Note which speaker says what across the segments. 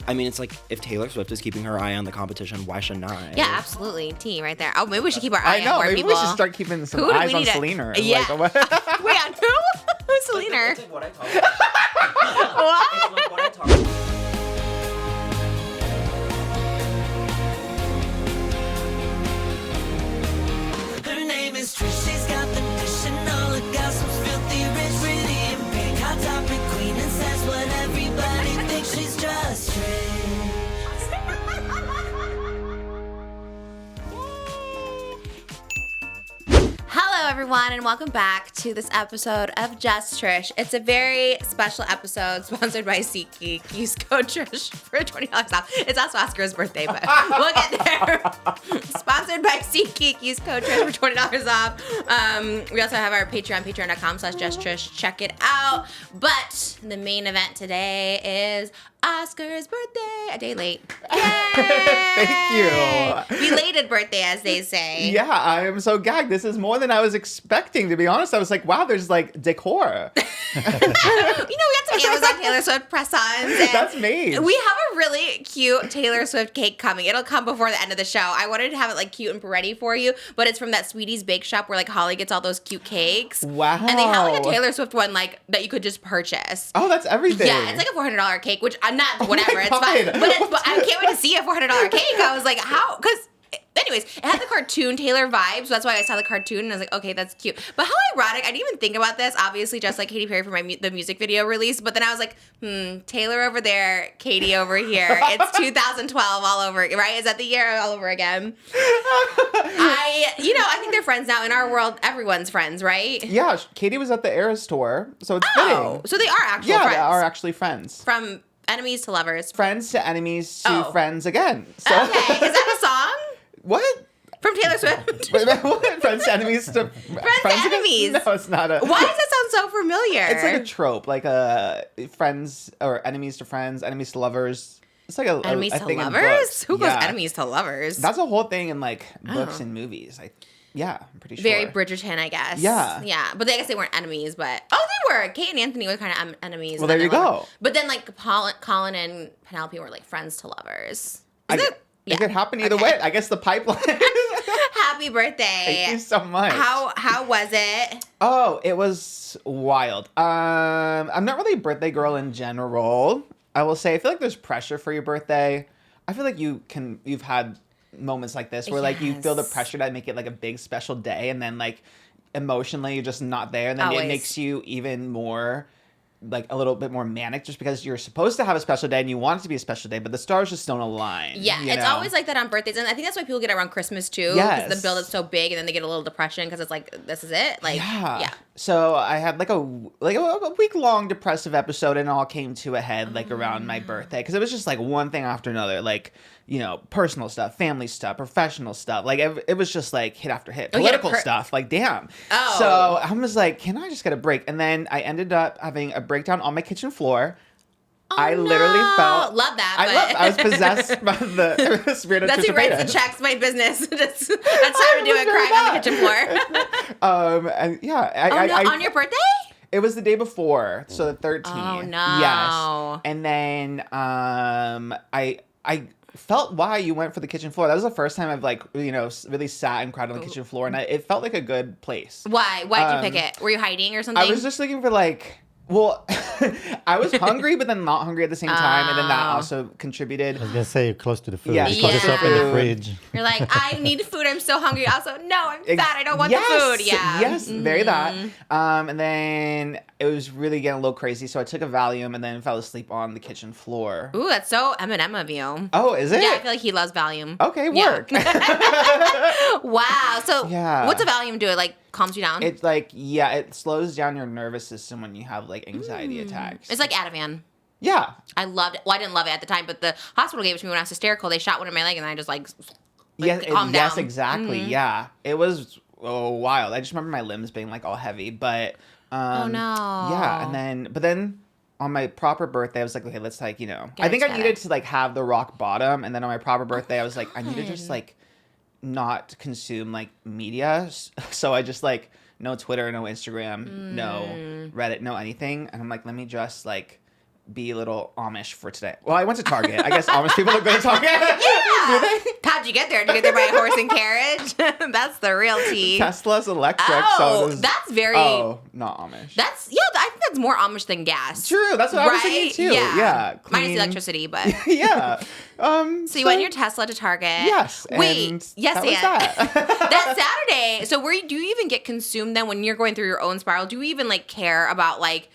Speaker 1: I mean, it's like if Taylor Swift is keeping her eye on the competition, why shouldn't I?
Speaker 2: Yeah, absolutely. T right there. Oh, maybe we should keep our eye on more
Speaker 3: maybe
Speaker 2: people.
Speaker 3: we should start keeping some eyes on Selena.
Speaker 2: Yeah.
Speaker 3: Like,
Speaker 2: Wait, on who? Who's Selena?
Speaker 1: It's like what I talk about.
Speaker 2: What?
Speaker 1: It's like what I talk about.
Speaker 4: Her name is Trish, she's got the dish and all the gossip's filthy rich, pretty and pink, hot topic queen, and says what everybody thinks, she's just Trish.
Speaker 2: Hello, everyone, and welcome back to this episode of Just Trish. It's a very special episode sponsored by SeatGeek. Use code Trish for $20 off. It's also Oscar's birthday, but we'll get there. Sponsored by SeatGeek. Use code Trish for $20 off. We also have our Patreon, patreon.com/JustTrish. Check it out. But the main event today is Oscar's birthday, a day late. Yay!
Speaker 3: Thank you.
Speaker 2: Belated birthday, as they say.
Speaker 3: Yeah, I am so gagged. This is more than I was expecting, to be honest. I was like, wow, there's like decor.
Speaker 2: We got some Amazon Taylor Swift press-ons.
Speaker 3: That's me.
Speaker 2: We have a really cute Taylor Swift cake coming. It'll come before the end of the show. I wanted to have it like cute and ready for you, but it's from that Sweetie's Bake Shop where like Holly gets all those cute cakes.
Speaker 3: Wow.
Speaker 2: And they have like a Taylor Swift one like that you could just purchase.
Speaker 3: Oh, that's everything.
Speaker 2: Yeah, it's like a $400 cake, which I'm not, whatever, it's
Speaker 3: God.
Speaker 2: fine. But I can't wait to see a $400 cake. I was like, how? Because, anyways, it had the cartoon Taylor vibes. So that's why I saw the cartoon and I was like, okay, that's cute. But how ironic. I didn't even think about this. Obviously, just like Katy Perry for the music video release. But then I was like, Taylor over there, Katy over here. It's 2012 all over, right? Is that the year all over again? I think they're friends now. In our world, everyone's friends, right?
Speaker 3: Yeah, Katy was at the Eras tour, so it's fitting.
Speaker 2: So they are actual
Speaker 3: Yeah,
Speaker 2: friends.
Speaker 3: they are actually friends.
Speaker 2: From enemies to lovers.
Speaker 3: Friends to enemies to friends again. So.
Speaker 2: Okay, is that a song?
Speaker 3: What?
Speaker 2: From Taylor Swift?
Speaker 3: Wait, what? Friends to enemies to
Speaker 2: Friends to enemies.
Speaker 3: No, it's not a.
Speaker 2: Why does that sound so familiar?
Speaker 3: It's like a trope, like friends or enemies to friends, enemies to lovers. It's like a
Speaker 2: enemies
Speaker 3: a
Speaker 2: to
Speaker 3: thing in
Speaker 2: lovers?
Speaker 3: books.
Speaker 2: Who goes
Speaker 3: Yeah.
Speaker 2: enemies to lovers?
Speaker 3: That's a whole thing in like books and movies. Yeah, I'm pretty sure.
Speaker 2: Very Bridgerton, I guess.
Speaker 3: Yeah.
Speaker 2: Yeah, but I guess they weren't enemies, but... Oh, they were! Kate and Anthony were kind of enemies.
Speaker 3: Well, there you go.
Speaker 2: But then, like, Colin and Penelope were, like, friends to lovers.
Speaker 3: It could happen either way. I guess the pipeline.
Speaker 2: Happy birthday.
Speaker 3: Thank you so much.
Speaker 2: How was it?
Speaker 3: Oh, it was wild. I'm not really a birthday girl in general. I will say, I feel like there's pressure for your birthday. I feel like you've had moments like this where like you feel the pressure to make it like a big special day, and then like emotionally you're just not there, and then
Speaker 2: Always.
Speaker 3: it makes you even more like a little bit more manic just because you're supposed to have a special day and you want it to be a special day, but the stars just don't align.
Speaker 2: Yeah, it's always like that on birthdays, and I think that's why people get around Christmas too.
Speaker 3: Yes.
Speaker 2: Because the build is so big, and then they get a little depression because it's like, this is it. Like, yeah.
Speaker 3: So I had like a week-long depressive episode, and it all came to a head like around my birthday because it was just like one thing after another, like, you know, personal stuff, family stuff, professional stuff. Like it was just like hit after hit. Political stuff. Like, damn.
Speaker 2: Oh.
Speaker 3: So I was like, can I just get a break? And then I ended up having a breakdown on my kitchen floor.
Speaker 2: Oh,
Speaker 3: I literally felt...
Speaker 2: Love that.
Speaker 3: I was possessed by the spirit of
Speaker 2: That's
Speaker 3: Trisha
Speaker 2: who writes
Speaker 3: Paytas.
Speaker 2: the checks, my business. That's how to do it, crying on the kitchen floor.
Speaker 3: And yeah.
Speaker 2: On your birthday?
Speaker 3: It was the day before, so the 13th.
Speaker 2: Oh, no.
Speaker 3: Yes. And then I felt why you went for the kitchen floor. That was the first time I've like, you know, really sat and cried on the kitchen floor, and it felt like a good place.
Speaker 2: Why? Why did you pick it? Were you hiding or something?
Speaker 3: I was just looking for like... Well, I was hungry, but then not hungry at the same time, and then that also contributed.
Speaker 5: I was gonna say you're close to the food.
Speaker 3: Yeah,
Speaker 5: You put this up in the fridge.
Speaker 2: You're like, I need food. I'm so hungry. Also, no, I'm fat. I don't want the food. Yeah.
Speaker 3: Yes, very that. And then it was really getting a little crazy, so I took a Valium and then fell asleep on the kitchen floor.
Speaker 2: Ooh, that's so Eminem of you.
Speaker 3: Oh, is it?
Speaker 2: Yeah, I feel like he loves Valium.
Speaker 3: Okay, work.
Speaker 2: Wow. So,
Speaker 3: Yeah.
Speaker 2: what's a Valium do? It like calms you down?
Speaker 3: It's like, yeah, it slows down your nervous system when you have like anxiety attacks.
Speaker 2: It's like Ativan.
Speaker 3: Yeah.
Speaker 2: I loved it. Well, I didn't love it at the time, but the hospital gave it to me when I was hysterical. They shot one in my leg, and I just like calmed down.
Speaker 3: Yes, exactly. Yeah. It was wild. I just remember my limbs being like all heavy, but
Speaker 2: oh no.
Speaker 3: Yeah, but then on my proper birthday, I was like, okay, let's like, you know,
Speaker 2: Get
Speaker 3: I think I
Speaker 2: it
Speaker 3: needed to like have the rock bottom, and then on my proper birthday, I was like, I need to just like not consume like media, so I just like no Twitter, no Instagram, no Reddit, no anything, and I'm like, let me just like be a little Amish for today. Well, I went to Target. I guess Amish people look good at Target.
Speaker 2: Yeah.
Speaker 3: Do they?
Speaker 2: How'd you get there? Did you get there by a horse and carriage? That's the real tea.
Speaker 3: Tesla's electric.
Speaker 2: Oh,
Speaker 3: so
Speaker 2: that's very.
Speaker 3: Oh, not Amish.
Speaker 2: I think that's more Amish than gas.
Speaker 3: True. That's what I was thinking too. Yeah.
Speaker 2: Minus
Speaker 3: Clean.
Speaker 2: the electricity, but.
Speaker 3: Yeah.
Speaker 2: So you went in your Tesla to Target.
Speaker 3: Yes.
Speaker 2: Wait.
Speaker 3: And
Speaker 2: Yes,
Speaker 3: that was
Speaker 2: and.
Speaker 3: that.
Speaker 2: That Saturday. So do you even get consumed then when you're going through your own spiral? Do you even like care about like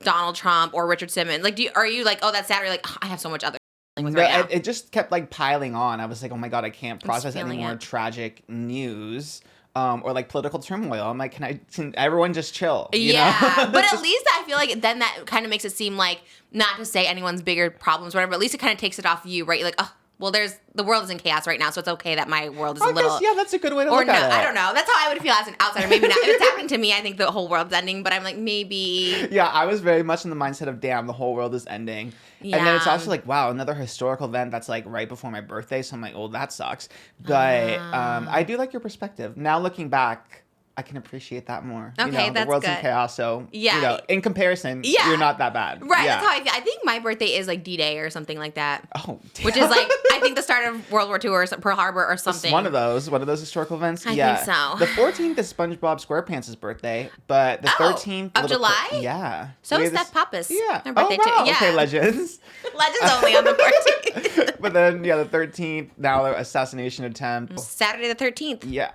Speaker 2: Donald Trump or Richard Simmons? Like, are you like, oh, that's Saturday? Like, I have so much other. With
Speaker 3: No,
Speaker 2: right now.
Speaker 3: it just kept like piling on. I was like, oh my God, I can't process any
Speaker 2: feeling
Speaker 3: more
Speaker 2: it.
Speaker 3: tragic news. Or like political turmoil. I'm like, can everyone just chill? You
Speaker 2: Yeah,
Speaker 3: know?
Speaker 2: but at least I feel like then that kind of makes it seem like not to say anyone's bigger problems, or whatever. But at least it kind of takes it off you, right? You're like, oh, well, the world is in chaos right now, so it's okay that my world is a little.
Speaker 3: guess, yeah, that's a good way to
Speaker 2: Or
Speaker 3: look
Speaker 2: no,
Speaker 3: at it.
Speaker 2: I don't know. That's how I would feel as an outsider. Maybe not. If it's happening to me, I think the whole world's ending. But I'm like, maybe.
Speaker 3: Yeah, I was very much in the mindset of, damn, the whole world is ending. And then it's
Speaker 2: Yeah.
Speaker 3: also like, wow, another historical event that's like right before my birthday. So I'm like, oh, that sucks. But I do like your perspective. Now looking back, I can appreciate that more.
Speaker 2: Okay,
Speaker 3: you know,
Speaker 2: that's
Speaker 3: the world's in
Speaker 2: good.
Speaker 3: chaos, so
Speaker 2: Yeah.
Speaker 3: you know, in comparison,
Speaker 2: Yeah.
Speaker 3: you're not that bad.
Speaker 2: Right.
Speaker 3: Yeah.
Speaker 2: That's how I feel. I think my birthday is like D-Day or something like that.
Speaker 3: Oh, damn.
Speaker 2: Which is like, I think the start of World War II or Pearl Harbor or something.
Speaker 3: It's one of those historical events.
Speaker 2: I
Speaker 3: yeah.
Speaker 2: think so.
Speaker 3: The 14th is SpongeBob SquarePants' birthday, but the 13th
Speaker 2: of July?
Speaker 3: Yeah.
Speaker 2: So
Speaker 3: We
Speaker 2: is
Speaker 3: have
Speaker 2: Steph Papa's.
Speaker 3: Yeah.
Speaker 2: Her birthday
Speaker 3: oh, wow.
Speaker 2: too. Yeah.
Speaker 3: Okay, legends.
Speaker 2: Legends only on the 14th.
Speaker 3: But then, yeah, the 13th, now the assassination attempt.
Speaker 2: Saturday the 13th.
Speaker 3: Yeah.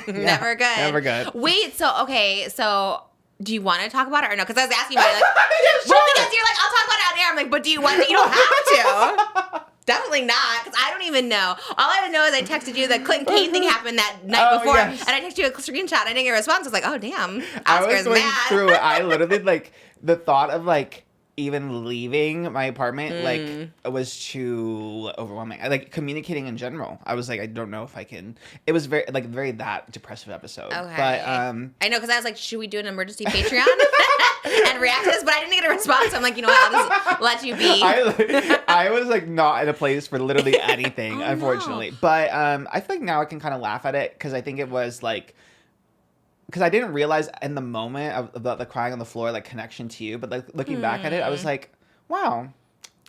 Speaker 3: Yeah.
Speaker 2: Never good.
Speaker 3: Never good.
Speaker 2: Wait, so do you want to talk about it or no? Because I was asking about it. Like,
Speaker 3: Yeah,
Speaker 2: well,
Speaker 3: sure.
Speaker 2: because you're like, I'll talk about it out there. I'm like, but do you want to? You don't have to. Definitely not, because I don't even know. All I know is I texted you the Clinton Kane thing happened that night
Speaker 3: Oh,
Speaker 2: before,
Speaker 3: yes.
Speaker 2: and I texted you a screenshot. I didn't get a response. I was like, oh, damn.
Speaker 3: I was
Speaker 2: Oscar's
Speaker 3: going
Speaker 2: mad.
Speaker 3: through it. I literally, like, the thought of, like, even leaving my apartment, like, it was too overwhelming. Like, communicating in general. I was like, I don't know if I can. It was very that depressive episode.
Speaker 2: Okay.
Speaker 3: But,
Speaker 2: I know, because I was like, should we do an emergency Patreon and react to this? But I didn't get a response. So I'm like, you know what? I'll just let you be.
Speaker 3: I was like not in a place for literally anything,
Speaker 2: Oh,
Speaker 3: unfortunately.
Speaker 2: no.
Speaker 3: But I feel like now I can kind of laugh at it because I think it was like, because I didn't realize in the moment of the crying on the floor, like connection to you. But like looking back at it, I was like, wow,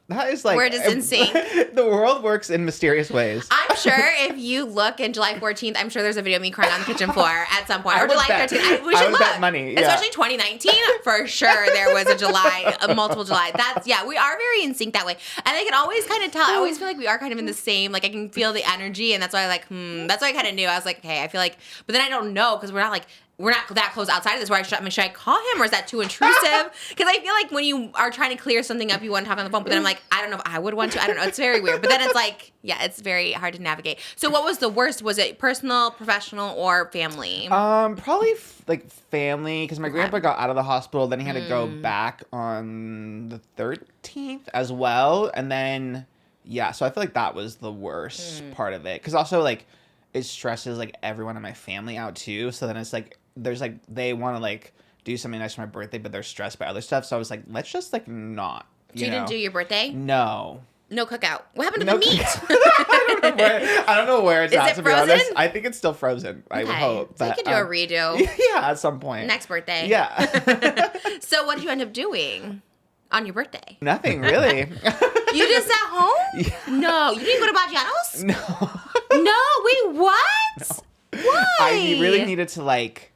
Speaker 3: that is like
Speaker 2: We're just in sync.
Speaker 3: The world works in mysterious ways.
Speaker 2: I'm sure if you look in July 14th, I'm sure there's a video of me crying on the kitchen floor at some point.
Speaker 3: I
Speaker 2: Or
Speaker 3: would
Speaker 2: July
Speaker 3: bet.
Speaker 2: 13th. We
Speaker 3: I
Speaker 2: should
Speaker 3: would
Speaker 2: look.
Speaker 3: bet money, yeah.
Speaker 2: Especially 2019, for sure there was a multiple July. We are very in sync that way. And I can always kind of tell. I always feel like we are kind of in the same, like I can feel the energy. And that's why I like, that's why I kind of knew. I was like, okay, I feel like, but then I don't know because we're not that close outside of this where should I call him or is that too intrusive? Because I feel like when you are trying to clear something up, you want to talk on the phone, but then I'm like, I don't know if I would want to. I don't know. It's very weird. But then it's like, yeah, it's very hard to navigate. So what was the worst? Was it personal, professional, or family?
Speaker 3: Probably like family because my grandpa got out of the hospital. Then he had to go back on the 13th as well. And then, yeah, so I feel like that was the worst part of it. Because also like it stresses like everyone in my family out too. So then it's like, there's like they want to like do something nice for my birthday, but they're stressed by other stuff. So I was like, let's just like not.
Speaker 2: So you didn't do your birthday?
Speaker 3: No.
Speaker 2: No cookout. What happened to
Speaker 3: No
Speaker 2: the meat?
Speaker 3: I don't know where it's
Speaker 2: Is
Speaker 3: at,
Speaker 2: it
Speaker 3: to be honest.
Speaker 2: frozen?
Speaker 3: I think it's still frozen. I would
Speaker 2: Okay.
Speaker 3: hope.
Speaker 2: So you
Speaker 3: but,
Speaker 2: can do a redo.
Speaker 3: Yeah, at some point.
Speaker 2: Next birthday.
Speaker 3: Yeah.
Speaker 2: So what did you end up doing on your birthday?
Speaker 3: Nothing really.
Speaker 2: You just sat home?
Speaker 3: Yeah.
Speaker 2: No. You didn't go to Baggiano's?
Speaker 3: No.
Speaker 2: No. Wait, what? Why?
Speaker 3: I really needed to like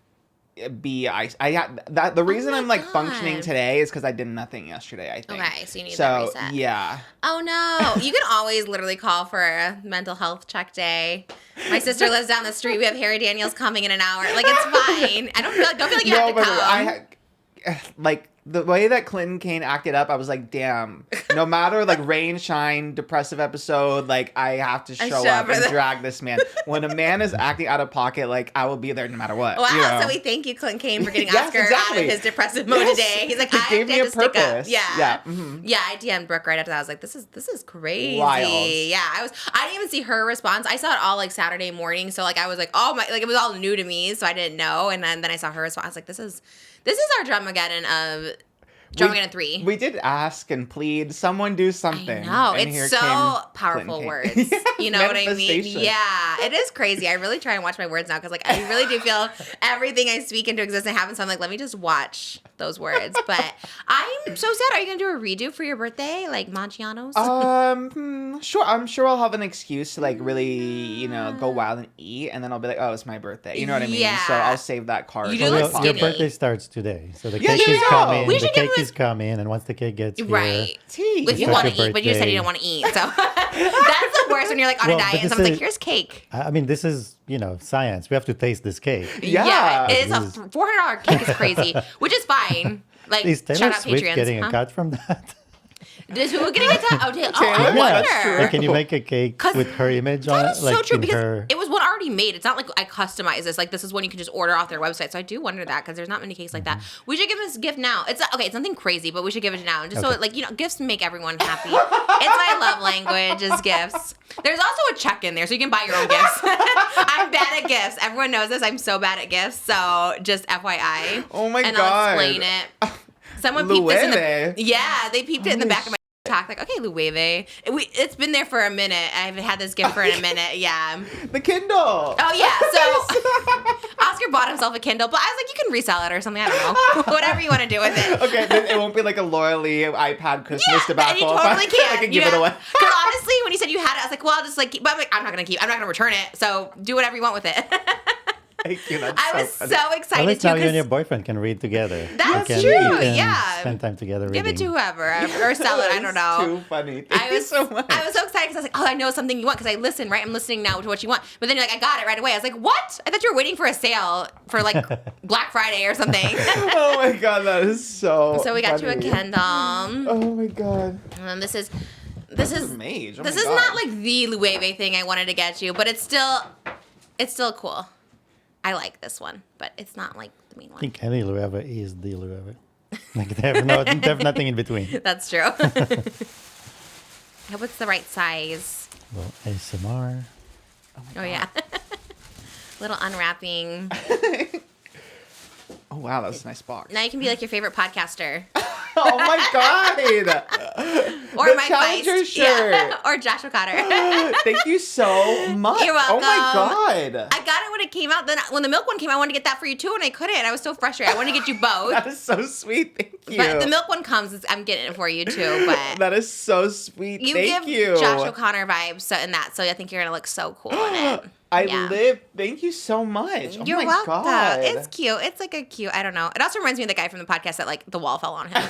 Speaker 3: be I got that the reason
Speaker 2: my
Speaker 3: I'm like
Speaker 2: God.
Speaker 3: functioning today is because I did nothing yesterday, I think.
Speaker 2: Okay, so you need that reset.
Speaker 3: Yeah.
Speaker 2: Oh no. You can always literally call for a mental health check day. My sister lives down the street. We have Harry Daniels coming in an hour. Like it's fine. I don't feel like you have to come.
Speaker 3: Like the way that Clinton Kane acted up, I was like, damn. No matter like rain, shine, depressive episode, like I have to show up and drag this man. When a man is acting out of pocket, like I will be there no matter what.
Speaker 2: Wow,
Speaker 3: you know?
Speaker 2: so we thank you, Clinton Kane, for getting
Speaker 3: Yes,
Speaker 2: Oscar out
Speaker 3: exactly.
Speaker 2: of his depressive mode
Speaker 3: Yes.
Speaker 2: today. He's like,
Speaker 3: It
Speaker 2: I
Speaker 3: gave
Speaker 2: have
Speaker 3: me a
Speaker 2: to stick up.
Speaker 3: purpose.
Speaker 2: Yeah.
Speaker 3: Yeah. Mhm.
Speaker 2: Yeah, I DM'd Brooke right after that. I was like, this is crazy.
Speaker 3: Wild.
Speaker 2: Yeah, I didn't even see her response. I saw it all like Saturday morning, so like I was like, oh my, like it was all new to me, so I didn't know. And then I saw her response. I was like, this is our Dramageddon of Dramageddon 3.
Speaker 3: We did ask and plead, someone do something.
Speaker 2: No,
Speaker 3: And here
Speaker 2: it's so
Speaker 3: came
Speaker 2: powerful
Speaker 3: Clinton
Speaker 2: words.
Speaker 3: Kane. Yes,
Speaker 2: You know what I mean?
Speaker 3: manifestation.
Speaker 2: Yeah, it is crazy. I really try and watch my words now because like I really do feel everything I speak into existence happens. So I'm like, let me just watch those words. But I'm so sad. Are you gonna do a redo for your birthday, like Maggiano's?
Speaker 3: Sure. I'm sure I'll have an excuse to like really, go wild and eat, and then I'll be like, oh, it's my birthday. You know what I mean?
Speaker 2: Yeah.
Speaker 3: So I'll save that card.
Speaker 2: You do
Speaker 3: for
Speaker 2: look
Speaker 3: the fun.
Speaker 5: Your
Speaker 2: skinny.
Speaker 5: birthday starts today, so the
Speaker 3: Yeah,
Speaker 5: cake
Speaker 3: there
Speaker 5: is
Speaker 3: you go.
Speaker 5: coming.
Speaker 2: We
Speaker 5: The
Speaker 2: should give
Speaker 5: cake
Speaker 2: him
Speaker 5: is coming, and once the cake gets here,
Speaker 2: Right.
Speaker 3: Tea.
Speaker 2: If you
Speaker 5: Start
Speaker 2: want to
Speaker 5: your
Speaker 2: eat, but you said you
Speaker 5: birthday.
Speaker 2: don't want to eat. So that's the worst when you're like on
Speaker 5: Well,
Speaker 2: a
Speaker 5: but
Speaker 2: diet and
Speaker 5: this
Speaker 2: someone's like,
Speaker 5: is-
Speaker 2: here's cake.
Speaker 5: I mean, this is science. We have to taste this cake.
Speaker 3: Yeah.
Speaker 2: It is a
Speaker 5: This is-
Speaker 2: $400 cake is crazy, which is fine. Like,
Speaker 5: Is Taylor
Speaker 2: shout out
Speaker 5: Swift
Speaker 2: Patreons.
Speaker 5: getting a cut from that?
Speaker 2: Is who getting a cut? I
Speaker 3: Taylor,
Speaker 2: wonder.
Speaker 3: that's true.
Speaker 5: Like, can you make a cake
Speaker 2: 'Cause
Speaker 5: with her image on
Speaker 2: That
Speaker 5: it?
Speaker 2: is
Speaker 5: Like
Speaker 2: so true
Speaker 5: in
Speaker 2: because
Speaker 5: her...
Speaker 2: it was one already made. It's not like I customize this. Like, this is one you can just order off their website. So I do wonder that because there's not many cakes like that. We should give this gift now. It's nothing crazy, but we should give it now. Just so,
Speaker 5: Okay.
Speaker 2: like, gifts make everyone happy. It's my love language is gifts. There's also a check in there, so you can buy your own gifts. I'm bad at gifts. Everyone knows this. I'm so bad at gifts. So just FYI.
Speaker 3: Oh my
Speaker 2: and
Speaker 3: God.
Speaker 2: I'll explain it. Someone peeped this in
Speaker 3: Lueve.
Speaker 2: the they peeped it in the back of my talk. Like, okay, Lueve. It's been there for a minute. I've had this gift for a minute. Yeah.
Speaker 3: The Kindle.
Speaker 2: Oh yeah. So Oscar bought himself a Kindle, but I was like, you can resell it or something. I don't know. Whatever you want to do with it.
Speaker 3: Okay, then it won't be like a Laura Lee iPad Christmas debacle.
Speaker 2: And you totally
Speaker 3: I
Speaker 2: can.
Speaker 3: can give it away.
Speaker 2: Because honestly, when you said you had it, I was like, well, I'll just but I'm like, I'm not gonna return it. So do whatever you want with it.
Speaker 3: Thank you. That's
Speaker 2: I was
Speaker 3: funny.
Speaker 2: so
Speaker 5: At
Speaker 2: excited
Speaker 5: least
Speaker 2: too.
Speaker 5: now you and
Speaker 2: 'cause
Speaker 5: your boyfriend can read together.
Speaker 2: That's
Speaker 5: You can-
Speaker 2: true,
Speaker 5: you can
Speaker 2: yeah.
Speaker 5: Spend time together
Speaker 2: Give
Speaker 5: reading.
Speaker 2: it to whoever or sell it. I don't know.
Speaker 3: Too funny. Thank you so much.
Speaker 2: I was so excited because I was like, oh, I know something you want because I listen, right? I'm listening now to what you want. But then you're like, I got it right away. I was like, what? I thought you were waiting for a sale for like Black Friday or something.
Speaker 3: Oh my God, that is so.
Speaker 2: So we got you a
Speaker 3: funny.
Speaker 2: Kindle.
Speaker 3: Oh my God.
Speaker 2: And this is
Speaker 3: Mage. Oh
Speaker 2: this
Speaker 3: my
Speaker 2: is
Speaker 3: God.
Speaker 2: not like the Lueve thing I wanted to get you, but it's still cool. I like this one, but it's not like the main
Speaker 5: I
Speaker 2: one.
Speaker 5: think any Lueva is the Lueva. Like they have nothing in between.
Speaker 2: That's true. I hope it's the right size.
Speaker 5: Well, ASMR.
Speaker 2: Oh yeah. Little unwrapping.
Speaker 3: Oh wow, that was a nice box.
Speaker 2: Now you can be like your favorite podcaster.
Speaker 3: Oh my God.
Speaker 2: Or
Speaker 3: The
Speaker 2: Mike
Speaker 3: Challenger
Speaker 2: Feist.
Speaker 3: shirt.
Speaker 2: Yeah. Or Josh O'Connor.
Speaker 3: Thank you so much.
Speaker 2: You're
Speaker 3: Oh my
Speaker 2: welcome.
Speaker 3: God.
Speaker 2: I got it when it came out. Then when the milk one came, I wanted to get that for you too, and I couldn't. I was so frustrated. I wanted to get you both.
Speaker 3: That is so sweet. Thank you.
Speaker 2: But the milk one comes. I'm getting it for you too. But
Speaker 3: That is so sweet.
Speaker 2: you
Speaker 3: Thank
Speaker 2: give
Speaker 3: you.
Speaker 2: Josh O'Connor vibes in that, so I think you're gonna look so cool in it. Yeah.
Speaker 3: Thank you so much. Oh
Speaker 2: You're
Speaker 3: my
Speaker 2: welcome.
Speaker 3: God.
Speaker 2: It's cute. It's like a cute. I don't know. It also reminds me of the guy from the podcast that like the wall fell on him.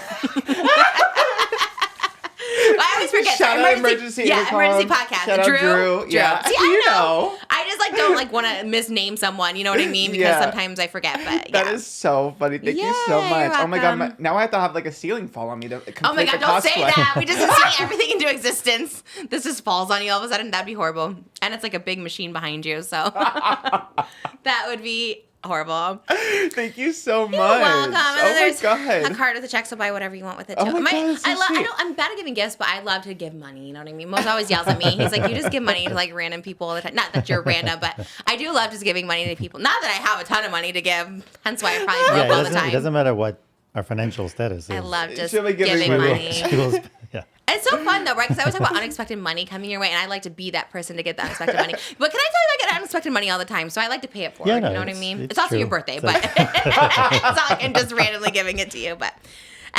Speaker 2: I always forget.
Speaker 3: Shout out Emergency Intercom.
Speaker 2: Emergency podcast.
Speaker 3: Shout out Drew. Yeah.
Speaker 2: See,
Speaker 3: You
Speaker 2: I know.
Speaker 3: know.
Speaker 2: I just like don't like want to misname someone. You know what I mean? Because
Speaker 3: Yeah.
Speaker 2: sometimes I forget. But yeah.
Speaker 3: That is so funny. Thank you so
Speaker 2: Yeah,
Speaker 3: much.
Speaker 2: you're
Speaker 3: Oh my God.
Speaker 2: welcome.
Speaker 3: Now I have to have like a ceiling fall on me to complete
Speaker 2: Oh my God!
Speaker 3: the
Speaker 2: Don't say
Speaker 3: cosplay.
Speaker 2: that. We just see everything into existence. This just falls on you all of a sudden. That'd be horrible. And it's like a big machine behind you, so that would be horrible.
Speaker 3: Thank you so much.
Speaker 2: You're welcome. And
Speaker 3: Oh
Speaker 2: then
Speaker 3: my
Speaker 2: there's
Speaker 3: God.
Speaker 2: a card with a check, so buy whatever you want with it
Speaker 3: Oh
Speaker 2: too.
Speaker 3: my God, that's so sweet.
Speaker 2: I'm bad at giving gifts, but I love to give money. You know what I mean? Most always yells at me. He's like, "You just give money to like random people all the time." Not that you're random, but I do love just giving money to people. Not that I have a ton of money to give. Hence why I probably
Speaker 5: Yeah,
Speaker 2: broke all the
Speaker 5: it
Speaker 2: time.
Speaker 5: doesn't matter what our financial status is.
Speaker 2: I love just
Speaker 3: She'll be giving
Speaker 2: giving
Speaker 3: money.
Speaker 2: money.
Speaker 5: Yeah.
Speaker 2: It's so fun though, right? Because I always talk about unexpected money coming your way, and I like to be that person to get the unexpected money. But can I tell you, I get unexpected money all the time, so I like to pay it forward.
Speaker 5: Yeah, no,
Speaker 2: you know what I
Speaker 5: it's-
Speaker 2: mean?
Speaker 5: it's
Speaker 2: It's also your
Speaker 5: true.
Speaker 2: birthday,
Speaker 5: So-
Speaker 2: but it's not like I'm just randomly giving it to you. But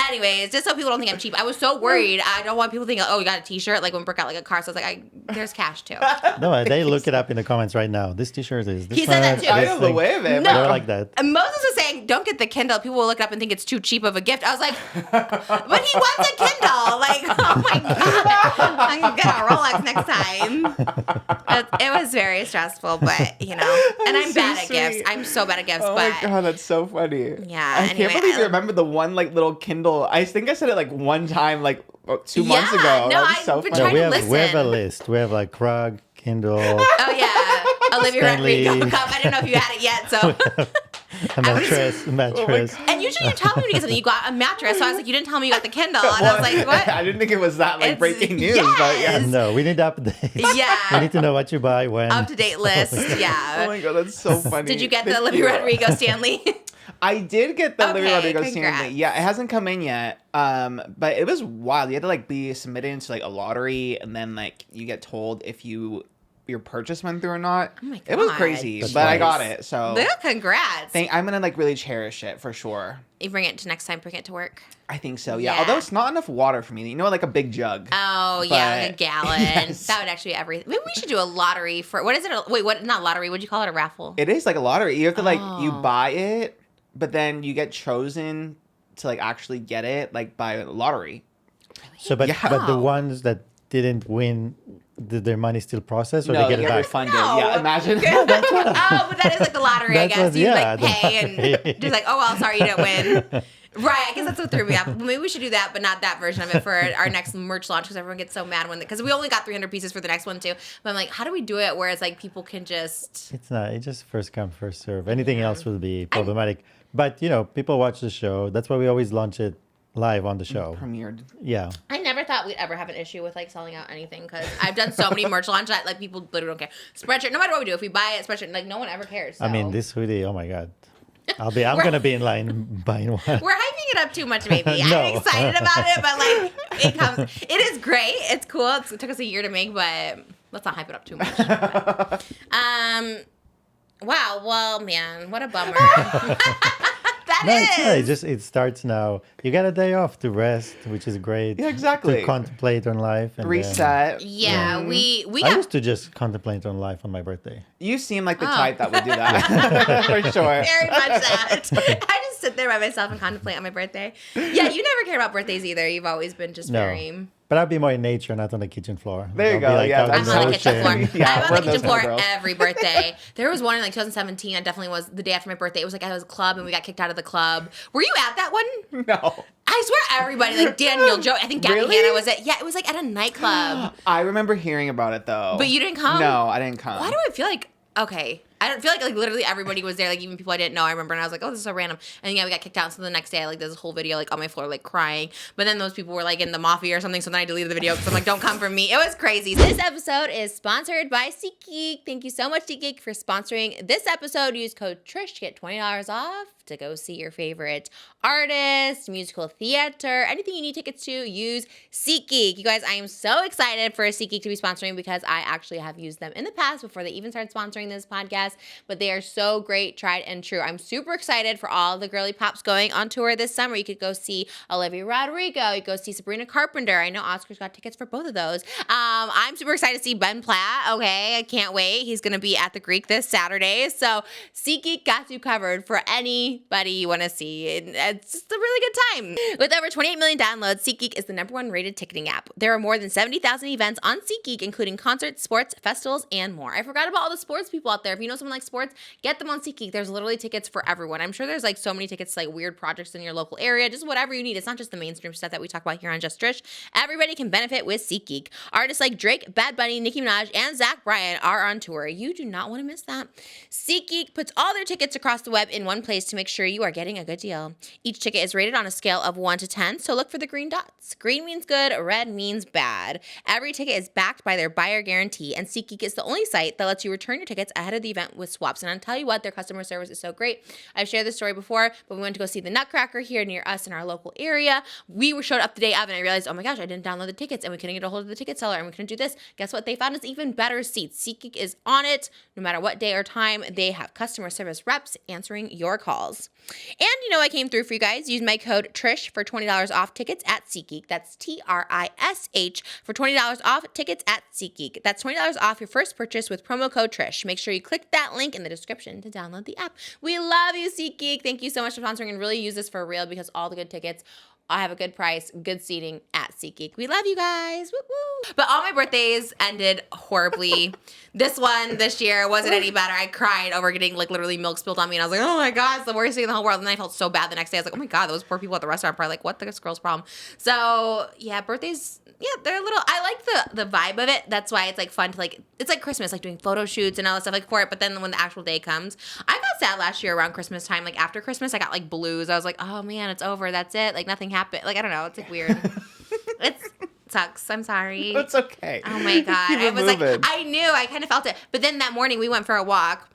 Speaker 2: anyways, just so people don't think I'm cheap, I was so worried. I don't want people to think, oh, you got a T-shirt, like when Brooke got like a car. So I was like, there's cash too.
Speaker 5: No, they look it up in the comments right now. This T-shirt is this
Speaker 2: He said that
Speaker 5: much,
Speaker 2: too.
Speaker 3: I
Speaker 5: this
Speaker 3: know the
Speaker 5: thing.
Speaker 3: way of it.
Speaker 2: No.
Speaker 5: They're like that.
Speaker 2: And Moses was saying, don't get the Kindle. People will look it up and think it's too cheap of a gift. I was like, but he wants a Kindle. Like, oh my God. I can get a Rolex next time. It was very stressful, but, you know. And I'm
Speaker 3: so
Speaker 2: bad at gifts.
Speaker 3: sweet.
Speaker 2: I'm so bad at gifts,
Speaker 3: Oh
Speaker 2: but.
Speaker 3: my God, that's so funny.
Speaker 2: Yeah,
Speaker 3: I
Speaker 2: anyway,
Speaker 3: can't believe
Speaker 2: I-
Speaker 3: you remember the one like little Kindle. I think I said it like one time, like 2 months
Speaker 2: Yeah,
Speaker 3: ago.
Speaker 2: no,
Speaker 3: That was
Speaker 2: I-
Speaker 3: so
Speaker 2: we're
Speaker 3: funny.
Speaker 5: No,
Speaker 2: trying
Speaker 5: we
Speaker 2: to
Speaker 5: have a
Speaker 2: listen.
Speaker 5: list. We have like Krug, Kindle,
Speaker 2: Oh, yeah. Olivia
Speaker 5: Stanley.
Speaker 2: Rodrigo cup. I didn't know if you had it yet, so.
Speaker 5: a mattress.
Speaker 2: And usually you tell me when you get something. You got a mattress, so I was like, you didn't tell me you got the Kindle. And I was like, what?
Speaker 3: I didn't think it was that like
Speaker 2: It's-
Speaker 3: breaking news, but
Speaker 2: yes.
Speaker 3: yeah.
Speaker 5: No, we need updates. We
Speaker 2: Yeah.
Speaker 5: need to know what you buy when.
Speaker 2: Up to date list. Yeah.
Speaker 3: Oh my God, that's so funny.
Speaker 2: Did you get the
Speaker 3: Thank
Speaker 2: Olivia
Speaker 3: you.
Speaker 2: Rodrigo Stanley?
Speaker 3: I did get the Olivia
Speaker 2: Okay,
Speaker 3: Rodrigo
Speaker 2: congrats.
Speaker 3: Stanley. Yeah, it hasn't come in yet. But it was wild. You had to like be submitted into like a lottery, and then like you get told if you your purchase went through or not.
Speaker 2: Oh my
Speaker 3: It was
Speaker 2: God.
Speaker 3: crazy,
Speaker 5: That's
Speaker 3: but I
Speaker 5: nice.
Speaker 3: got it. So
Speaker 2: Congrats.
Speaker 3: I'm gonna like really cherish it for sure.
Speaker 2: You bring it to next time, bring it to work.
Speaker 3: I think so. Yeah.
Speaker 2: Yeah.
Speaker 3: Although it's not enough water for me. You know, like a big jug.
Speaker 2: Oh, yeah, like a
Speaker 3: But-
Speaker 2: gallon.
Speaker 3: Yes.
Speaker 2: That would actually be everything. Maybe we should do a lottery for, what is it? Wait, what? Not lottery. What'd you call it? A raffle?
Speaker 3: It is like a lottery. You have to like you
Speaker 2: Oh.
Speaker 3: buy it, but then you get chosen to like actually get it like by a lottery.
Speaker 5: So, but
Speaker 2: Yeah.
Speaker 5: the ones that didn't win, did their money still process or
Speaker 3: No,
Speaker 5: they get it back?
Speaker 3: refunded.
Speaker 2: No.
Speaker 3: Yeah, imagine.
Speaker 2: Oh, but that is like the lottery, I
Speaker 5: That's
Speaker 2: guess.
Speaker 5: what-
Speaker 2: You
Speaker 5: yeah,
Speaker 2: like
Speaker 5: the
Speaker 2: pay
Speaker 5: lottery.
Speaker 2: and just like, oh, well, sorry, you didn't win. Right, I guess that's what threw me off. Well, maybe we should do that, but not that version of it for our next merch launch because everyone gets so mad when because we only got 300 pieces for the next one too. But I'm like, how do we do it where it's like people can just
Speaker 5: It's not. It's just first come, first serve. Anything else will be problematic. But people watch the show. That's why we always launch it live on the show.
Speaker 3: Premiered.
Speaker 5: Yeah.
Speaker 2: I never thought we'd ever have an issue with like selling out anything because I've done so many merch launches that like people literally don't care. Spreadshirt, no matter what we do, if we buy it, spreadshirt, like no one ever cares. So.
Speaker 5: I mean, this hoodie. Oh my god. I'm gonna be in line buying one.
Speaker 2: We're hyping it up too much, maybe.
Speaker 5: No.
Speaker 2: I'm excited about it, but like it comes. It is great. It's cool. It took us a year to make, but let's not hype it up too much. But, wow. Well, man, what a bummer. That
Speaker 5: No,
Speaker 2: is.
Speaker 5: it's not. It starts now. You got a day off to rest, which is great.
Speaker 3: Yeah, exactly.
Speaker 5: To contemplate on life and then-
Speaker 3: Reset.
Speaker 2: Yeah, we
Speaker 5: I
Speaker 2: got.
Speaker 5: used to just contemplate on life on my birthday.
Speaker 3: You seem like the
Speaker 2: Oh.
Speaker 3: type that would do that for sure.
Speaker 2: Very much that. I just sit there by myself and contemplate on my birthday. Yeah, you never cared about birthdays either. You've always been just
Speaker 5: No.
Speaker 2: very.
Speaker 5: But I'd be more in nature, not on the kitchen floor.
Speaker 3: There you
Speaker 5: I'll be
Speaker 3: go, yeah,
Speaker 5: out
Speaker 3: that's
Speaker 5: in
Speaker 2: I'm on the kitchen
Speaker 5: ocean.
Speaker 2: floor.
Speaker 3: Yeah,
Speaker 2: I'm
Speaker 3: we're
Speaker 2: on the
Speaker 3: those
Speaker 2: kitchen floor
Speaker 3: kind of girls.
Speaker 2: every birthday. There was one in like 2017. I definitely was the day after my birthday. It was like I was a club and we got kicked out of the club. Were you at that one?
Speaker 3: No.
Speaker 2: I swear everybody, like Daniel, Joe, I think Gabby
Speaker 3: Really?
Speaker 2: Hannah was at. Yeah, it was like at a nightclub.
Speaker 3: I remember hearing about it though.
Speaker 2: But you didn't come?
Speaker 3: No, I didn't come.
Speaker 2: Why do I feel like okay? I don't feel like literally everybody was there, like even people I didn't know. I remember and I was like, oh, this is so random. And yeah, we got kicked out. So the next day, I like there's this whole video like on my floor like crying. But then those people were like in the mafia or something. So then I deleted the video because I'm like, don't come for me. It was crazy. This episode is sponsored by SeatGeek. Thank you so much, SeatGeek, for sponsoring this episode. Use code Trish to get $20 off to go see your favorite artist, musical theater, anything you need tickets to. Use SeatGeek. You guys, I am so excited for SeatGeek to be sponsoring because I actually have used them in the past before they even started sponsoring this podcast. But they are so great, tried and true. I'm super excited for all the girly pops going on tour this summer. You could go see Olivia Rodrigo. You could go see Sabrina Carpenter. I know Oscar's got tickets for both of those. I'm super excited to see Ben Platt. Okay, I can't wait. He's going to be at the Greek this Saturday. So SeatGeek got you covered for anybody you want to see. And it's just a really good time. With over 28 million downloads, SeatGeek is the #1 rated ticketing app. There are more than 70,000 events on SeatGeek, including concerts, sports, festivals, and more. I forgot about all the sports people out there. If you know someone like sports, get them on SeatGeek. There's literally tickets for everyone. I'm sure there's like so many tickets to like weird projects in your local area, just whatever you need. It's not just the mainstream stuff that we talk about here on Just Trish. Everybody can benefit with SeatGeek. Artists like Drake, Bad Bunny, Nicki Minaj, and Zach Bryan are on tour. You do not want to miss that. SeatGeek puts all their tickets across the web in one place to make sure you are getting a good deal. Each ticket is rated on a scale of 1 to 10, so look for the green dots. Green means good, red means bad. Every ticket is backed by their buyer guarantee, and SeatGeek is the only site that lets you return your tickets ahead of the event with swaps. And I'll tell you what, their customer service is so great. I've shared this story before, but we went to go see the Nutcracker here near us in our local area. We showed up the day of, and I realized, oh my gosh, I didn't download the tickets, and we couldn't get a hold of the ticket seller, and we couldn't do this. Guess what? They found us even better seats. SeatGeek is on it. No matter what day or time, they have customer service reps answering your calls. And you know I came through for you guys. Use my code TRISH for $20 off tickets at SeatGeek. That's TRISH for $20 off tickets at SeatGeek. That's $20 off your first purchase with promo code TRISH. Make sure you click that link in the description to download the app. We love you, SeatGeek. Thank you so much for sponsoring and really use this for real because all the good tickets, I have a good price, good seating at SeatGeek. We love you guys. Woo woo. But all my birthdays ended horribly. This year wasn't any better. I cried over getting like literally milk spilled on me, and I was like, oh my God, it's the worst thing in the whole world. And then I felt so bad the next day. I was like, oh my God, those poor people at the restaurant are probably like, what the girl's problem? So yeah, birthdays, yeah, they're a little, I like the vibe of it. That's why it's like fun to like, it's like Christmas, like doing photo shoots and all that stuff like for it. But then when the actual day comes, I got sad last year around Christmas time. Like after Christmas, I got like blues. I was like, oh man, it's over. That's it. Like nothing happened. Like, I don't know. It's like weird. It sucks. I'm sorry.
Speaker 3: It's okay.
Speaker 2: Oh my God.
Speaker 3: Keep
Speaker 2: I
Speaker 3: it
Speaker 2: was like,
Speaker 3: moving.
Speaker 2: I knew, I kind of felt it. But then that morning we went for a walk.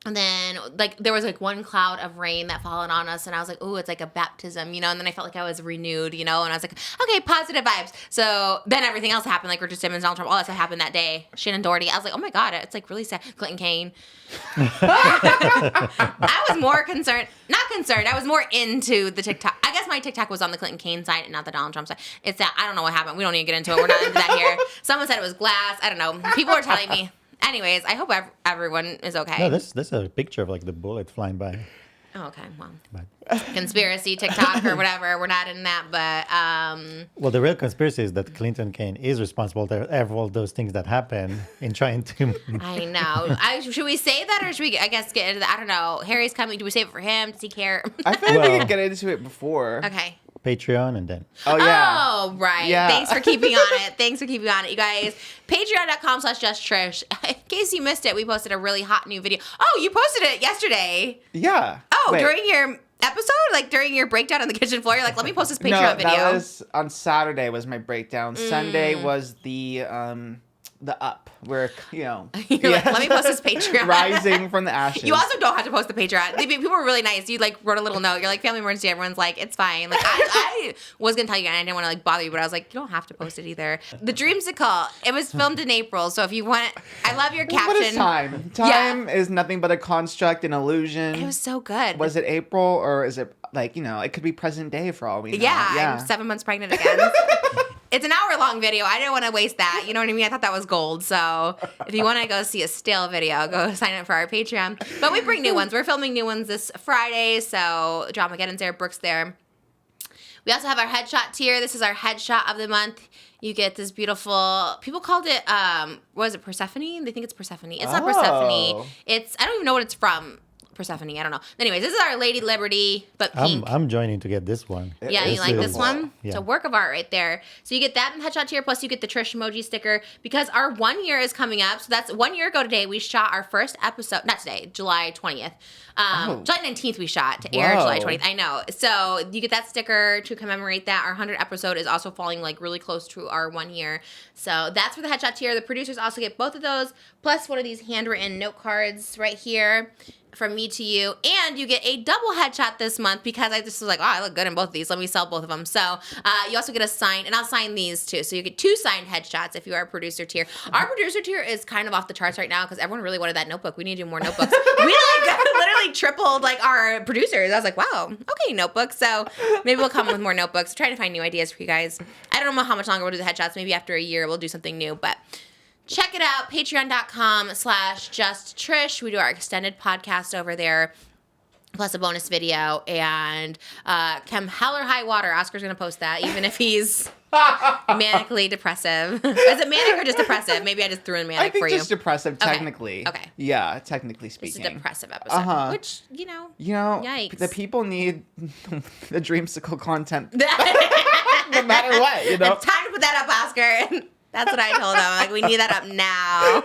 Speaker 2: And then, like, there was, like, one cloud of rain that fallen on us, and I was like, ooh, it's like a baptism, you know? And then I felt like I was renewed, you know? And I was like, okay, positive vibes. So then everything else happened, like Richard Simmons, Donald Trump, all that stuff happened that day. Shannon Doherty. I was like, oh, my God, it's, like, really sad. Clinton Kane. I was more concerned. Not concerned. I was more into the TikTok. I guess my TikTok was on the Clinton Kane side and not the Donald Trump side. It's that. I don't know what happened. We don't need to get into it. We're not into that here. Someone said it was glass. I don't know. People were telling me. Anyways, I hope everyone is okay.
Speaker 5: No, this a picture of like the bullet flying by.
Speaker 2: Oh, okay, well,
Speaker 5: But,
Speaker 2: conspiracy, TikTok, or whatever. We're not in that, but
Speaker 5: well, the real conspiracy is that Clinton Kane is responsible for all those things that happen in trying to.
Speaker 2: I know. Should we say that, or should we? I guess get into that. I don't know. Harry's coming. Do we save it for him? Does he care?
Speaker 3: I feel like we could get into it before.
Speaker 2: Okay.
Speaker 5: Patreon and then.
Speaker 3: Oh, yeah.
Speaker 2: Oh, right.
Speaker 3: Yeah.
Speaker 2: Thanks for keeping on it. Thanks for keeping on it, you guys. Patreon.com/JustTrish. In case you missed it, we posted a really hot new video. Oh, you posted it yesterday.
Speaker 3: Yeah.
Speaker 2: Oh,
Speaker 3: Wait.
Speaker 2: during your episode? Like during your breakdown on the kitchen floor? You're like, let me post this Patreon
Speaker 3: No,
Speaker 2: video.
Speaker 3: that was on Saturday was my breakdown. Sunday was the up where, you know.
Speaker 2: You're like, let me post this Patreon.
Speaker 3: Rising from the ashes.
Speaker 2: You also don't have to post the Patreon. People were really nice. You like wrote a little note. You're like, family emergency. Everyone's like, it's fine. Like I was gonna tell you, and I didn't want to like bother you, but I was like, you don't have to post it either. The Dreamsicle. It was filmed in April, so if you want, I love your caption.
Speaker 3: What is time? Time is nothing but a construct, an illusion.
Speaker 2: It was so good.
Speaker 3: Was it April or is it like, you know, it could be present day for all we know.
Speaker 2: Yeah, I'm 7 months pregnant again. It's an hour-long video. I didn't want to waste that. You know what I mean? I thought that was gold. So if you want to go see a stale video, go sign up for our Patreon. But we bring new ones. We're filming new ones this Friday. So Dramageddon's there, Brooke's there. We also have our headshot tier. This is our headshot of the month. You get this beautiful, people called it, what is it, Persephone? They think it's Persephone. It's not Persephone. It's, I don't even know what it's from. Persephone, I don't know. Anyways, this is our Lady Liberty, but pink.
Speaker 5: I'm joining to get this one.
Speaker 2: Yeah, you like this one?
Speaker 5: Yeah.
Speaker 2: It's a work of art right there. So you get that in headshot tier, plus you get the Trish emoji sticker because our 1 year is coming up. So that's 1 year ago today. We shot our first episode, not today, July 20th. July 19th we shot to air July 20th. I know. So you get that sticker to commemorate that. Our 100th episode is also falling like really close to our 1 year. So that's for the headshot tier. The producers also get both of those, plus one of these handwritten note cards right here. From me to you, and you get a double headshot this month because I just was like, oh, I look good in both of these. Let me sell both of them. So you also get a signed, and I'll sign these too. So you get 2 signed headshots if you are a producer tier. Our producer tier is kind of off the charts right now because everyone really wanted that notebook. We need to do more notebooks. We like literally tripled like our producers. I was like, wow, okay, notebooks. So maybe we'll come with more notebooks. Trying to find new ideas for you guys. I don't know how much longer we'll do the headshots. Maybe after a year we'll do something new, but. Check it out, patreon.com/JustTrish. We do our extended podcast over there, plus a bonus video. And come hell or high water, Oscar's going to post that, even if he's manically depressive. Is it manic or just depressive? Maybe I just threw in manic for you.
Speaker 3: I think just depressive, technically.
Speaker 2: Okay.
Speaker 3: Yeah, technically
Speaker 2: It's
Speaker 3: speaking.
Speaker 2: a depressive episode, which, you know, yikes.
Speaker 3: The people need the Dreamsicle content no matter what, you know?
Speaker 2: It's time to put that up, Oscar. That's what I told them. Like, we need that up now.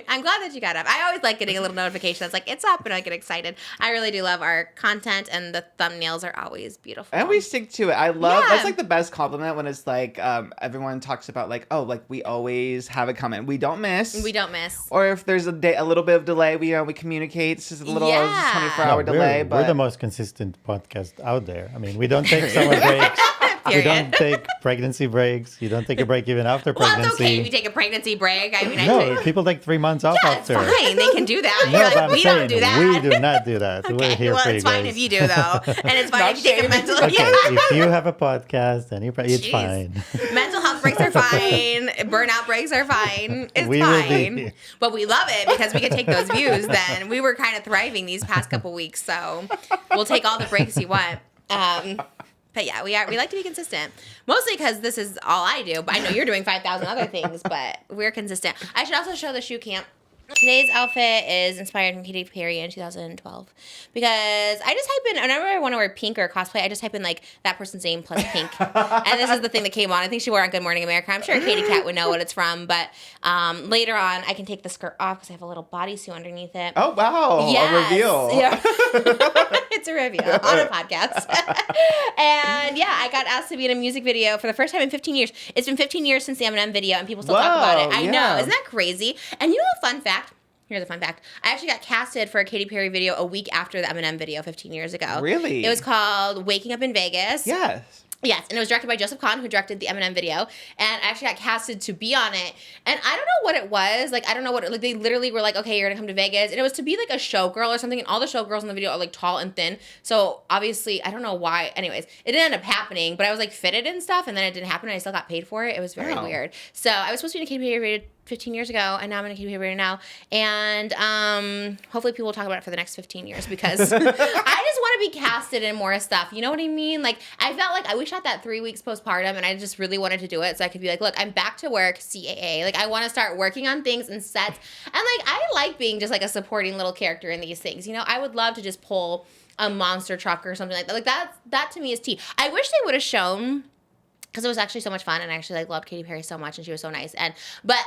Speaker 2: I'm glad that you got up. I always like getting a little notification that's like, it's up, and I get excited. I really do love our content, and the thumbnails are always beautiful.
Speaker 3: And we stick to it. I love, that's like the best compliment when it's like, everyone talks about like, oh, like we always have it coming. We don't miss.
Speaker 2: We don't miss.
Speaker 3: Or if there's a little bit of delay, we communicate. It's just a little 24-hour delay.
Speaker 5: We're the most consistent podcast out there. I mean, we don't take summer breaks. We don't take pregnancy breaks. You don't take a break even after pregnancy.
Speaker 2: Well, it's okay if you take a pregnancy break. I mean,
Speaker 5: no, people take 3 months off after.
Speaker 2: It's fine. They can do that.
Speaker 5: No,
Speaker 2: You're like,
Speaker 5: I'm
Speaker 2: we
Speaker 5: saying
Speaker 2: don't do that.
Speaker 5: We do not do that.
Speaker 2: Okay,
Speaker 5: We're here
Speaker 2: well,
Speaker 5: for you
Speaker 2: it's fine
Speaker 5: guys.
Speaker 2: if you do, though. And it's fine if you take a mental...
Speaker 5: Okay,
Speaker 2: Yeah.
Speaker 5: if you have a podcast and it's fine.
Speaker 2: Mental health breaks are fine. Burnout breaks are fine. It's
Speaker 5: We will
Speaker 2: fine.
Speaker 5: be.
Speaker 2: But we love it because we can take those views then. We were kind of thriving these past couple weeks, so we'll take all the breaks you want. But yeah, we like to be consistent. Mostly because this is all I do. But I know you're doing 5,000 other things, but we're consistent. I should also show the shoe camp. Today's outfit is inspired from Katy Perry in 2012 because I just type in, whenever I want to wear pink or cosplay, I just type in like that person's name plus pink. And this is the thing that came on. I think she wore it on Good Morning America. I'm sure Katy Cat would know what it's from, but later on I can take the skirt off because I have a little bodysuit underneath it.
Speaker 3: Oh, wow.
Speaker 2: Yes.
Speaker 3: A reveal.
Speaker 2: Yeah. It's a reveal on a podcast. And yeah, I got asked to be in a music video for the first time in 15 years. It's been 15 years since the Eminem video and people still talk about it. I know. Isn't that crazy? And you know a fun fact? Here's a fun fact. I actually got casted for a Katy Perry video a week after the Eminem video 15 years ago.
Speaker 3: Really?
Speaker 2: It was called Waking Up in Vegas.
Speaker 3: Yes.
Speaker 2: Yes, and it was directed by Joseph Kahn, who directed the Eminem video, and I actually got casted to be on it, and I don't know what it was, like, I don't know what, like, they literally were like, okay, you're gonna come to Vegas, and it was to be, like, a showgirl or something, and all the showgirls in the video are, like, tall and thin, so, obviously, I don't know why, anyways, it didn't end up happening, but I was, like, fitted and stuff, and then it didn't happen, and I still got paid for it. It was very weird. So, I was supposed to be in a Katy Perry video 15 years ago, and now I'm in a Katy Perry video now, and hopefully people will talk about it for the next 15 years, because I just want to be casted in more stuff, you know what I mean? Like, I felt like we shot that 3 weeks postpartum, and I just really wanted to do it so I could be like, look, I'm back to work, CAA, like, I want to start working on things and sets, and, like, I like being just, like, a supporting little character in these things, you know? I would love to just pull a monster truck or something like that. Like, that to me is tea. I wish they would have shown, because it was actually so much fun, and I actually like loved Katy Perry so much, and she was so nice. But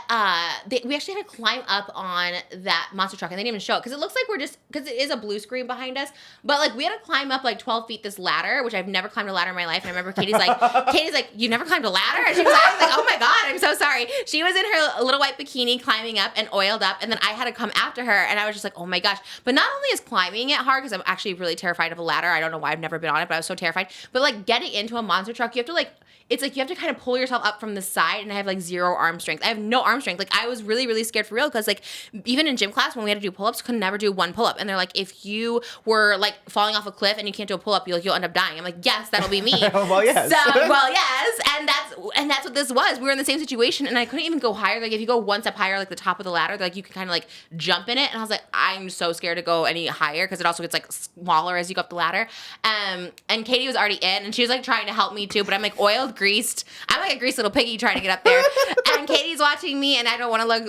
Speaker 2: we actually had to climb up on that monster truck, and they didn't even show it because it looks like because it is a blue screen behind us. But like we had to climb up like 12 feet this ladder, which I've never climbed a ladder in my life. And I remember Katie's like, "You've never climbed a ladder?" And she was like, "Oh my god, I'm so sorry." She was in her little white bikini climbing up and oiled up, and then I had to come after her, and I was just like, "Oh my gosh!" But not only is climbing it hard because I'm actually really terrified of a ladder. I don't know why I've never been on it, but I was so terrified. But like getting into a monster truck, you have to like. It's like you have to kind of pull yourself up from the side, and I have like zero arm strength. I have no arm strength. Like I was really, really scared for real because like even in gym class when we had to do pull-ups, could never do one pull-up. And they're like, if you were like falling off a cliff and you can't do a pull-up, you'll end up dying. I'm like, yes, that'll be me.
Speaker 3: Well, yes.
Speaker 2: Well, yes, and that's what this was. We were in the same situation, and I couldn't even go higher. Like if you go one step higher, like the top of the ladder, like you can kind of like jump in it. And I was like, I'm so scared to go any higher because it also gets like smaller as you go up the ladder. And Katie was already in, and she was like trying to help me too, but I'm like oiled, greased. I'm like a greased little piggy trying to get up there. And Katie's watching me, and I don't want to look.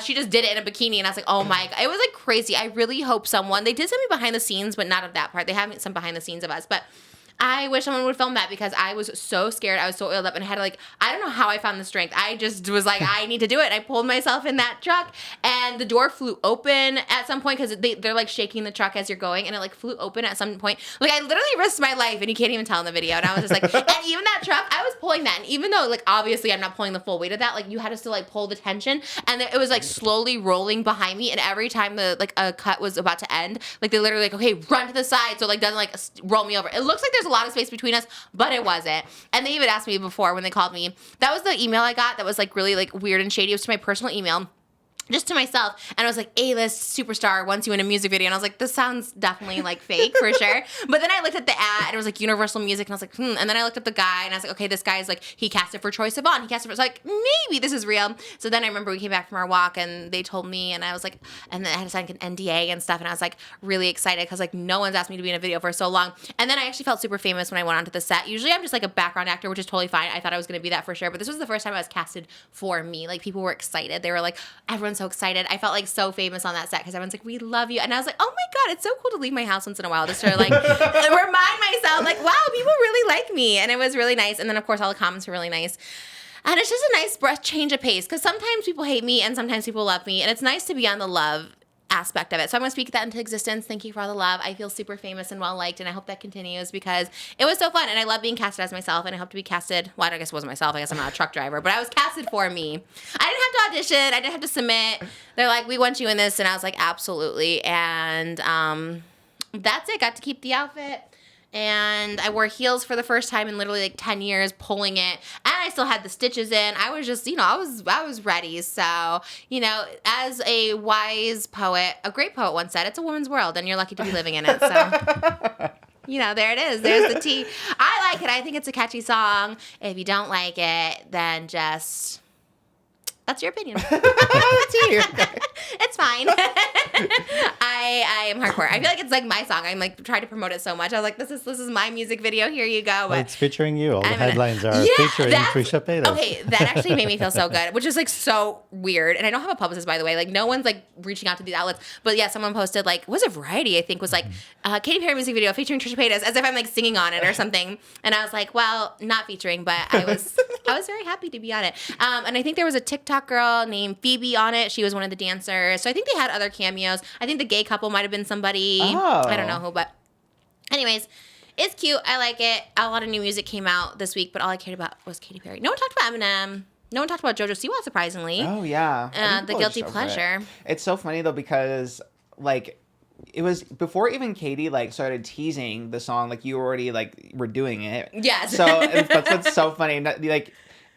Speaker 2: She just did it in a bikini, and I was like, oh my god, it was like crazy. I really hope they did send me behind the scenes, but not of that part. They have some behind the scenes of us, but. I wish someone would film that because I was so scared. I was so oiled up and I had to like, I don't know how I found the strength. I just was like, I need to do it. I pulled myself in that truck and the door flew open at some point because they're like shaking the truck as you're going and it like flew open at some point. Like I literally risked my life and you can't even tell in the video. And I was just like, and even that truck, I was pulling that. And even though like, obviously I'm not pulling the full weight of that, like you had to still like pull the tension and it was like slowly rolling behind me. And every time a cut was about to end, like they literally like, okay, run to the side. So it like doesn't like roll me over. It looks like there's a lot of space between us, but it wasn't. And they even asked me before when they called me. That was the email I got that was like really like weird and shady. It was to my personal email. Just to myself, and I was like, A-list superstar wants you in a music video, and I was like, this sounds definitely like fake for sure. But then I looked at the ad, and it was like Universal Music, and I was like, and then I looked at the guy, and I was like, okay, this guy is like, he casted for Troye Sivan, he casted for, so like, maybe this is real. So then I remember we came back from our walk, and they told me, and I was like, and then I had to sign an NDA and stuff, and I was like really excited because like no one's asked me to be in a video for so long. And then I actually felt super famous when I went onto the set. Usually I'm just like a background actor, which is totally fine. I thought I was going to be that for sure, but this was the first time I was casted for me. Like people were excited. They were like, everyone's so excited. I felt like so famous on that set because everyone's like, we love you. And I was like, oh my God, it's so cool to leave my house once in a while just to like remind myself like, wow, people really like me. And it was really nice. And then of course all the comments were really nice. And it's just a nice breath change of pace because sometimes people hate me and sometimes people love me. And it's nice to be on the love aspect of it. So I'm going to speak that into existence. Thank you for all the love. I feel super famous and well liked, and I hope that continues because it was so fun, and I love being casted as myself, and I hope to be casted. Well, I guess it wasn't myself. I guess I'm not a truck driver, but I was casted for me. I didn't have to audition. I didn't have to submit. They're like, we want you in this, and I was like, absolutely. And that's it. Got to keep the outfit. And I wore heels for the first time in literally like 10 years, pulling it. And I still had the stitches in. I was just, I was ready. So, as a wise poet, a great poet once said, it's a woman's world and you're lucky to be living in it. So, there it is. There's the tea. I like it. I think it's a catchy song. If you don't like it, then just... That's your opinion. It's fine. I am hardcore. I feel like it's like my song. I'm like trying to promote it so much. I was like, this is my music video. Here you go.
Speaker 5: Well, it's featuring you. All the headlines are featuring Trisha Paytas.
Speaker 2: Okay, that actually made me feel so good, which is like so weird. And I don't have a publicist, by the way. Like no one's like reaching out to these outlets. But yeah, someone posted like, was it Variety? I think was like Katy Perry music video featuring Trisha Paytas, as if I'm like singing on it or something. And I was like, well, not featuring, but I was very happy to be on it. And I think there was a TikTok girl named Phoebe on it. She was one of the dancers. So I think they had other cameos. I think the gay couple might have been somebody.
Speaker 3: Oh.
Speaker 2: I don't know who, but anyways, it's cute. I like it. A lot of new music came out this week, but all I cared about was Katy Perry. No one talked about Eminem. No one talked about JoJo Siwa, surprisingly.
Speaker 3: Oh yeah. I think
Speaker 2: The
Speaker 3: people are
Speaker 2: guilty
Speaker 3: just over it.
Speaker 2: pleasure.
Speaker 3: It's so funny though because like it was before even Katy like started teasing the song, like you already like were doing it.
Speaker 2: Yes.
Speaker 3: So that's what's so funny. Like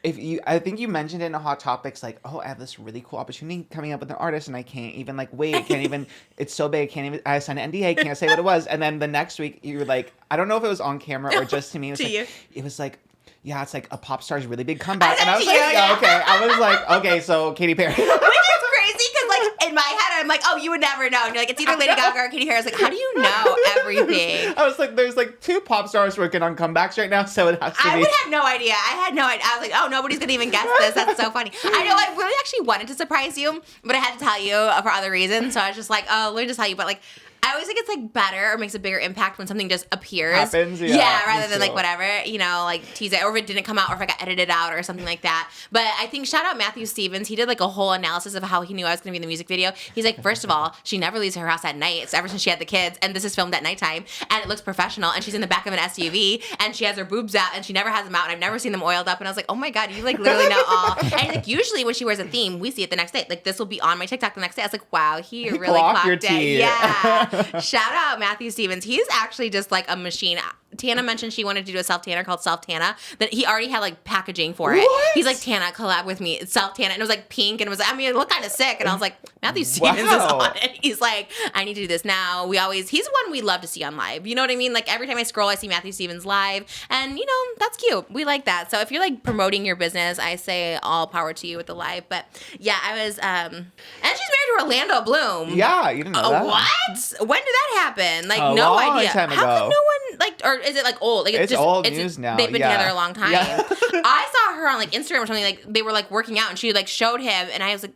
Speaker 3: I think you mentioned it in a Hot Topics, like, oh, I have this really cool opportunity coming up with an artist, and I can't even like wait. Can't even. It's so big. I signed an NDA. Can't say what it was. And then the next week, you were like, I don't know if it was on camera or just to me. It was like, yeah, it's like a pop star's really big comeback, and I was like, yeah, okay. I was like, okay, so Katy Perry.
Speaker 2: Which is crazy because, like, in my head, I'm like, oh, you would never know. And you're like, it's either Lady Gaga or Katy Perry. I was like, how do you know everything?
Speaker 3: I was like, there's like 2 pop stars working on comebacks right now, so it has to be.
Speaker 2: I would have no idea. I had no idea. I was like, oh, nobody's going to even guess this. That's so funny. I know I really actually wanted to surprise you, but I had to tell you for other reasons. So I was just like, oh, let me just tell you. But, like, I always think it's like better or makes a bigger impact when something just appears.
Speaker 3: Happens, yeah.
Speaker 2: Rather than like whatever, like tease it, or if it didn't come out, or if I got edited out or something like that. But I think shout out Matthew Stevens. He did like a whole analysis of how he knew I was going to be in the music video. He's like, first of all, she never leaves her house at night. It's ever since she had the kids, and this is filmed at nighttime, and it looks professional. And she's in the back of an SUV, and she has her boobs out, and she never has them out, and I've never seen them oiled up. And I was like, oh my god, you like literally know all. And he's like, usually when she wears a theme, we see it the next day. Like this will be on my TikTok the next day. I was like, wow, he really clocked it. Yeah. Shout out Matthew Stevens. He's actually just like a machine. Tana mentioned she wanted to do a self-tanner called Self-Tana, that he already had like packaging for it.
Speaker 3: What?
Speaker 2: He's like, Tana, collab with me. It's Self-Tana. And it was like pink, and it was like, I mean, it looked kind of sick. And I was like, Matthew Stevens is on it. He's like, I need to do this now. He's one we love to see on live. You know what I mean? Like every time I scroll, I see Matthew Stevens live, and that's cute. We like that. So if you're like promoting your business, I say all power to you with the live. But yeah, I was, and she's married to Orlando Bloom.
Speaker 3: Yeah, you didn't know that.
Speaker 2: What? When did that happen? Like,
Speaker 3: A
Speaker 2: no
Speaker 3: long
Speaker 2: idea.
Speaker 3: time
Speaker 2: How
Speaker 3: ago.
Speaker 2: come no one, like, or is it like old? Like,
Speaker 3: It's old news now.
Speaker 2: They've been
Speaker 3: Yeah.
Speaker 2: together a long time.
Speaker 3: Yeah.
Speaker 2: I saw her on like Instagram or something. Like they were like working out, and she like showed him, and I was like,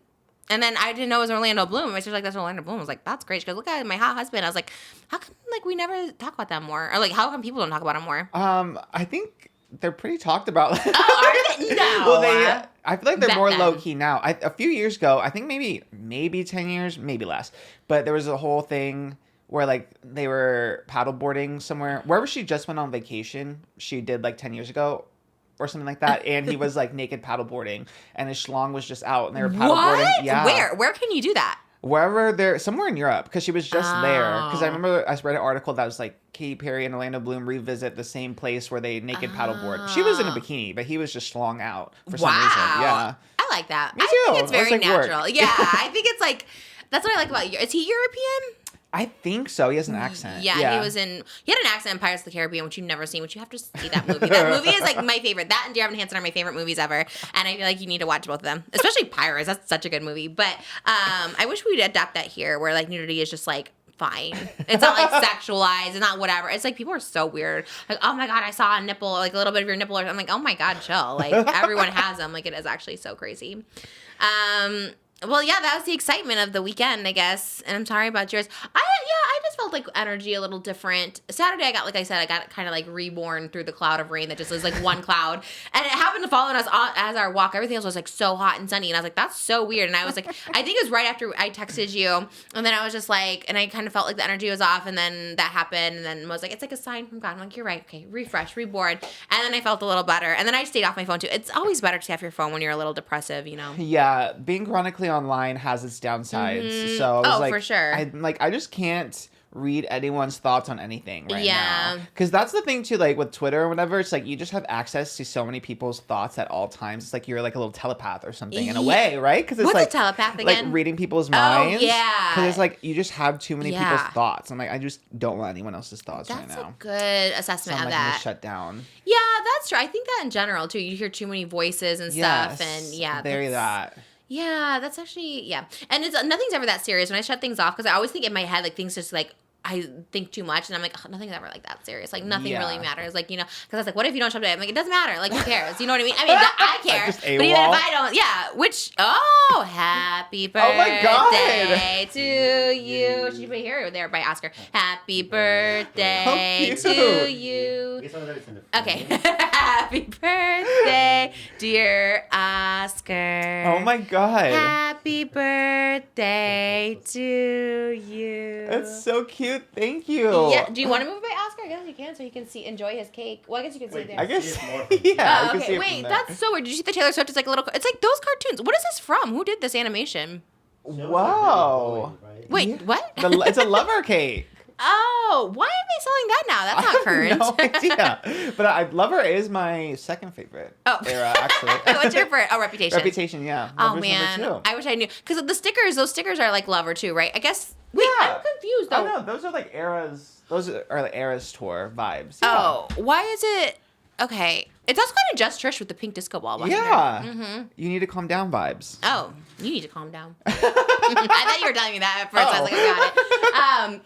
Speaker 2: and then I didn't know it was Orlando Bloom. My sister was like, that's Orlando Bloom. I was like, that's great. She goes, look at my hot husband. I was like, how come like we never talk about that more? Or like, how come people don't talk about him more?
Speaker 3: I think they're pretty talked about.
Speaker 2: Oh, are they? No.
Speaker 3: Well, I feel like they're
Speaker 2: Bet
Speaker 3: more
Speaker 2: them.
Speaker 3: low key now. A few years ago, I think maybe 10 years, maybe less, but there was a whole thing where like they were paddleboarding somewhere, wherever she just went on vacation. She did like 10 years ago or something like that, and he was like naked paddleboarding, and his schlong was just out, and they were paddleboarding.
Speaker 2: What?
Speaker 3: Yeah.
Speaker 2: Where can you do that?
Speaker 3: Wherever they're somewhere in Europe, because she was just there. Because I remember I read an article that was like Katy Perry and Orlando Bloom revisit the same place where they naked paddleboard. She was in a bikini, but he was just schlong out for some reason. Yeah,
Speaker 2: I like that.
Speaker 3: Me
Speaker 2: I
Speaker 3: too.
Speaker 2: think it's
Speaker 3: I was
Speaker 2: very
Speaker 3: like, work.
Speaker 2: natural. Yeah, I think it's like that's what I like about you. Is he European?
Speaker 3: I think so. He has an accent.
Speaker 2: Yeah, he had an accent in Pirates of the Caribbean, which you've never seen, which you have to see that movie. That movie is like my favorite. That and Dear Evan Hansen are my favorite movies ever. And I feel like you need to watch both of them, especially Pirates. That's such a good movie. But I wish we'd adapt that here where like nudity is just like fine. It's not like sexualized. It's not whatever. It's like people are so weird. Like, oh my God, I saw a nipple, like a little bit of your nipple. I'm like, oh my God, chill. Like everyone has them. Like it is actually so crazy. Well, yeah, that was the excitement of the weekend, I guess. And I'm sorry about yours. I just felt like energy a little different. Saturday, I got kind of like reborn through the cloud of rain that just was like one cloud. And it happened to fall on us as our walk. Everything else was like so hot and sunny. And I was like, that's so weird. And I was like, I think it was right after I texted you. And then I was just like, and I kind of felt like the energy was off. And then that happened. And then I was like, it's like a sign from God. I'm like, you're right. Okay, refresh, reborn. And then I felt a little better. And then I stayed off my phone too. It's always better to have your phone when you're a little depressive,
Speaker 3: Yeah, being chronically online has its downsides. So I was like,
Speaker 2: for sure.
Speaker 3: I just can't read anyone's thoughts on anything right
Speaker 2: Yeah.
Speaker 3: now. Because that's the thing too, like with Twitter or whatever, it's like you just have access to so many people's thoughts at all times. It's like you're like a little telepath or something in a way, right? Because it's
Speaker 2: What's
Speaker 3: like
Speaker 2: a telepath
Speaker 3: like
Speaker 2: again?
Speaker 3: reading people's minds.
Speaker 2: Oh, yeah.
Speaker 3: Because it's like you just have too many
Speaker 2: Yeah.
Speaker 3: people's thoughts. I'm like, I just don't want anyone else's thoughts right
Speaker 2: That's
Speaker 3: now.
Speaker 2: a good assessment
Speaker 3: So I'm
Speaker 2: of
Speaker 3: like, I'm gonna
Speaker 2: that.
Speaker 3: shut down.
Speaker 2: Yeah, that's true. I think that in general too. You hear too many voices and stuff, and yeah,
Speaker 3: that.
Speaker 2: Yeah, that's actually yeah. And it's nothing's ever that serious when I shut things off because I always think in my head like things just like. I think too much, and I'm like, oh, nothing's ever like that serious. Like nothing really matters. Like because I was like, what if you don't shut it? I'm like, it doesn't matter. Like who cares? You know what I mean? I mean, I care.
Speaker 3: Just
Speaker 2: but even if
Speaker 3: AWOL.
Speaker 2: I don't, happy birthday
Speaker 3: Oh my God.
Speaker 2: to you. Should you put here or there by Oscar? Happy birthday
Speaker 3: How
Speaker 2: to
Speaker 3: cute.
Speaker 2: you. Okay. Happy birthday, dear Oscar.
Speaker 3: Oh my God.
Speaker 2: Happy Happy birthday to you.
Speaker 3: That's so cute. Thank you.
Speaker 2: Yeah. Do you want to move by Oscar? I guess you can, so you can enjoy his cake. Well, I guess you can see it there.
Speaker 3: I guess.
Speaker 5: See it more
Speaker 3: Yeah.
Speaker 5: from-
Speaker 3: you
Speaker 2: Oh,
Speaker 3: can see
Speaker 2: okay.
Speaker 3: it
Speaker 2: Wait,
Speaker 3: from there.
Speaker 2: that's so weird. Did you see the Taylor Swift? It's like a little. It's like those cartoons. What is this from? Who did this animation?
Speaker 3: Wow.
Speaker 2: Wait, what?
Speaker 3: It's a lover cake.
Speaker 2: Oh, why are they selling that now? That's not current.
Speaker 3: No idea. But Lover is my second favorite era, actually.
Speaker 2: What's your favorite? Oh, Reputation.
Speaker 3: Reputation, yeah.
Speaker 2: Oh
Speaker 3: Lover's
Speaker 2: man,
Speaker 3: number 2.
Speaker 2: I wish I knew because those stickers are like Lover too, right? I guess. Wait,
Speaker 3: Yeah.
Speaker 2: I'm confused though.
Speaker 3: Oh no, those are like eras. Those are like eras tour vibes.
Speaker 2: Oh, why is it? Okay, it's also kind of Just Trish with the pink disco ball behind her.
Speaker 3: Yeah.
Speaker 2: Mm-hmm.
Speaker 3: You need to calm down vibes.
Speaker 2: Oh, you need to calm down. I thought you were telling me that at first. I was like, I got it.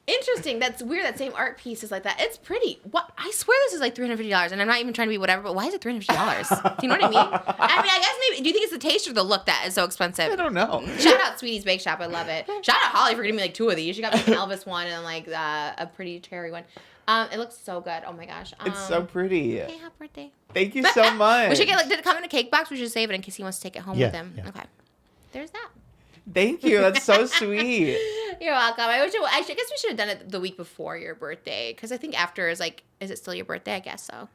Speaker 2: Interesting. That's weird. That same art piece is like that. It's pretty. What? I swear this is like $350, and I'm not even trying to be whatever. But why is it $350? Do you know what I mean? I mean, I guess maybe. Do you think it's the taste or the look that is so expensive?
Speaker 3: I don't know.
Speaker 2: Shout out Sweetie's Bake Shop. I love it. Shout out Holly for getting me like 2 of these. She got me an Elvis one and like a pretty cherry one. It looks so good. Oh my gosh.
Speaker 3: It's so pretty.
Speaker 2: Hey, happy birthday.
Speaker 3: Thank you so much.
Speaker 2: We should get like. Did it come in a cake box? We should save it in case he wants to take it home
Speaker 5: Yeah,
Speaker 2: with him.
Speaker 5: yeah.
Speaker 2: Okay. There's that.
Speaker 3: Thank you. That's so sweet.
Speaker 2: You're welcome. I guess we should have done it the week before your birthday because I think after is like, is it still your birthday? I guess so.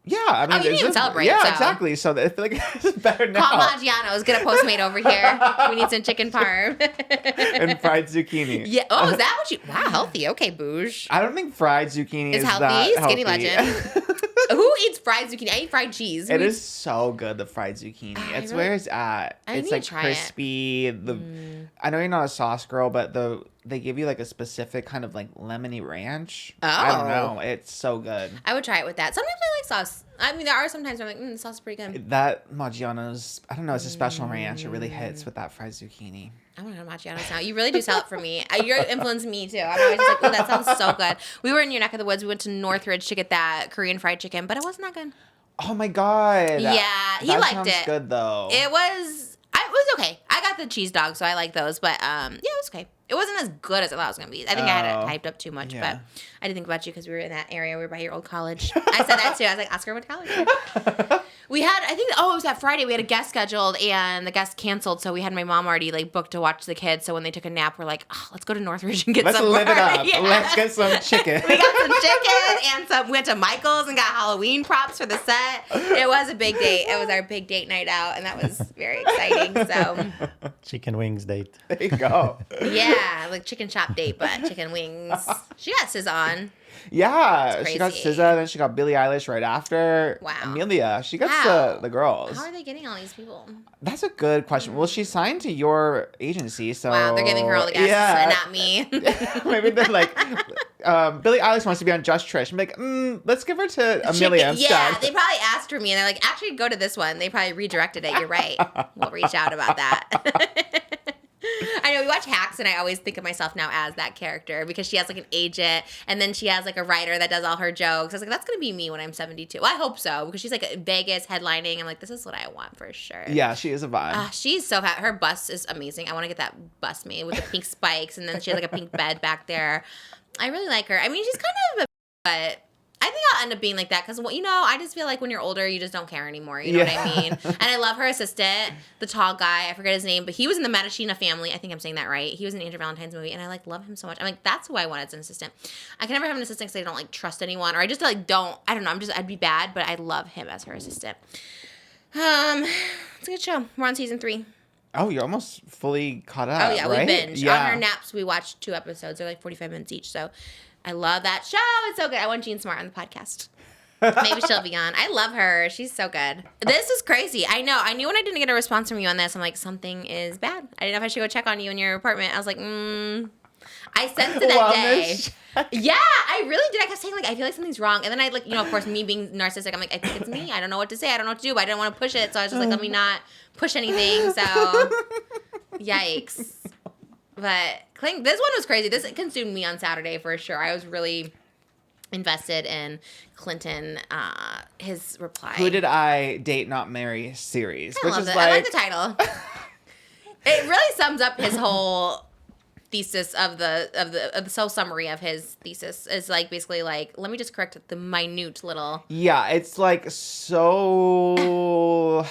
Speaker 3: Yeah, I mean,
Speaker 2: you didn't even celebrate,
Speaker 3: Yeah,
Speaker 2: so.
Speaker 3: exactly. So I feel like it's better now.
Speaker 2: Call Maggiano's. Get a Postmate over here. We need some chicken parm.
Speaker 3: And fried zucchini.
Speaker 2: Yeah. Oh, is that what you? Wow, healthy. Okay, Boosh.
Speaker 3: I don't think fried zucchini
Speaker 2: Is
Speaker 3: is
Speaker 2: healthy?
Speaker 3: that
Speaker 2: Skinny
Speaker 3: healthy.
Speaker 2: legend. Who eats fried zucchini? I eat fried cheese. Who
Speaker 3: It
Speaker 2: eats-
Speaker 3: is so good, the fried zucchini.
Speaker 2: I
Speaker 3: It's
Speaker 2: really-
Speaker 3: where it's at.
Speaker 2: I
Speaker 3: It's
Speaker 2: need to
Speaker 3: like
Speaker 2: try it.
Speaker 3: crispy. I know you're not a sauce girl, but they give you like a specific kind of like lemony ranch. I don't
Speaker 2: Oh.
Speaker 3: know. It's so good.
Speaker 2: I would try it with that. Sometimes I like sauce. I mean, there are sometimes where I'm like, the sauce is pretty good.
Speaker 3: That Maggiano's, I don't know, it's a special ranch. It really hits with that fried zucchini.
Speaker 2: I want to go to Maggiano's now. You really do sell it for me. You're influencing me too. I'm always just like, oh, that sounds so good. We were in your neck of the woods. We went to Northridge to get that Korean fried chicken, but it wasn't that good.
Speaker 3: Oh my god.
Speaker 2: Yeah, he
Speaker 3: that
Speaker 2: liked
Speaker 3: sounds
Speaker 2: it.
Speaker 3: good though.
Speaker 2: It was okay. I got the cheese dog, so I like those. But yeah, it was okay. It wasn't as good as I thought it was gonna be. I think I had it hyped up too much.
Speaker 3: Yeah.
Speaker 2: But I didn't think about you because we were in that area. We were by your old college. I said that too. I was like, Oscar went to college. We had, I think, it was that Friday. We had a guest scheduled, and the guest canceled. So we had my mom already like booked to watch the kids. So when they took a nap, we're like, oh, let's go to Northridge and get
Speaker 3: Let's
Speaker 2: some.
Speaker 3: live it up.
Speaker 2: Yeah.
Speaker 3: Let's get some chicken.
Speaker 2: We got some chicken and some. We went to Michael's and got Halloween props for the set. It was a big date. It was our big date night out, and that was very exciting. So
Speaker 5: Chicken wings date.
Speaker 3: There you go.
Speaker 2: yeah, like chicken shop date, but chicken wings. She got Sis on.
Speaker 3: Yeah,
Speaker 2: It's
Speaker 3: she got
Speaker 2: crazy.
Speaker 3: SZA, then she got Billie Eilish right after.
Speaker 2: Wow.
Speaker 3: Amelia. She gets
Speaker 2: Wow.
Speaker 3: the girls.
Speaker 2: How are they getting all these people?
Speaker 3: That's a good question. Well, she signed to your agency, so
Speaker 2: Wow, they're giving her all the guests and not me.
Speaker 3: Maybe they're like, Billie Eilish wants to be on Just Trish. I'm like, let's give her to Amelia instead.
Speaker 2: Yeah, they probably asked for me, and they're like, actually, go to this one. They probably redirected it. You're right. We'll reach out about that. I know we watch Hacks, and I always think of myself now as that character because she has like an agent, and then she has like a writer that does all her jokes. I was like, that's gonna be me when I'm 72. Well, I hope so because she's like in Vegas headlining. I'm like, this is what I want for sure.
Speaker 3: Yeah, she is a vibe.
Speaker 2: She's so fat. Her bust is amazing. I want to get that bust made with the pink spikes, and then she has like a pink bed back there. I really like her. I mean, she's kind of a, but I think I'll end up being like that because, you know, I just feel like when you're older, you just don't care anymore. You know what I mean? And I love her assistant, the tall guy. I forget his name, but he was in the Matachina Family. I think I'm saying that right. He was in the Andrew Valentine's movie, and I like love him so much. I'm like, that's who I want as an assistant. I can never have an assistant because I don't like trust anyone, or I just like don't. I don't know. I'd be bad, but I love him as her assistant. It's a good show. We're on season 3.
Speaker 3: Oh, you're almost fully caught up.
Speaker 2: Oh yeah,
Speaker 3: right?
Speaker 2: we binge.
Speaker 3: Yeah.
Speaker 2: On our naps, we watched 2 episodes. They're like 45 minutes each. So I love that show. It's so good. I want Jean Smart on the podcast. Maybe she'll be on. I love her. She's so good. This is crazy. I know. I knew when I didn't get a response from you on this, I'm like, something is bad. I didn't know if I should go check on you in your apartment. I was like, I sensed it that day.
Speaker 3: Wellness.
Speaker 2: Yeah, I really did. I kept saying, like, I feel like something's wrong. And then I, like, you know, of course, me being narcissistic, I'm like, I think it's me. I don't know what to say. I don't know what to do, but I didn't want to push it. So I was just like, let me not push anything. So, yikes. But this one was crazy. This consumed me on Saturday for sure. I was really invested in Clinton, his reply.
Speaker 3: Who Did I Date Not Marry series,
Speaker 2: I
Speaker 3: which
Speaker 2: love
Speaker 3: is
Speaker 2: it.
Speaker 3: like,
Speaker 2: I like the title. It really sums up his whole thesis of the summary of his thesis is like basically like, let me just correct the minute little.
Speaker 3: Yeah, it's like so.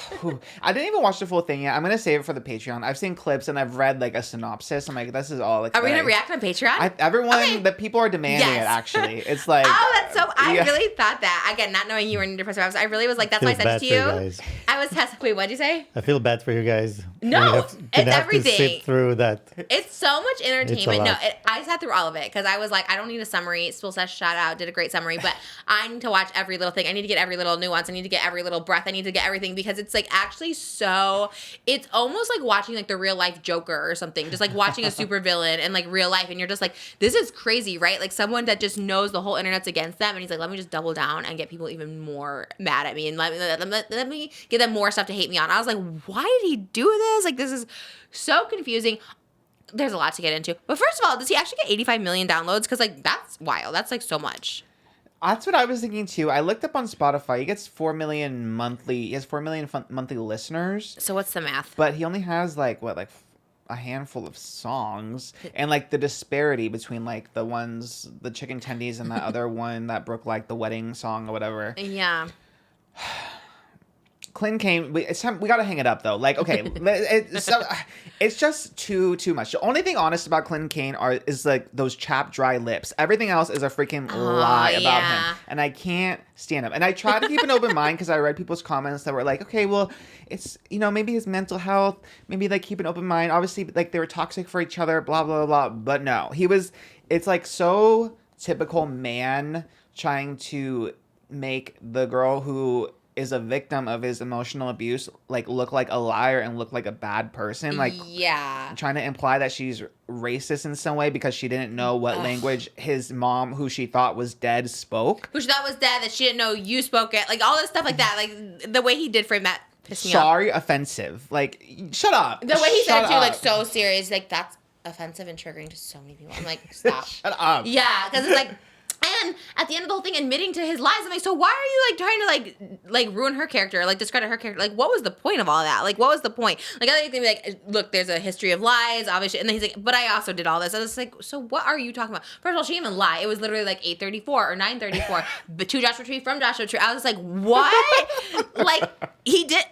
Speaker 3: I didn't even watch the full thing yet. I'm gonna save it for the Patreon. I've seen clips and I've read like a synopsis. I'm like, this is all. Like,
Speaker 2: Are we gonna react on Patreon?
Speaker 3: Everyone, the people are demanding it. Actually, it's like.
Speaker 2: Oh, that's so. I really thought that. Again, not knowing you were in a different episode, I really was like, that's why I said it to you.
Speaker 5: Guys.
Speaker 2: I was testing. Wait, what'd you say?
Speaker 5: I feel bad for you guys.
Speaker 2: No,
Speaker 5: it's
Speaker 2: everything.
Speaker 5: To sit through that.
Speaker 2: It's so much entertainment.
Speaker 5: lot.
Speaker 2: I sat through all of it because I was like, I don't need a summary. Spool Sesh, shout out, did a great summary, but I need to watch every little thing. I need to get every little nuance. I need to get every little breath. I need to get everything because it's like actually so. It's almost like watching like the real life Joker or something. Just like watching a super villain in like real life, and you're just like, this is crazy, right? Like someone that just knows the whole internet's against them, and he's like, let me just double down and get people even more mad at me, and let me give them more stuff to hate me on. I was like, why did he do this? Like this is so confusing. There's a lot to get into. But first of all, does he actually get 85 million downloads? Because, like, that's wild. That's, like, so much.
Speaker 3: That's what I was thinking, too. I looked up on Spotify. He gets 4 million monthly. He has 4 million monthly listeners.
Speaker 2: So what's the math?
Speaker 3: But he only has, like, a handful of songs. And, like, the disparity between, like, the Chicken Tendies and that other one that Brooke liked, the wedding song or whatever.
Speaker 2: Yeah.
Speaker 3: Kane, it's time. We gotta hang it up though. Like, okay, it's just too much. The only thing honest about Kane is like those chapped dry lips. Everything else is a freaking lie about him, and I can't stand him. And I try to keep an open mind because I read people's comments that were like, okay, well, it's maybe his mental health, maybe like keep an open mind. Obviously, like they were toxic for each other, blah blah blah. But no, it's like so typical man trying to make the girl who is a victim of his emotional abuse like look like a liar and look like a bad person, like trying to imply that she's racist in some way because she didn't know what language his mom, who she thought was dead, spoke.
Speaker 2: Who she thought was dead, that she didn't know you spoke it, like all this stuff like that. Like the way he did frame that pissed me off.
Speaker 3: Sorry, offensive. Like, shut up.
Speaker 2: The way he said it too, like so serious, like that's offensive and triggering to so many people. I'm like, stop.
Speaker 3: Shut up.
Speaker 2: Yeah, because it's like. And at the end of the whole thing, admitting to his lies, I'm like, so why are you like trying to like ruin her character, like discredit her character? Like, what was the point of all that? Like, what was the point? Like, I think they'd be like, look, there's a history of lies, obviously. And then he's like, but I also did all this. And it's like, so what are you talking about? First of all, she didn't even lie. It was literally like 8:34 or 9:34, but to Joshua Tree from Joshua Tree. I was like, what? Like, he did.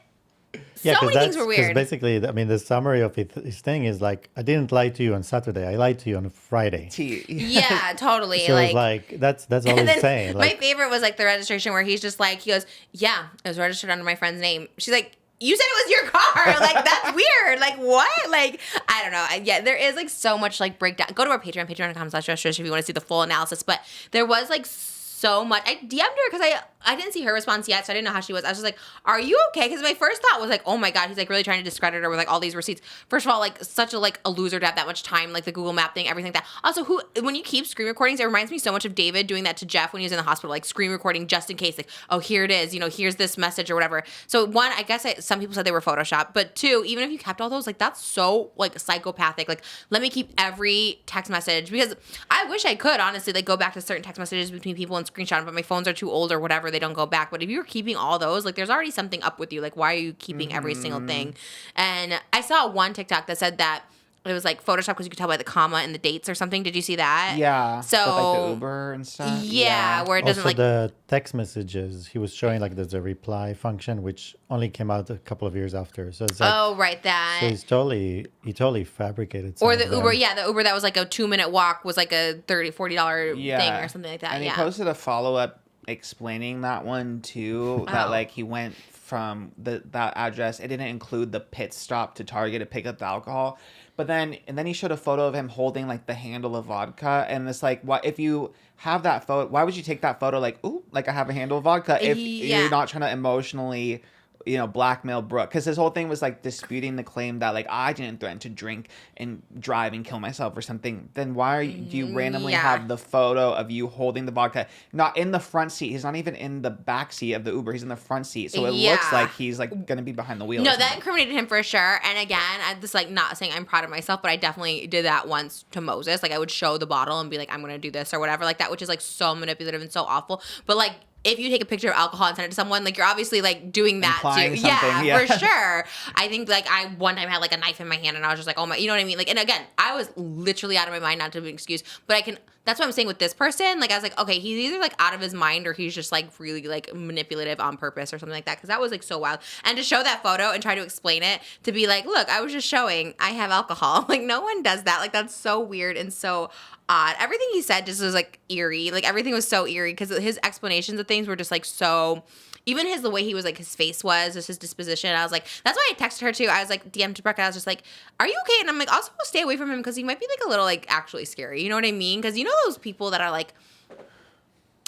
Speaker 5: Yeah,
Speaker 2: so many things were weird.
Speaker 5: Basically, I mean, the summary of his thing is like, I didn't lie to you on Saturday. I lied to you on Friday.
Speaker 2: Yeah, totally.
Speaker 5: So it's like that's all he's saying.
Speaker 2: Like, my favorite was like the registration where he's just like, he goes, yeah, it was registered under my friend's name. She's like, you said it was your car. Like, that's weird. Like, what? Like, I don't know. Yeah, there is like so much like breakdown. Go to our Patreon, patreon.com/Trish if you want to see the full analysis. But there was like so much. I DM'd her because I didn't see her response yet, so I didn't know how she was. I was just like, are you okay? Because my first thought was like, oh my God, he's like really trying to discredit her with like all these receipts. First of all, like such a like a loser to have that much time, like the Google Map thing, everything like that. Also, when you keep screen recordings, it reminds me so much of David doing that to Jeff when he was in the hospital, like screen recording just in case, like, oh, here it is, here's this message or whatever. So one, I guess some people said they were Photoshopped, but two, even if you kept all those, like that's so like psychopathic. Like, let me keep every text message, because I wish I could honestly like go back to certain text messages between people and screenshot them, but my phones are too old or whatever, they don't go back. But if you're keeping all those, like there's already something up with you. Like, why are you keeping every single thing? And I saw one TikTok that said that it was like Photoshop because you could tell by the comma and the dates or something. Did you see that?
Speaker 3: Yeah.
Speaker 2: So
Speaker 3: with, like the Uber and stuff.
Speaker 2: Yeah, where it doesn't
Speaker 5: also,
Speaker 2: like
Speaker 5: the text messages. He was showing like there's a reply function which only came out a couple of years after. So it's like,
Speaker 2: oh, right, that.
Speaker 5: So he totally fabricated.
Speaker 2: Or the Uber, the Uber that was like a 2-minute walk was like a $40 thing or something like that.
Speaker 3: And he posted a follow-up explaining that one too. That like he went from that address. It didn't include the pit stop to Target to pick up the alcohol. But then he showed a photo of him holding like the handle of vodka, and it's like, what if you have that photo? Why would you take that photo? Like, ooh, like I have a handle of vodka. If you're not trying to emotionally, blackmail Brooke, because his whole thing was like disputing the claim that like I didn't threaten to drink and drive and kill myself or something. Then why do you randomly have the photo of you holding the vodka, not in the front seat? He's not even in the back seat of the Uber. He's in the front seat, so it looks like he's like gonna be behind the wheel.
Speaker 2: No, that incriminated him for sure. And again, I'm just like not saying I'm proud of myself, but I definitely did that once to Moses. Like I would show the bottle and be like, I'm gonna do this or whatever like that, which is like so manipulative and so awful. But like, if you take a picture of alcohol and send it to someone, like you're obviously like doing that
Speaker 3: Implying
Speaker 2: too.
Speaker 3: something, yeah.
Speaker 2: For sure. I think like I one time had like a knife in my hand and I was just like, oh my, you know what I mean? Like, and again, I was literally out of my mind, not to be an excuse, but that's what I'm saying with this person. Like I was like, okay, he's either like out of his mind or he's just like really like manipulative on purpose or something like that. Cause that was like so wild. And to show that photo and try to explain it, to be like, look, I was just showing I have alcohol. Like no one does that. Like that's so weird and so odd. Everything he said just was like eerie. Like everything was so eerie because his explanations of things were just like so. Even the way he was like, his face was, just his disposition. I was like, that's why I texted her too. I was like, DM'd to Brooke. I was just like, are you okay? And I'm like, also stay away from him because he might be like a little like actually scary. You know what I mean? Because you know those people that are like,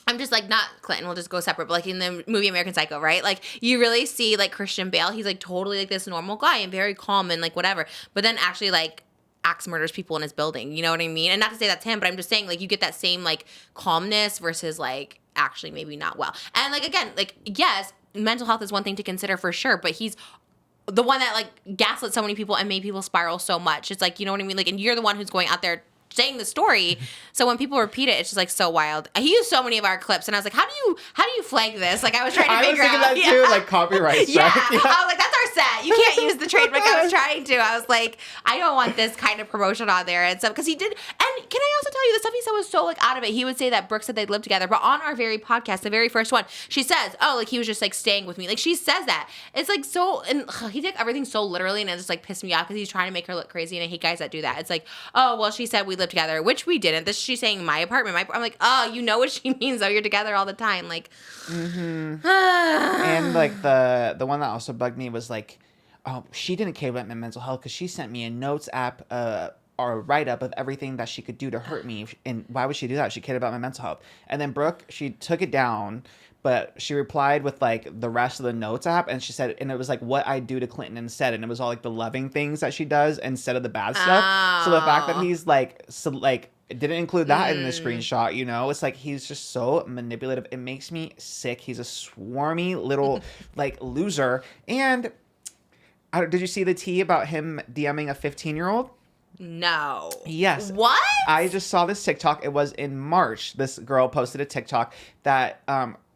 Speaker 2: I'm just like, not Clinton, we'll just go separate, but like in the movie American Psycho, right? Like you really see like Christian Bale, he's like totally like this normal guy and very calm and like whatever. But then actually like axe murders people in his building. You know what I mean? And not to say that's him, but I'm just saying like you get that same like calmness versus like actually maybe not well. And like again, like yes, mental health is one thing to consider for sure, but he's the one that like gaslit so many people and made people spiral so much. It's like, you know what I mean? Like, and you're the one who's going out there saying the story. So when people repeat it, it's just like so wild. He used so many of our clips and I was like, how do you flag this? Like I was trying to figure out.
Speaker 3: I was thinking that too, like copyright strike.
Speaker 2: Yeah. I was like, that's our set. You can't use the trademark. I was trying to. I was like, I don't want this kind of promotion on there and stuff. Because he did. And can I also tell you, the stuff he said was so like out of it. He would say that Brooke said they'd live together. But on our very podcast, the very first one, she says, oh, like he was just like staying with me. Like she says that. It's like so, and he took everything so literally and it just like pissed me off because he's trying to make her look crazy. And I hate guys that do that. It's like, oh, well, she said we live together, which we didn't. This she's saying my apartment. I'm like, oh, you know what she means though. You're together all the time. Like,
Speaker 3: And like the one that also bugged me was like, oh, she didn't care about my mental health because she sent me a notes app or a write up of everything that she could do to hurt me. And why would she do that? She cared about my mental health. And then Brooke, she took it down, but she replied with like the rest of the notes app, and she said, and it was like what I do to Clinton instead, and it was all like the loving things that she does instead of the bad stuff. So the fact that he's like it didn't include that in the screenshot, you know, it's like he's just so manipulative. It makes me sick. He's a swarmy little like loser. And did you see the tea about him DMing a 15-year-old?
Speaker 2: no.
Speaker 3: Yes.
Speaker 2: What?
Speaker 3: I just saw this TikTok. It was in March. This girl posted a TikTok that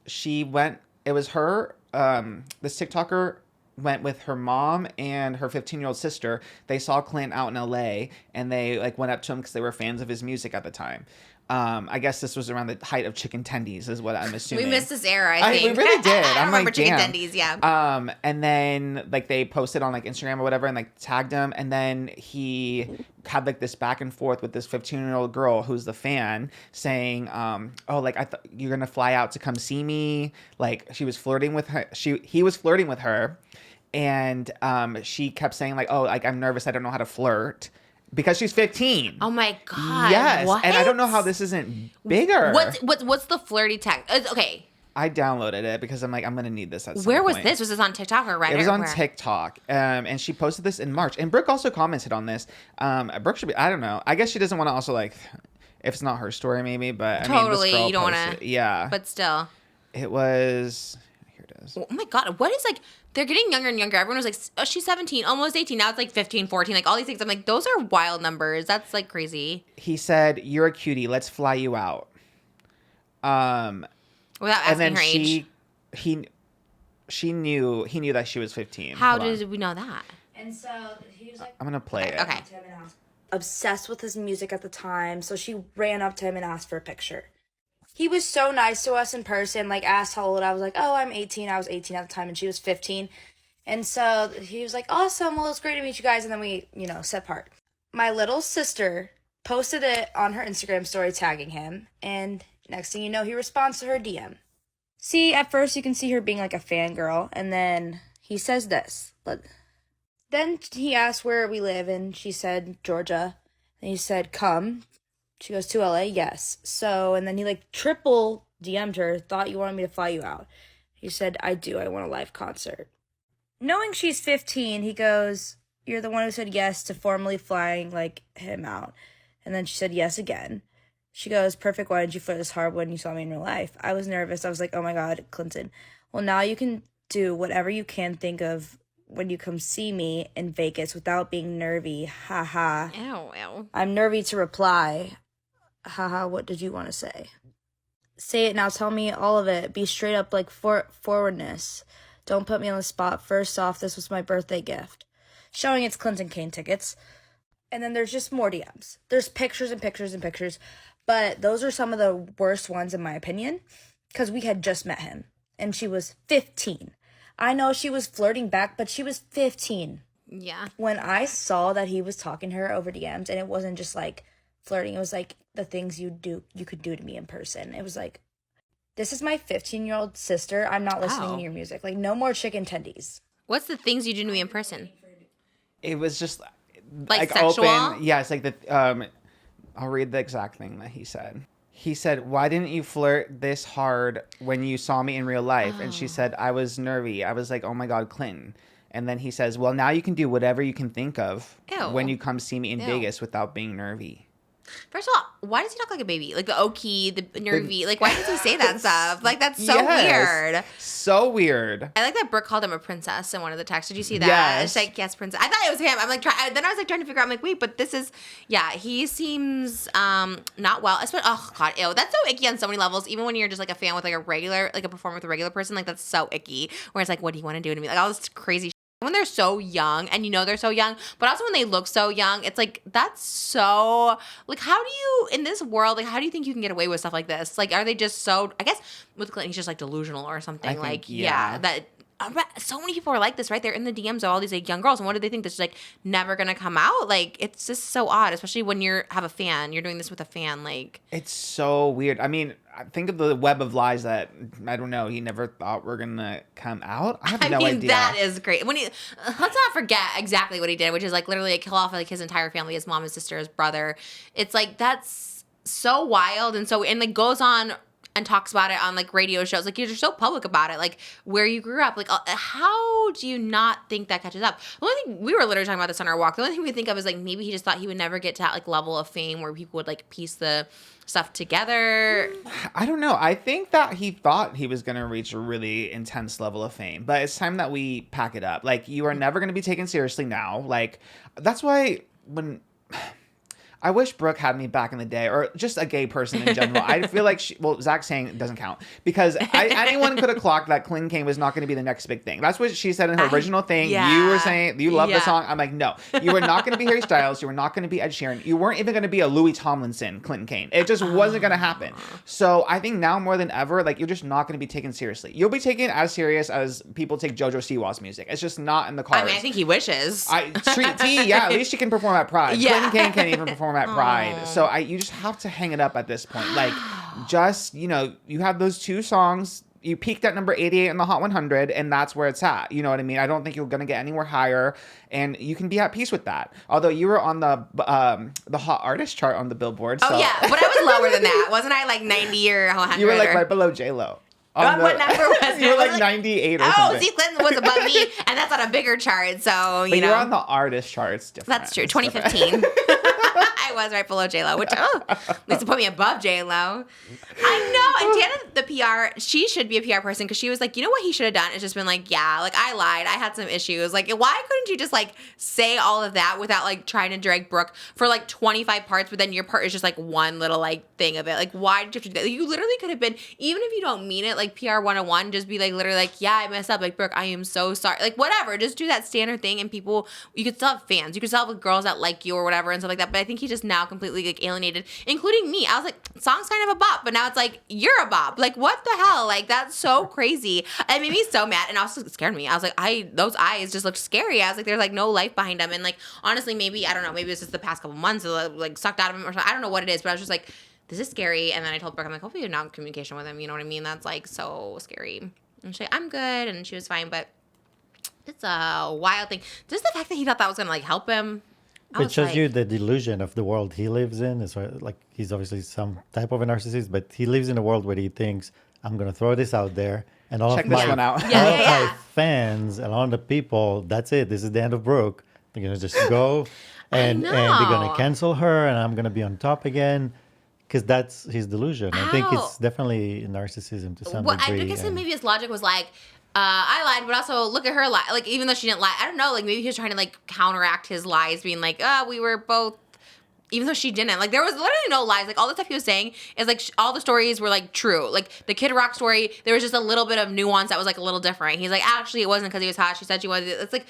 Speaker 3: she went, it was her, this TikToker went with her mom and her 15-year-old sister. They saw Clint out in LA and they like went up to him because they were fans of his music at the time. I guess this was around the height of chicken tendies is what I'm assuming.
Speaker 2: We missed this era, I think.
Speaker 3: We really did.
Speaker 2: I
Speaker 3: I'm
Speaker 2: remember
Speaker 3: like,
Speaker 2: chicken
Speaker 3: damn.
Speaker 2: tendies, yeah.
Speaker 3: And then like they posted on like Instagram or whatever and like tagged him. And then he had like this back and forth with this 15-year-old girl who's the fan saying, oh, like you're going to fly out to come see me. Like she was flirting with her. He was flirting with her. And she kept saying like, oh, like I'm nervous. I don't know how to flirt. Because she's 15.
Speaker 2: Oh my God.
Speaker 3: Yes.
Speaker 2: What?
Speaker 3: And I don't know how this isn't bigger.
Speaker 2: What's the flirty text? Okay.
Speaker 3: I downloaded it because I'm like, I'm going to need this at some
Speaker 2: Where was
Speaker 3: point.
Speaker 2: this? Was this on TikTok or Reddit?
Speaker 3: It was on
Speaker 2: Where?
Speaker 3: TikTok. And she posted this in March. And Brooke also commented on this. Brooke should be, I don't know. I guess she doesn't want to also like, if it's not her story maybe, but I mean, this girl
Speaker 2: you don't want
Speaker 3: posted-
Speaker 2: to.
Speaker 3: Yeah.
Speaker 2: But still.
Speaker 3: It was, here it is.
Speaker 2: Oh my God. What is like, they're getting younger and younger. Everyone was like, oh, she's 17, almost 18. Now it's like 15, 14, like all these things. I'm like, those are wild numbers. That's like crazy.
Speaker 3: He said, you're a cutie. Let's fly you out.
Speaker 2: Without asking her age.
Speaker 3: He knew that she was 15.
Speaker 2: How
Speaker 3: Hold on.
Speaker 2: did we know that?
Speaker 6: And so he was like
Speaker 3: I'm going to play it.
Speaker 2: Okay.
Speaker 6: obsessed with his music at the time, so she ran up to him and asked for a picture. He was so nice to us in person, like asked how old I was, like, oh, I'm 18. I was 18 at the time and she was 15. And so he was like, awesome, well, it's great to meet you guys. And then we, set apart. My little sister posted it on her Instagram story tagging him, and next thing you know, he responds to her DM. See, at first you can see her being like a fangirl, and then he says this. Then he asked where we live, and she said Georgia. And he said, come. She goes, to LA? Yes. So, and then he triple DM'd her, thought you wanted me to fly you out. He said, I do. I want a live concert. Knowing she's 15, he goes, you're the one who said yes to formally flying him out. And then she said yes again. She goes, perfect. Why didn't you flirt this hard when you saw me in real life? I was nervous. I was like, oh my God, Clinton. Well, now you can do whatever you can think of when you come see me in Vegas without being nervy. Ha ha.
Speaker 2: Ew.
Speaker 6: I'm nervy to reply. Haha, what did you want to say? Say it now. Tell me all of it. Be straight up, like forwardness. Don't put me on the spot. First off, this was my birthday gift. Showing it's Clinton Kane tickets. And then there's just more DMs. There's pictures and pictures and pictures. But those are some of the worst ones in my opinion. Because we had just met him. And she was 15. I know she was flirting back, but she was 15.
Speaker 2: Yeah.
Speaker 6: When I saw that he was talking to her over DMs, and it wasn't just like flirting, it was like the things you could do to me in person. It was like, this is my 15-year-old sister. I'm not listening to your music. Like, no more chicken tendies.
Speaker 2: What's the things you do to me in person?
Speaker 3: It was just
Speaker 2: Like sexual?
Speaker 3: open. Yeah, it's like the. I'll read the exact thing that he said. He said, "Why didn't you flirt this hard when you saw me in real life?" And she said, "I was nervy. I was like, oh my God, Clinton." And then he says, "Well, now you can do whatever you can think of when you come see me in Vegas without being nervy."
Speaker 2: First of all, why does he talk like a baby? Like the okie, the nervy. Like, why does he say that stuff? Like, that's so weird.
Speaker 3: So weird.
Speaker 2: I like that Brooke called him a princess in one of the texts. Did you see that?
Speaker 3: Yes.
Speaker 2: She's like, yes, princess. I thought it was him. I'm like, then I was like trying to figure out. I'm like, wait, but this is, yeah, he seems not well. Especially, oh God, ew. That's so icky on so many levels. Even when you're just like a fan with like a regular, like a performer with a regular person, like that's so icky. Where it's like, what do you want to do to me? Like all this crazy. When they're so young, and you know they're so young, but also when they look so young, it's like, that's so, like, how do you, in this world, like, how do you think you can get away with stuff like this? Like, are they just so, I guess, with Clinton, he's just, like, delusional or something.
Speaker 3: I think,
Speaker 2: like,
Speaker 3: yeah.
Speaker 2: that, so many people are like this, right? They're in the DMs of all these, like, young girls, and what do they think? This is, like, never gonna come out? Like, it's just so odd, especially when have a fan. You're doing this with a fan, like.
Speaker 3: It's so weird. I mean, think of the web of lies that, I don't know, he never thought were going to come out. I have no idea.
Speaker 2: That is great. When let's not forget exactly what he did, which is like literally kill off like his entire family, his mom, his sister, his brother. It's like, that's so wild. And like goes on and talks about it on like radio shows. Like, you're so public about it, like where you grew up. Like, how do you not think that catches up? The only thing, we were literally talking about this on our walk. The only thing we think of is like maybe he just thought he would never get to that like level of fame where people would like piece the stuff together.
Speaker 3: I don't know. I think that he thought he was going to reach a really intense level of fame, but it's time that we pack it up. Like, you are never going to be taken seriously now. Like, that's why when I wish Brooke had me back in the day, or just a gay person in general. I feel like Zach's saying it doesn't count, because anyone could have clocked that Clinton Kane was not going to be the next big thing. That's what she said in her original thing.
Speaker 2: Yeah.
Speaker 3: You were saying you love the song. I'm like, no, you were not going to be Harry Styles. You were not going to be Ed Sheeran. You weren't even going to be a Louis Tomlinson, Clinton Kane. It just wasn't going to happen. So I think now more than ever, like, you're just not going to be taken seriously. You'll be taken as serious as people take JoJo Siwa's music. It's just not in the cards.
Speaker 2: I mean, I think he wishes.
Speaker 3: At least she can perform at Pride.
Speaker 2: Yeah.
Speaker 3: Clinton Kane can't even perform at Pride. So you just have to hang it up at this point. Like, just, you have those two songs. You peaked at number 88 in the Hot 100, and that's where it's at. You know what I mean? I don't think you're going to get anywhere higher, and you can be at peace with that. Although you were on the Hot Artist chart on the Billboard. So.
Speaker 2: Oh, yeah. But I was lower than that. Wasn't I like 90 or 100?
Speaker 3: You were like right below J-Lo.
Speaker 2: What number was it?
Speaker 3: You were like 98 or something.
Speaker 2: Oh, see, Clinton was above me, and that's on a bigger chart, so, you
Speaker 3: but
Speaker 2: know.
Speaker 3: you're on the artist chart. It's different.
Speaker 2: That's true. 2015. I was right below J-Lo, which, at least it put me above J-Lo. I know. And Tana, the PR, she should be a PR person, because she was like, you know what he should have done? It's just been like, yeah, like, I lied. I had some issues. Like, why couldn't you just, like, say all of that without, like, trying to drag Brooke for, like, 25 parts, but then your part is just, like, one little, like, thing of it? Like, why did you have to do that? Like, you literally could have been, even if you don't mean it, like, PR 101, just be, like, literally, like, yeah, I messed up. Like, Brooke, I am so sorry. Like, whatever. Just do that standard thing, and people, you could still have fans. You could still have girls that like you or whatever and stuff like that. But I think he just now completely, like, alienated, including me. I was like, song's kind of a bop, but now it's like, you're a bop. Like, what the hell? Like, that's so crazy. It made me so mad, and also it scared me. I was like, those eyes just looked scary. I was like, there's like no life behind them. And like, honestly, maybe, I don't know, maybe it's just the past couple months, like sucked out of him or something. I don't know what it is, but I was just like, this is scary. And then I told Brooke, I'm like, hopefully you're not in communication with him. You know what I mean? That's like so scary. And she's like, I'm good. And she was fine, but it's a wild thing. Just the fact that he thought that was going to like help him.
Speaker 5: It shows you the delusion of the world he lives in. It's like, he's obviously some type of a narcissist, but he lives in a world where he thinks, I'm going to throw this out there. And all
Speaker 3: Check
Speaker 5: of
Speaker 3: this
Speaker 5: my,
Speaker 3: one out.
Speaker 5: my fans and all the people, that's it. This is the end of Brooke. They're going to just go and they're going to cancel her, and I'm going to be on top again. Because that's his delusion. I think it's definitely narcissism to some degree.
Speaker 2: I guess maybe his logic was like, I lied, but also look at her lie. Like, even though she didn't lie, I don't know. Like, maybe he was trying to like counteract his lies, being like, we were both even though she didn't. Like, there was literally no lies. Like, all the stuff he was saying is, like, all the stories were, like, true. Like, the Kid Rock story, there was just a little bit of nuance that was, like, a little different. He's like, actually, it wasn't because he was hot. She said she was. It's like,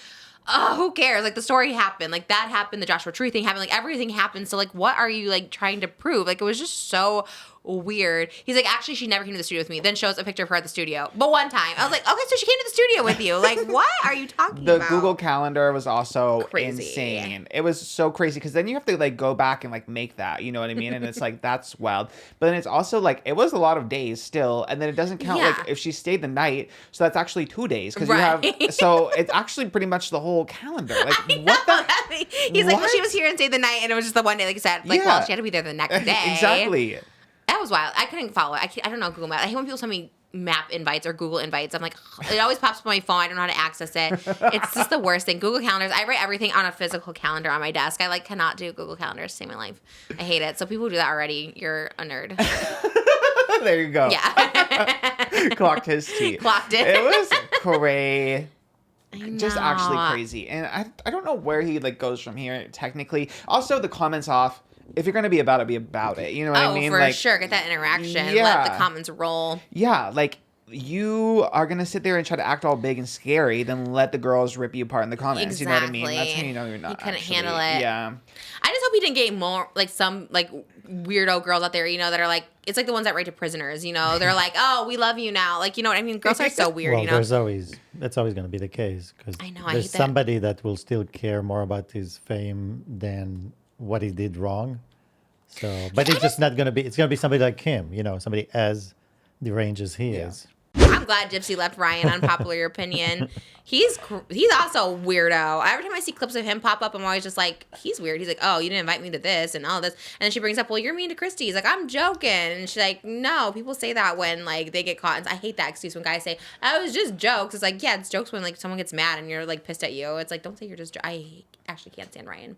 Speaker 2: oh, who cares? Like, the story happened. Like, that happened. The Joshua Tree thing happened. Like, everything happened. So, like, what are you, like, trying to prove? Like, it was just so weird. He's like, actually, she never came to the studio with me. Then shows a picture of her at the studio. But one time. I was like, okay, so she came to the studio with you. Like, what are you talking about?
Speaker 3: The Google Calendar was also
Speaker 2: Crazy.
Speaker 3: insane. It was so crazy because then you have to, like, go back and, like, make that. You know what I mean? And it's like, that's wild. But then it's also, like, it was a lot of days still. And then it doesn't count, like, if she stayed the night. So that's actually 2 days. Because you have, so it's actually pretty much the whole calendar. Like, what the?
Speaker 2: He's like, well, she was here and stayed the night. And it was just the one day, like you said. Like, well, she had to be there the next day.
Speaker 3: Exactly.
Speaker 2: That was wild. I couldn't follow it. I don't know Google Maps. I hate when people send me map invites or Google invites. I'm like, it always pops up on my phone. I don't know how to access it. It's just the worst thing. Google Calendars. I write everything on a physical calendar on my desk. I like cannot do Google Calendars to save my life. I hate it. So people who do that already, you're a nerd.
Speaker 3: There you go.
Speaker 2: Yeah.
Speaker 3: Clocked his teeth.
Speaker 2: Clocked it.
Speaker 3: It was crazy. Just
Speaker 2: know.
Speaker 3: actually crazy. And I don't know where he, like, goes from here technically. Also, the comments off. If you're going to be about it, be about it. You know what I mean?
Speaker 2: For
Speaker 3: like,
Speaker 2: sure. Get that interaction.
Speaker 3: Yeah.
Speaker 2: Let the comments roll.
Speaker 3: Yeah, like, you are going to sit there and try to act all big and scary, then let the girls rip you apart in the comments.
Speaker 2: Exactly.
Speaker 3: You know what I mean? That's how you know you're not
Speaker 2: He couldn't
Speaker 3: actually,
Speaker 2: handle it.
Speaker 3: Yeah.
Speaker 2: I just hope he didn't get more, like, some, like, weirdo girls out there, you know, that are, like, it's like the ones that write to prisoners, you know? They're like, oh, we love you now. Like, you know what I mean? Girls are so weird,
Speaker 5: Well,
Speaker 2: you know?
Speaker 5: that's always going to be the case because
Speaker 2: I know, I
Speaker 5: there's
Speaker 2: hate that.
Speaker 5: somebody that will still care more about his fame than what he did wrong. So, but it's just not going to be. It's going to be somebody like him, you know, somebody as deranged as he is.
Speaker 2: I'm glad Gypsy left Ryan, unpopular opinion. He's also a weirdo. Every time I see clips of him pop up, I'm always just like, he's weird. He's like, oh, you didn't invite me to this and all this. And then she brings up, well, you're mean to Christy. He's like, I'm joking. And she's like, no, people say that when, like, they get caught. And I hate that excuse when guys say, oh, it was just jokes. It's like, yeah, it's jokes when, like, someone gets mad and you're, like, pissed at you. It's like, don't say you're just I actually can't stand Ryan.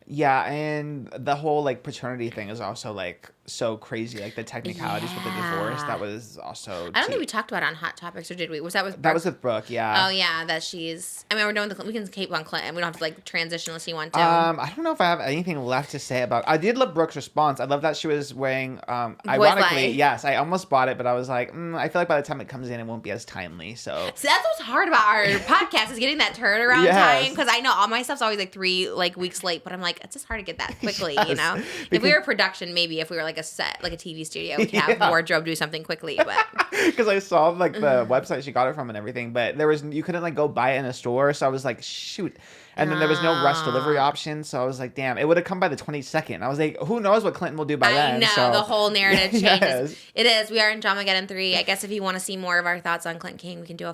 Speaker 3: Yeah, and the whole, like, paternity thing is also, like, so crazy. Like, the technicalities with the divorce, that was also...
Speaker 2: I don't think we talked about it on Hot Topics, or did we? Was that with Brooke?
Speaker 3: That was with Brooke, yeah.
Speaker 2: Oh, yeah, that she's... I mean, we're doing we can keep on Clinton. We don't have to, like, transition unless you want to.
Speaker 3: I don't know if I have anything left to say about... I did love Brooke's response. I love that she was wearing... ironically, yes, I almost bought it, but I was like, I feel like by the time it comes in, it won't be as timely, so...
Speaker 2: So that's what's hard about our podcast is getting that turnaround time, because I know all my stuff's always, like, 3 weeks late, but I'm like, it's just hard to get that quickly, you know? If we were a production, maybe if we were, like, a set, like a TV studio, we could have wardrobe do something quickly, but...
Speaker 3: Because I saw, like, the website she got it from and everything, but you couldn't, like, go buy it in a store, so I was like, shoot. And then there was no rush delivery option, so I was like, damn, it would have come by the 22nd. I was like, who knows what Clinton will do by then.
Speaker 2: I know,
Speaker 3: so.
Speaker 2: the whole narrative changes.
Speaker 3: Yes.
Speaker 2: It is. We are in Dramageddon 3. I guess if you want to see more of our thoughts on Clinton King, we can do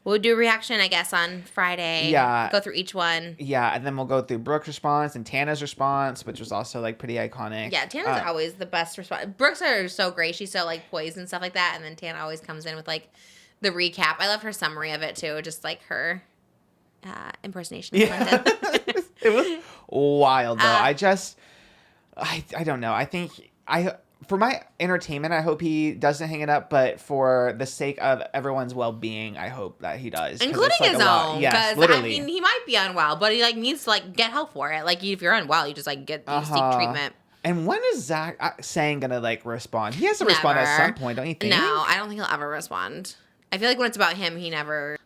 Speaker 2: we'll do a reaction, I guess, on Friday.
Speaker 3: Yeah.
Speaker 2: Go through each one.
Speaker 3: Yeah, and then we'll go through Brooke's response and Tana's response, which was also, like, pretty iconic.
Speaker 2: Yeah, Tana's always the best response. Brooke's are so great. She's so, like, poised and stuff like that, and then Tana always comes in with, like, the recap. I love her summary of it, too, just, like, her... impersonation of Clinton.
Speaker 3: It was wild, though. I don't know. I think for my entertainment, I hope he doesn't hang it up, but for the sake of everyone's well-being, I hope that he does.
Speaker 2: Including
Speaker 3: like
Speaker 2: his own.
Speaker 3: Yes, literally.
Speaker 2: I mean, he might be unwell, but he, like, needs to, like, get help for it. Like, if you're unwell, you just, like, seek treatment.
Speaker 3: And when is Zach Sang gonna, like, respond? He has to respond at some point, don't you think?
Speaker 2: No, I don't think he'll ever respond. I feel like when it's about him, he never...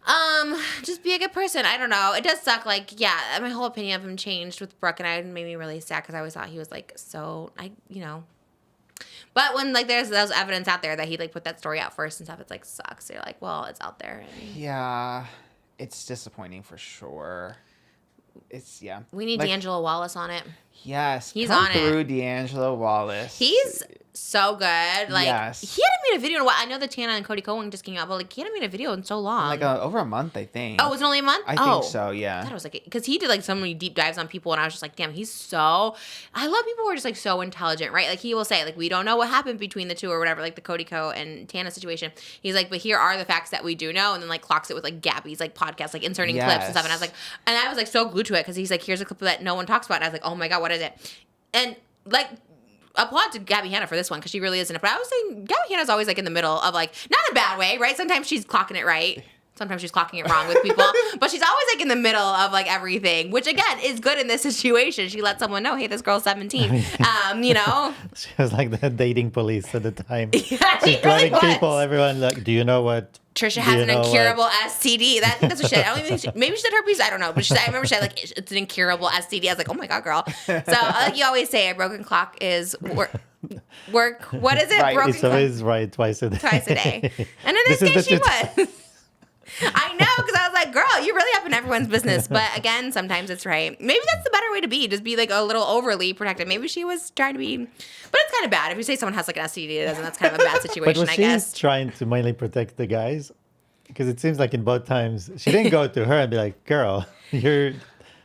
Speaker 2: just be a good person. I don't know. It does suck. Like, yeah, my whole opinion of him changed with Brooke, and it made me really sad because I always thought he was, like, so... But when, like, there's evidence out there that he, like, put that story out first and stuff, it's, like, sucks. So you're like, well, it's out there. And...
Speaker 3: Yeah, it's disappointing for sure.
Speaker 2: We need D'Angelo Wallace on it.
Speaker 3: Yes.
Speaker 2: He's
Speaker 3: come
Speaker 2: on
Speaker 3: through
Speaker 2: it.
Speaker 3: D'Angelo Wallace.
Speaker 2: He's so good. Like,
Speaker 3: yes.
Speaker 2: He hadn't made a video in a while. I know that Tana and Cody Ko just came out, but, like, he hadn't made a video in so long.
Speaker 3: Like, over a month, I think.
Speaker 2: Oh, was it only a month?
Speaker 3: I think so, yeah.
Speaker 2: I thought it was, like, because he did, like, so many deep dives on people, and I was just like, damn, he's so... I love people who are just, like, so intelligent, right? Like, he will say, like, we don't know what happened between the two or whatever, like, the Cody Ko and Tana situation. He's like, but here are the facts that we do know, and then, like, clocks it with, like, Gabby's, like, podcast, like, inserting clips and stuff, and I was, like, so glued to it, because he's like, here's a clip that no one talks about, and I was like, oh my God, what is it? And, like... applaud to Gabby Hanna for this one because she really is in it. But I was saying Gabby Hanna's always like in the middle of like not in a bad way, right? Sometimes she's clocking it right. sometimes she's clocking it wrong with people, but she's always like in the middle of like everything, which again is good in this situation. She let someone know, hey, this girl's 17. You know,
Speaker 5: She was like the dating police at the time.
Speaker 2: Yeah,
Speaker 5: She's
Speaker 2: she really
Speaker 5: telling
Speaker 2: was.
Speaker 5: people, everyone, like, do you know what?
Speaker 2: Trisha
Speaker 5: do
Speaker 2: has
Speaker 5: you
Speaker 2: an
Speaker 5: know
Speaker 2: incurable
Speaker 5: what-
Speaker 2: STD. I think that's what she had. I don't even think maybe she did herpes. I don't know. But I remember she had like, it's an incurable STD. I was like, oh my God, girl. So like you always say, a broken clock is work. What is it?
Speaker 3: Right.
Speaker 2: Broken
Speaker 5: It's
Speaker 2: clock
Speaker 5: always right twice a day.
Speaker 2: twice a day. And in this
Speaker 5: This is
Speaker 2: case, she
Speaker 5: the truth.
Speaker 2: was. I know, because I was like, girl, you're really up in everyone's business. But again, sometimes it's right. Maybe that's the better way to be. Just be like a little overly protective. Maybe she was trying to be. But it's kind of bad. If you say someone has like an STD, it doesn't. That's kind of a bad
Speaker 5: But
Speaker 2: situation,
Speaker 5: was
Speaker 2: I
Speaker 5: she
Speaker 2: guess.
Speaker 5: trying to mainly protect the guys? Because it seems like in both times, she didn't go to her and be like, girl, you're...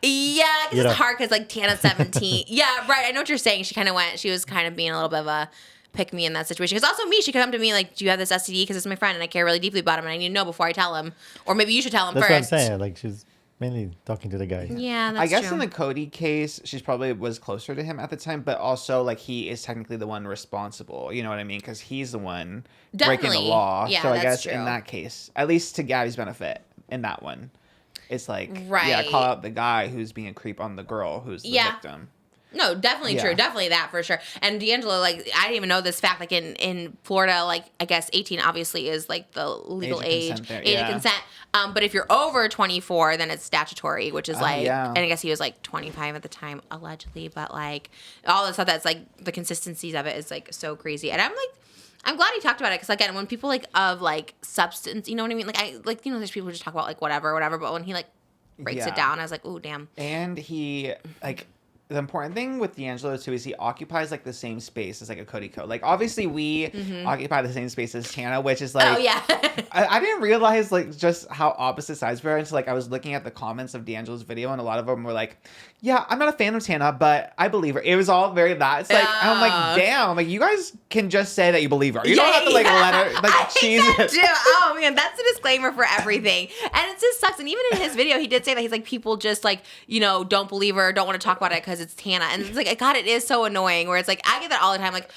Speaker 2: Yeah, because
Speaker 5: You
Speaker 2: it's
Speaker 5: know.
Speaker 2: hard because like Tana's 17. Yeah, right. I know what you're saying. She was kind of being a little bit of a pick me in that situation. Because also me, she could come to me like, do you have this STD? Because it's my friend and I care really deeply about him and I need to know before I tell him. Or maybe you should tell him
Speaker 5: That's
Speaker 2: first.
Speaker 5: what I'm saying. Like, she's mainly talking to the guys.
Speaker 2: Yeah, that's
Speaker 3: I guess
Speaker 2: true.
Speaker 3: in the Cody case, she's probably was closer to him at the time, but also like he is technically the one responsible. You know what I mean? Because he's the one breaking the
Speaker 2: Definitely.
Speaker 3: law.
Speaker 2: Yeah,
Speaker 3: so I
Speaker 2: that's
Speaker 3: guess
Speaker 2: true.
Speaker 3: in that case, at least to Gabby's benefit, in that one, it's like yeah,
Speaker 2: Right.
Speaker 3: call out the guy who's being a creep on the girl who's the
Speaker 2: Yeah.
Speaker 3: victim.
Speaker 2: No, definitely
Speaker 3: Yeah.
Speaker 2: true. Definitely that for sure. And D'Angelo, like, I didn't even know this fact. Like, in Florida, like, I guess 18 obviously is, like, the legal
Speaker 3: Age
Speaker 2: age.
Speaker 3: of consent there,
Speaker 2: Age
Speaker 3: yeah.
Speaker 2: of consent. But if you're over 24, then it's statutory, which is, like,
Speaker 3: yeah.
Speaker 2: and I guess he was, like, 25 at the time, allegedly. But, like, all the stuff that's, like, the consistencies of it is, like, so crazy. And I'm, like, I'm glad he talked about it. Because, again, when people, like, of, like, substance, you know what I mean? Like, there's people who just talk about, like, whatever. But when he, like, breaks it
Speaker 3: Yeah.
Speaker 2: down, I was like, oh, damn.
Speaker 3: And he like the important thing with D'Angelo too is he occupies like the same space as like a Cody Ko. Like obviously we occupy the same space as Tana, which is like
Speaker 2: Oh, yeah.
Speaker 3: I didn't realize like just how opposite sides we are until like I was looking at the comments of D'Angelo's video and a lot of them were like, yeah, I'm not a fan of Tana, but I believe her. It was all very that. It's like I'm like, damn, like you guys can just say that you believe her. You don't have to like let her like
Speaker 2: I hate that
Speaker 3: Jesus.
Speaker 2: too. Oh man, that's a disclaimer for everything. And it just sucks. And even in his video, he did say that he's like, people just like, you know, don't believe her, don't want to talk about it because it's Tana. And it's like, God, it is so annoying where it's like, I get that all the time. Like,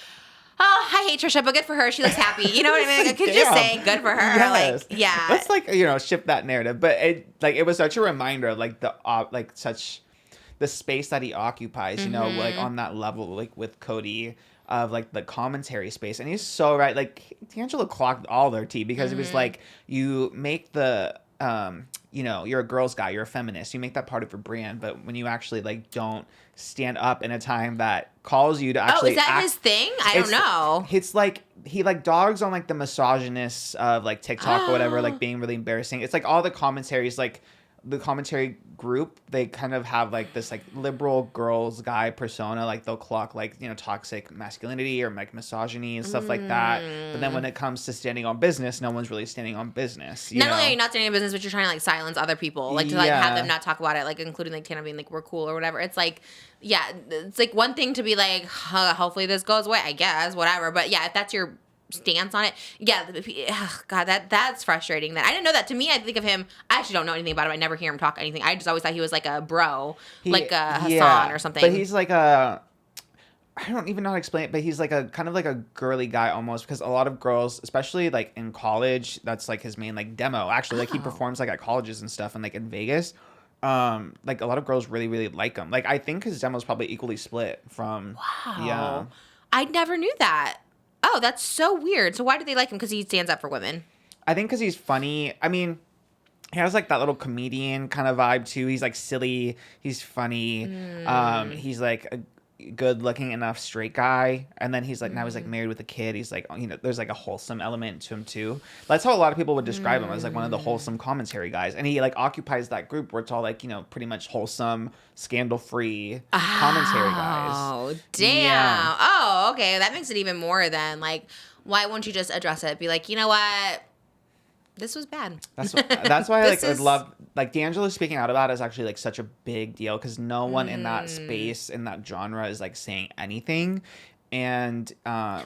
Speaker 2: oh, I hate Trisha, but good for her. She looks happy. You know what I mean? Like, I could just
Speaker 3: Damn.
Speaker 2: say good for her.
Speaker 3: Yes.
Speaker 2: Like, yeah.
Speaker 3: Let's like, you know, shift that narrative. But it was such a reminder of like the space that he occupies, you know, like on that level, like with Cody of like the commentary space. And he's so right. Like D'Angelo clocked all their tea because it was like, you make the, you know, you're a girl's guy, you're a feminist, you make that part of your brand. But when you actually like don't stand up in a time that calls you to actually
Speaker 2: is that
Speaker 3: act,
Speaker 2: his thing? I don't know.
Speaker 3: it's like he like dogs on like the misogynists of like TikTok or whatever, like being really embarrassing. It's like all the commentaries, like the commentary group, they kind of have like this like liberal girls guy persona. Like they'll clock like, you know, toxic masculinity or like misogyny and stuff like that. But then when it comes to standing on business, no one's really standing on business. You
Speaker 2: Not
Speaker 3: know?
Speaker 2: only are you not standing in business, but you're trying to like silence other people, like to like
Speaker 3: Yeah.
Speaker 2: have them not talk about it, like including like Tana being like we're cool or whatever. It's like, yeah, it's like one thing to be like, hopefully this goes away, I guess, whatever. But yeah, if that's your stance on it, yeah, God, that's frustrating. That I didn't know that. To me, I think of him. I actually don't know anything about him. I never hear him talk anything. I just always thought he was like a bro, like a Hassan or something.
Speaker 3: But he's like a, I don't even know how to explain it, but he's like a kind of like a girly guy almost, because a lot of girls, especially like in college, that's like his main like demo. Actually, like he performs like at colleges and stuff and like in Vegas. Like a lot of girls really, really like him. Like I think his demo is probably equally split from yeah.
Speaker 2: I never knew that. Oh, that's so weird. So why do they like him? Because he stands up for women.
Speaker 3: I think because he's funny. I mean, he has like that little comedian kind of vibe too. He's like silly. He's funny. He's like a good looking enough straight guy. And then he's like, now he's like married with a kid. He's like, you know, there's like a wholesome element to him too. That's how a lot of people would describe him, as like one of the wholesome commentary guys. And he like occupies that group where it's all like, you know, pretty much wholesome, scandal free commentary guys.
Speaker 2: Oh, damn.
Speaker 3: Yeah.
Speaker 2: Oh, okay. That makes it even more then. Like, why won't you just address it? Be like, you know what? This was bad.
Speaker 3: That's why I like
Speaker 2: This is-
Speaker 3: would love like D'Angelo speaking out about it is actually like such a big deal because no one in that space in that genre is like saying anything, and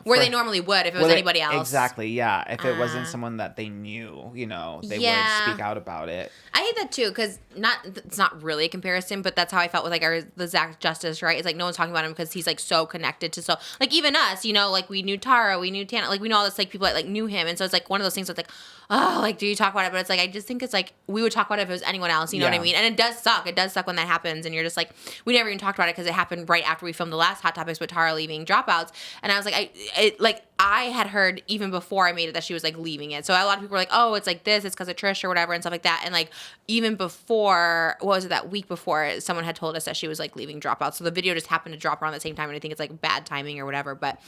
Speaker 2: where they normally would if it was anybody else.
Speaker 3: Exactly, yeah. If it wasn't someone that they knew, you know, they would speak out about it.
Speaker 2: I hate that too, because it's not really a comparison, but that's how I felt with like the Zach Justice, right? It's like no one's talking about him because he's like so connected to like even us, you know, like we knew Tara, we knew Tana, like we know all this like people that like knew him, and so it's like one of those things that's like, oh, like do you talk about it? But it's like I just think it's like we would talk about it if it was anyone else, you know what I mean? And it does suck. It does suck when that happens, and you're just like, we never even talked about it because it happened right after we filmed the last Hot Topics with Tara leaving Dropouts, and I was like, I had heard even before I made it that she was like leaving it. So a lot of people were like, oh, it's like this, it's because of Trish or whatever and stuff like that. And like even before, what was it, that week before, someone had told us that she was like leaving Dropout. So the video just happened to drop around the same time, and I think it's like bad timing or whatever. But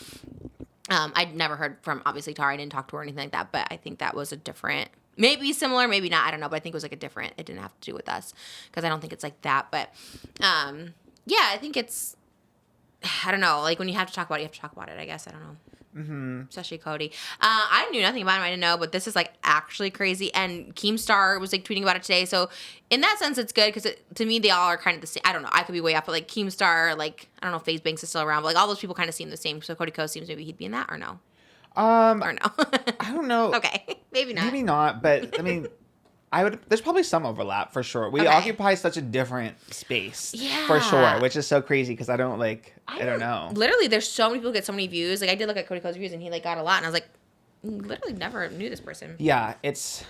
Speaker 2: I'd never heard from obviously Tara. I didn't talk to her or anything like that. But I think that was a different, maybe similar, maybe not. I don't know. But I think it was like a different. It didn't have to do with us because I don't think it's like that. But yeah, I think it's. I don't know. Like when you have to talk about it, you have to talk about it. I guess I don't know. Mm-hmm. Especially Cody. I knew nothing about him. I didn't know, but this is like actually crazy. And Keemstar was like tweeting about it today. So in that sense, it's good because to me, they all are kind of the same. I don't know. I could be way off, but like Keemstar, like I don't know if FaZe Banks is still around, but like all those people kind of seem the same. So Cody Ko seems maybe he'd be in that or no. Or no.
Speaker 3: I don't know.
Speaker 2: Okay, maybe not.
Speaker 3: Maybe not, but I mean. There's probably some overlap for sure. We occupy such a different space for sure, which is so crazy because I don't know.
Speaker 2: Literally, there's so many people who get so many views. Like I did look at Cody Ko's views and he like got a lot, and I was like, literally never knew this person.
Speaker 3: Yeah, it's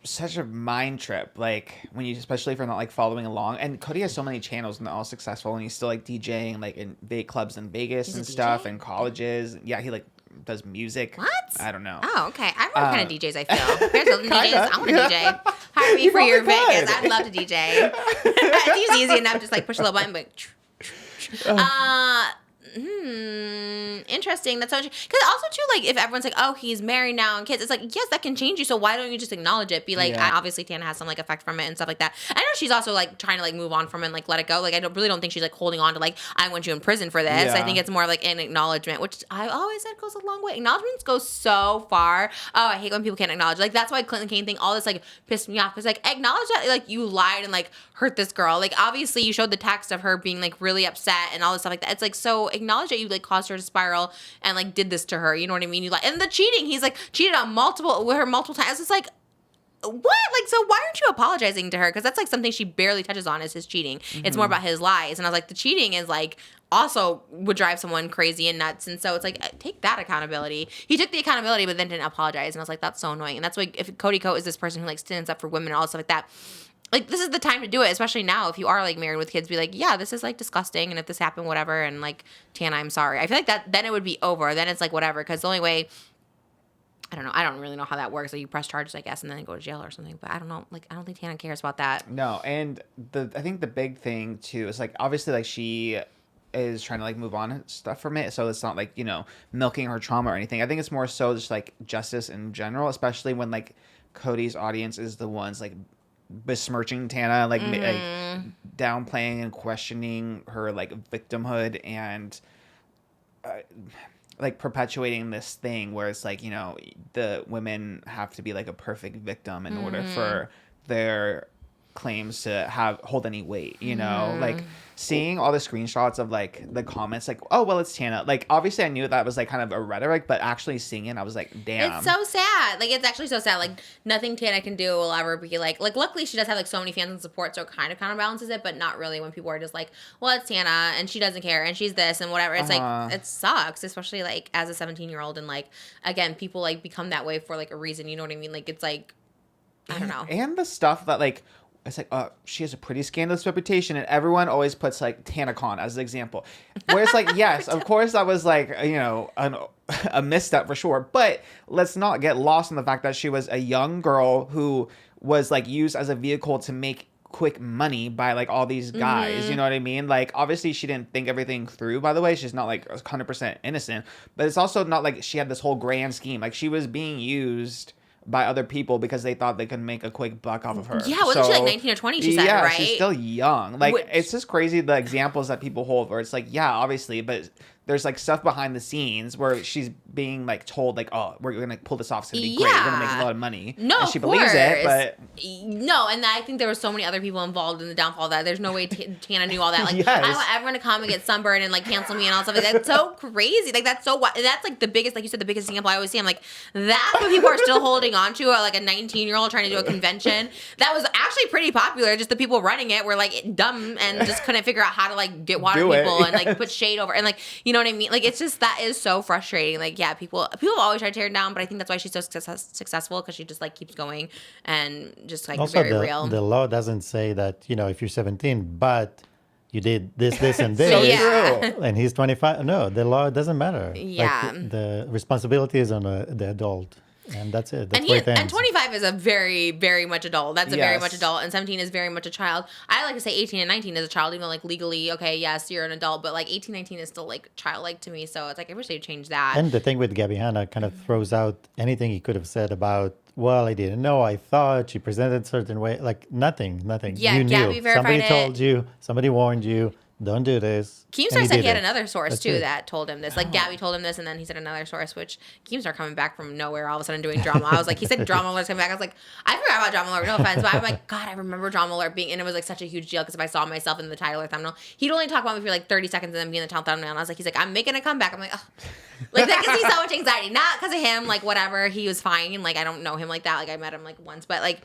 Speaker 3: such a mind trip. Like when you, especially if you're not like following along. And Cody has so many channels and they're all successful, and he's still like DJing like in big clubs in Vegas and stuff, and colleges. Yeah, he like does music.
Speaker 2: What?
Speaker 3: I don't know.
Speaker 2: Oh, okay. I don't know what kind of DJs I feel. There's some DJs. I want to DJ. Hire me for your Vegas. I'd love to DJ. It's easy enough. Just like push a little button, but. Interesting. That's so interesting. Because also too, like if everyone's like, oh, he's married now and kids, it's like, yes, that can change you. So why don't you just acknowledge it? Be like, obviously Tana has some like effect from it and stuff like that. I know she's also like trying to like move on from it and like let it go. Like I really don't think she's like holding on to like I want you in prison for this. I think it's more like an acknowledgement, which I always said goes a long way. Acknowledgements go so far. Oh, I hate when people can't acknowledge. Like that's why Clinton Kane thing, all this like pissed me off because like acknowledge that like you lied and like hurt this girl. Like obviously you showed the text of her being like really upset and all this stuff like that. It's like so acknowledge that you like caused her to spiral and like did this to her. You know what I mean? You like and the cheating. He's like cheated on her multiple times. It's like what? Like so why aren't you apologizing to her? Because that's like something she barely touches on is his cheating. Mm-hmm. It's more about his lies. And I was like the cheating is like also would drive someone crazy and nuts. And so it's like take that accountability. He took the accountability but then didn't apologize. And I was like that's so annoying. And that's why if Cody Ko is this person who like stands up for women and all stuff like that. Like, this is the time to do it, especially now. If you are, like, married with kids, be like, yeah, this is, like, disgusting. And if this happened, whatever. And, like, Tana, I'm sorry. I feel like that then it would be over. Then it's, like, whatever. Because the only way, I don't know. I don't really know how that works. Like, you press charges, I guess, and then go to jail or something. But I don't know. Like, I don't think Tana cares about that.
Speaker 3: No. And I think the big thing, too, is, like, obviously, like, she is trying to, like, move on and stuff from it. So it's not, like, you know, milking her trauma or anything. I think it's more so just, like, justice in general, especially when, like, Cody's audience is the ones, like, besmirching Tana, like, like downplaying and questioning her like victimhood and like perpetuating this thing where it's like, you know, the women have to be like a perfect victim in order for their claims to hold any weight, you know? Like seeing all the screenshots of like the comments like, oh well, it's Tana, like obviously I knew that was like kind of a rhetoric, but actually seeing it I was like, damn,
Speaker 2: it's so sad. Like it's actually so sad. Like nothing Tana can do will ever be like luckily she does have like so many fans and support, so it kind of counterbalances it, but not really when people are just like, well, it's Tana and she doesn't care and she's this and whatever. It's like it sucks, especially like as a 17-year-old, and like again people like become that way for like a reason, you know what I mean? Like it's like I don't know.
Speaker 3: And the stuff that like it's like, she has a pretty scandalous reputation, and everyone always puts like TanaCon as an example. Where it's like, yes, of course that was like, you know, a misstep for sure, but let's not get lost in the fact that she was a young girl who was like used as a vehicle to make quick money by like all these guys, you know what I mean? Like obviously she didn't think everything through, by the way. She's not like 100% innocent, but it's also not like she had this whole grand scheme. Like she was being used by other people because they thought they could make a quick buck off of her.
Speaker 2: Yeah, wasn't she like 19 or 20, she said, right?
Speaker 3: She's still young. Like, it's just crazy the examples that people hold where it's like, yeah, obviously, but there's like stuff behind the scenes where she's being like told like, oh, we're gonna pull this off, it's gonna be great, we're gonna make a lot of money.
Speaker 2: No,
Speaker 3: and she
Speaker 2: of
Speaker 3: believes it,
Speaker 2: course.
Speaker 3: but
Speaker 2: no, and I think there were so many other people involved in the downfall of that. There's no way Tana knew all that. Like,
Speaker 3: Yes.
Speaker 2: I want everyone to come and get sunburned and like cancel me and all stuff. Like, that's so crazy. Like, that's so. That's like the biggest, like you said, the biggest example I always see. I'm like, that's what people are still holding on to. Like a 19-year-old trying to do a convention that was actually pretty popular. Just the people running it were like dumb and just couldn't figure out how to like get water people and like put shade over and like, you know what I mean? Like, it's just, that is so frustrating. Like, yeah, people always try to tear it down, but I think that's why she's so successful, because she just like keeps going and just like
Speaker 5: Also,
Speaker 2: very real.
Speaker 5: the law doesn't say that, if you're 17, but you did this, and this.
Speaker 3: So
Speaker 2: Yeah.
Speaker 3: true.
Speaker 5: And he's 25. No, the law doesn't matter.
Speaker 2: Yeah.
Speaker 5: Like, the responsibility is on the adult. And that's it. That's
Speaker 2: And
Speaker 5: where it ends.
Speaker 2: and 25 is a very, very much adult. That's a very
Speaker 3: Yes.
Speaker 2: much adult. And 17 is very much a child. I like to say 18 and 19 is a child, even though like legally, okay, yes, you're an adult, but like 18, 19 is still like childlike to me. So it's like, I wish they'd change that.
Speaker 5: And the thing with Gabby Hanna kind of throws out anything he could have said about, well, I didn't know, I thought, she presented a certain way. Like, nothing.
Speaker 2: Yeah,
Speaker 5: You
Speaker 2: Gabby
Speaker 5: knew.
Speaker 2: verified
Speaker 5: Somebody
Speaker 2: it.
Speaker 5: told you, somebody warned you, don't do this.
Speaker 2: Keemstar
Speaker 5: and
Speaker 2: said he
Speaker 5: did
Speaker 2: had
Speaker 5: it.
Speaker 2: another source
Speaker 5: That's
Speaker 2: too
Speaker 5: it.
Speaker 2: that told him this. Like Gabby told him this, and then he said another source, which Keemstar coming back from nowhere, all of a sudden doing drama. I was like, he said drama alert's coming back. I was like, I forgot about drama alert. No offense, but I'm like, God, I remember drama alert being, and it was like such a huge deal because if I saw myself in the title or thumbnail, he'd only talk about me for like 30 seconds and then be in the title thumbnail. And I was like, he's like, I'm making a comeback. I'm like, ugh. Like that gives me so much anxiety. Not because of him, like whatever. He was fine. Like I don't know him like that. Like I met him like once, but like.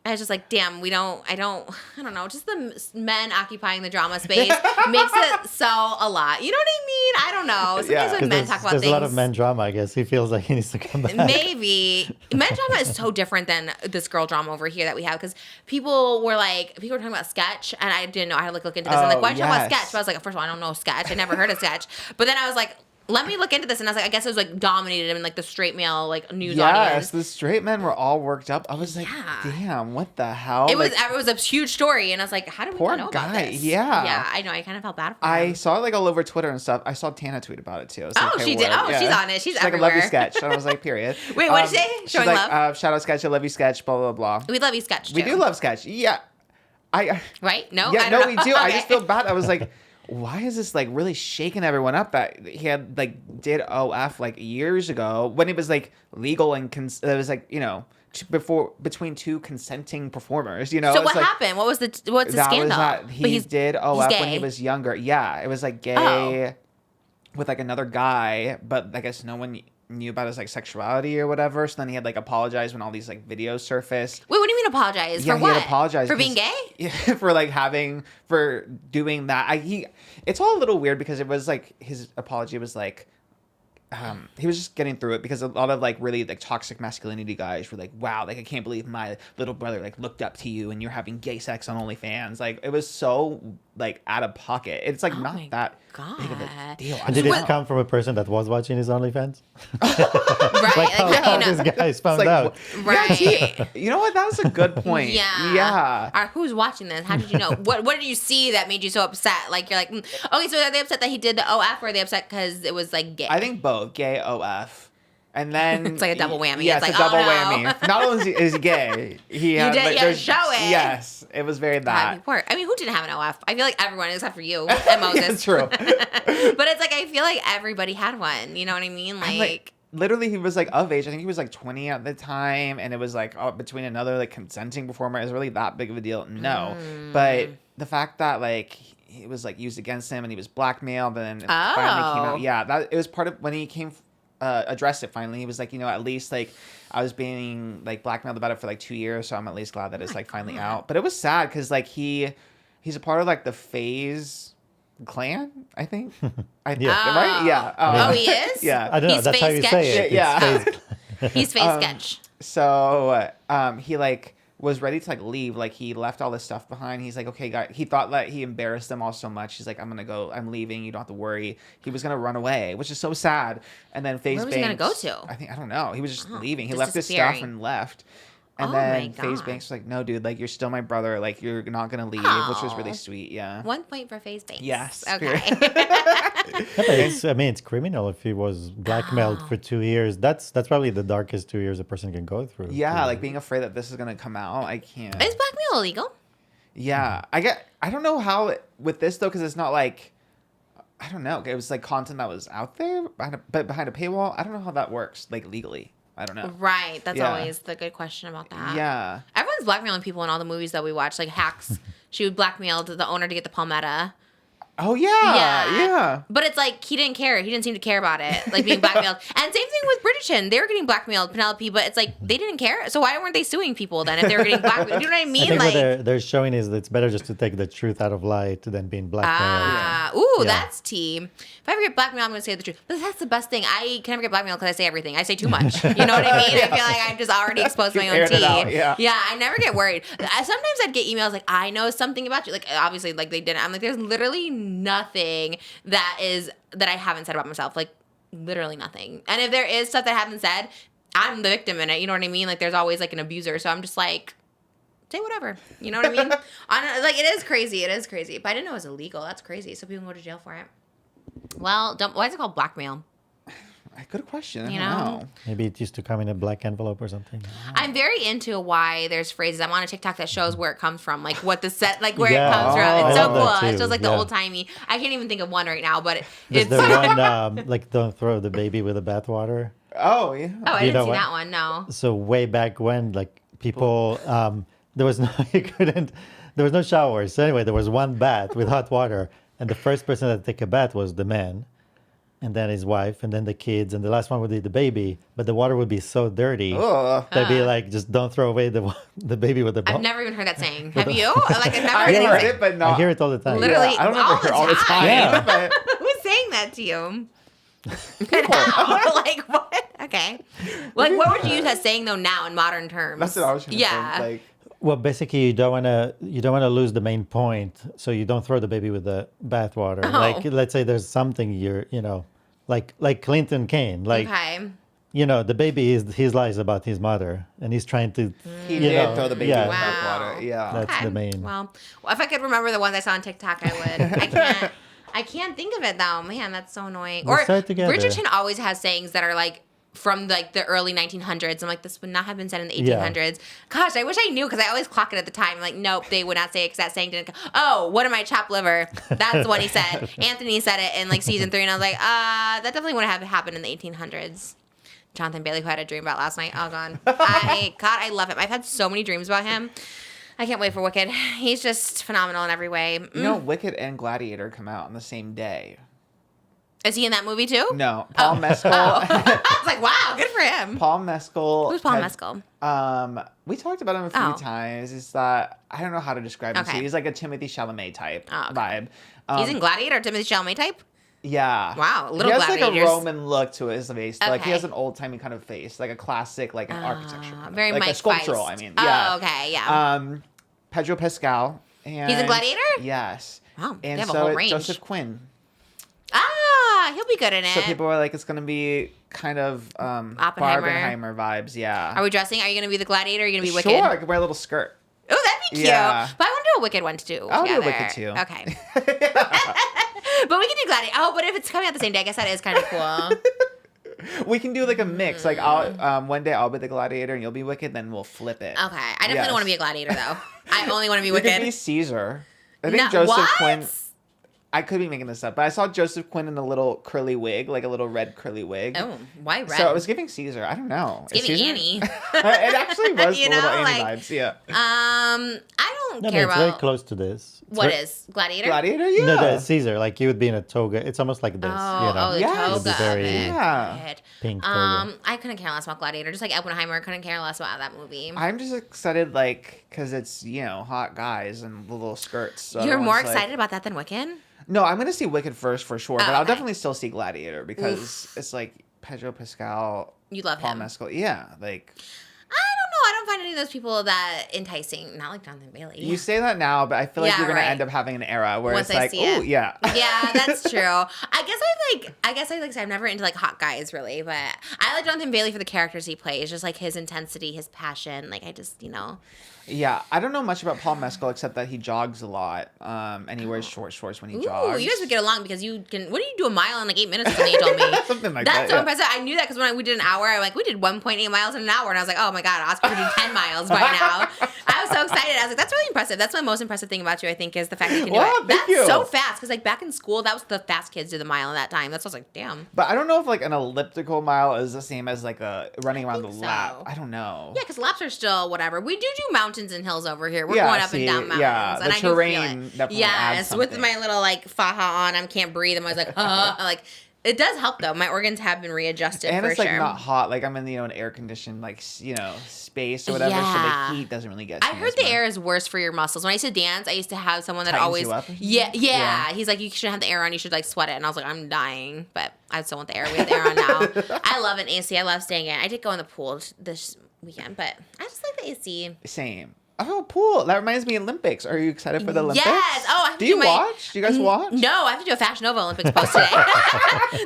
Speaker 2: I was just like, damn, I don't know. Just the men occupying the drama space makes it so a lot. You know what I mean? I don't know. Sometimes
Speaker 3: Yeah.
Speaker 2: when
Speaker 5: 'Cause
Speaker 2: men talk about
Speaker 5: there's
Speaker 2: things.
Speaker 5: a lot of men drama, I guess. He feels like he needs to come back.
Speaker 2: Maybe. Men drama is so different than this girl drama over here that we have, because people were talking about sketch, and I didn't know. I had to look into this. I'm like, why did you talk about
Speaker 3: yes.
Speaker 2: sketch? But I was like, first of all, I don't know sketch. I never heard of sketch. But then I was like, let me look into this, and I was like, I guess it was like dominated in like the straight male like news audience.
Speaker 3: Yes, the straight men were all worked up. I was like,
Speaker 2: Yeah.
Speaker 3: damn, what the hell?
Speaker 2: It was
Speaker 3: Like,
Speaker 2: a huge story, and I was like, how do we
Speaker 3: Poor
Speaker 2: not know about
Speaker 3: guy,
Speaker 2: this?
Speaker 3: yeah.
Speaker 2: Yeah, I know. I kind of felt bad for
Speaker 3: I
Speaker 2: him.
Speaker 3: saw it like all over Twitter and stuff. I saw Tana tweet about it too. I was
Speaker 2: Oh,
Speaker 3: like,
Speaker 2: she
Speaker 3: hey,
Speaker 2: did?
Speaker 3: what?
Speaker 2: Oh, she's on it. She's
Speaker 3: like, I love
Speaker 2: everywhere.
Speaker 3: you, sketch. And I was like, period.
Speaker 2: Wait, what did you say?
Speaker 3: She's
Speaker 2: Showing
Speaker 3: like,
Speaker 2: love?
Speaker 3: shout out sketch. I love you, sketch. Blah blah blah.
Speaker 2: We love you, sketch.
Speaker 3: We
Speaker 2: too.
Speaker 3: do love sketch. Yeah, I
Speaker 2: Right? No.
Speaker 3: yeah,
Speaker 2: I don't
Speaker 3: no,
Speaker 2: know.
Speaker 3: we do. I
Speaker 2: Okay.
Speaker 3: just feel bad. I was like, why is this like really shaking everyone up that he had like did OF like years ago when it was like legal and it was like, between two consenting performers,
Speaker 2: So
Speaker 3: It's
Speaker 2: what
Speaker 3: like,
Speaker 2: happened? What's the
Speaker 3: that
Speaker 2: scandal?
Speaker 3: was not,
Speaker 2: But
Speaker 3: he did OF when he
Speaker 2: gay.
Speaker 3: was younger. Yeah, it was like gay
Speaker 2: Oh.
Speaker 3: with like another guy, but I guess no one knew about his like sexuality or whatever. So then he had like apologized when all these like videos surfaced.
Speaker 2: Wait, what do you mean apologize?
Speaker 3: Yeah,
Speaker 2: For
Speaker 3: he
Speaker 2: what?
Speaker 3: had apologized
Speaker 2: For being
Speaker 3: 'cause-
Speaker 2: gay?
Speaker 3: Yeah, for doing that. It's all a little weird because it was like his apology was like he was just getting through it because a lot of like really like toxic masculinity guys were like, wow, like I can't believe my little brother like looked up to you and you're having gay sex on OnlyFans. Like it was so like out of pocket. It's like
Speaker 2: Oh my
Speaker 3: not that big of a
Speaker 2: God.
Speaker 3: deal.
Speaker 5: And did it
Speaker 2: What-
Speaker 5: come from a person that was watching his OnlyFans?
Speaker 2: Right.
Speaker 5: Like, how
Speaker 2: how do you
Speaker 5: these
Speaker 2: know?
Speaker 5: guys found
Speaker 3: like,
Speaker 5: out?
Speaker 2: Right.
Speaker 3: You know what? That was a good point.
Speaker 2: Yeah.
Speaker 3: Yeah.
Speaker 2: All right, who's watching this? How did you know? What did you see that made you so upset? Like you're like, okay, so are they upset that he did the OF, or are they upset because it was like gay?
Speaker 3: I think both gay OF. And then
Speaker 2: It's like a double whammy.
Speaker 3: Yeah,
Speaker 2: It's
Speaker 3: it's
Speaker 2: like,
Speaker 3: a double
Speaker 2: oh, no.
Speaker 3: whammy. Not only is he gay, he had,
Speaker 2: did-
Speaker 3: like,
Speaker 2: you had to
Speaker 3: there's-
Speaker 2: show it.
Speaker 3: Yes, it was very
Speaker 2: God,
Speaker 3: that.
Speaker 2: you poor- I mean, who didn't have an OF? I feel like everyone except for you and Moses.
Speaker 3: It's true.
Speaker 2: But it's like I feel like everybody had one. You know what I mean?
Speaker 3: I'm like, literally, he was like of age. I think he was like 20 at the time, and it was like between another like consenting performer. Is really that big of a deal? No, but the fact that like it was like used against him and he was blackmailed, and then it finally came
Speaker 2: Oh.
Speaker 3: out. Yeah, that it was part of when he came. Addressed it finally. He was like, at least like I was being like blackmailed about it for like 2 years, so I'm at least glad that it's like finally out. But it was sad because like he's a part of like the FaZe clan, I think. Right? Yeah.
Speaker 2: Oh, he is?
Speaker 3: Yeah.
Speaker 5: I don't know.
Speaker 2: He's
Speaker 5: That's how
Speaker 2: face
Speaker 5: you
Speaker 2: sketch.
Speaker 5: say it.
Speaker 3: Yeah.
Speaker 5: It's face-
Speaker 2: He's face sketch.
Speaker 3: So he like was ready to like leave. Like he left all this stuff behind. He's like, okay, guys. He thought that he embarrassed them all so much. He's like, I'm gonna go. I'm leaving. You don't have to worry. He was gonna run away, which is so sad. And then FaZe
Speaker 2: Where was he gonna
Speaker 3: Banks,
Speaker 2: go to?
Speaker 3: I don't know. He was just leaving. He
Speaker 2: just
Speaker 3: left his stuff
Speaker 2: disappearing.
Speaker 3: and left. And
Speaker 2: Oh
Speaker 3: then
Speaker 2: my
Speaker 3: FaZe
Speaker 2: God.
Speaker 3: Banks was like, no, dude, like you're still my brother. Like you're not gonna leave, which was really
Speaker 2: Aw.
Speaker 3: sweet. Yeah.
Speaker 2: 1 point for face banks.
Speaker 3: Yes.
Speaker 2: Okay.
Speaker 5: Yeah, but it's criminal if he was blackmailed for 2 years. That's probably the darkest 2 years a person can go through.
Speaker 3: Yeah, like being afraid that this is gonna come out. I can't.
Speaker 2: Is blackmail illegal?
Speaker 3: Yeah, I don't know how with this though, because it's not like I don't know. It was like content that was out there, but behind a paywall. I don't know how that works, like legally. I don't know.
Speaker 2: Right. That's
Speaker 3: Yeah.
Speaker 2: always the good question about that.
Speaker 3: Yeah.
Speaker 2: Everyone's blackmailing people in all the movies that we watch. Like Hacks, she would blackmail the owner to get the palmetta.
Speaker 3: Oh yeah.
Speaker 2: But it's like he didn't care. He didn't seem to care about it, like being blackmailed. And same thing with Bridgerton. They were getting blackmailed, Penelope, but it's like they didn't care. So why weren't they suing people then if they were getting blackmailed? You know what I mean?
Speaker 5: I think
Speaker 2: Like,
Speaker 5: what they're showing is that it's better just to take the truth out of light than being blackmailed.
Speaker 2: Ooh,
Speaker 5: Yeah.
Speaker 2: that's tea. If I ever get blackmailed, I'm going to say the truth. But that's the best thing. I can never get blackmailed because I say everything. I say too much. You know what I mean? I feel like I've just already exposed my own
Speaker 3: aired it
Speaker 2: tea.
Speaker 3: out, yeah.
Speaker 2: I never get worried. Sometimes I'd get emails like, I know something about you. Like, obviously, like they didn't. I'm like, there's literally nothing that I haven't said about myself. Like, literally nothing. And if there is stuff that I haven't said, I'm the victim in it. You know what I mean? Like, there's always like an abuser. So I'm just like, say whatever. You know what I mean? Like, it is crazy. It is crazy. But I didn't know it was illegal. That's crazy. So people can go to jail for it. Well, why is it called blackmail?
Speaker 3: Good question. I
Speaker 2: You
Speaker 3: don't
Speaker 2: know?
Speaker 3: know.
Speaker 5: Maybe it used to come in a black envelope or something.
Speaker 2: I'm very into why there's phrases. I'm on a TikTok that shows where it comes from, like what the set, like where
Speaker 5: Yeah.
Speaker 2: it comes
Speaker 5: Oh,
Speaker 2: from. It's
Speaker 5: I
Speaker 2: so
Speaker 5: love that
Speaker 2: cool. It
Speaker 5: too.
Speaker 2: shows like the
Speaker 5: Yeah.
Speaker 2: old timey. I can't even think of one right now, but
Speaker 5: There's
Speaker 2: it's.
Speaker 5: the one, like, don't throw the baby with the bathwater.
Speaker 3: Oh yeah.
Speaker 2: Oh, I
Speaker 5: You
Speaker 2: didn't
Speaker 5: know
Speaker 2: see
Speaker 5: what?
Speaker 2: that one. No.
Speaker 5: So way back when, like, people, there was no, there was no showers. So anyway, there was one bath with hot water. And the first person to take a bath was the man. And then his wife, and then the kids, and the last one would be the baby. But the water would be so dirty.
Speaker 3: Ugh.
Speaker 5: They'd be like, just don't throw away the baby with the
Speaker 2: I've
Speaker 5: ball.
Speaker 2: never even heard that saying. Have you? Like, I've never
Speaker 3: I
Speaker 2: heard
Speaker 3: heard
Speaker 2: anyone say.
Speaker 3: it, but not.
Speaker 5: I hear it all the time.
Speaker 2: Literally,
Speaker 3: Yeah, I don't
Speaker 2: all
Speaker 3: ever hear all the time.
Speaker 5: Yeah.
Speaker 3: But
Speaker 2: Who's saying that to you? And how? Like what? Okay. Like what would you use that saying though now in modern terms?
Speaker 3: that's what I was trying to
Speaker 2: Yeah.
Speaker 3: think. Like,
Speaker 5: Well, basically, you don't want to lose the main point, so you don't throw the baby with the bathwater.
Speaker 2: Oh.
Speaker 5: Like, let's say there's something like Clinton Kane, like
Speaker 2: Okay.
Speaker 5: the baby is his lies about his mother, and he's trying to.
Speaker 3: he
Speaker 5: you
Speaker 3: did
Speaker 5: know,
Speaker 3: throw the baby
Speaker 5: yeah.
Speaker 3: in
Speaker 2: Wow.
Speaker 3: hot water. Yeah.
Speaker 5: That's the main.
Speaker 2: Well, if I could remember the ones I saw on TikTok, I would. I can't think of it though. Man, that's so annoying.
Speaker 5: We'll
Speaker 2: Or
Speaker 5: start together.
Speaker 2: Bridgerton always has sayings that are like from like the early 1900s. I'm like, this would not have been said in the
Speaker 5: Yeah.
Speaker 2: 1800s. Gosh, I wish I knew because I always clock it at the time. I'm like, nope, they would not say it because that saying didn't. Oh, what am I, chopped liver? That's what he said. Anthony said it in like season 3, and I was like, that definitely wouldn't have happened in the 1800s. Jonathan Bailey, who I had a dream about last night. Oh, God. I love him. I've had so many dreams about him. I can't wait for Wicked. He's just phenomenal in every way.
Speaker 3: You know, Wicked and Gladiator come out on the same day.
Speaker 2: Is he in that movie too?
Speaker 3: No, Paul Mescal.
Speaker 2: I was like, wow, good for him.
Speaker 3: Paul Mescal.
Speaker 2: Who's Paul Mescal?
Speaker 3: We talked about him a few
Speaker 2: Oh.
Speaker 3: times. Is that I don't know how to describe him.
Speaker 2: Okay.
Speaker 3: So he's like a Timothy Chalamet type
Speaker 2: Oh, okay.
Speaker 3: vibe.
Speaker 2: He's in Gladiator, Timothy Chalamet type?
Speaker 3: Yeah.
Speaker 2: Wow, little
Speaker 3: He has like a
Speaker 2: gladiators.
Speaker 3: Roman look to his face. Like he
Speaker 2: Okay.
Speaker 3: has an old timey kind of face, like a classic, like an architecture. kind of-
Speaker 2: Very
Speaker 3: like
Speaker 2: Mike
Speaker 3: a sculptural.
Speaker 2: Feist.
Speaker 3: I mean,
Speaker 2: Oh,
Speaker 3: yeah.
Speaker 2: okay, yeah.
Speaker 3: Pedro Pascal. And
Speaker 2: He's in Gladiator?
Speaker 3: Yes.
Speaker 2: Wow, they
Speaker 3: and
Speaker 2: have a
Speaker 3: so
Speaker 2: whole
Speaker 3: it's
Speaker 2: range.
Speaker 3: Joseph Quinn.
Speaker 2: He'll be good in it.
Speaker 3: So people were like, it's gonna be kind of Barbenheimer vibes. Yeah.
Speaker 2: Are we dressing? Are you going to be the Gladiator? Are you going to be Wicked?
Speaker 3: Sure, I could wear a little skirt.
Speaker 2: Oh, that'd be cute.
Speaker 3: Yeah.
Speaker 2: But I want to do a Wicked one too.
Speaker 3: I'll do a
Speaker 2: together.
Speaker 3: Wicked too.
Speaker 2: Okay. But we can do Gladiator. Oh, but if it's coming out the same day, I guess that is kind of cool.
Speaker 3: We can do like a mix. Like I'll one day I'll be the Gladiator and you'll be Wicked. Then we'll flip it.
Speaker 2: Okay. I definitely
Speaker 3: Yes.
Speaker 2: don't want to be a Gladiator though. I only want to be
Speaker 3: You
Speaker 2: Wicked.
Speaker 3: could be Caesar. I think
Speaker 2: No,
Speaker 3: Joseph
Speaker 2: what?
Speaker 3: Quinn. I could be making this up, but I saw Joseph Quinn in a little curly wig, like a little red curly wig.
Speaker 2: Oh, why red?
Speaker 3: So it was giving Caesar. I don't know.
Speaker 2: It's giving Annie.
Speaker 3: It actually was
Speaker 2: You
Speaker 3: the little
Speaker 2: know,
Speaker 3: Annie
Speaker 2: like,
Speaker 3: vibes. Yeah.
Speaker 2: I don't
Speaker 5: No,
Speaker 2: care
Speaker 5: it's very
Speaker 2: about
Speaker 5: close to this. It's
Speaker 2: what
Speaker 5: very-
Speaker 2: is Gladiator.
Speaker 3: Gladiator. Yeah.
Speaker 5: No, the Caesar. Like he would be in a toga. It's almost like this.
Speaker 2: Oh, the
Speaker 3: Yes.
Speaker 2: toga.
Speaker 3: It'd
Speaker 5: be very-
Speaker 3: Yeah.
Speaker 2: It.
Speaker 5: Pink toga.
Speaker 2: I couldn't care less about Gladiator. Just like Oppenheimer, couldn't care less about that movie.
Speaker 3: I'm just excited, like, because it's hot guys and little skirts. So
Speaker 2: You're more
Speaker 3: it's like-
Speaker 2: excited about that than Wicked?
Speaker 3: No, I'm gonna see Wicked first for sure, but
Speaker 2: Oh,
Speaker 3: I'll
Speaker 2: okay.
Speaker 3: definitely still see Gladiator because it's like Pedro Pascal,
Speaker 2: You love
Speaker 3: Paul
Speaker 2: him.
Speaker 3: Mescal. Yeah, like
Speaker 2: I don't know. I don't find any of those people that enticing. Not like Jonathan Bailey.
Speaker 3: you say that now, but I feel like
Speaker 2: Yeah,
Speaker 3: you're gonna
Speaker 2: right.
Speaker 3: end up having an era where
Speaker 2: Once
Speaker 3: it's
Speaker 2: I
Speaker 3: like,
Speaker 2: see
Speaker 3: oh
Speaker 2: it.
Speaker 3: yeah,
Speaker 2: Yeah, that's true. I guess I say I'm never into like hot guys really, but I like Jonathan Bailey for the characters he plays, just like his intensity, his passion. Like I just,
Speaker 3: yeah. I don't know much about Paul Mescal except that he jogs a lot, and he wears short shorts when he
Speaker 2: Ooh,
Speaker 3: jogs.
Speaker 2: you guys would get along because you can. What do you do a mile in like 8 minutes? Or something you told me.
Speaker 3: Something like
Speaker 2: That's
Speaker 3: that.
Speaker 2: so
Speaker 3: yeah.
Speaker 2: impressive. I knew that because when we did an hour, we did 1.8 miles in an hour, and I was like, oh my god, Oscar could do 10 miles by now. I was so excited. I was like, that's really impressive. That's my most impressive thing about you, I think, is the fact that you can do
Speaker 3: Wow,
Speaker 2: it.
Speaker 3: thank
Speaker 2: That's
Speaker 3: you.
Speaker 2: so fast. Because, like, back in school, that was the fast kids did the mile in that time. That's what I was like, damn.
Speaker 3: But I don't know if like an elliptical mile is the same as like a running around the
Speaker 2: think
Speaker 3: lap.
Speaker 2: so.
Speaker 3: I don't know.
Speaker 2: Yeah, because laps are still whatever. We do mountains and hills over here. We're
Speaker 3: Yeah,
Speaker 2: going up
Speaker 3: see,
Speaker 2: and down mountains.
Speaker 3: yeah,
Speaker 2: and
Speaker 3: the
Speaker 2: I do feel
Speaker 3: terrain
Speaker 2: it.
Speaker 3: definitely adds
Speaker 2: Yes, with
Speaker 3: something.
Speaker 2: my little, like, faja on, I can't breathe. I'm always like, like, it does help, though. My organs have been readjusted
Speaker 3: And
Speaker 2: for
Speaker 3: it's like
Speaker 2: sure.
Speaker 3: not hot. Like I'm in an air conditioned like space or whatever.
Speaker 2: Yeah.
Speaker 3: So the heat doesn't really get. To
Speaker 2: I
Speaker 3: me
Speaker 2: heard
Speaker 3: as
Speaker 2: the
Speaker 3: much.
Speaker 2: air is worse for your muscles. When I used to dance, I used to have someone that
Speaker 3: Tightens
Speaker 2: always,
Speaker 3: you up or something?
Speaker 2: yeah. He's like, you shouldn't have the air on. You should like sweat it. And I was like, I'm dying, but I still want the air. We have the air on now. I love an AC. I love staying in. I did go in the pool this weekend, but I just like the AC.
Speaker 3: Same. Oh, pool. That reminds me of Olympics. Are you excited for the Olympics?
Speaker 2: Yes. Oh, I have
Speaker 3: Do
Speaker 2: to
Speaker 3: you
Speaker 2: my,
Speaker 3: watch? Do you guys watch?
Speaker 2: No, I have to do a Fashion Nova Olympics post today.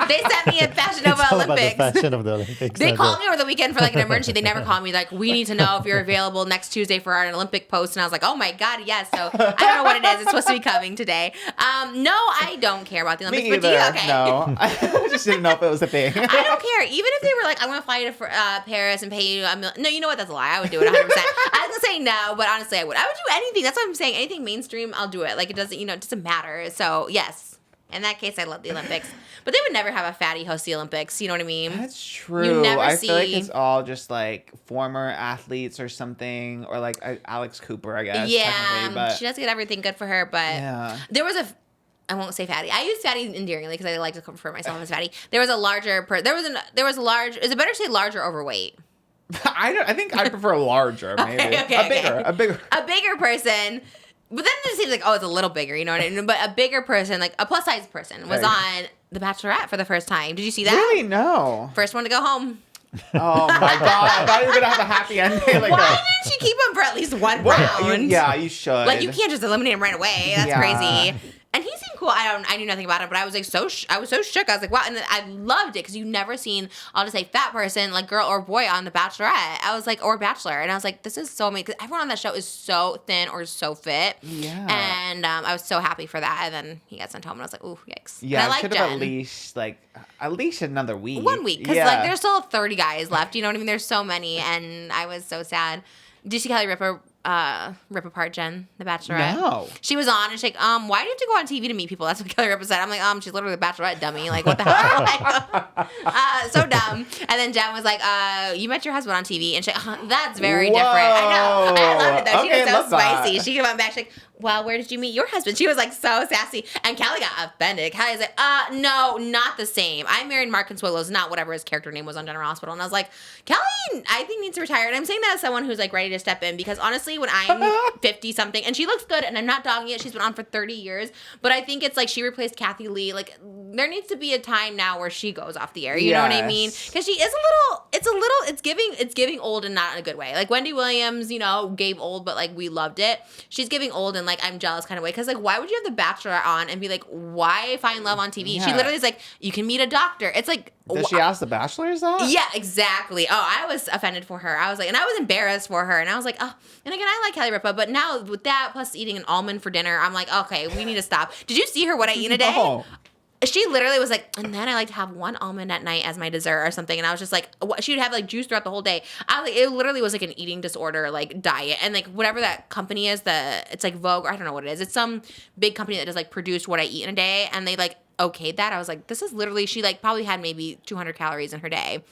Speaker 2: They sent me a Fashion Nova
Speaker 5: It's all about the
Speaker 2: Olympics.
Speaker 5: fashion of the Olympics.
Speaker 2: They
Speaker 5: not
Speaker 2: called
Speaker 5: the-
Speaker 2: me over the weekend for like an emergency. They never called me like, we need to know if you're available next Tuesday for our Olympic post. And I was like, oh my God, yes. So I don't know what it is. It's supposed to be coming today. No, I don't care about the Olympics.
Speaker 3: Me
Speaker 2: But do you?
Speaker 3: either.
Speaker 2: Okay.
Speaker 3: No, I just didn't know if it was a thing.
Speaker 2: I don't care. Even if they were like, I'm going to fly you to Paris and pay you $1 million. No, you know what? That's a lie. I would do it 100%. I was going to say no, but honestly, I would. I would do anything. That's what I'm saying. Anything mainstream, I'll do it. Like, it doesn't, it doesn't matter. So, yes. In that case, I love the Olympics. But they would never have a fatty host the Olympics. You know what I mean?
Speaker 3: That's true.
Speaker 2: never
Speaker 3: I feel like
Speaker 2: see-
Speaker 3: it's all just like former athletes or something, or like Alex Cooper, I guess.
Speaker 2: Yeah.
Speaker 3: technically, but
Speaker 2: She does get everything good for her, but
Speaker 3: yeah.
Speaker 2: there was I won't say fatty. I use fatty endearingly because I like to refer myself as fatty. There was a larger, there was a large, is it better to say large or overweight?
Speaker 3: I think I prefer larger, maybe.
Speaker 2: Okay.
Speaker 3: A bigger.
Speaker 2: A bigger person, but then it seems like, oh, it's a little bigger, you know what I mean? But a bigger person, like a plus size person, was
Speaker 3: Right.
Speaker 2: on The Bachelorette for the first time. Did you see that?
Speaker 3: Really? No.
Speaker 2: First one to go home.
Speaker 3: Oh my god! I thought you were gonna have a happy ending. Like
Speaker 2: Why
Speaker 3: a,
Speaker 2: didn't she keep him for at least one
Speaker 3: What?
Speaker 2: round?
Speaker 3: You should.
Speaker 2: Like, you can't just eliminate him right away. That's
Speaker 3: Yeah.
Speaker 2: crazy. And he seemed cool. I knew nothing about him, but I was like I was so shook. I was like, wow. And then I loved it because you've never seen, I'll just say fat person, like girl or boy on The Bachelorette. I was like, or Bachelor. And I was like, this is so amazing. Because everyone on that show is so thin or so fit.
Speaker 3: Yeah.
Speaker 2: And I was so happy for that. And then he got sent home and I was like, ooh, yikes.
Speaker 3: Yeah,
Speaker 2: and I
Speaker 3: it
Speaker 2: like
Speaker 3: should have
Speaker 2: Jen.
Speaker 3: at least another week.
Speaker 2: 1 week. Because
Speaker 3: yeah.
Speaker 2: like there's still 30 guys left. You know what I mean? There's so many. And I was so sad. Did you see Kelly rip apart Jen, The Bachelorette?
Speaker 3: No.
Speaker 2: She was on and she's like, why do you have to go on TV to meet people? That's what Kelly Ripa said. I'm like, she's literally the Bachelorette dummy. Like, what the hell? Like, so dumb. And then Jen was like, you met your husband on TV. And she's like, that's very different. I know. I love it though. She
Speaker 3: Okay,
Speaker 2: was so
Speaker 3: love that.
Speaker 2: spicy. She came on back. She's like, well, where did you meet your husband? She was like so sassy. And Kelly got offended. Kelly was like, no, not the same. I married Mark Consuelos, not whatever his character name was on General Hospital. And I was like, Kelly, I think needs to retire. And I'm saying that as someone who's like ready to step in because honestly, when I'm 50 something and she looks good and I'm not dogging it, she's been on for 30 years. But I think it's like she replaced Kathy Lee. Like there needs to be a time now where she goes off the air. You know what I mean?
Speaker 3: Yes.
Speaker 2: Because she is it's giving old and not in a good way. Like Wendy Williams, gave old, but like we loved it. She's giving old and like I'm jealous kind of way. Because like why would you have The Bachelor on and be like, why find love on TV? She
Speaker 3: Yeah.
Speaker 2: literally is like, you can meet a doctor. It's like
Speaker 3: Does she ask the Bachelors that?
Speaker 2: yeah, exactly. Oh, I was offended for her. I was like, and I was embarrassed for her. And I was like, oh, and again, I like Kelly Ripa, but now with that plus eating an almond for dinner, I'm like, okay, we need to stop. Did you see her what I eat a day?
Speaker 3: No.
Speaker 2: She literally was like, and then I like to have one almond at night as my dessert or something. And I was just like, she would have like juice throughout the whole day. I was like, it literally was like an eating disorder, like diet. And like whatever that company is, it's like Vogue, or I don't know what it is. It's some big company that does like produce what I eat in a day. And they like okayed that. I was like, this is literally, she like probably had maybe 200 calories in her day.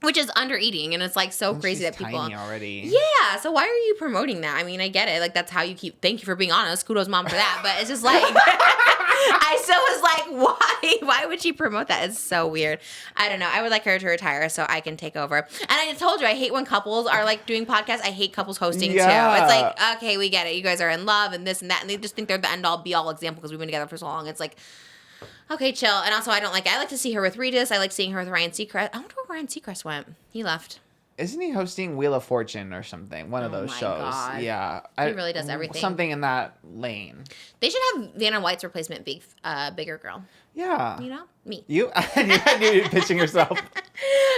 Speaker 2: Which is under eating, and it's like so crazy
Speaker 3: She's
Speaker 2: that people.
Speaker 3: tiny already.
Speaker 2: Yeah, so why are you promoting that? I mean, I get it. Like that's how you keep. Thank you for being honest. Kudos, mom, for that. But it's just like, I still was like, why? Why would she promote that? It's so weird. I don't know. I would like her to retire so I can take over. And I told you, I hate when couples are like doing podcasts. I hate couples hosting
Speaker 3: Yeah.
Speaker 2: too. It's like, okay, we get it. You guys are in love and this and that, and they just think they're the end all be all example because we've been together for so long. It's like. Okay, chill. And also, I like to see her with Regis. I like seeing her with Ryan Seacrest. I wonder where Ryan Seacrest went. He left.
Speaker 3: Isn't he hosting Wheel of Fortune or something? One of those
Speaker 2: my
Speaker 3: shows.
Speaker 2: God.
Speaker 3: Yeah.
Speaker 2: He really does everything.
Speaker 3: Something in that lane.
Speaker 2: They should have Vanna White's replacement bigger girl.
Speaker 3: Yeah.
Speaker 2: You know? Me.
Speaker 3: You knew you pitching yourself.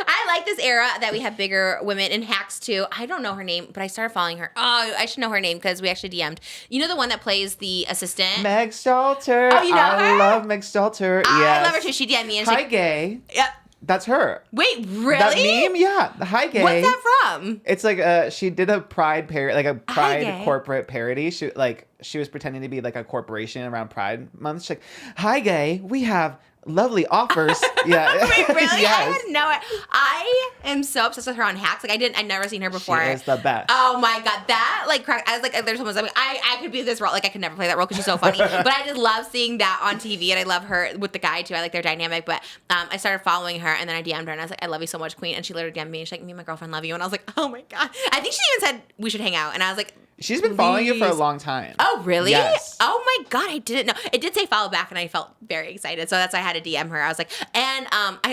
Speaker 2: I like this era that we have bigger women in Hacks too. I don't know her name, but I started following her. Oh, I should know her name because we actually DM'd. You know the one that plays the assistant?
Speaker 3: Meg Stalter.
Speaker 2: Oh, you know
Speaker 3: I
Speaker 2: her?
Speaker 3: love Meg Stalter.
Speaker 2: I
Speaker 3: Yes.
Speaker 2: love her too. She DM'd me and
Speaker 3: Hi,
Speaker 2: she.
Speaker 3: gay.
Speaker 2: Yep.
Speaker 3: That's her.
Speaker 2: Wait, really?
Speaker 3: That meme? Yeah. The Hi Gay.
Speaker 2: What's that from?
Speaker 3: It's like she did a Pride parody, like a Pride
Speaker 2: Gay.
Speaker 3: corporate parody. She was pretending to be like a corporation around Pride Month. She's like, "Hi Gay, we have lovely offers." Yeah.
Speaker 2: Wait, really? I
Speaker 3: Yes.
Speaker 2: had no idea. I am so obsessed with her on Hacks. Like I'd never seen her before.
Speaker 3: She is the best.
Speaker 2: Oh my god, that like I was like, there's someone like I could be this role. Like I could never play that role because she's so funny. But I just love seeing that on TV, and I love her with the guy too. I like their dynamic. But I started following her, and then I DM'd her, and I was like, I love you so much, Queen. And she literally DM'd me, and she's like, me and my girlfriend love you. And I was like, oh my god. I think she even said we should hang out, and I was like.
Speaker 3: She's been following you for a
Speaker 2: please.
Speaker 3: long time.
Speaker 2: Oh, really?
Speaker 3: Yes.
Speaker 2: Oh my god, I didn't know. It did say follow back, and I felt very excited. So that's why I had to DM her. I was like, and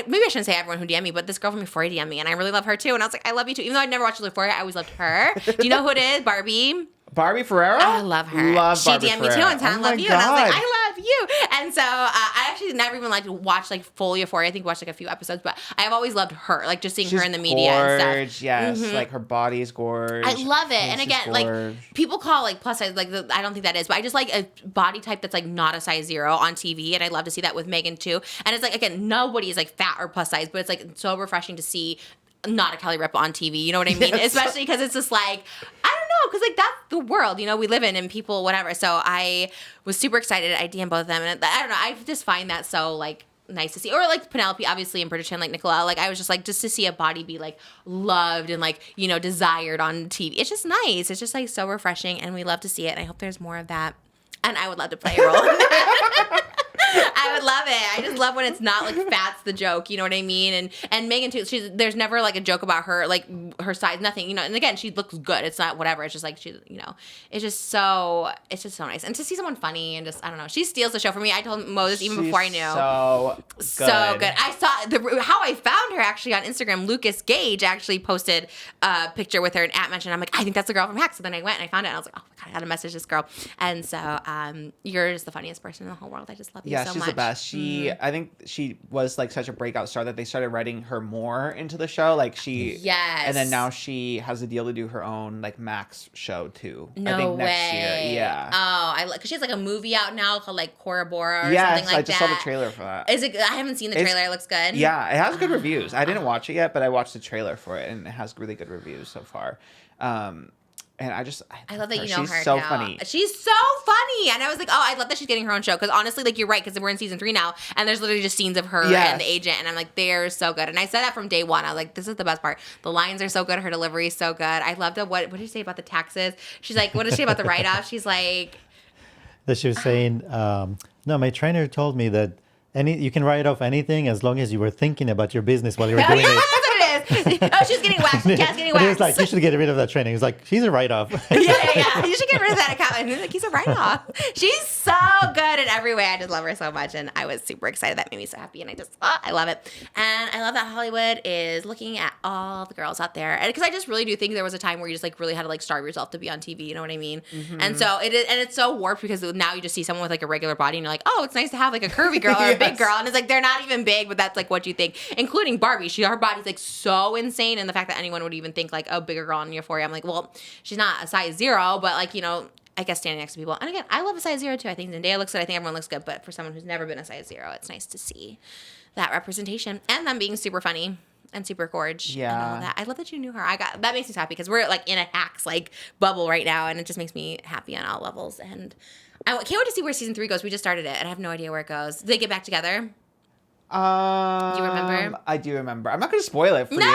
Speaker 2: maybe I shouldn't say everyone who DM me, but this girl from Euphoria DM me, and I really love her too. And I was like, I love you too. Even though I'd never watched Euphoria, I always loved her. Do you know who it is? Barbie.
Speaker 3: Barbie Ferrero?
Speaker 2: I love her. She
Speaker 3: Barbie
Speaker 2: DM'd me
Speaker 3: Ferrero.
Speaker 2: too and said, I
Speaker 3: Oh
Speaker 2: love
Speaker 3: my
Speaker 2: you. And I was like,
Speaker 3: God.
Speaker 2: I love you. And so I actually never even like watched like full Euphoria. I think watched like a few episodes, but I've always loved her. Like just seeing her in the media and stuff.
Speaker 3: Yes, like her body is gorge.
Speaker 2: I love it. And
Speaker 3: She's
Speaker 2: again, like
Speaker 3: gorge.
Speaker 2: people call like plus size, like I don't think that is, but I just like a body type that's like not a size 0 on TV. And I love to see that with Megan too. And it's like, again, nobody is like fat or plus size, but it's like so refreshing to see not a Kelly Ripa on TV. You know what I mean?
Speaker 3: Yes.
Speaker 2: Especially because it's just like, I don't know, because like that's the world, you know, we live in and people, whatever. So I was super excited. I DM both of them. And I don't know, I just find that so like nice to see. Or like Penelope, obviously, and Bridgerton, like Nicola. Like I was just like, just to see a body be like loved and like, you know, desired on TV. It's just nice. It's just like so refreshing and we love to see it. And I hope there's more of that. And I would love to play a role in that. I would love it. I just love when it's not like fat's the joke, you know what I mean? And Megan too, there's never like a joke about her, like her size, nothing, you know. And again, she looks good. It's not whatever. It's just like she's, you know, it's just so nice. And to see someone funny and just, I don't know, she steals the show for me. I told Mo this even before I knew. So good. I saw how I found her actually on Instagram. Lucas Gage actually posted a picture with her and mentioned. I'm like, I think that's the girl from Hacks. So then I went and I found it and I was like, oh my god, I gotta message this girl. And so you're just the funniest person in the whole world. I just love you so much.
Speaker 3: Yeah, she's the best. I think she was like such a breakout star that they started writing her more into the show. Like
Speaker 2: Yes.
Speaker 3: And then now she has a deal to do her own like Max show too.
Speaker 2: No
Speaker 3: I think
Speaker 2: way.
Speaker 3: next year. Yeah.
Speaker 2: Oh, because she has like a movie out now called like Cora Bora or
Speaker 3: Yes,
Speaker 2: something like that.
Speaker 3: I just saw the trailer for that.
Speaker 2: Is it? I haven't seen the trailer. It looks good.
Speaker 3: Yeah, it has good reviews. I didn't watch it yet, but I watched the trailer for it, and it has really good reviews so far. And I
Speaker 2: love that you know
Speaker 3: She's
Speaker 2: her.
Speaker 3: so
Speaker 2: now.
Speaker 3: funny.
Speaker 2: She's so funny, and I was like, oh, I love that she's getting her own show. Because honestly, like you're right, because we're in season 3 now, and there's literally just scenes of her and the agent, and I'm like, they're so good. And I said that from day one. I was like, this is the best part. The lines are so good. Her delivery is so good. I loved it. What did you say about the taxes? She's like, what did she say about the write-off? She's like,
Speaker 5: That she was saying, no, my trainer told me that you can write off anything as long as you were thinking about your business while you were doing it.
Speaker 2: that's what it is. Oh, she's getting waxed. Cat's getting
Speaker 5: But
Speaker 2: waxed.
Speaker 5: he was like, you should get rid of that training. He was like, she's a write-off.
Speaker 2: Yeah. You should get rid of that account. And he's like, he's a write-off. She's so good in every way. I just love her so much. And I was super excited. That made me so happy. And I love it. And I love that Hollywood is looking at all the girls out there. And because I just really do think there was a time where you just like really had to like starve yourself to be on TV. You know what I mean? Mm-hmm. And so it is, and it's so warped because now you just see someone with like a regular body and you're like, oh, it's nice to have like a curvy girl or a big girl. And it's like, they're not even big, but that's like what you think, including Barbie. Her body's like so insane. And the fact that anyone would even think like, oh, bigger girl in Euphoria. I'm like, well, she's not a size 0, but like, you know, I guess standing next to people. And again, I love a size 0 too. I think Zendaya looks good. I think everyone looks good. But for someone who's never been a size 0, it's nice to see that representation and them being super funny and super gorge.
Speaker 3: Yeah.
Speaker 2: And all of that. I love that you knew her. That makes me happy because we're like in a Hacks like bubble right now. And it just makes me happy on all levels. And I can't wait to see where season 3 goes. We just started it and I have no idea where it goes. Did they get back together? Do you remember?
Speaker 3: I do remember. I'm not going to spoil it for you.
Speaker 5: No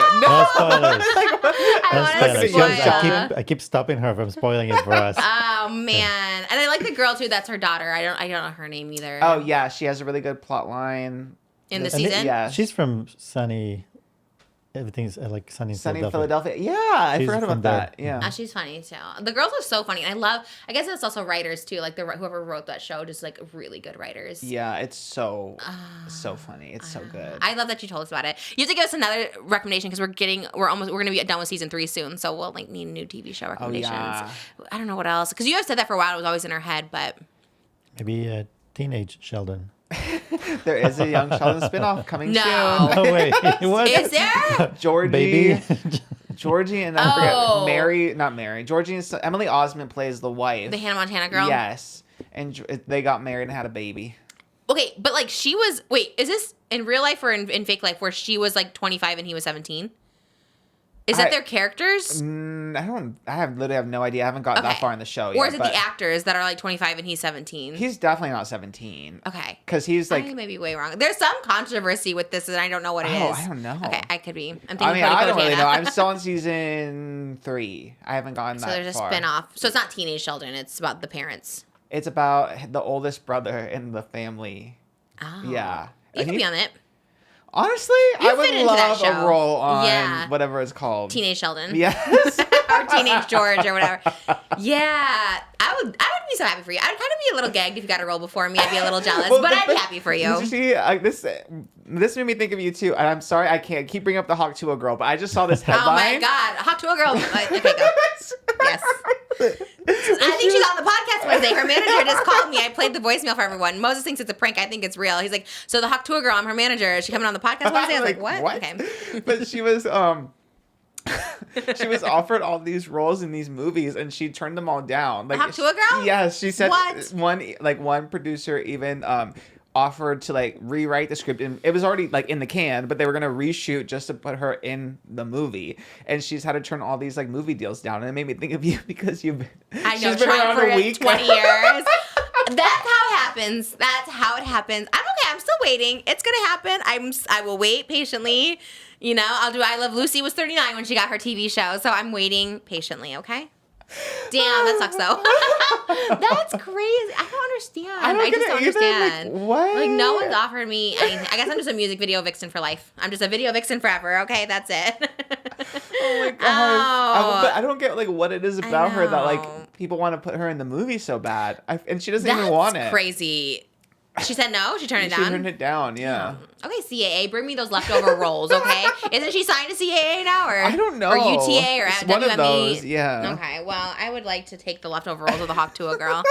Speaker 5: spoilers.
Speaker 2: I
Speaker 5: No
Speaker 2: want to
Speaker 5: spoilers.
Speaker 2: spoil.
Speaker 5: I keep stopping her from spoiling it for us.
Speaker 2: Oh man, and I like the girl too. That's her daughter. I don't know her name either.
Speaker 3: Oh yeah, she has a really good plot line.
Speaker 2: In the
Speaker 5: And
Speaker 2: season?
Speaker 3: Yeah.
Speaker 5: She's from Sunny. Everything's like Sunny in
Speaker 3: Philadelphia. Yeah, I
Speaker 5: She's
Speaker 3: forgot
Speaker 5: from
Speaker 3: about that.
Speaker 5: there.
Speaker 3: Yeah.
Speaker 2: She's funny too. The girls are so funny. And I guess it's also writers too. Like whoever wrote that show, just like really good writers.
Speaker 3: Yeah, it's so funny. It's so good.
Speaker 2: I love that you told us about it. You have to give us another recommendation because we're gonna be done with season 3 soon, so we'll like need new TV show recommendations.
Speaker 3: yeah.
Speaker 2: I don't know what else because you have said that for a while. It was always in our head, but
Speaker 5: Maybe teenage Sheldon.
Speaker 3: There is a Young Sheldon spinoff coming
Speaker 2: No.
Speaker 5: Oh wait, what?
Speaker 2: is there?
Speaker 3: soon. Georgie.
Speaker 5: Baby.
Speaker 3: Georgie and I forget, not Mary. Georgie and Emily Osment plays the wife.
Speaker 2: The Hannah Montana girl.
Speaker 3: Yes, and they got married and had a baby.
Speaker 2: Okay, but like she was. Wait, is this in real life or in fake life where she was like 25 and he was 17? Is that their characters?
Speaker 3: I literally have no idea. I haven't gotten that far in the show yet.
Speaker 2: Or is it the actors that are like 25 and he's 17?
Speaker 3: He's definitely not 17.
Speaker 2: Okay.
Speaker 3: Because he's like...
Speaker 2: I may be way wrong. There's some controversy with this and I don't know what it is.
Speaker 3: Oh, I don't know.
Speaker 2: Okay, I could be. I'm thinking
Speaker 3: I don't really know. I'm still on season 3. I haven't gotten that far.
Speaker 2: So there's a spin-off. So it's not Teenage Sheldon. It's about the parents.
Speaker 3: It's about the oldest brother in the family.
Speaker 2: Oh.
Speaker 3: Yeah.
Speaker 2: You could be on it.
Speaker 3: Honestly, I would love a role on whatever it's called.
Speaker 2: Teenage Sheldon.
Speaker 3: Yes.
Speaker 2: Or Teenage George or whatever. Yeah. I would be so happy for you. I'd kind of be a little gagged if you got a role before me. I'd be a little jealous, but I'd be happy for you.
Speaker 3: Did you see, this made me think of you too, and I'm sorry I can't keep bringing up the Hawk Tuah girl, but I just saw this headline.
Speaker 2: Oh my God. Hawk Tuah girl. Okay, go. Yes. I think she's on the podcast Wednesday. Her manager just called me. I played the voicemail for everyone. Moses thinks it's a prank. I think it's real. He's like, so the Hawk Tuah girl, I'm her manager. Is she coming on the podcast Wednesday? I was like, what? Okay.
Speaker 3: But she was she was offered all these roles in these movies and she turned them all down. Like,
Speaker 2: Hawk Tuah girl?
Speaker 3: Yes, she said
Speaker 2: what?
Speaker 3: one producer even offered to like rewrite the script, and it was already like in the can, but they were gonna reshoot just to put her in the movie, and she's had to turn all these like movie deals down, and it made me think of you because she's been around
Speaker 2: for
Speaker 3: a week
Speaker 2: 20 years. That's how it happens. That's how it happens. I'm okay. I'm still waiting. It's gonna happen. I will wait patiently. You know, I'll do I Love Lucy was 39 when she got her TV show, so I'm waiting patiently. Okay. Damn, that sucks though. That's crazy. I don't understand. I just don't understand.
Speaker 3: Like, what?
Speaker 2: Like, no one's offered me anything. I guess I'm just a music video vixen for life. I'm just a video vixen forever. Okay, that's it.
Speaker 3: Oh my God. But I don't get like what it is about her that like people want to put her in the movie so bad, and she doesn't even want it.
Speaker 2: That's crazy. She said no? She turned it down?
Speaker 3: She turned it down, yeah.
Speaker 2: Okay, CAA, bring me those leftover roles, okay? Isn't she signed to CAA now? Or
Speaker 3: I don't know.
Speaker 2: Or UTA or
Speaker 3: it's
Speaker 2: WME?
Speaker 3: one of those, yeah.
Speaker 2: Okay, well, I would like to take the leftover roles of the Hawk Tuah girl.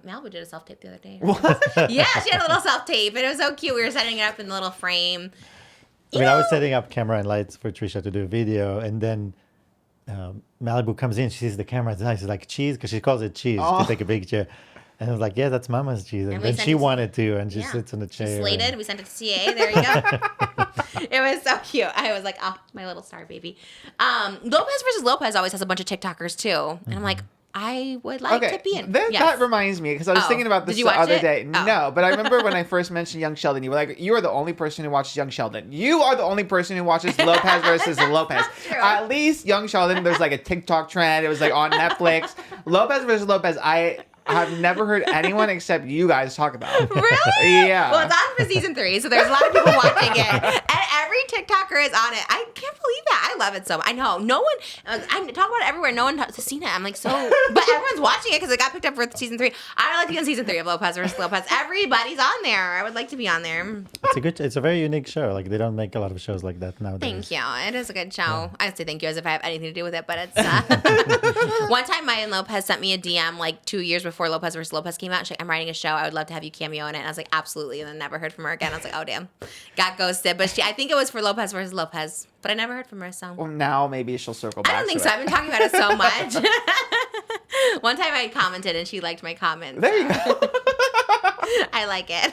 Speaker 2: Malibu did a self-tape the other day.
Speaker 3: What?
Speaker 2: Yeah, she had a little self-tape, and it was so cute. We were setting it up in the little frame.
Speaker 5: I was setting up camera and lights for Trisha to do a video, and then Malibu comes in. She sees the camera. It's nice. She's like, cheese, because she calls it cheese to take a picture. And I was like, yeah, that's Mama's cheese. And then she wanted to, and she sits in the chair.
Speaker 2: She slated. We sent it to CA. There you go. It was so cute. I was like, oh, my little star baby. Lopez versus Lopez always has a bunch of TikTokers, too. And I'm like, I would like to be in.
Speaker 3: That reminds me, because I was thinking about this the other day. No, but I remember when I first mentioned Young Sheldon, you were like, you are the only person who watches Young Sheldon. You are the only person who watches Lopez versus Lopez. At least Young Sheldon, there's like a TikTok trend. It was like on Netflix. Lopez versus Lopez, I've never heard anyone except you guys talk about it.
Speaker 2: Really?
Speaker 3: Yeah.
Speaker 2: Well, it's on for season 3, so there's a lot of people watching it. And every TikToker is on it. I can't believe that. I love it so much. I know. No one, I talk about it everywhere. No one has seen it. I'm like, so, but everyone's watching it because it got picked up for season 3. I like to be on season 3 of Lopez versus Lopez. Everybody's on there. I would like to be on there.
Speaker 5: It's a very unique show. Like, they don't make a lot of shows like that nowadays.
Speaker 2: Thank you. It is a good show. Yeah. I say thank you as if I have anything to do with it, but it's, one time Maya and Lopez sent me a DM like 2 years before Lopez versus Lopez came out. She's like, I'm writing a show. I would love to have you cameo in it. And I was like, absolutely. And then never heard from her again. I was like, oh, damn. Got ghosted. But I think it was for Lopez versus Lopez. But I never heard from her, so.
Speaker 3: Well, now maybe she'll circle back.
Speaker 2: I don't think so. I've been talking about it so much. One time I commented and she liked my comments.
Speaker 3: There you go.
Speaker 2: I like it.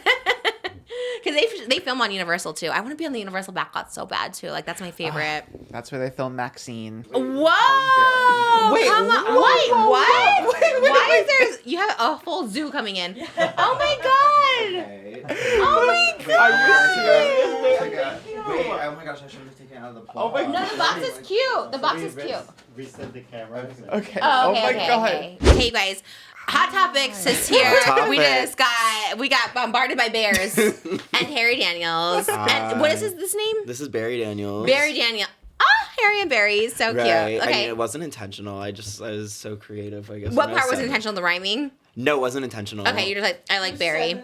Speaker 2: Because they film on Universal, too. I want to be on the Universal backlot so bad, too. Like, that's my favorite.
Speaker 3: That's where they film Maxine.
Speaker 2: Whoa!
Speaker 3: Wait,
Speaker 2: come on.
Speaker 3: whoa,
Speaker 2: what?
Speaker 3: Wait,
Speaker 2: Why is there... You have a full zoo coming in. Oh, my God. Oh, my God.
Speaker 3: Are you serious?
Speaker 1: Wait, oh my gosh, I should have taken it out of the plug.
Speaker 3: Oh my
Speaker 2: No, the box is cute. The box is cute.
Speaker 5: Reset the camera.
Speaker 3: Okay.
Speaker 2: Oh, okay,
Speaker 3: my
Speaker 2: okay,
Speaker 3: God.
Speaker 2: okay. Hey, you guys. Hot Topics is here.
Speaker 1: Hot
Speaker 2: We
Speaker 1: Topics.
Speaker 2: just got bombarded by bears and Harry Daniels. And what is this name?
Speaker 1: This is Barry Daniels.
Speaker 2: Barry Daniel. Oh, Harry and Barry. So
Speaker 1: Right.
Speaker 2: cute.
Speaker 1: I
Speaker 2: Okay.
Speaker 1: mean, it wasn't intentional. I was so creative, I guess.
Speaker 2: What
Speaker 1: when I
Speaker 2: part was
Speaker 1: said it.
Speaker 2: intentional? The rhyming?
Speaker 1: No, it wasn't intentional.
Speaker 2: Okay, you're just like, I like Barry.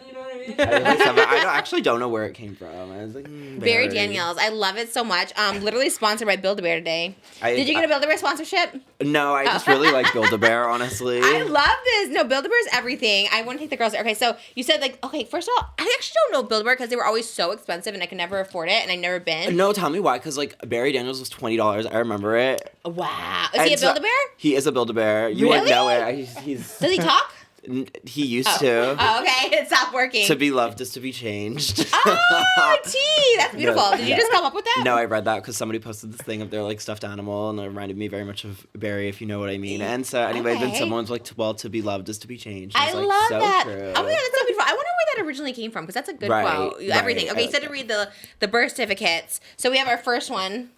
Speaker 1: I actually don't know where it came from. I was like,
Speaker 2: Barry Daniels. I love it so much. Literally sponsored by Build-A-Bear today. Did you get a Build-A-Bear sponsorship?
Speaker 1: No, I just really like Build-A-Bear, honestly.
Speaker 2: I love this. No, Build-A-Bear is everything. I want to take the girls there. Okay, so you said like, okay, first of all, I actually don't know Build-A-Bear because they were always so expensive and I could never afford it and I've never been.
Speaker 1: No, tell me why. Because like Barry Daniels was $20. I remember it.
Speaker 2: Wow. Is he a
Speaker 1: And so-
Speaker 2: Build-A-Bear?
Speaker 1: He is a Build-A-Bear. You wouldn't
Speaker 2: Really?
Speaker 1: know it. He's
Speaker 2: Does he talk?
Speaker 1: He used to.
Speaker 2: Oh, okay. It stopped working.
Speaker 1: To be loved is to be changed.
Speaker 2: Oh, T. That's beautiful.
Speaker 1: No,
Speaker 2: Did you just come up with that?
Speaker 1: No, I read that because somebody posted this thing of their like stuffed animal, and it reminded me very much of Barry, if you know what I mean. And so anyway, then
Speaker 2: Okay.
Speaker 1: someone's like, well, to be loved is to be changed.
Speaker 2: I
Speaker 1: It's, like,
Speaker 2: love
Speaker 1: so
Speaker 2: that.
Speaker 1: True.
Speaker 2: Oh my god, that's so beautiful. I wonder where that originally came from because that's a good
Speaker 1: Right,
Speaker 2: quote.
Speaker 1: right.
Speaker 2: Everything. Okay,
Speaker 1: I
Speaker 2: you said
Speaker 1: like
Speaker 2: to read the birth certificates. So we have our first one.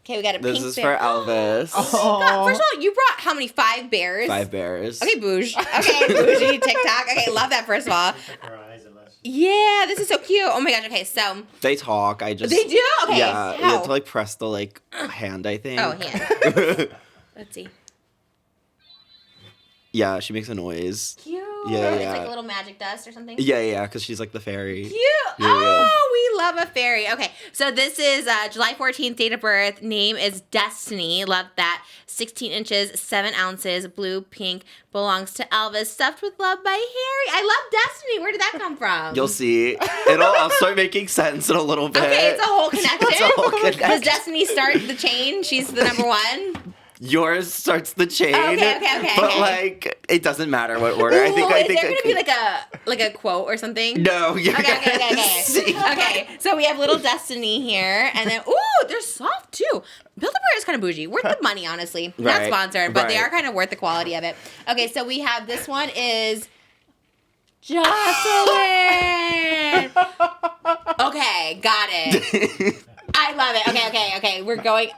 Speaker 2: Okay, we got a
Speaker 1: This
Speaker 2: pink
Speaker 1: is
Speaker 2: bear.
Speaker 1: for Elvis.
Speaker 2: Oh my god. First of all, you brought how many? 5 bears?
Speaker 1: 5 bears.
Speaker 2: Okay, bouge. Okay, bougie TikTok. Okay, love that first of all. Yeah, this is so cute. Oh my gosh. Okay, so
Speaker 1: They talk. I just.
Speaker 2: they do. Okay,
Speaker 1: Yeah, you
Speaker 2: how?
Speaker 1: have to like press the like hand, I think.
Speaker 2: Oh, hand. Let's see.
Speaker 1: Yeah, she makes a noise.
Speaker 2: Cute.
Speaker 1: Yeah,
Speaker 2: It's
Speaker 1: yeah.
Speaker 2: like a little magic dust or something.
Speaker 1: Yeah, because she's like the fairy.
Speaker 2: Cute.
Speaker 1: Yeah,
Speaker 2: Oh, we love a fairy. Okay, so this is July 14th, date of birth. Name is Destiny. Love that. 16 inches, 7 ounces, blue, pink. Belongs to Elvis. Stuffed with love by Harry. I love Destiny. Where did that come from?
Speaker 1: You'll see. It'll start making sense in a little bit.
Speaker 2: Okay, it's a whole connection.
Speaker 1: It's a whole connection.
Speaker 2: Does Destiny start the chain? She's the number one.
Speaker 1: Yours starts the chain.
Speaker 2: Okay.
Speaker 1: But like, it doesn't matter what order. I think.
Speaker 2: Is there gonna be like a quote or something?
Speaker 1: No. You're
Speaker 2: Okay.
Speaker 1: See.
Speaker 2: Okay, so we have little Destiny here, and then ooh, they're soft too. Build-A-Bear is kind of bougie. Worth the money, honestly. Not
Speaker 1: Right,
Speaker 2: sponsored, but they
Speaker 1: right.
Speaker 2: are kind of worth the quality of it. Okay, so we have this one is Jocelyn. Okay, got it. I love it. Okay. We're going.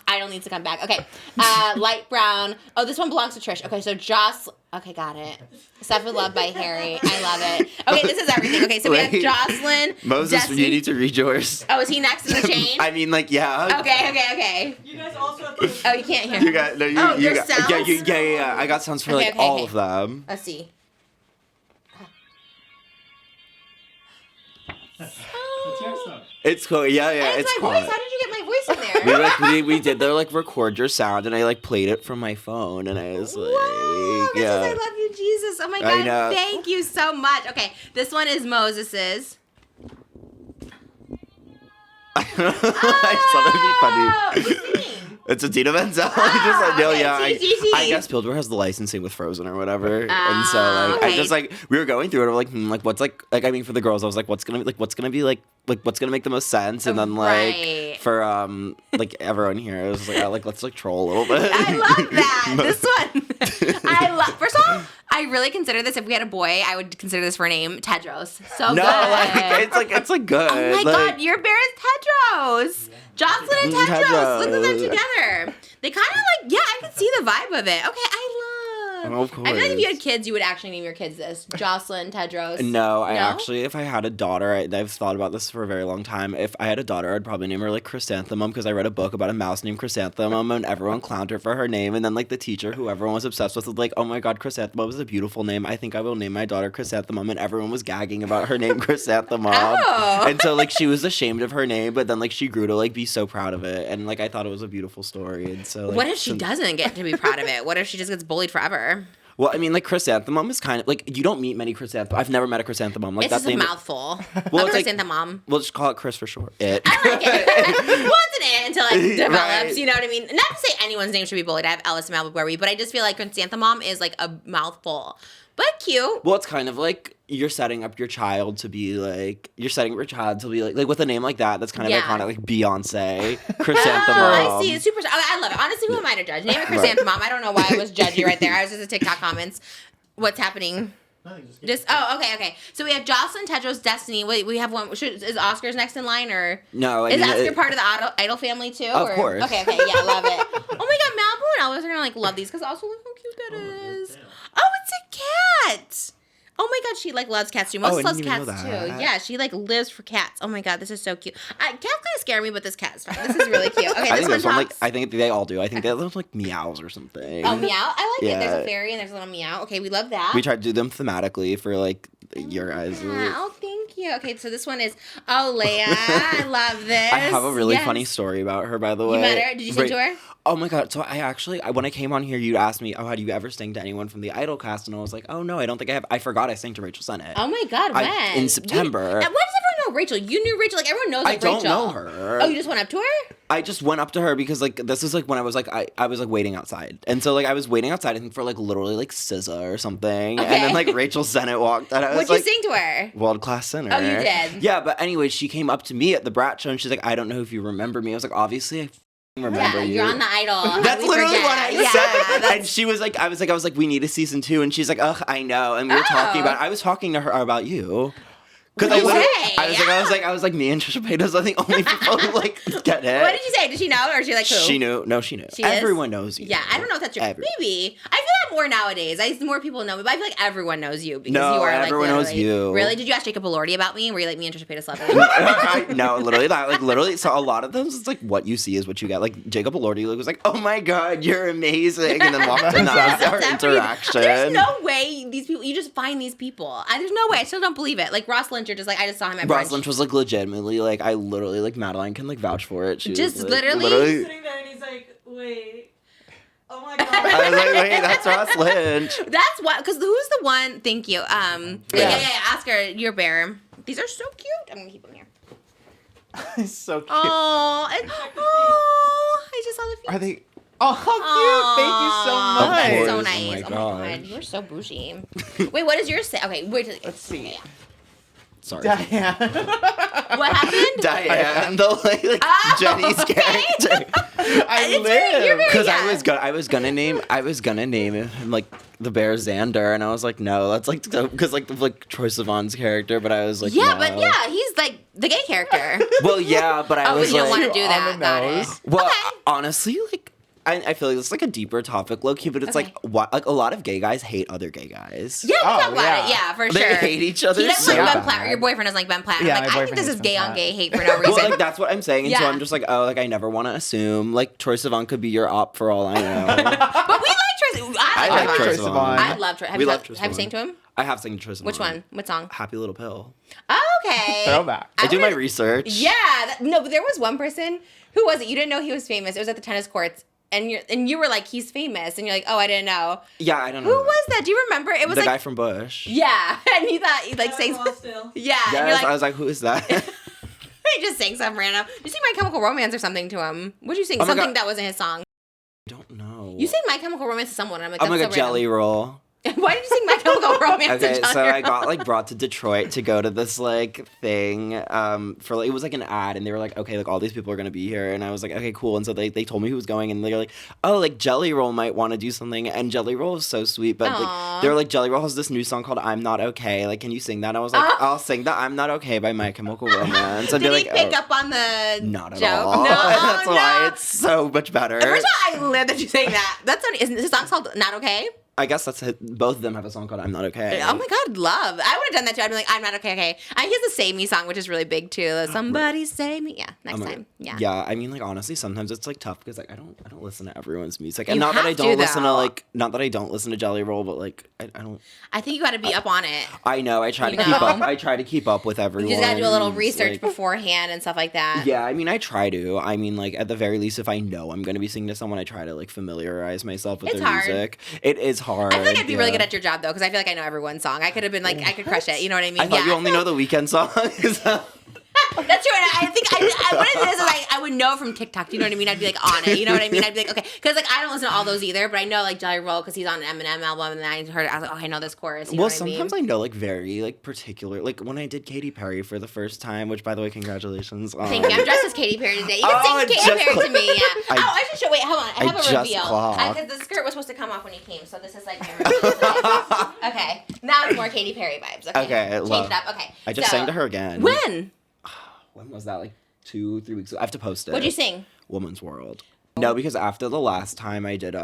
Speaker 2: Idol needs to come back. Okay. Light brown. Oh, this one belongs to Trish. Okay, so Jocelyn. Okay, got it. Stuffed with love by Harry. I love it. Okay, this is everything. Okay, so we have
Speaker 1: Wait.
Speaker 2: Jocelyn.
Speaker 1: Moses,
Speaker 2: Destiny.
Speaker 1: you need to read yours.
Speaker 2: Oh, is he next in the chain?
Speaker 1: I mean, like, yeah.
Speaker 2: Okay.
Speaker 7: You guys also have to.
Speaker 2: Oh, you can't hear.
Speaker 1: You got no. You,
Speaker 2: Oh,
Speaker 1: you
Speaker 2: there's
Speaker 1: got,
Speaker 2: sounds?
Speaker 1: Yeah. I got sounds for
Speaker 2: Okay,
Speaker 1: like
Speaker 2: okay,
Speaker 1: all
Speaker 2: okay.
Speaker 1: of them.
Speaker 2: Let's see.
Speaker 1: It's cool. Yeah.
Speaker 2: That's
Speaker 1: It's
Speaker 2: my
Speaker 1: cool.
Speaker 2: voice. How did you get my voice in there?
Speaker 1: We did their like record your sound, and I like played it from my phone, and I was like,
Speaker 2: Wow, this
Speaker 1: yeah.
Speaker 2: is I love you, Jesus. Oh my
Speaker 1: I
Speaker 2: God,
Speaker 1: know.
Speaker 2: thank you so much. Okay, this one is Moses's.
Speaker 1: I thought it'd be funny.
Speaker 2: Who's singing?
Speaker 1: It's a Tina Menzel.
Speaker 2: okay, TGT.
Speaker 1: I guess Builder has the licensing with Frozen or whatever, and so like
Speaker 2: okay.
Speaker 1: I just like we were going through it. We're like, what's like I mean for the girls, I was like, what's gonna be like what's gonna make the most sense, and then like
Speaker 2: Right.
Speaker 1: for like everyone here, I was like, let's like troll a little bit.
Speaker 2: I love that. This one. I love. First of all, I really consider this. If we had a boy, I would consider this for a name, Tedros. So
Speaker 1: No,
Speaker 2: good.
Speaker 1: it's like good.
Speaker 2: Oh my
Speaker 1: like,
Speaker 2: God, your bear is Tedros. Jocelyn and Tedros.
Speaker 1: Tedros.
Speaker 2: Look at them together. They kind of like, yeah, I can see the vibe of it. Okay, I love.
Speaker 1: Oh, of
Speaker 2: I feel like if you
Speaker 1: course.
Speaker 2: had kids, you would actually name your kids this. Jocelyn, Tedros.
Speaker 1: No, I actually, if I had a daughter, I've thought about this for a very long time. If I had a daughter, I'd probably name her like Chrysanthemum because I read a book about a mouse named Chrysanthemum and everyone clowned her for her name. And then like the teacher, who everyone was obsessed with, was like, oh my God, Chrysanthemum is a beautiful name. I think I will name my daughter Chrysanthemum. And everyone was gagging about her name Chrysanthemum.
Speaker 2: Oh.
Speaker 1: And so like she was ashamed of her name, but then like she grew to like be so proud of it. And like I thought it was a beautiful story. And so like,
Speaker 2: What if she
Speaker 1: since-
Speaker 2: doesn't get to be proud of it? What if she just gets bullied forever?
Speaker 1: Well, I mean, like chrysanthemum is kind of like you don't meet many chrysanthemum. I've never met a chrysanthemum. Like
Speaker 2: It's
Speaker 1: that
Speaker 2: just a
Speaker 1: name.
Speaker 2: mouthful.
Speaker 1: Well,
Speaker 2: I'm
Speaker 1: it's like-
Speaker 2: Chrysanthemum.
Speaker 1: We'll just call it Chris for short. It.
Speaker 2: I like it. Well, it's an it until it develops.
Speaker 1: Right.
Speaker 2: You know what I mean? Not to say anyone's name should be bullied. I have Ellis and Malbury, but I just feel like Chrysanthemum is like a mouthful, but cute.
Speaker 1: Well, it's kind of like you're setting up your child to be like with a name like that. That's kind of
Speaker 2: Yeah.
Speaker 1: iconic, like Beyonce, chrysanthemum.
Speaker 2: Oh, I see. It's super. I love it. Honestly, who am I to judge? Name it Chrysanthemum. I don't know why I was judgy right there. I was just at TikTok comments. What's happening? Okay. So we have Jocelyn, Tedros, Destiny. Wait, we have one. Is Oscar's next in line, or
Speaker 1: No, I
Speaker 2: is
Speaker 1: mean,
Speaker 2: Oscar part of the Idol family too?
Speaker 1: Of
Speaker 2: or?
Speaker 1: course.
Speaker 2: Okay, yeah, I love it. Oh my God, Malibu and Elvis are gonna like love these because also look how cute that is. Oh, it's a cat. Oh my God, she like loves cats too. Moses
Speaker 1: I
Speaker 2: loves
Speaker 1: didn't even
Speaker 2: cats
Speaker 1: know
Speaker 2: too.
Speaker 1: that.
Speaker 2: Yeah, she like lives for cats. Oh my God, this is so cute. Cats kind of scare me, but this cat is fine. This is really cute. Okay,
Speaker 1: I
Speaker 2: this
Speaker 1: think this one
Speaker 2: talks.
Speaker 1: I think they all do. I think they look like meows or something.
Speaker 2: Oh, meow. I like it. There's
Speaker 1: Yeah.
Speaker 2: a fairy and there's a little meow. Okay, we love that.
Speaker 1: We tried to do them thematically for like your guys.
Speaker 2: Yeah. Oh, thank you. Okay, so this one is Leia. I love this.
Speaker 1: I have a really
Speaker 2: Yes.
Speaker 1: funny story about her, by the way.
Speaker 2: You met her? Did you sing to her?
Speaker 1: Oh my God. So when I came on here, you asked me, had you ever sang to anyone from the Idol cast? And I was like, oh no, I don't think I have. I forgot I sang to Rachel Sennett.
Speaker 2: Oh my God, when?
Speaker 1: In September.
Speaker 2: Why does everyone know Rachel? You knew Rachel. Like, everyone knows
Speaker 1: I
Speaker 2: Rachel.
Speaker 1: don't know her.
Speaker 2: Oh, you just went up to her?
Speaker 1: I just went up to her because like this is like when I was like I was like waiting outside, and so like I was waiting outside I think for like literally like SZA or something, and then like Rachel Sennett walked out. I was
Speaker 2: What'd you
Speaker 1: like,
Speaker 2: sing to her?
Speaker 1: World Class Sinner.
Speaker 2: Oh, you did?
Speaker 1: Yeah, but anyway, she came up to me at the Brat Show and she's like, I don't know if you remember me. I was like, obviously I f***ing remember you.
Speaker 2: You're on the Idol.
Speaker 1: That's
Speaker 2: We
Speaker 1: literally
Speaker 2: forget.
Speaker 1: what I
Speaker 2: Yeah,
Speaker 1: said. And she was like, I was like, we need a season 2, and she's like, ugh, I know. And we were talking about. I was talking to her about you. Because
Speaker 2: What did you say?
Speaker 1: I was like, me and Trisha Paytas are the only people who like get it.
Speaker 2: What did you say? Did she know, or is she like who?
Speaker 1: She knew. No, she knew.
Speaker 2: She is?
Speaker 1: Everyone knows you.
Speaker 2: Yeah, I don't know if that's true.
Speaker 1: Everyone.
Speaker 2: Maybe. I feel that more nowadays. More people know me, but I feel like everyone knows you because
Speaker 1: No,
Speaker 2: you are like
Speaker 1: everyone knows
Speaker 2: literally-
Speaker 1: you.
Speaker 2: Really? Did you ask Jacob Elordi about me? Were you like me and Trisha Paytas love it?
Speaker 1: No, literally that. Like literally, so a lot of those, it's like what you see is what you get. Like Jacob Elordi was like, "Oh my god, you're amazing," and then walked in. That was our
Speaker 2: That's
Speaker 1: interaction.
Speaker 2: There's no way these people. You just find these people. There's no way. I still don't believe it. Like Ross Lynch, you're just like I just saw him at
Speaker 1: Ross
Speaker 2: brunch.
Speaker 1: Lynch was like legitimately like I literally like Madeline can like vouch for it. She
Speaker 2: Just
Speaker 1: was, like,
Speaker 2: literally?
Speaker 7: Sitting there and he's like, wait. Oh my god.
Speaker 1: I was like, wait, that's Ross Lynch.
Speaker 2: That's what. Because who's the one? Thank you. Yeah. Ask her. Your bear. These are so cute. I'm gonna keep them here.
Speaker 3: It's so cute.
Speaker 2: Oh, I just saw the feet.
Speaker 3: Are they? Oh, how cute! Thank you so
Speaker 1: Of
Speaker 3: much.
Speaker 1: course.
Speaker 2: So nice.
Speaker 1: Oh my
Speaker 2: Oh my
Speaker 1: gosh.
Speaker 2: god, you're so bougie. Wait, what does yours say? Okay, wait.
Speaker 3: Let's see.
Speaker 2: Okay, yeah.
Speaker 1: Sorry.
Speaker 3: Diane.
Speaker 2: What happened?
Speaker 1: Diane, the like
Speaker 2: Oh,
Speaker 1: Jenny's
Speaker 2: okay.
Speaker 1: character.
Speaker 3: I
Speaker 2: It's very- you're
Speaker 3: live.
Speaker 2: very-
Speaker 1: Because
Speaker 2: Yeah.
Speaker 1: I was gonna name him like the bear Xander, and I was like, no, that's like because like Troy Sivan's character, but I was like,
Speaker 2: Yeah,
Speaker 1: no.
Speaker 2: but yeah, he's like the gay character.
Speaker 1: Well, yeah, but I
Speaker 2: Oh, but
Speaker 1: was
Speaker 2: you don't
Speaker 1: like,
Speaker 2: want to do
Speaker 3: On
Speaker 2: that.
Speaker 3: the
Speaker 2: Got it.
Speaker 3: nose.
Speaker 1: well,
Speaker 2: Okay.
Speaker 1: honestly, like. I feel like it's like a deeper topic, low key, but it's
Speaker 2: Okay.
Speaker 1: like a lot of gay guys hate other gay guys.
Speaker 2: Yeah, we
Speaker 3: Oh,
Speaker 2: talk about
Speaker 3: yeah.
Speaker 2: it. Yeah, for
Speaker 1: They
Speaker 2: sure.
Speaker 1: hate each other
Speaker 2: He doesn't
Speaker 1: so
Speaker 2: like Ben
Speaker 3: bad.
Speaker 2: Platt. Or your boyfriend doesn't like Ben Platt.
Speaker 3: Yeah,
Speaker 2: I'm
Speaker 3: my
Speaker 2: like, I think
Speaker 3: boyfriend
Speaker 2: this is
Speaker 3: hates
Speaker 2: gay
Speaker 3: Ben
Speaker 2: on
Speaker 3: Platt.
Speaker 2: gay hate for no reason.
Speaker 1: Well, like that's what I'm saying, and so
Speaker 2: Yeah.
Speaker 1: I'm just like, oh, like I never want to assume like Troy Sivan could be your op for all I know.
Speaker 2: but we like Troy. I
Speaker 1: I like
Speaker 2: like
Speaker 1: Troy
Speaker 2: Troy.
Speaker 3: Sivan.
Speaker 1: Sivan.
Speaker 2: I love Troy. Have
Speaker 1: We
Speaker 2: you
Speaker 1: love
Speaker 2: talked-
Speaker 1: Troy
Speaker 2: have you
Speaker 1: Sivan.
Speaker 2: sang to him?
Speaker 1: I have sang Troy Sivan.
Speaker 2: Which one? What song?
Speaker 1: Happy Little Pill.
Speaker 2: Oh, okay.
Speaker 3: Throwback.
Speaker 1: I do my
Speaker 2: would've-
Speaker 1: research.
Speaker 2: Yeah. No, but there was one person. Who was it? You didn't know he was famous. It was at the tennis courts. And you were like, he's famous. And you're like, oh, I didn't know.
Speaker 1: Yeah, I don't know.
Speaker 2: Who was that? Do you remember? It was
Speaker 1: the
Speaker 2: like,
Speaker 1: guy from Bush?
Speaker 2: yeah. And you thought, he like sang
Speaker 7: Well, still.
Speaker 2: yeah. And
Speaker 1: Yes,
Speaker 2: you're like,
Speaker 1: I was like, who is that?
Speaker 2: he just sang some random. You sing My Chemical Romance or something to him. What'd you sing?
Speaker 1: Oh my
Speaker 2: Something
Speaker 1: God.
Speaker 2: that wasn't his song.
Speaker 1: I don't know.
Speaker 2: You sang My Chemical Romance to someone. And I'm like,
Speaker 1: Oh
Speaker 2: that's
Speaker 1: my
Speaker 2: so
Speaker 1: god, Jelly
Speaker 2: random.
Speaker 1: Roll.
Speaker 2: Why did you sing My Chemical Romance?
Speaker 1: Okay,
Speaker 2: to Jelly
Speaker 1: so I
Speaker 2: Roll?
Speaker 1: got like brought to Detroit to go to this like thing for like it was like an ad, and they were like, okay, like all these people are gonna be here, and I was like, okay, cool. And so they told me who was going, and they were like, oh, like Jelly Roll might want to do something, and Jelly Roll is so sweet, but
Speaker 2: Aw.
Speaker 1: like they were like, Jelly Roll has this new song called I'm Not Okay, like can you sing that? And I was like, I'll sing that I'm Not Okay by My Chemical Romance. I'd
Speaker 2: Did
Speaker 1: be
Speaker 2: he
Speaker 1: like,
Speaker 2: pick
Speaker 1: oh,
Speaker 2: up on the
Speaker 1: not at
Speaker 2: joke?
Speaker 1: all.
Speaker 2: No,
Speaker 1: That's
Speaker 2: no.
Speaker 1: why it's so much better.
Speaker 2: First of all, I live that you saying that. That's not, isn't his song called Not Okay?
Speaker 1: I guess that's it. Both of them have a song called I'm Not Okay.
Speaker 2: Oh my god, love. I would have done that too. I'd be like, I'm not okay, okay. He has the Save Me song, which is really big too. Somebody save me. Yeah, next
Speaker 1: Oh my-
Speaker 2: time. Yeah.
Speaker 1: Yeah, I mean, like honestly, sometimes it's like tough because like I don't listen to everyone's music, and
Speaker 2: You
Speaker 1: not that I
Speaker 2: have to,
Speaker 1: don't listen to
Speaker 2: though.
Speaker 1: like not that I don't listen to Jelly Roll, but like I don't.
Speaker 2: I think you got to be up on it.
Speaker 1: I know I try
Speaker 2: You
Speaker 1: to keep
Speaker 2: know?
Speaker 1: up. I try to keep up with everyone.
Speaker 2: You just got to do a little research
Speaker 1: like,
Speaker 2: beforehand and stuff like that.
Speaker 1: Yeah, I mean, I try to. I mean, like at the very least, if I know I'm going to be singing to someone, I try to like familiarize myself with
Speaker 2: It's
Speaker 1: their
Speaker 2: hard.
Speaker 1: music. It is hard.
Speaker 2: I feel like I'd be really
Speaker 1: yeah.
Speaker 2: good at your job though, because I feel like I know everyone's song. I could have been like, I could crush it. You know what I mean?
Speaker 1: I thought you only know the Weekend songs.
Speaker 2: That's true. And I think what it is I would know from TikTok. Do you know what I mean? I'd be like on it. You know what I mean? I'd be like, okay, because like I don't listen to all those either, but I know like Jelly Roll because he's on an Eminem album, and then I heard it. I was like, oh, I know this chorus. You know
Speaker 1: Well,
Speaker 2: what I mean?
Speaker 1: sometimes I know like very like particular, like when I did Katy Perry for the first time, which by the way, congratulations.
Speaker 2: Thank you. I'm dressed as Katy Perry today. You can
Speaker 1: Oh,
Speaker 2: sing
Speaker 1: it
Speaker 2: Katy
Speaker 1: just
Speaker 2: Perry to me. Yeah.
Speaker 1: I-
Speaker 2: I should show. Wait, hold on. I have
Speaker 1: I
Speaker 2: a
Speaker 1: just
Speaker 2: reveal.
Speaker 1: clocked.
Speaker 2: Because the skirt was supposed to come off when he came, so this is like my reveal. Okay. Now it's more Katy Perry vibes. Okay.
Speaker 1: Okay,
Speaker 2: Change
Speaker 1: love.
Speaker 2: it up. Okay.
Speaker 1: I just
Speaker 2: So-
Speaker 1: sang to her again.
Speaker 2: When?
Speaker 1: When was that? Like 2-3 weeks ago. I have to post it.
Speaker 2: What'd you sing?
Speaker 1: Woman's World. No, because after the last time I did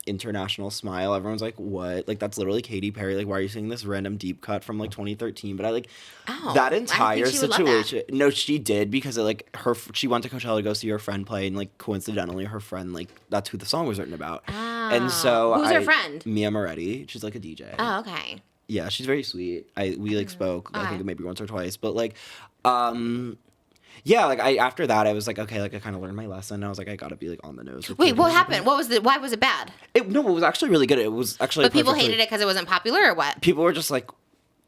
Speaker 1: International Smile, everyone's like, what? Like that's literally Katy Perry. Like, why are you singing this random deep cut from like 2013? But I like
Speaker 2: Oh,
Speaker 1: that
Speaker 2: I
Speaker 1: entire
Speaker 2: think she would love that.
Speaker 1: situation. No, she did because it, like she went to Coachella to go see her friend play, and like coincidentally her friend like that's who the song was written about. And so
Speaker 2: Who's her friend?
Speaker 1: Mia Moretti. She's like a DJ.
Speaker 2: Oh, okay.
Speaker 1: Yeah, she's very sweet. We like spoke I
Speaker 2: Okay.
Speaker 1: think maybe once or twice, but like yeah, like after that I was like, okay, like I kind of learned my lesson. I was like, I gotta be like on the nose. with
Speaker 2: Wait,
Speaker 1: people.
Speaker 2: what happened? Why was it bad?
Speaker 1: No, it was actually really good. It was actually
Speaker 2: But people
Speaker 1: perfectly-
Speaker 2: hated it because it wasn't popular or what?
Speaker 1: People were just like,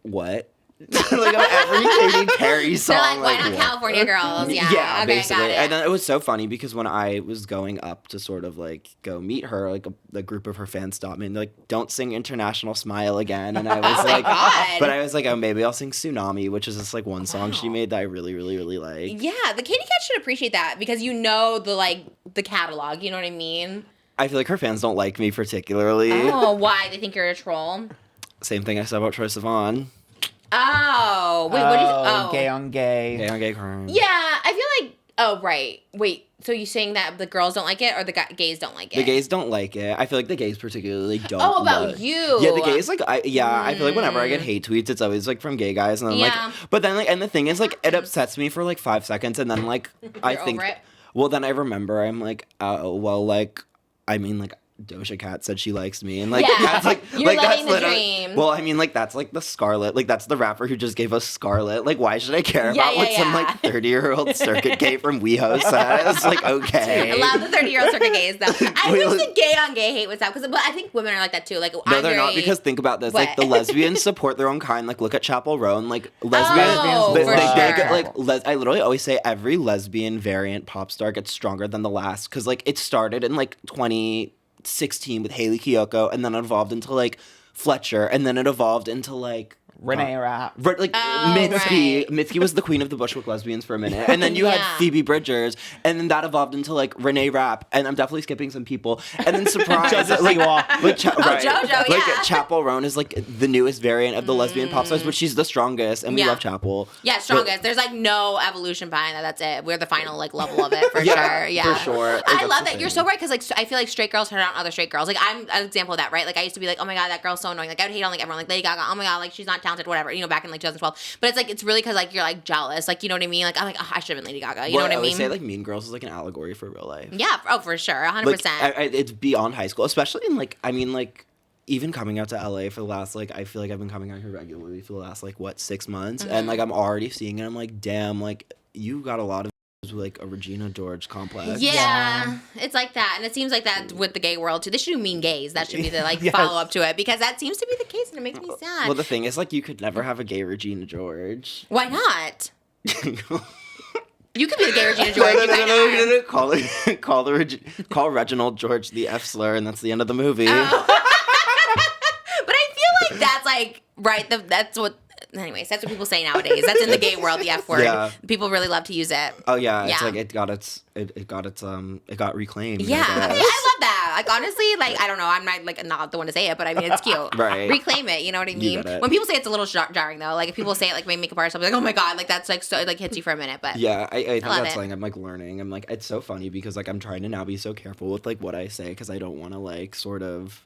Speaker 1: what? like on every Katy Perry song.
Speaker 2: They're like, why not
Speaker 1: what?
Speaker 2: California girls? Yeah,
Speaker 1: Yeah,
Speaker 2: okay,
Speaker 1: basically.
Speaker 2: got it.
Speaker 1: And then it was so funny because when I was going up to sort of like go meet her, like the group of her fans stopped me and they're like, don't sing International Smile again. And I was like,
Speaker 2: God.
Speaker 1: but I was like, oh, maybe I'll sing Tsunami, which is just like one song she made that I really, really, really like.
Speaker 2: Yeah, the Katy Cats should appreciate that because you know the catalog, you know what I mean?
Speaker 1: I feel like her fans don't like me particularly.
Speaker 2: Oh, why? They think you're a troll?
Speaker 1: Same thing I said about Troye Sivan.
Speaker 2: Oh, wait, what is
Speaker 3: Gay on gay.
Speaker 1: Gay on gay crime.
Speaker 2: Yeah, I feel like, oh, right. Wait, so you're saying that the girls don't like it or the gays don't like it?
Speaker 1: The gays don't like it. I feel like the gays particularly don't.
Speaker 2: Oh, about
Speaker 1: like-
Speaker 2: you.
Speaker 1: Yeah, the gays like I feel like whenever I get hate tweets, it's always like from gay guys, and I'm
Speaker 2: Yeah.
Speaker 1: like, but then like, and the thing is like, it upsets me for like 5 seconds, and then like I
Speaker 2: You're
Speaker 1: think,
Speaker 2: over it?
Speaker 1: well, then I remember I'm like, oh well, like I mean like. Doja Cat said she likes me, and like
Speaker 2: Yeah.
Speaker 1: that's like
Speaker 2: You're
Speaker 1: like
Speaker 2: living
Speaker 1: that's
Speaker 2: the
Speaker 1: literally.
Speaker 2: dream.
Speaker 1: Well, I mean, like that's like the Scarlet, like that's the rapper who just gave us Scarlet. Like, why should I care
Speaker 2: Yeah,
Speaker 1: about what
Speaker 2: yeah,
Speaker 1: some
Speaker 2: yeah.
Speaker 1: like 30-year-old circuit gay from WeHo says? Like, okay.
Speaker 2: I love the 30-year-old circuit gays, though. I
Speaker 1: Wait,
Speaker 2: wish
Speaker 1: like-
Speaker 2: the gay on gay hate would stop, but I think women are like that, too. Like,
Speaker 1: No,
Speaker 2: I'm
Speaker 1: they're not,
Speaker 2: very-
Speaker 1: because think about this.
Speaker 2: What?
Speaker 1: Like, the lesbians support their own kind. Like, look at Chappell Roan. Like, lesbians.
Speaker 2: Oh,
Speaker 1: they
Speaker 2: for
Speaker 1: get,
Speaker 2: sure.
Speaker 1: like, I literally always say every lesbian variant pop star gets stronger than the last. Because, like, it started in, like, 2016 with Hayley Kiyoko, and then it evolved into, like, Fletcher, and then it evolved into, like,
Speaker 3: Renee Rapp.
Speaker 1: Like
Speaker 2: Oh,
Speaker 1: Mitski,
Speaker 2: right.
Speaker 1: Mitski was the queen of the Bushwick lesbians for a minute, and then you
Speaker 2: Yeah.
Speaker 1: had Phoebe Bridgers, and then that evolved into like Renee Rapp, and I'm definitely skipping some people, and then surprise,
Speaker 3: Joseph
Speaker 1: like,
Speaker 3: Siwa.
Speaker 1: like
Speaker 2: JoJo,
Speaker 1: like
Speaker 2: yeah.
Speaker 1: Chappell Roan is like the newest variant of the lesbian pop stars, but she's the strongest, and we
Speaker 2: Yeah.
Speaker 1: love Chappell.
Speaker 2: Yeah, strongest. There's like no evolution behind that. That's it. We're the final like level of it for
Speaker 1: Yeah,
Speaker 2: sure. Yeah,
Speaker 1: for sure. Like,
Speaker 2: I
Speaker 1: that's
Speaker 2: love
Speaker 1: the
Speaker 2: that. You're
Speaker 1: thing.
Speaker 2: so right because like I feel like straight girls hurt on other straight girls. Like I'm an example of that, right? Like I used to be like, oh my god, that girl's so annoying. Like I would hate on like everyone, like Lady Gaga. Oh my god, like she's not talented, whatever. You know, back in like 2012. But it's like it's really because like you're like jealous. Like you know what I mean? Like I'm like, oh, I should have been Lady Gaga. You know what I
Speaker 1: always
Speaker 2: mean?
Speaker 1: say like Mean Girls is like an allegory for real life.
Speaker 2: Yeah. Oh, for sure. 100%.
Speaker 1: Like it's beyond high school, especially in like I mean like even coming out to LA for the last like I feel like I've been coming out here regularly for the last like what 6 months,
Speaker 2: Mm-hmm.
Speaker 1: and like I'm already seeing it. I'm like, damn, like you got a lot of like a Regina George complex.
Speaker 2: Yeah, it's like that, and it seems like that with the gay world too. They should do Mean Gays. That should be the like
Speaker 3: Yes.
Speaker 2: follow up to it because that seems to be the case, and it makes me sad.
Speaker 1: Well, the thing is, like, you could never have a gay Regina George.
Speaker 2: Why not?
Speaker 1: No,
Speaker 2: You could be the gay Regina George. You might not.
Speaker 1: Call Reginald George the F slur, and that's the end of the movie.
Speaker 2: Oh. But I feel like that's like right. That's what. Anyways, that's what people say nowadays. That's in the gay world, the F word.
Speaker 1: Yeah.
Speaker 2: People really love to use it.
Speaker 1: Oh yeah, it's
Speaker 2: Yeah.
Speaker 1: like it got reclaimed. I
Speaker 2: Yeah, I
Speaker 1: guess.
Speaker 2: love that. Like honestly, like I don't know, I'm not the one to say it, but I mean it's cute.
Speaker 1: Right.
Speaker 2: Reclaim it. You know what I mean?
Speaker 1: get it.
Speaker 2: When people say it's a little jarring though, like if people say it like my makeup artist, I'm like, oh my god, like that's like so it like hits you for a minute. But
Speaker 1: Yeah, I think
Speaker 2: love
Speaker 1: that's
Speaker 2: it.
Speaker 1: something I'm like learning. I'm like, it's so funny because like I'm trying to now be so careful with like what I say because I don't want to like sort of.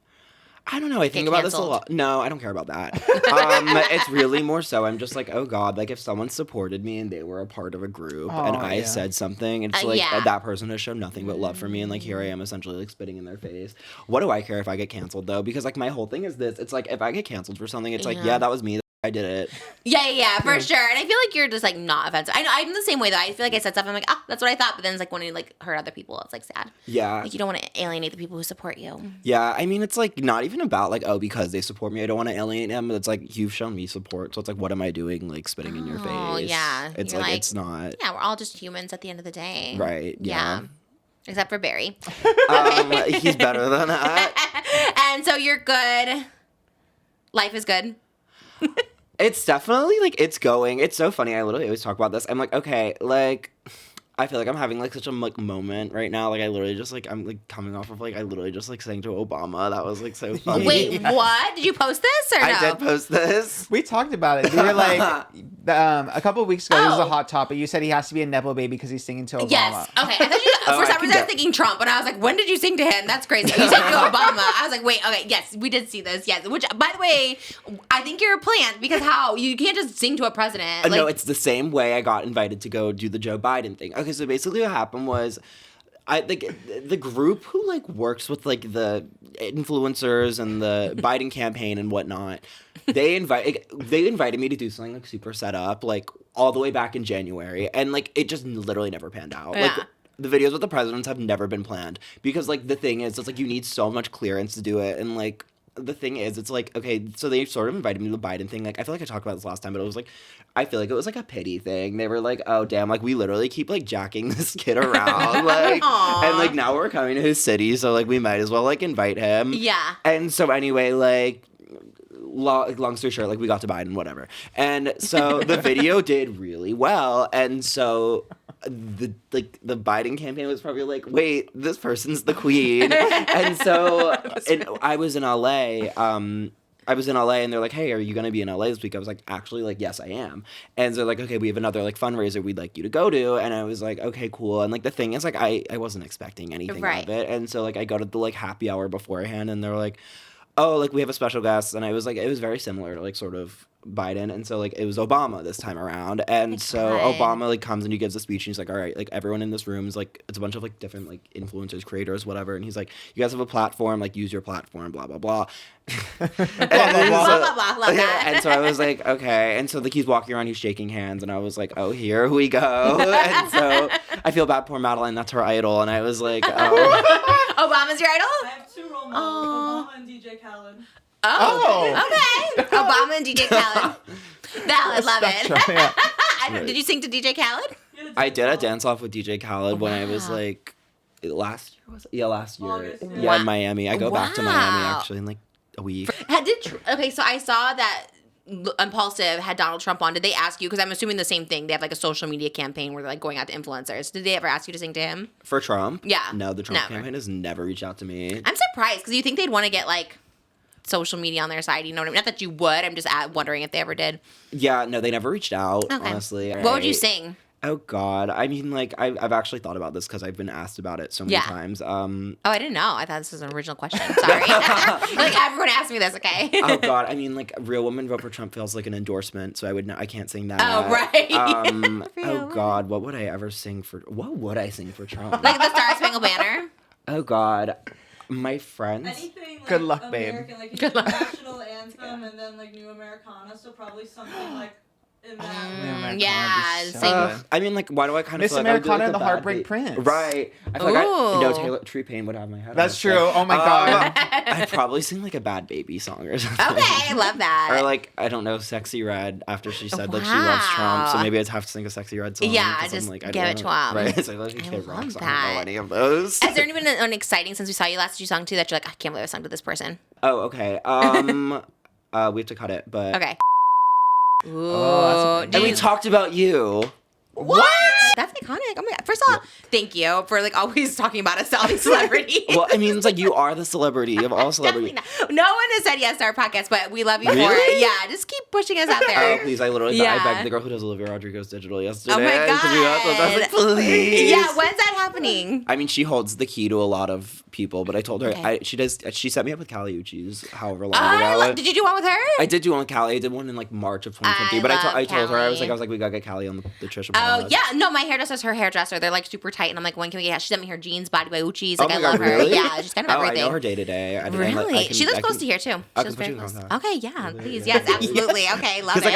Speaker 1: I don't know. I think about this a
Speaker 2: canceled.
Speaker 1: lot. No, I don't care about that. It's really more so. I'm just like, oh God, like if someone supported me and they were a part of a group and
Speaker 3: Oh,
Speaker 1: I
Speaker 3: yeah.
Speaker 1: said something, it's like
Speaker 2: yeah.
Speaker 1: that person has shown nothing but love for me, and like here I am essentially like spitting in their face. What do I care if I get canceled though? Because like my whole thing is this. It's like if I get canceled for something, it's like
Speaker 2: Yeah.
Speaker 1: yeah, that was me. I did it.
Speaker 2: yeah, for sure. And I feel like you're just like not offensive. I know I'm the same way though. I feel like I said stuff. I'm like, ah, that's what I thought. But then it's like when you like hurt other people, it's like sad.
Speaker 1: Yeah.
Speaker 2: Like you don't want to alienate the people who support you.
Speaker 1: Yeah, I mean, it's like not even about like, oh, because they support me, I don't want to alienate them. But it's like you've shown me support, so it's like, what am I doing? Like spitting in your face?
Speaker 2: Oh, yeah.
Speaker 1: it's
Speaker 2: You're
Speaker 1: like,
Speaker 2: like-
Speaker 1: it's not
Speaker 2: Yeah, we're all just humans at the end of the day.
Speaker 1: right.
Speaker 2: Yeah. Except for Barry.
Speaker 1: He's better than that.
Speaker 2: And so you're good. Life is good.
Speaker 1: It's definitely like it's going. It's so funny. I literally always talk about this. I'm like, okay, like. I feel like I'm having like such a like moment right now. Like I literally just like I'm like coming off of like I literally just like sang to Obama. That was like so funny.
Speaker 2: Wait, what? Did you post this or no?
Speaker 1: I did post this.
Speaker 3: We talked about it. We were like, a couple of weeks ago, this was
Speaker 2: Oh.
Speaker 3: a hot topic. You said he has to be a Nepo baby because he's singing to Obama.
Speaker 2: Yes. Okay. I thought you,
Speaker 1: Oh,
Speaker 2: for
Speaker 1: I
Speaker 2: some
Speaker 1: can
Speaker 2: reason I was
Speaker 1: get-
Speaker 2: thinking Trump, and I was like, when did you sing to him? That's crazy. You said to Obama. I was like, wait. Okay. Yes, we did see this. Yes. Which, by the way, I think you're a plant because how you can't just sing to a president.
Speaker 1: No, it's the same way I got invited to go do the Joe Biden thing. Okay, so basically what happened was I like the group who like works with like the influencers and the Biden campaign and whatnot. They invited me to do something like super set up, like all the way back in January, and like it just literally never panned out.
Speaker 2: Yeah.
Speaker 1: Like the videos with the presidents have never been planned because like the thing is, it's like you need so much clearance to do it, and like the thing is, it's like, okay, so they sort of invited me to the Biden thing. Like, I feel like I talked about this last time, but it was like, I feel like it was like a pity thing. They were like, oh, damn, like, we literally keep, like, jacking this kid around. Like, and, like, now we're coming to his city, so, like, we might as well, like, invite him.
Speaker 2: Yeah.
Speaker 1: And so, anyway, like, long story short, like, we got to Biden, whatever. And so the video did really well. And so the Biden campaign was probably like, wait, this person's the queen. And so I was in LA. And they're like, hey, are you going to be in LA this week? I was like, actually, like, yes, I am. And they're like, okay, we have another, like, fundraiser we'd like you to go to. And I was like, okay, cool. And, like, the thing is, like, I wasn't expecting anything of it. And so, like, I go to the, like, happy hour beforehand, and they're like, oh, like, we have a special guest. And I was like, it was very similar to, like, sort of Biden. And so, like, it was Obama this time around. And so Obama, like, comes and he gives a speech, and he's like, all right, like, everyone in this room is, like, it's a bunch of, like, different, like, influencers, creators, whatever. And he's like, you guys have a platform, like, use your platform, blah, blah, blah.
Speaker 2: Blah, blah, blah. Love that.
Speaker 1: And so I was like, okay. And so, like, he's walking around, he's shaking hands, and I was like, oh, here we go. And so I feel bad, poor Madeline, that's her idol. And I was like, oh.
Speaker 2: Obama's your idol?
Speaker 7: I have 2 role models, Obama and DJ Khaled.
Speaker 2: Oh, okay. Obama and DJ Khaled. Valid, love it.
Speaker 3: Yeah.
Speaker 2: Did you sing to DJ Khaled?
Speaker 1: I did a dance off with DJ Khaled when I was like last year. Was it? Yeah, last year.
Speaker 7: August, yeah.
Speaker 1: Yeah, in Miami. I go back to Miami actually in like a week.
Speaker 2: Okay, so I saw that Impulsive had Donald Trump on. Did they ask you? Because I'm assuming the same thing. They have like a social media campaign where they're like going out to influencers. Did they ever ask you to sing to him?
Speaker 1: For Trump?
Speaker 2: Yeah.
Speaker 1: No, the Trump
Speaker 2: Never.
Speaker 1: campaign has never reached out to me.
Speaker 2: I'm surprised because you think they'd want to get like social media on their side. You know what I mean? Not that you would. I'm just wondering if they ever did.
Speaker 1: Yeah, no, they never reached out,
Speaker 2: Okay.
Speaker 1: honestly.
Speaker 2: What would you sing?
Speaker 1: Oh, God. I mean, like, I've actually thought about this because I've been asked about it so many times.
Speaker 2: Oh, I didn't know. I thought this was an original question. Sorry. Like, everyone asked me this, okay?
Speaker 1: Oh, God. I mean, like, Real Women Vote for Trump feels like an endorsement, so I can't sing that.
Speaker 2: Oh, right.
Speaker 1: Oh, God. What would I sing for Trump?
Speaker 2: Like the Star Spangled Banner?
Speaker 1: Oh, God. My friends.
Speaker 7: Anything like
Speaker 3: Good luck, babe.
Speaker 7: American, like you national anthem and then like New Americana, so probably something like in that.
Speaker 2: Yeah, same.
Speaker 1: I mean, like, why do I kind of
Speaker 3: Miss
Speaker 1: feel like I would do,
Speaker 3: Americana
Speaker 1: like,
Speaker 3: and the
Speaker 1: bad
Speaker 3: Heartbreak
Speaker 1: beat?
Speaker 3: Prince.
Speaker 1: Right. I feel like
Speaker 2: Ooh.
Speaker 1: Tree Pain would have my head.
Speaker 3: That's true. Oh my God.
Speaker 1: I'd probably sing like a Bad Baby song or something.
Speaker 2: Okay, I love that.
Speaker 1: Or like, I don't know, Sexy Red after she said like she loves Trump, so maybe I'd have to sing a Sexy Red song.
Speaker 2: Yeah,
Speaker 1: 'cause
Speaker 2: just
Speaker 1: I'm like, I
Speaker 2: give
Speaker 1: don't
Speaker 2: it to
Speaker 1: know.
Speaker 2: him.
Speaker 1: Right, it's like a
Speaker 2: I
Speaker 1: Kid Rock
Speaker 2: love
Speaker 1: song. I don't know
Speaker 2: that.
Speaker 1: any of those.
Speaker 2: Has there been an exciting since we saw you last that you sung to that you're like, I can't believe I sung to this person?
Speaker 1: Oh, okay. We have to cut it, but
Speaker 2: Okay. Ooh.
Speaker 3: that's
Speaker 1: and we talked about you.
Speaker 2: What? That's iconic. Oh my God. First of all, thank you for like always talking about us to all these celebrities.
Speaker 1: Well, I mean, it's like you are the celebrity of all celebrities.
Speaker 2: Definitely not. No one has said yes to our podcast, but we love you for
Speaker 1: Really?
Speaker 2: it. Yeah, just keep pushing us out
Speaker 1: Oh,
Speaker 2: there.
Speaker 1: please! I literally
Speaker 2: Yeah.
Speaker 1: I begged the girl who does Olivia Rodrigo's digital yesterday.
Speaker 2: Oh my
Speaker 1: to be honest. I was like,
Speaker 2: God.
Speaker 1: please.
Speaker 2: Yeah, when's that happening?
Speaker 1: I mean, she holds the key to a lot of people, but I told her
Speaker 2: Okay.
Speaker 1: she set me up with Callie Uchis however long ago.
Speaker 2: Did you do one with her?
Speaker 1: I did do one with Callie. I did one in like March of 2020. But
Speaker 2: love
Speaker 1: I told her I was
Speaker 2: Callie.
Speaker 1: like we gotta get Callie on the Trisha.
Speaker 2: Oh
Speaker 1: pod.
Speaker 2: yeah, no, my hairdresser's her hairdresser. They're like super tight, and I'm like, when can we get? She sent me her jeans, body by Uchis. Like
Speaker 1: Oh
Speaker 2: I
Speaker 1: my
Speaker 2: love
Speaker 1: God,
Speaker 2: her.
Speaker 1: really?
Speaker 2: Yeah, she's kind of everything.
Speaker 1: I know her day to day.
Speaker 2: Really? She lives close to here too.
Speaker 1: I
Speaker 2: She lives
Speaker 1: can put
Speaker 2: very
Speaker 1: you in
Speaker 2: close.
Speaker 1: contact.
Speaker 2: Okay, yeah, please, yes, absolutely. Okay, love it.
Speaker 1: Because like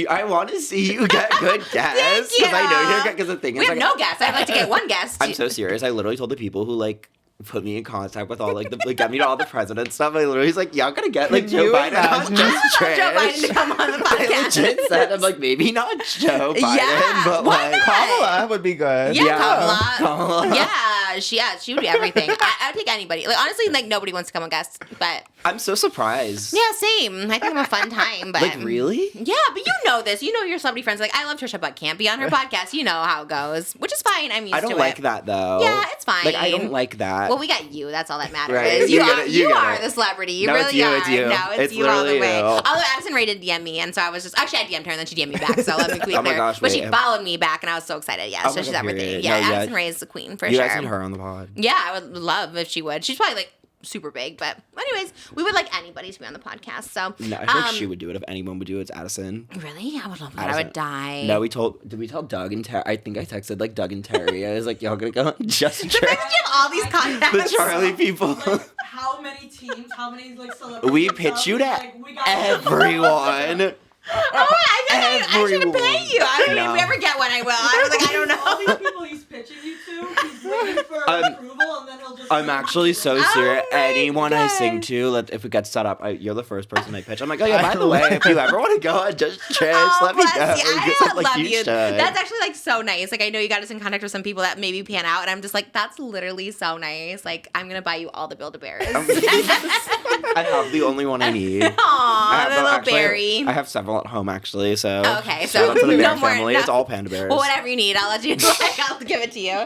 Speaker 1: I want to see you get good guests. Because I know you're good. Because the thing
Speaker 2: we
Speaker 1: is,
Speaker 2: have
Speaker 1: like,
Speaker 2: no guests. I'd like to get one guest.
Speaker 1: I'm so serious. I literally told the people who like put me in contact with all like get me to all the president stuff. I literally was like, y'all gonna get like Joe
Speaker 3: you
Speaker 1: Biden on
Speaker 3: imagine?
Speaker 1: just Trish.
Speaker 2: Joe Biden to come on the
Speaker 1: I
Speaker 2: podcast.
Speaker 1: legit said, I'm like, maybe not Joe Biden,
Speaker 2: Yeah,
Speaker 1: but
Speaker 2: why
Speaker 1: like
Speaker 2: not?
Speaker 3: Kamala would be good.
Speaker 2: Yeah,
Speaker 1: Yeah,
Speaker 2: Kamala.
Speaker 1: Kamala.
Speaker 2: Yeah, she would be everything. I'd take anybody. Like honestly, like nobody wants to come on guest, but
Speaker 1: I'm so surprised.
Speaker 2: yeah, same. I think I'm a fun time, but
Speaker 1: Like really?
Speaker 2: yeah, but you know this. You know your celebrity friends. Like I love Trisha, but can't be on her podcast. You know how it goes, which is fine. I'm used
Speaker 1: I
Speaker 2: to
Speaker 1: don't
Speaker 2: it.
Speaker 1: like that though.
Speaker 2: Yeah, it's fine.
Speaker 1: Like I don't like that.
Speaker 2: Well, we got you. That's all that matters.
Speaker 1: Right.
Speaker 2: You
Speaker 1: You get
Speaker 2: are,
Speaker 1: it, you get
Speaker 2: are
Speaker 1: it.
Speaker 2: the celebrity. You
Speaker 1: No,
Speaker 2: really
Speaker 1: it's you,
Speaker 2: are.
Speaker 1: it's you.
Speaker 2: No, it's
Speaker 1: It's
Speaker 2: you all the
Speaker 1: literally
Speaker 2: way.
Speaker 1: you.
Speaker 2: Although Addison Ray did DM me, and so I was just actually I DM'd her, and then she DM'd me back. So let me be
Speaker 1: Oh my
Speaker 2: clear.
Speaker 1: gosh,
Speaker 2: but she
Speaker 1: wait.
Speaker 2: followed me back, and I was so excited. Yeah,
Speaker 1: Oh
Speaker 2: so
Speaker 1: my
Speaker 2: she's
Speaker 1: God,
Speaker 2: everything.
Speaker 1: period.
Speaker 2: Yeah,
Speaker 1: No, yeah.
Speaker 2: Addison Ray is the queen for
Speaker 1: you
Speaker 2: sure.
Speaker 1: guys need her on the pod.
Speaker 2: Yeah, I would love if she would. She's probably like super big, but anyways, we would like anybody to be on the podcast. So
Speaker 1: No, I feel like she would do it if anyone would do it. It's Addison.
Speaker 2: Really, I would love that. I
Speaker 1: Addison.
Speaker 2: would die.
Speaker 1: No, did we tell Doug and Terry? I think I texted like Doug and Terry. I was like, y'all gonna go on just
Speaker 2: The fact that you have all these contacts.
Speaker 1: the Charlie people.
Speaker 7: Like, how many teams? How many like celebrities?
Speaker 1: We
Speaker 7: and
Speaker 1: pitched
Speaker 7: stuff?
Speaker 1: you to
Speaker 7: Like, we got
Speaker 1: everyone.
Speaker 2: Oh, I should
Speaker 1: Everyone.
Speaker 2: pay you. I don't know.
Speaker 1: No.
Speaker 2: If we ever get one, I will. I was like, I don't
Speaker 7: All
Speaker 2: know.
Speaker 7: these people he's pitching you to, he's waiting for approval, and then he'll
Speaker 1: I'm actually so serious.
Speaker 2: my
Speaker 1: Anyone I sing
Speaker 2: gosh.
Speaker 1: to, if it gets set up, you're the first person I pitch. I'm like, oh yeah, by the way, if you ever want to go on Just Trish, let me know.
Speaker 2: bless you.
Speaker 1: 'Cause
Speaker 2: I
Speaker 1: I'm like,
Speaker 2: love
Speaker 1: you
Speaker 2: you.
Speaker 1: should.
Speaker 2: That's actually like so nice. Like I know you got us in contact with some people that maybe pan out, and I'm just like, that's literally so nice. Like I'm gonna buy you all the Build-A-Bears.
Speaker 1: I have the only one I need.
Speaker 2: Aww, the little
Speaker 1: actually,
Speaker 2: berry.
Speaker 1: I have several at home actually. So
Speaker 2: Okay,
Speaker 1: shout out to the
Speaker 2: no
Speaker 1: bear
Speaker 2: more-
Speaker 1: family.
Speaker 2: no-
Speaker 1: It's all panda bears.
Speaker 2: Well, whatever you need, I'll let you. I'll give it to you.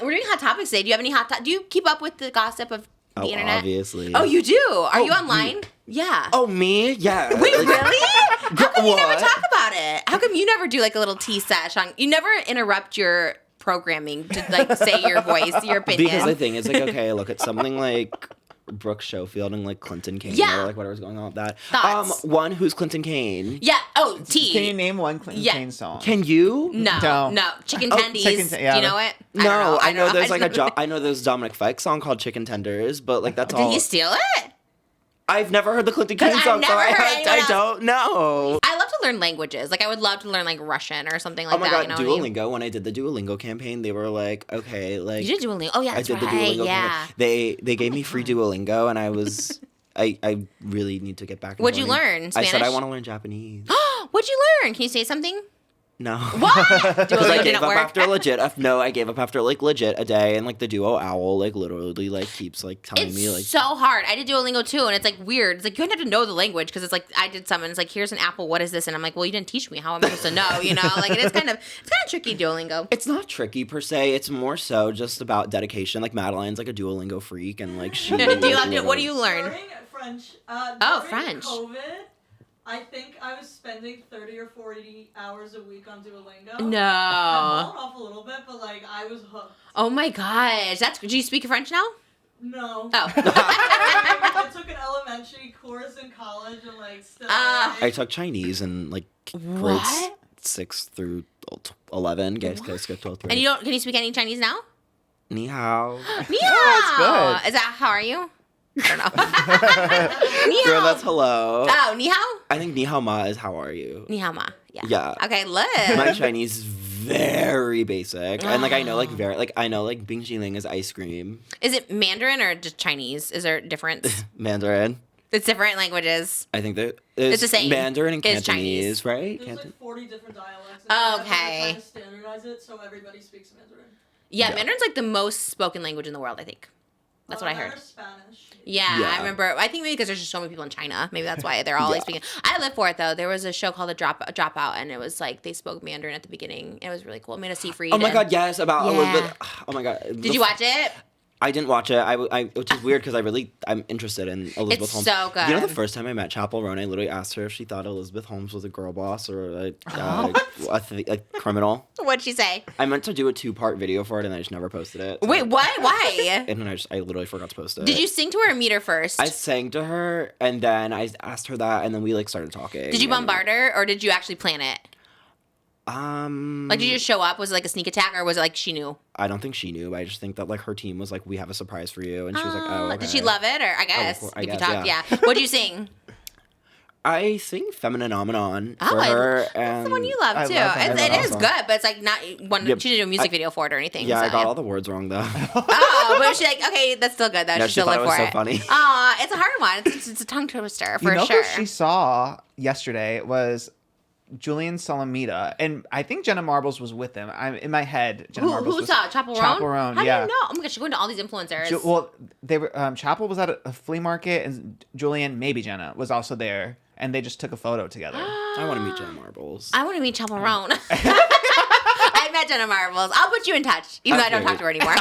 Speaker 2: We're doing hot topics today. Do you have any do you keep up with the gossip of the internet?
Speaker 1: Obviously.
Speaker 2: Oh, you do? Are you online? Yeah.
Speaker 1: Oh, me? Yeah.
Speaker 2: Wait, really? How come you never
Speaker 1: What?
Speaker 2: talk about it? How come you never do like a little tea sesh on? You never interrupt your programming to like say your voice, your opinion.
Speaker 1: Because the thing is, like, okay, look at something like Brooke Schofield and like Clinton Kane,
Speaker 2: Yeah.
Speaker 1: or like whatever's going on with that.
Speaker 2: Thoughts?
Speaker 1: One, who's Clinton Kane?
Speaker 2: Yeah. Oh, tea.
Speaker 3: Can you name one Clinton
Speaker 2: Yeah.
Speaker 3: Kane song?
Speaker 1: Can you?
Speaker 2: No,
Speaker 3: No.
Speaker 2: no. Chicken
Speaker 3: Oh,
Speaker 2: tendies.
Speaker 3: yeah.
Speaker 2: Do you know it?
Speaker 1: No, I know there's
Speaker 2: I
Speaker 1: like
Speaker 2: just-
Speaker 1: I know there's Dominic Fike song called Chicken Tenders, but like that's
Speaker 2: Did
Speaker 1: all.
Speaker 2: he steal it?
Speaker 1: I've never heard the Clinton Kane
Speaker 2: 'Cause I've
Speaker 1: song, so
Speaker 2: never heard
Speaker 1: I
Speaker 2: anyone else-
Speaker 1: don't know.
Speaker 2: I love to learn languages. Like I would love to learn like Russian or something like
Speaker 1: Oh my
Speaker 2: that.
Speaker 1: god,
Speaker 2: you know what I mean?
Speaker 1: Duolingo. When I did the Duolingo campaign, they were like, okay, like
Speaker 2: You did Duolingo. Oh yeah,
Speaker 1: I
Speaker 2: that's
Speaker 1: did the
Speaker 2: right.
Speaker 1: Duolingo
Speaker 2: Yeah.
Speaker 1: campaign. They gave me free Duolingo, and I was I really need to get back. into
Speaker 2: What'd you
Speaker 1: learning.
Speaker 2: learn?
Speaker 1: I said I
Speaker 2: Spanish?
Speaker 1: want to learn Japanese.
Speaker 2: What'd you learn? Can you say something?
Speaker 1: No.
Speaker 2: What?
Speaker 1: Because
Speaker 2: Duolingo
Speaker 1: I gave
Speaker 2: didn't
Speaker 1: up
Speaker 2: work.
Speaker 1: after legit. No, I gave up after like legit a day, and like the Duo Owl like literally like keeps like telling
Speaker 2: It's
Speaker 1: me like
Speaker 2: so hard. I did Duolingo too, and it's like weird. It's like you have to know the language because it's like I did some, and it's like here's an apple. What is this? And I'm like, well, you didn't teach me. How am I supposed to know? You know, like it's kind of tricky Duolingo.
Speaker 1: it's not tricky per se. It's more so just about dedication. Like Madeline's like a Duolingo freak, and like she.
Speaker 2: Do you have to, what do you learn?
Speaker 7: During French.
Speaker 2: Oh,
Speaker 7: during
Speaker 2: French.
Speaker 7: COVID, I think I was spending 30 or 40 hours a week on Duolingo.
Speaker 2: No.
Speaker 7: I've fallen off a little bit, but like I was hooked.
Speaker 2: Oh my gosh, do you speak French now?
Speaker 7: No.
Speaker 2: Oh.
Speaker 7: I took an elementary course in college and like still.
Speaker 1: I took Chinese in like grades
Speaker 2: What?
Speaker 1: 6 through 11. Guys, 12
Speaker 2: And you don't? Can you speak any Chinese now?
Speaker 1: Ni hao.
Speaker 2: Ni
Speaker 3: that's
Speaker 2: hao.
Speaker 3: good.
Speaker 2: Is that how are you? I don't know. Ni
Speaker 1: Girl,
Speaker 2: hao.
Speaker 1: that's hello.
Speaker 2: Oh, ni hao.
Speaker 1: I think ni hao ma is how are you.
Speaker 2: Ni hao ma. Yeah.
Speaker 1: Yeah.
Speaker 2: Okay, look.
Speaker 1: My Chinese is very basic, and like I know like very like I know like Bing Ling is ice cream.
Speaker 2: Is it Mandarin or just Chinese? Is there a difference?
Speaker 1: Mandarin.
Speaker 2: It's different languages.
Speaker 1: I think that it's
Speaker 2: the same.
Speaker 1: Mandarin and
Speaker 2: It's
Speaker 1: Cantonese,
Speaker 2: Chinese.
Speaker 1: right?
Speaker 7: There's
Speaker 1: Canton-
Speaker 7: like 40 different dialects.
Speaker 2: Okay.
Speaker 7: Trying to standardize it so everybody speaks Mandarin.
Speaker 2: Yeah, Mandarin's like the most spoken language in the world, I think. That's what I heard.
Speaker 7: Or Spanish.
Speaker 2: Yeah,
Speaker 1: Yeah.
Speaker 2: I remember. I think maybe because there's just so many people in China. Maybe that's why they're all like speaking. I live for it though. There was a show called The Dropout, and it was like they spoke Mandarin at the beginning. It was really cool. It made us see free.
Speaker 1: Oh my god, yes, about
Speaker 2: Yeah.
Speaker 1: Elizabeth. Oh my god.
Speaker 2: Did you watch it?
Speaker 1: I didn't watch it. Which is weird because I'm interested in Elizabeth
Speaker 2: It's
Speaker 1: Holmes.
Speaker 2: so good.
Speaker 1: You know, the first time I met Chappell, Roan, I literally asked her if she thought Elizabeth Holmes was a girl boss or like a criminal.
Speaker 2: What'd she say?
Speaker 1: I meant to do a 2-part video for it, and I just never posted it.
Speaker 2: Wait, what? Why?
Speaker 1: And then I literally forgot to post it.
Speaker 2: Did you sing to her or meet her first?
Speaker 1: I sang to her, and then I asked her that, and then we like started talking.
Speaker 2: Did you
Speaker 1: and-
Speaker 2: bombard her, or did you actually plan it? Like, did you just show up? Was it like a sneak attack, or was it like she knew?
Speaker 1: I don't think she knew. But I just think that like her team was like, we have a surprise for you, and she was like, oh, okay.
Speaker 2: Did she love it, or I guess
Speaker 1: course,
Speaker 2: if you
Speaker 1: guess,
Speaker 2: talked,
Speaker 1: yeah.
Speaker 2: What'd you sing?
Speaker 1: I sing Femininomenon
Speaker 2: Oh,
Speaker 1: for her,
Speaker 2: that's
Speaker 1: and
Speaker 2: the one you love
Speaker 3: I
Speaker 2: too.
Speaker 3: love that.
Speaker 2: It
Speaker 1: I love
Speaker 2: is
Speaker 1: that
Speaker 2: good, but it's like not one.
Speaker 1: Yep.
Speaker 2: She didn't do a music video for it or anything.
Speaker 1: yeah,
Speaker 2: so,
Speaker 1: I got all the words wrong though.
Speaker 2: Oh, but she's like, okay, that's still good though.
Speaker 1: No,
Speaker 2: she
Speaker 1: she
Speaker 2: still
Speaker 1: thought
Speaker 2: live
Speaker 1: it was
Speaker 2: for
Speaker 1: so
Speaker 2: it.
Speaker 1: funny.
Speaker 2: Aw, it's a hard one. It's a tongue twister for
Speaker 3: you know
Speaker 2: sure.
Speaker 3: who she saw yesterday was Julian Salamita, and I think Jenna Marbles was with them. I'm in my head. Jenna Marbles
Speaker 2: Who
Speaker 3: was,
Speaker 2: saw Chappell Roan?
Speaker 3: Chappell Roan,
Speaker 2: How
Speaker 3: yeah.
Speaker 2: do you know? Oh my gosh, you're going to all these influencers.
Speaker 3: Well, they were. Chappell was at a flea market, and Julian, maybe Jenna, was also there, and they just took a photo together.
Speaker 1: I want to meet Jenna Marbles.
Speaker 2: I want to meet Chappell Roan. I met Jenna Marbles. I'll put you in touch, even though I don't
Speaker 1: Okay.
Speaker 2: talk to her anymore.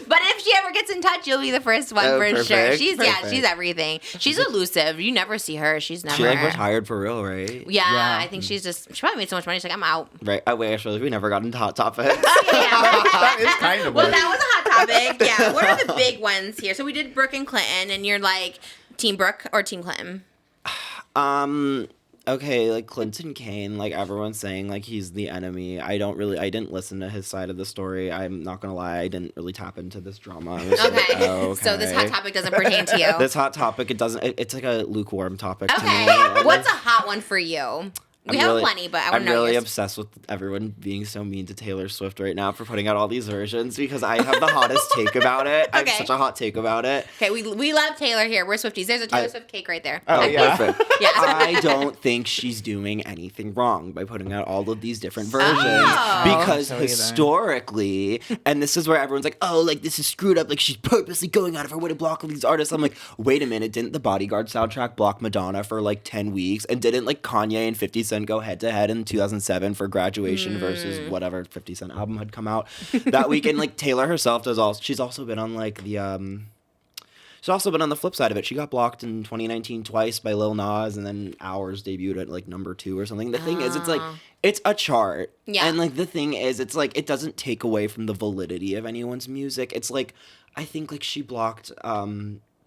Speaker 2: But if she ever gets in touch, you'll be the first one
Speaker 1: Oh,
Speaker 2: for sure.
Speaker 1: perfect,
Speaker 2: She's
Speaker 1: perfect.
Speaker 2: she's everything. She's elusive. You never see her. She's never.
Speaker 1: She like retired for real, right?
Speaker 2: Yeah,
Speaker 3: Yeah.
Speaker 2: I think she probably made so much money. She's like, I'm out.
Speaker 1: Right. I wish we never got into Hot Topic.
Speaker 2: Oh, yeah.
Speaker 3: That is kind of
Speaker 2: Well,
Speaker 3: what.
Speaker 2: that was a hot topic. Yeah. What are the big ones here? So we did Brooke and Clinton, and you're like Team Brooke or Team Clinton?
Speaker 1: Okay, like Clinton Kane, like everyone's saying, like he's the enemy. I didn't listen to his side of the story. I'm not gonna lie, I didn't really tap into this drama. I was like,
Speaker 2: Okay.
Speaker 1: oh,
Speaker 2: So this hot
Speaker 1: okay.
Speaker 2: topic doesn't pertain to you.
Speaker 1: This hot topic, it's like a lukewarm topic to
Speaker 2: Okay.
Speaker 1: me.
Speaker 2: What's a hot one for you? We have plenty, but I want
Speaker 1: I'm
Speaker 2: to know
Speaker 1: really
Speaker 2: yours.
Speaker 1: obsessed with everyone being so mean to Taylor Swift right now for putting out all these versions because I have the hottest take about it. I have
Speaker 2: Okay.
Speaker 1: such a hot take about it.
Speaker 2: Okay, we love Taylor here. We're Swifties. There's a Taylor Swift cake right there.
Speaker 3: Oh, yeah.
Speaker 1: Perfect.
Speaker 2: Yeah.
Speaker 1: I don't think she's doing anything wrong by putting out all of these different versions
Speaker 2: Oh.
Speaker 1: because
Speaker 3: So either.
Speaker 1: historically, and this is where everyone's like, oh, like this is screwed up. Like she's purposely going out of her way to block all these artists. I'm like, wait a minute, didn't the Bodyguard soundtrack block Madonna for like 10 weeks? And didn't like Kanye and 50 Cent go head to head in 2007 for Graduation versus whatever 50 Cent album had come out that weekend? Like Taylor herself she's also been on like the she's also been on the flip side of it. She got blocked in 2019 twice by Lil Nas, and then Hours debuted at like number 2 or something. The thing is, it's like it's a chart,
Speaker 2: Yeah.
Speaker 1: and like the thing is, it's like it doesn't take away from the validity of anyone's music. It's like I think like she blocked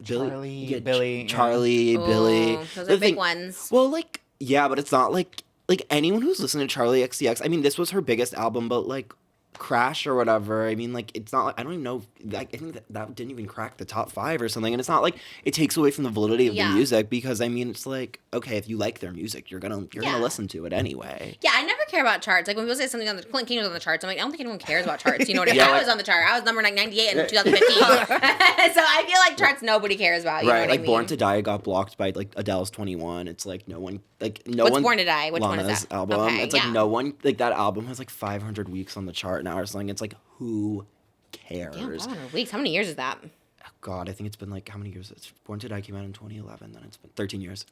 Speaker 3: Charlie, Billy,
Speaker 1: Charlie,
Speaker 2: Ooh,
Speaker 1: Billy.
Speaker 2: those
Speaker 1: The
Speaker 2: are big ones.
Speaker 1: Well, like yeah, but it's not like anyone who's listening to Charlie XCX. I mean, this was her biggest album, but like Crash or whatever. I mean, like it's not like I don't even know. Like, I think that didn't even crack the top 5 or something. And it's not like it takes away from the validity of
Speaker 2: Yeah.
Speaker 1: the music because I mean, it's like okay, if you like their music, you're gonna
Speaker 2: Yeah.
Speaker 1: listen to it anyway.
Speaker 2: Yeah, I never care about charts. Like when people say something on the Clint King was on the charts, I'm like, I don't think anyone cares about charts. You know what I mean?
Speaker 1: Yeah,
Speaker 2: I
Speaker 1: like-
Speaker 2: was on the chart. I was number like 98 in 2015. So I feel like charts nobody cares about. You know
Speaker 1: Right,
Speaker 2: what
Speaker 1: like
Speaker 2: I mean?
Speaker 1: Born to Die got blocked by like Adele's 21. It's like no one
Speaker 2: What's
Speaker 1: one.
Speaker 2: Born to Die? Which one is
Speaker 1: Lana's
Speaker 2: that?
Speaker 1: album.
Speaker 2: Okay,
Speaker 1: it's like
Speaker 2: yeah.
Speaker 1: no one like that album has like 500 weeks on the chart now or something. It's like who cares?
Speaker 2: Damn, 500 weeks. How many years is that?
Speaker 1: God, I think it's been like how many years? It's Born to Die came out in 2011. Then it's been 13 years.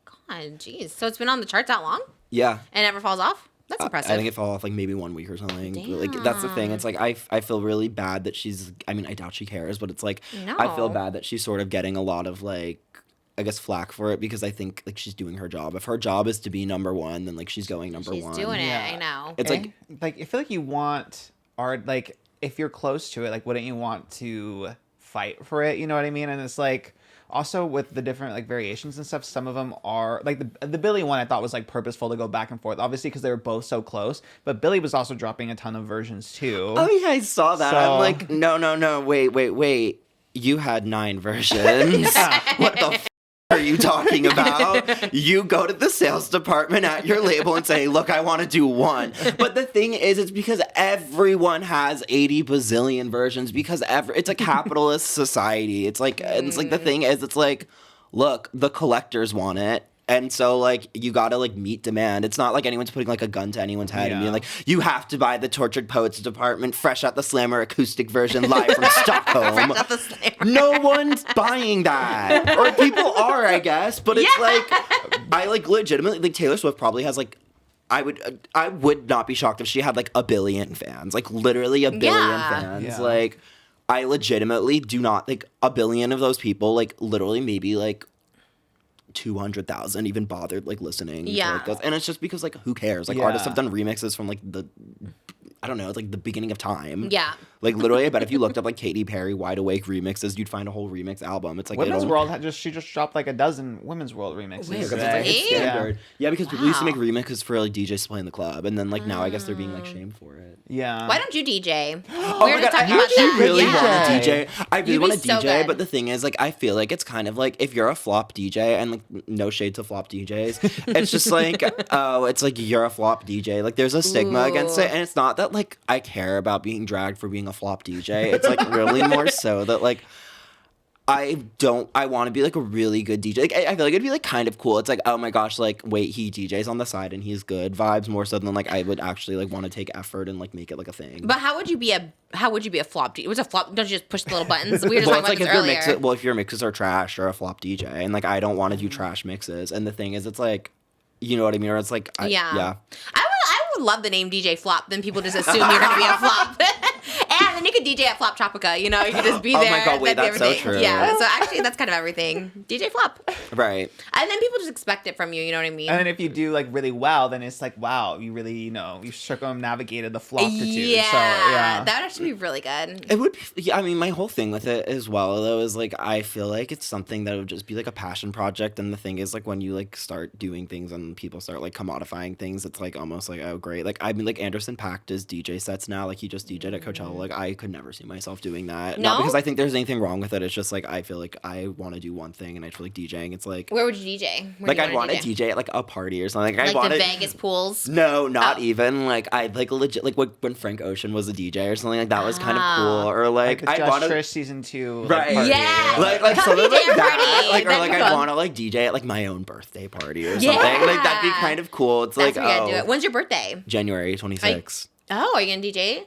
Speaker 2: God, jeez. So it's been on the charts that long
Speaker 1: Yeah.
Speaker 2: and never falls off? That's impressive.
Speaker 1: I think it fell off like maybe 1 week or something. Like that's the thing. It's like I feel really bad that she's. I mean, I doubt she cares, but it's like I feel
Speaker 2: No.
Speaker 1: bad that she's sort of getting a lot of like. I guess flack for it because I think like she's doing her job. If her job is to be number 1, then like she's going number
Speaker 2: She's
Speaker 1: 1.
Speaker 2: doing it.
Speaker 3: Yeah.
Speaker 2: I know.
Speaker 1: It's like
Speaker 3: I feel like you want art, like if you're close to it, like wouldn't you want to fight for it? You know what I mean? And it's like also with the different like variations and stuff, some of them are like the Billy one I thought was like purposeful to go back and forth, obviously because they were both so close. But Billy was also dropping a ton of versions too.
Speaker 1: oh yeah, I saw that.
Speaker 3: So-
Speaker 1: I'm like, no, wait. You had 9 versions. What the are you talking about? You go to the sales department at your label and say, look, I want to do 1. But the thing is, it's because everyone has 80 bazillion versions because it's a capitalist society. It's like the thing is, it's like, look, the collectors want it. And so, like, you gotta, like, meet demand. It's not like anyone's putting, like, a gun to anyone's head and
Speaker 3: Yeah.
Speaker 1: being like, you have to buy the Tortured Poets Department fresh out the Slammer acoustic version live from Stockholm.
Speaker 2: Fresh out the Slammer.
Speaker 1: No one's buying that. Or people are, I guess. But it's like, I, like, legitimately, like, Taylor Swift probably has, like, I would not be shocked if she had, like, 1 billion fans. Like, literally 1 billion
Speaker 2: Yeah.
Speaker 1: fans.
Speaker 3: Yeah.
Speaker 1: Like, I legitimately do not, like, 1 billion of those people, like, literally maybe, like, 200,000 even bothered like listening to,
Speaker 2: Yeah.
Speaker 1: like, those. And it's just because like who cares, like
Speaker 3: Yeah.
Speaker 1: artists have done remixes from like the I don't know, it's like the beginning of time.
Speaker 2: Yeah.
Speaker 1: Like literally I bet if you looked up like Katy Perry Wide Awake remixes you'd find a whole remix album. It's like
Speaker 3: Women's
Speaker 1: it'll-
Speaker 3: World she just dropped like a dozen Women's World remixes.
Speaker 1: Weird, 'cause
Speaker 3: today.
Speaker 1: it's like it's
Speaker 2: Really?
Speaker 1: standard. Yeah, because people used to
Speaker 2: Wow.
Speaker 1: make remixes for like DJs to play in the club, and then like now I guess they're being like shamed for it.
Speaker 3: Yeah.
Speaker 2: Why don't you DJ?
Speaker 1: Oh
Speaker 2: we were
Speaker 1: my
Speaker 2: just
Speaker 1: god, I
Speaker 2: talking about
Speaker 1: actually
Speaker 2: that.
Speaker 1: really
Speaker 2: Yeah.
Speaker 1: want to DJ. I really
Speaker 2: You'd
Speaker 1: want
Speaker 2: be
Speaker 1: to
Speaker 2: so
Speaker 1: DJ,
Speaker 2: good.
Speaker 1: but the thing is, like, I feel like it's kind of like if you're a flop DJ, and like no shade to flop DJs, it's just like, oh, it's like you're a flop DJ. Like, there's a stigma against it, and it's not that like I care about being dragged for being a flop DJ. It's like really more so that like. I want to be like a really good DJ. Like, I feel like it'd be like kind of cool. It's like, oh my gosh, like wait, he DJs on the side and he's good vibes more so than like I would actually like want to take effort and like make it like a thing.
Speaker 2: But how would you be a flop? What's a flop? Don't you just push the little buttons? We were just
Speaker 1: Well,
Speaker 2: talking
Speaker 1: it's
Speaker 2: about
Speaker 1: like
Speaker 2: this earlier.
Speaker 1: if your mixes are trash or a flop DJ, and like I don't want to do trash mixes. And the thing is, it's like, you know what I mean? Or it's like,
Speaker 2: Yeah. I would love the name DJ Flop. Then people just assume you're going to be a flop. And then you could DJ at Flop Tropica. You know, you could just be
Speaker 1: Oh
Speaker 2: there.
Speaker 1: my God, wait,
Speaker 2: that'd be
Speaker 1: that's so
Speaker 2: everything.
Speaker 1: true.
Speaker 2: Yeah. So actually, that's kind of everything. DJ Flop.
Speaker 1: right.
Speaker 2: And then people just expect it from you. You know what I mean?
Speaker 3: And then if you do like really well, then it's like, wow, you really, you circumnavigated the floptitude.
Speaker 2: Yeah.
Speaker 3: So, yeah.
Speaker 2: That would actually be really good.
Speaker 1: It would be, yeah, I mean, my whole thing with it as well, though, is like, I feel like it's something that would just be like a passion project. And the thing is, like, when you like start doing things and people start like commodifying things, it's like almost like, oh, great. Like, I mean, like, Anderson Paak does DJ sets now. Like, he just DJ'd at Coachella. Like, I I could never see myself doing that.
Speaker 2: No?
Speaker 1: Not because I think there's anything wrong with it. It's just like I feel like I want to do one thing, and I feel like DJing. It's like
Speaker 2: Where would you DJ? Where
Speaker 1: like
Speaker 2: do you
Speaker 1: I'd want to
Speaker 2: DJ?
Speaker 1: DJ at like a party or something.
Speaker 2: Like
Speaker 1: wanna,
Speaker 2: the Vegas pools?
Speaker 1: No, not
Speaker 2: Oh.
Speaker 1: even. Like I'd like legit like when Frank Ocean was a DJ or something like that was kind of
Speaker 2: Oh.
Speaker 1: cool. Or
Speaker 3: Like
Speaker 1: like
Speaker 3: the
Speaker 1: I
Speaker 3: Just
Speaker 1: want to.
Speaker 3: Trish season 2.
Speaker 1: Right.
Speaker 3: Party.
Speaker 2: Yeah.
Speaker 1: Like
Speaker 2: Come
Speaker 1: something
Speaker 2: DJ
Speaker 1: like that,
Speaker 2: party.
Speaker 1: like or
Speaker 2: That'd
Speaker 1: like
Speaker 2: be
Speaker 1: I'd
Speaker 2: fun.
Speaker 1: want to like DJ at like my own birthday party or
Speaker 2: Yeah.
Speaker 1: something. Like that'd be kind of cool. It's
Speaker 2: That's
Speaker 1: like
Speaker 2: where you gotta do it. When's your birthday?
Speaker 1: January 26th.
Speaker 2: Oh, are you gonna DJ?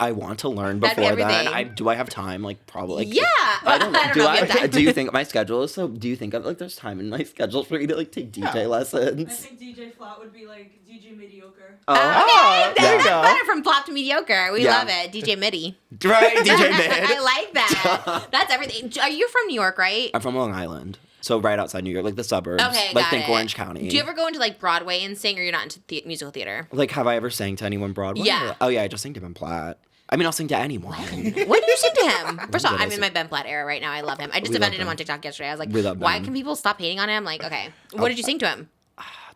Speaker 1: I want to learn
Speaker 2: That'd be
Speaker 1: before then.
Speaker 2: everything.
Speaker 1: Do I have time? Like probably. Like,
Speaker 2: Yeah.
Speaker 1: I don't know.
Speaker 2: I don't know if you have time.
Speaker 1: Do you think my schedule is so? Do you think like there's time in my schedule for me to like take DJ
Speaker 7: I
Speaker 1: lessons?
Speaker 7: think DJ Flat would be like DJ Mediocre.
Speaker 1: Oh,
Speaker 2: Okay,
Speaker 3: there you
Speaker 2: that's
Speaker 3: go.
Speaker 2: better from flop to mediocre. We
Speaker 1: Yeah.
Speaker 2: love it. DJ MIDI.
Speaker 1: right, DJ
Speaker 2: I
Speaker 1: Mid.
Speaker 2: like that. That's everything. Are you from New York, right?
Speaker 1: I'm from Long Island, so right outside New York, like the suburbs.
Speaker 2: Okay,
Speaker 1: like
Speaker 2: got
Speaker 1: think
Speaker 2: it.
Speaker 1: Orange County.
Speaker 2: Do you ever go into like Broadway and sing, or you're not into musical theater?
Speaker 1: Like, have I ever sang to anyone Broadway?
Speaker 2: Yeah.
Speaker 1: Oh yeah, I just sang to Ben Platt. I mean, I'll sing to anyone.
Speaker 2: When do you sing to him? First of all,
Speaker 1: did I
Speaker 2: I'm in
Speaker 1: sing?
Speaker 2: my Ben Platt era right now. I love him. I just
Speaker 1: We love
Speaker 2: defended him
Speaker 1: Ben.
Speaker 2: on TikTok yesterday. I was like,
Speaker 1: We love
Speaker 2: why
Speaker 1: Ben.
Speaker 2: can people stop hating on him? Like, okay. What did you sing to him?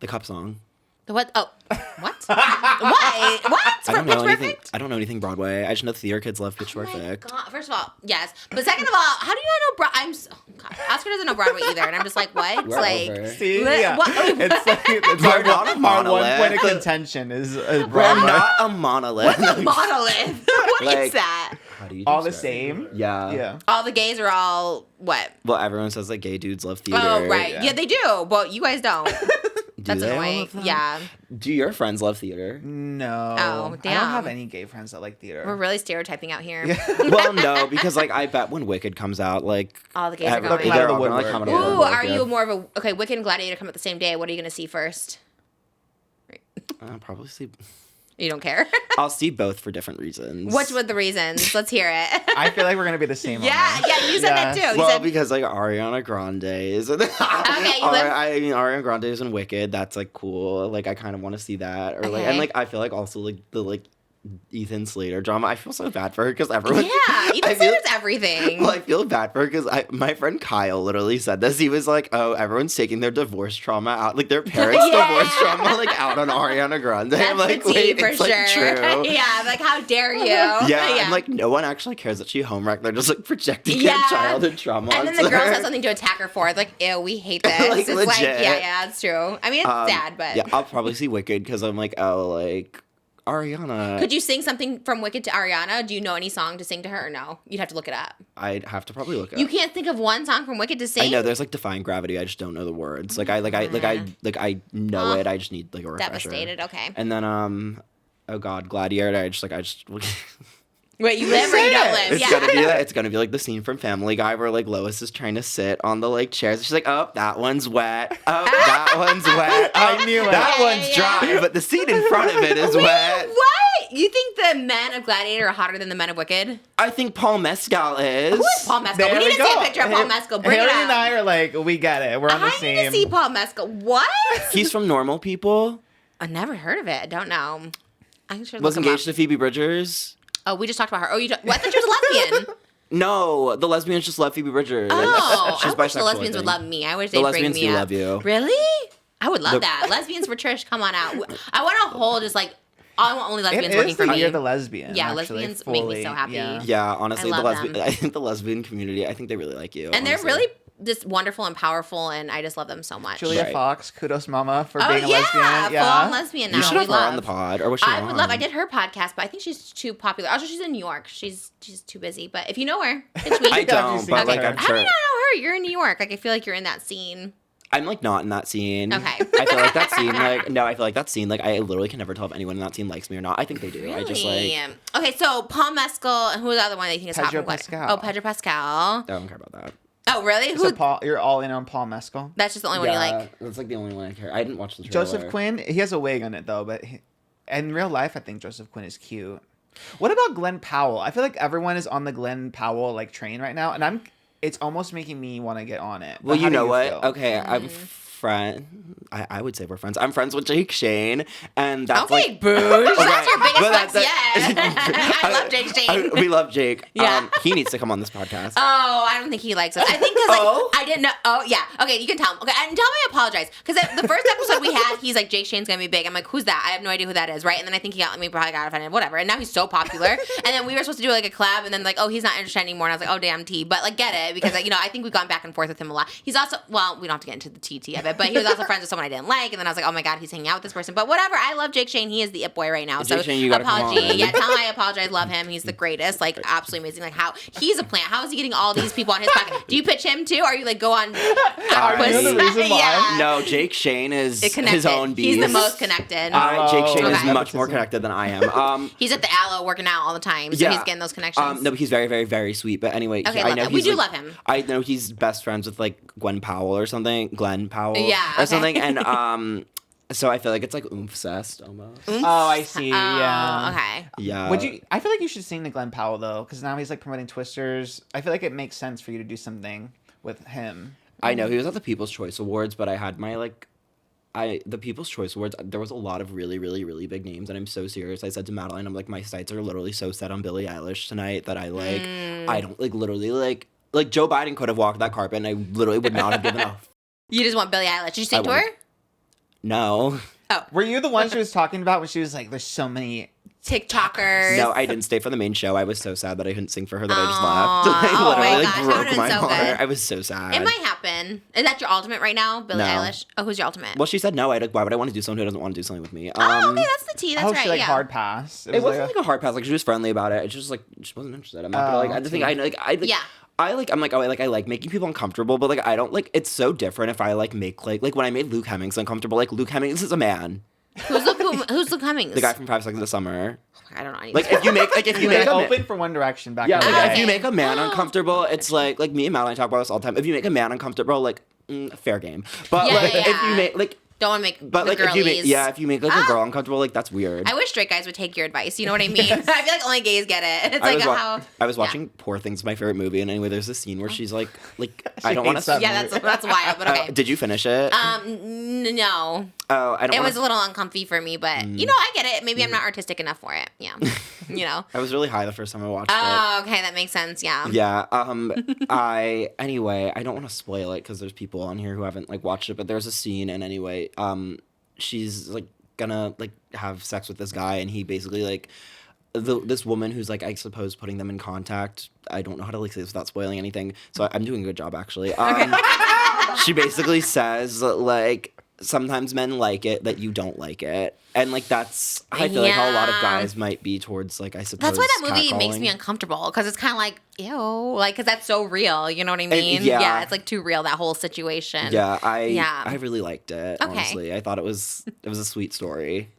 Speaker 1: The Cup song.
Speaker 2: The what? Oh, what? Why? What?
Speaker 1: I
Speaker 2: From
Speaker 1: don't
Speaker 2: Pitch
Speaker 1: know anything.
Speaker 2: Perfect?
Speaker 1: I don't know anything Broadway. I just know theater kids love Pitch
Speaker 2: Oh my
Speaker 1: Perfect.
Speaker 2: God. First of all, yes. But second of all, how do you not know Broadway? Oh God. Oscar doesn't know Broadway either. And I'm just like, what?
Speaker 1: We're
Speaker 2: like,
Speaker 1: over.
Speaker 3: See,
Speaker 2: What-
Speaker 3: yeah.
Speaker 2: what-
Speaker 3: It's like it's
Speaker 1: We're
Speaker 3: our,
Speaker 1: not a
Speaker 3: our one
Speaker 1: monolith.
Speaker 3: point of contention is
Speaker 1: We're
Speaker 3: Broadway.
Speaker 1: not a monolith.
Speaker 2: What's a monolith? What is
Speaker 1: Like-
Speaker 2: that?
Speaker 1: How do you
Speaker 3: All the
Speaker 1: describe it?
Speaker 3: same.
Speaker 1: Yeah.
Speaker 3: Yeah.
Speaker 2: All the gays are all what?
Speaker 1: Well, everyone says that gay dudes love theater.
Speaker 2: Oh, right.
Speaker 3: yeah.
Speaker 2: Yeah, they do. But you guys don't.
Speaker 1: Do
Speaker 2: That's
Speaker 1: they all
Speaker 2: annoying.
Speaker 1: love that?
Speaker 2: Yeah.
Speaker 1: Do your friends love theater?
Speaker 3: No.
Speaker 2: Oh,
Speaker 3: I
Speaker 2: damn.
Speaker 3: don't have any gay friends that like theater.
Speaker 2: We're really stereotyping out here.
Speaker 1: Well, no, because like I bet when Wicked comes out, like
Speaker 2: All the gays are
Speaker 1: every-
Speaker 2: going.
Speaker 3: They're
Speaker 1: they're
Speaker 3: out
Speaker 1: all
Speaker 3: of the
Speaker 1: gonna like
Speaker 3: woodwork.
Speaker 1: come out of the
Speaker 2: Ooh,
Speaker 1: woodwork,
Speaker 2: are
Speaker 1: yeah.
Speaker 2: you more of a okay? Wicked and Gladiator come out the same day. What are you gonna see first?
Speaker 1: I'll probably see.
Speaker 2: You don't care.
Speaker 1: I'll see both for different reasons.
Speaker 2: What's with the reasons? Let's hear it.
Speaker 3: I feel like we're gonna be the same. on
Speaker 2: yeah,
Speaker 3: this.
Speaker 2: yeah. You said that too. You
Speaker 1: Well,
Speaker 2: said
Speaker 1: because like Ariana Grande is. Okay,
Speaker 2: you live-
Speaker 1: I mean, Ariana Grande is in Wicked. That's like cool. Like I kind of want to see that, or like,
Speaker 2: Okay.
Speaker 1: and like I feel like also like the like Ethan Slater drama. I feel so bad for her because everyone.
Speaker 2: yeah. Even
Speaker 1: I feel-
Speaker 2: Slater's everything.
Speaker 1: Well, I feel bad for her because my friend Kyle literally said this. He was like, "Oh, everyone's taking their divorce trauma out, like their parents'
Speaker 2: Yeah.
Speaker 1: divorce trauma, like out on Ariana Grande."
Speaker 2: That's
Speaker 1: I'm like,
Speaker 2: the tea
Speaker 1: wait,
Speaker 2: for
Speaker 1: it's
Speaker 2: sure.
Speaker 1: like true.
Speaker 2: yeah, like how dare you?
Speaker 1: Yeah, and like no one actually cares that she homewrecked. They're just like projecting their
Speaker 2: Yeah.
Speaker 1: childhood trauma.
Speaker 2: And then
Speaker 1: onto
Speaker 2: the girls
Speaker 1: her.
Speaker 2: have something to attack her for. It's like, ew, we hate this.
Speaker 1: Like,
Speaker 2: it's like,
Speaker 1: legit.
Speaker 2: yeah, it's true. I mean, it's sad, but
Speaker 1: Yeah, I'll probably see Wicked because I'm like, oh, like Ariana.
Speaker 2: could you sing something from Wicked to Ariana? Do you know any song to sing to her or no? You'd have to look it up.
Speaker 1: I'd have to probably look it
Speaker 2: You
Speaker 1: up.
Speaker 2: can't think of one song from Wicked to sing?
Speaker 1: I know there's like Defying Gravity. I just don't know the words. Like I know it. I just need like a refresher.
Speaker 2: Devastated, okay.
Speaker 1: And then oh god, Gladiator. I just
Speaker 2: Wait, you live or you don't live?
Speaker 1: It's
Speaker 2: Yeah.
Speaker 1: gonna be that. It's gonna be like the scene from Family Guy where like Lois is trying to sit on the like chairs. She's like, "Oh, that one's wet. Oh, that one's wet. Oh,
Speaker 3: I knew it.
Speaker 1: That
Speaker 2: Yeah,
Speaker 1: one's
Speaker 2: yeah,
Speaker 1: dry." But the scene in front of it is wet.
Speaker 2: What? You think the men of Gladiator are hotter than the men of Wicked?
Speaker 1: I think Paul Mescal is.
Speaker 2: Who is Paul Mescal?
Speaker 3: There
Speaker 2: We need to see
Speaker 3: go.
Speaker 2: a picture of Paul Mescal. Bring
Speaker 3: Haley
Speaker 2: it up.
Speaker 3: and I are like, we get it. We're on the
Speaker 2: I
Speaker 3: same.
Speaker 2: need to see Paul Mescal. What?
Speaker 1: He's from Normal People.
Speaker 2: I never heard of it. I don't know. I'm sure.
Speaker 1: Was engaged to Phoebe Bridgers.
Speaker 2: Oh, we just talked about her. Oh, well, I thought she was a lesbian.
Speaker 1: No, the lesbians just love Phoebe Bridgers.
Speaker 2: Oh,
Speaker 1: She's
Speaker 2: I wish the
Speaker 1: bisexual, I
Speaker 2: lesbians would
Speaker 1: think.
Speaker 2: love me. I wish
Speaker 1: The
Speaker 2: they'd bring
Speaker 1: lesbians
Speaker 2: me
Speaker 1: do
Speaker 2: up.
Speaker 1: love you.
Speaker 2: Really? I would love
Speaker 1: The-
Speaker 2: that. Lesbians for Trish, come on out. I want a whole just like I want only
Speaker 3: It
Speaker 2: lesbians
Speaker 3: is
Speaker 2: working for
Speaker 3: the
Speaker 2: me.
Speaker 3: year of the lesbian.
Speaker 2: Yeah,
Speaker 3: actually,
Speaker 2: lesbians make me
Speaker 3: fully.
Speaker 2: so happy.
Speaker 3: Yeah.
Speaker 1: Yeah, honestly,
Speaker 2: I
Speaker 1: the
Speaker 2: love
Speaker 1: lesbian.
Speaker 2: them.
Speaker 1: I think the lesbian community. I think they really like you.
Speaker 2: And they're
Speaker 1: honestly.
Speaker 2: really just wonderful and powerful, and I just love them so much.
Speaker 3: Julia
Speaker 1: Right.
Speaker 3: Fox, kudos mama for
Speaker 2: oh
Speaker 3: being a
Speaker 2: yeah,
Speaker 3: lesbian.
Speaker 2: full-on lesbian now.
Speaker 1: You should
Speaker 2: we
Speaker 1: have her
Speaker 2: love.
Speaker 1: on the pod, or was she
Speaker 2: I
Speaker 1: on?
Speaker 2: would love. I did her podcast, but I think she's too popular. Also, she's in New York. She's too busy. But if you know her, it's me.
Speaker 1: I
Speaker 3: gotta
Speaker 1: don't,
Speaker 3: be
Speaker 1: but
Speaker 3: seen
Speaker 1: like
Speaker 3: her.
Speaker 1: I'm
Speaker 2: How do you
Speaker 1: sure.
Speaker 2: not know her? You're in New York. Like I feel like you're in that scene.
Speaker 1: I'm like not in that scene.
Speaker 2: Okay.
Speaker 1: I feel like that scene. Like no, I feel like that scene. Like I literally can never tell if anyone in that scene likes me or not. I think they do.
Speaker 2: Really?
Speaker 1: I just like.
Speaker 2: Okay, so Paul Mescal, and who was the other one that you think is hot
Speaker 3: Pedro
Speaker 2: from Gladiator?
Speaker 3: Pascal.
Speaker 2: Oh, Pedro Pascal.
Speaker 1: I don't care about that.
Speaker 2: Oh, really?
Speaker 3: So
Speaker 2: Who?
Speaker 3: Paul, you're all in on Paul Mescal.
Speaker 2: That's just the only one you like.
Speaker 1: That's like the only one I care. I didn't watch the trailer.
Speaker 3: Joseph Quinn, he has a wig on it though, but in real life, I think Joseph Quinn is cute. What about Glenn Powell? I feel like everyone is on the Glenn Powell like train right now, and it's almost making me want to get on it.
Speaker 1: Well,
Speaker 3: But how
Speaker 1: you
Speaker 3: do
Speaker 1: know what?
Speaker 3: feel?
Speaker 1: Okay, I'm friend. I would say we're friends. I'm friends with Jake Shane, and that's
Speaker 2: Okay,
Speaker 1: like.
Speaker 2: boosh. That's your biggest
Speaker 1: but
Speaker 2: one Facts, yeah. I love Jake Shane.
Speaker 1: We love Jake.
Speaker 2: Yeah.
Speaker 1: He needs to come on this podcast.
Speaker 2: Oh, I don't think he likes us. I think because I didn't know. Oh, yeah. Okay, you can tell him. Okay, and tell him I apologize because the first episode we had, he's like, Jake Shane's gonna be big. I'm like, who's that? I have no idea who that is, right? And then I think probably got offended, whatever. And now he's so popular. And then we were supposed to do like a collab, and then like, oh, he's not interested anymore. And I was like, oh, damn T. But like, get it because like, I think we've gone back and forth with him a lot. He's also, well, we don't have to get into the TT of it, but he was also friends with someone I didn't like, and then I was like, oh my god, he's hanging out with this person. But whatever. I love Jake Shane. He is the it boy right now.
Speaker 1: Jake
Speaker 2: So
Speaker 1: Shane, you gotta
Speaker 2: apology.
Speaker 1: come on.
Speaker 2: Yeah, tell him I apologize. Love him. He's the greatest. Like absolutely amazing. Like how he's a plant. How is he getting all these people on his podcast? Do you pitch him too? Or you like go on?
Speaker 3: Are you the reason why?
Speaker 2: Yeah.
Speaker 1: No, Jake Shane is
Speaker 2: Connected.
Speaker 1: his own beast.
Speaker 2: He's the most connected.
Speaker 1: Jake Shane
Speaker 2: Okay.
Speaker 1: is much more connected than I am.
Speaker 2: He's at the Aloe working out all the time, so he's getting those connections.
Speaker 1: No, but he's very, very, very sweet. But anyway,
Speaker 2: Okay,
Speaker 1: I
Speaker 2: love
Speaker 1: know
Speaker 2: that. We
Speaker 1: he's
Speaker 2: do
Speaker 1: like-
Speaker 2: love him.
Speaker 1: I know he's best friends with like Glenn Powell or something. Glenn Powell,
Speaker 2: Yeah,
Speaker 1: or
Speaker 2: okay.
Speaker 1: something. And so I feel like it's like oomph-cessed almost.
Speaker 3: Oh, I see. Yeah.
Speaker 2: Okay.
Speaker 1: Yeah.
Speaker 3: Would you? I feel like you should sing to Glenn Powell though, because now he's like promoting Twisters. I feel like it makes sense for you to do something with him.
Speaker 1: I know he was at the People's Choice Awards, but I had my the People's Choice Awards. There was a lot of really, really, really big names, and I'm so serious. I said to Madeline, I'm like, my sights are literally so set on Billie Eilish tonight that I I don't literally like Joe Biden could have walked that carpet, and I literally would not have given a.
Speaker 2: You just want Billie Eilish. Did you sing
Speaker 1: I
Speaker 2: to her?
Speaker 1: want- No.
Speaker 3: Were you the one she was talking about when she was like, "There's so many"?
Speaker 2: TikTokers.
Speaker 1: No, I didn't stay for the main show. I was so sad that I couldn't sing for her that I just
Speaker 2: Aw.
Speaker 1: left.
Speaker 2: Oh
Speaker 1: I
Speaker 2: my
Speaker 1: literally
Speaker 2: gosh, that
Speaker 1: broke
Speaker 2: would've
Speaker 1: my
Speaker 2: been so
Speaker 1: heart.
Speaker 2: good.
Speaker 1: I was so sad.
Speaker 2: It might happen. Is that your ultimate right now, Billie
Speaker 1: No.
Speaker 2: Eilish? Oh, who's your ultimate?
Speaker 1: Well, she said no. Why would I want to do someone who doesn't want to do something with me?
Speaker 2: Oh, okay, that's the T. That's
Speaker 3: Oh,
Speaker 2: right.
Speaker 3: she like
Speaker 2: yeah.
Speaker 3: hard pass.
Speaker 1: It wasn't like a hard pass. Like she was friendly about it. It's just like she wasn't interested. I'm not gonna I just think
Speaker 2: Yeah.
Speaker 1: I'm like making people uncomfortable, but like I don't like. It's so different if I like make like when I made Luke Hemmings uncomfortable. Like Luke Hemmings is a man.
Speaker 2: Who's Luke Cummings?
Speaker 1: The guy from 5 Seconds of Summer.
Speaker 2: I don't know.
Speaker 1: Like if you make
Speaker 3: You
Speaker 1: a man,
Speaker 3: open for One Direction back
Speaker 1: yeah,
Speaker 3: in the
Speaker 1: like
Speaker 3: day.
Speaker 1: if you make a man uncomfortable, it's like me and Madeline talk about this all the time. If you make a man uncomfortable, like fair game. But
Speaker 2: Yeah,
Speaker 1: like
Speaker 2: yeah,
Speaker 1: if
Speaker 2: yeah.
Speaker 1: you make like.
Speaker 2: Don't want to make
Speaker 1: But
Speaker 2: the
Speaker 1: like
Speaker 2: girlies.
Speaker 1: if you make like a girl uncomfortable, like that's weird.
Speaker 2: I wish straight guys would take your advice. You know what I mean? I feel like only gays get it. It's like how.
Speaker 1: I was watching Poor Things, my favorite movie, and anyway, there's a scene where she's like I don't want
Speaker 3: hates
Speaker 1: to.
Speaker 3: that
Speaker 2: Yeah, that's wild. But okay.
Speaker 1: Did you finish it?
Speaker 2: No.
Speaker 1: Oh, I don't.
Speaker 2: It
Speaker 1: wanna,
Speaker 2: was a little uncomfy for me, but I get it. Maybe I'm not artistic enough for it. Yeah.
Speaker 1: I was really high the first time I watched it.
Speaker 2: Oh, okay, that makes sense. Yeah.
Speaker 1: Yeah. I don't want to spoil it because there's people on here who haven't like watched it, but there's a scene, and anyway, she's like gonna like have sex with this guy, and he basically like this woman who's like I suppose putting them in contact. I don't know how to like say this without spoiling anything, so I'm doing a good job actually. She basically says like sometimes men like it that you don't like it, and like that's I feel like how a lot of guys might be towards like I suppose
Speaker 2: That's why that movie makes
Speaker 1: catcalling.
Speaker 2: me uncomfortable because it's kind of like ew, like because that's so real. You know what I mean?
Speaker 1: yeah.
Speaker 2: It's like too real that whole situation.
Speaker 1: Yeah,
Speaker 2: Yeah.
Speaker 1: I really liked it.
Speaker 2: Okay.
Speaker 1: Honestly, I thought it was a sweet story.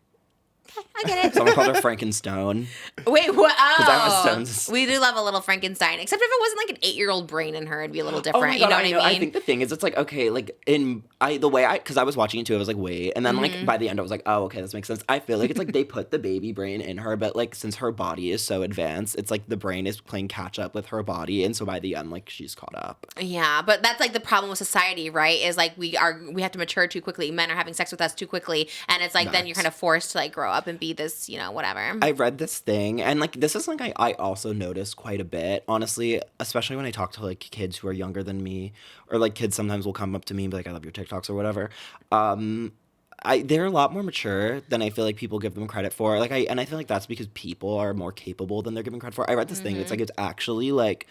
Speaker 2: I get it.
Speaker 1: Someone called her Frankenstone.
Speaker 2: Wait, what?
Speaker 1: Emma
Speaker 2: Oh,
Speaker 1: Stone's-
Speaker 2: we do love a little Frankenstein. Except if it wasn't like an 8-year-old brain in her, it'd be a little different.
Speaker 1: Oh my
Speaker 2: You
Speaker 1: God,
Speaker 2: know what I mean?
Speaker 1: I think the thing is, it's like okay, like because I was watching it too, I was like, wait, and then like by the end, I was like, oh, okay, this makes sense. I feel like it's like they put the baby brain in her, but like since her body is so advanced, it's like the brain is playing catch up with her body, and so by the end, like she's caught up.
Speaker 2: Yeah, but that's like the problem with society, right? Is like we have to mature too quickly. Men are having sex with us too quickly, and it's like then you're kind of forced to like grow up and be this, whatever.
Speaker 1: I read this thing, and like this is something I also noticed quite a bit, honestly, especially when I talk to like kids who are younger than me, or like kids sometimes will come up to me and be like, I love your TikToks or whatever. They're a lot more mature than I feel like people give them credit for. Like I feel like that's because people are more capable than they're given credit for. I read this thing, it's like it's actually like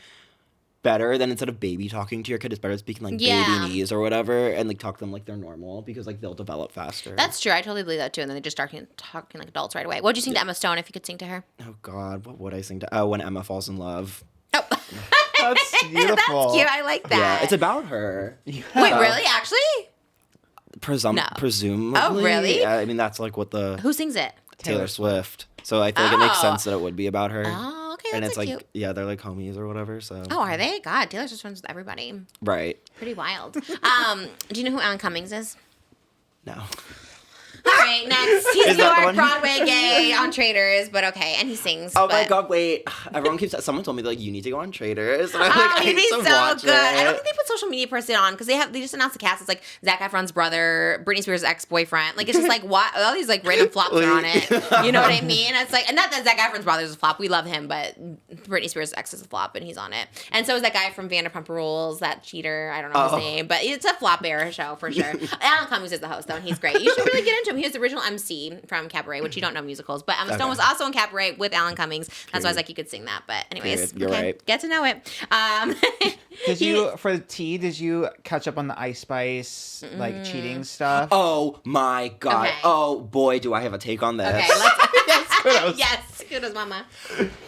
Speaker 1: better than instead of baby talking to your kid, it's better speaking like baby-nese or whatever, and like talk to them like they're normal because like they'll develop faster.
Speaker 2: That's true. I totally believe that too. And then they just start talking like adults right away. What'd you sing to Emma Stone if you could sing to her?
Speaker 1: Oh God, what would I sing to? Oh, When Emma Falls in Love.
Speaker 2: Oh,
Speaker 3: That's beautiful.
Speaker 2: that's cute. I like that.
Speaker 1: Yeah, it's about her.
Speaker 2: Wait, really? Actually? No.
Speaker 1: Presumably.
Speaker 2: Oh, really?
Speaker 1: I mean, that's like what the
Speaker 2: Who sings it?
Speaker 1: Taylor Swift. So I feel like it makes
Speaker 2: Oh.
Speaker 1: sense that it would be about her.
Speaker 2: Oh, okay.
Speaker 1: And
Speaker 2: That's
Speaker 1: it's
Speaker 2: like
Speaker 1: like,
Speaker 2: cute.
Speaker 1: yeah, they're like homies or whatever. So
Speaker 2: Oh, are they? God, Taylor's just friends with everybody.
Speaker 1: right.
Speaker 2: Pretty wild. Do you know who Alan Cummings is?
Speaker 1: No.
Speaker 2: All right, next. He's
Speaker 1: Is that the
Speaker 2: your
Speaker 1: one?
Speaker 2: Broadway gay on Traitors, but okay, and he sings.
Speaker 1: Oh my
Speaker 2: but-
Speaker 1: god, wait. Everyone keeps someone told me like you need to go on Traitors. And I'm
Speaker 2: Oh,
Speaker 1: like, I
Speaker 2: he'd
Speaker 1: need
Speaker 2: be
Speaker 1: to
Speaker 2: so
Speaker 1: watch
Speaker 2: good. I don't
Speaker 1: it.
Speaker 2: think they put social media person on because they just announced the cast. It's like Zac Efron's brother, Britney Spears' ex-boyfriend. Like it's just like what all these like random flops are on it. You know what I mean? It's like, and not that Zac Efron's brother is a flop. We love him, but Britney Spears' ex is a flop, and he's on it. And so is that guy from Vanderpump Rules, that cheater. I don't know his name, but it's a flop bear show for sure. Alan Cumming is the host though, and he's great. You should really get into him. He was the original MC from Cabaret, which you don't know musicals, but Emma Stone was also in Cabaret with Alan Cummings. That's why I was like, you could sing that. But anyways,
Speaker 1: You're right.
Speaker 2: Get to know it.
Speaker 3: Did you for the tea? Did you catch up on the Ice Spice like cheating stuff?
Speaker 1: Oh my god.
Speaker 2: Okay.
Speaker 1: Oh boy, do I have a take on this.
Speaker 2: Okay, let's.
Speaker 3: kudos.
Speaker 2: Yes, kudos, mama.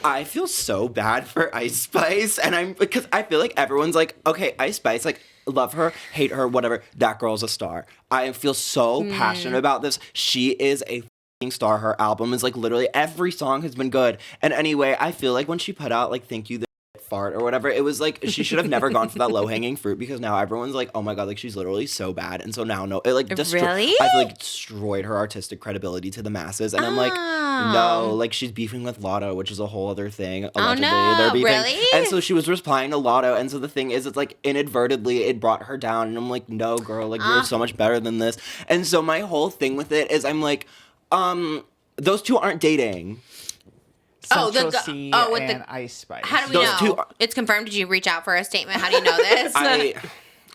Speaker 1: I feel so bad for Ice Spice, and because I feel like everyone's like, okay, Ice Spice, like, love her, hate her, whatever. That girl's a star. I feel so passionate about this. She is a f***ing star. Her album is like literally every song has been good. And anyway, I feel like when she put out like Thank You, the fart or whatever, it was like she should have never gone for that low hanging fruit because now everyone's like, oh my god, like she's literally so bad. And so now it like
Speaker 2: Really?
Speaker 1: I feel like destroyed her artistic credibility to the masses. And I'm like, no, like she's beefing with Lotto, which is a whole other thing. Allegedly,
Speaker 2: no,
Speaker 1: they're beefing.
Speaker 2: really?
Speaker 1: And so she was replying to Lotto, and so the thing is, it's like inadvertently it brought her down, and I'm like, no, girl, like you're so much better than this. And so my whole thing with it is, I'm like, those two aren't dating.
Speaker 3: Central
Speaker 2: the
Speaker 3: C
Speaker 2: with
Speaker 3: and
Speaker 2: the
Speaker 3: Ice Spice.
Speaker 2: How do we
Speaker 1: Those
Speaker 2: know?
Speaker 1: two are-
Speaker 2: It's confirmed. Did you reach out for a statement? How do you know this?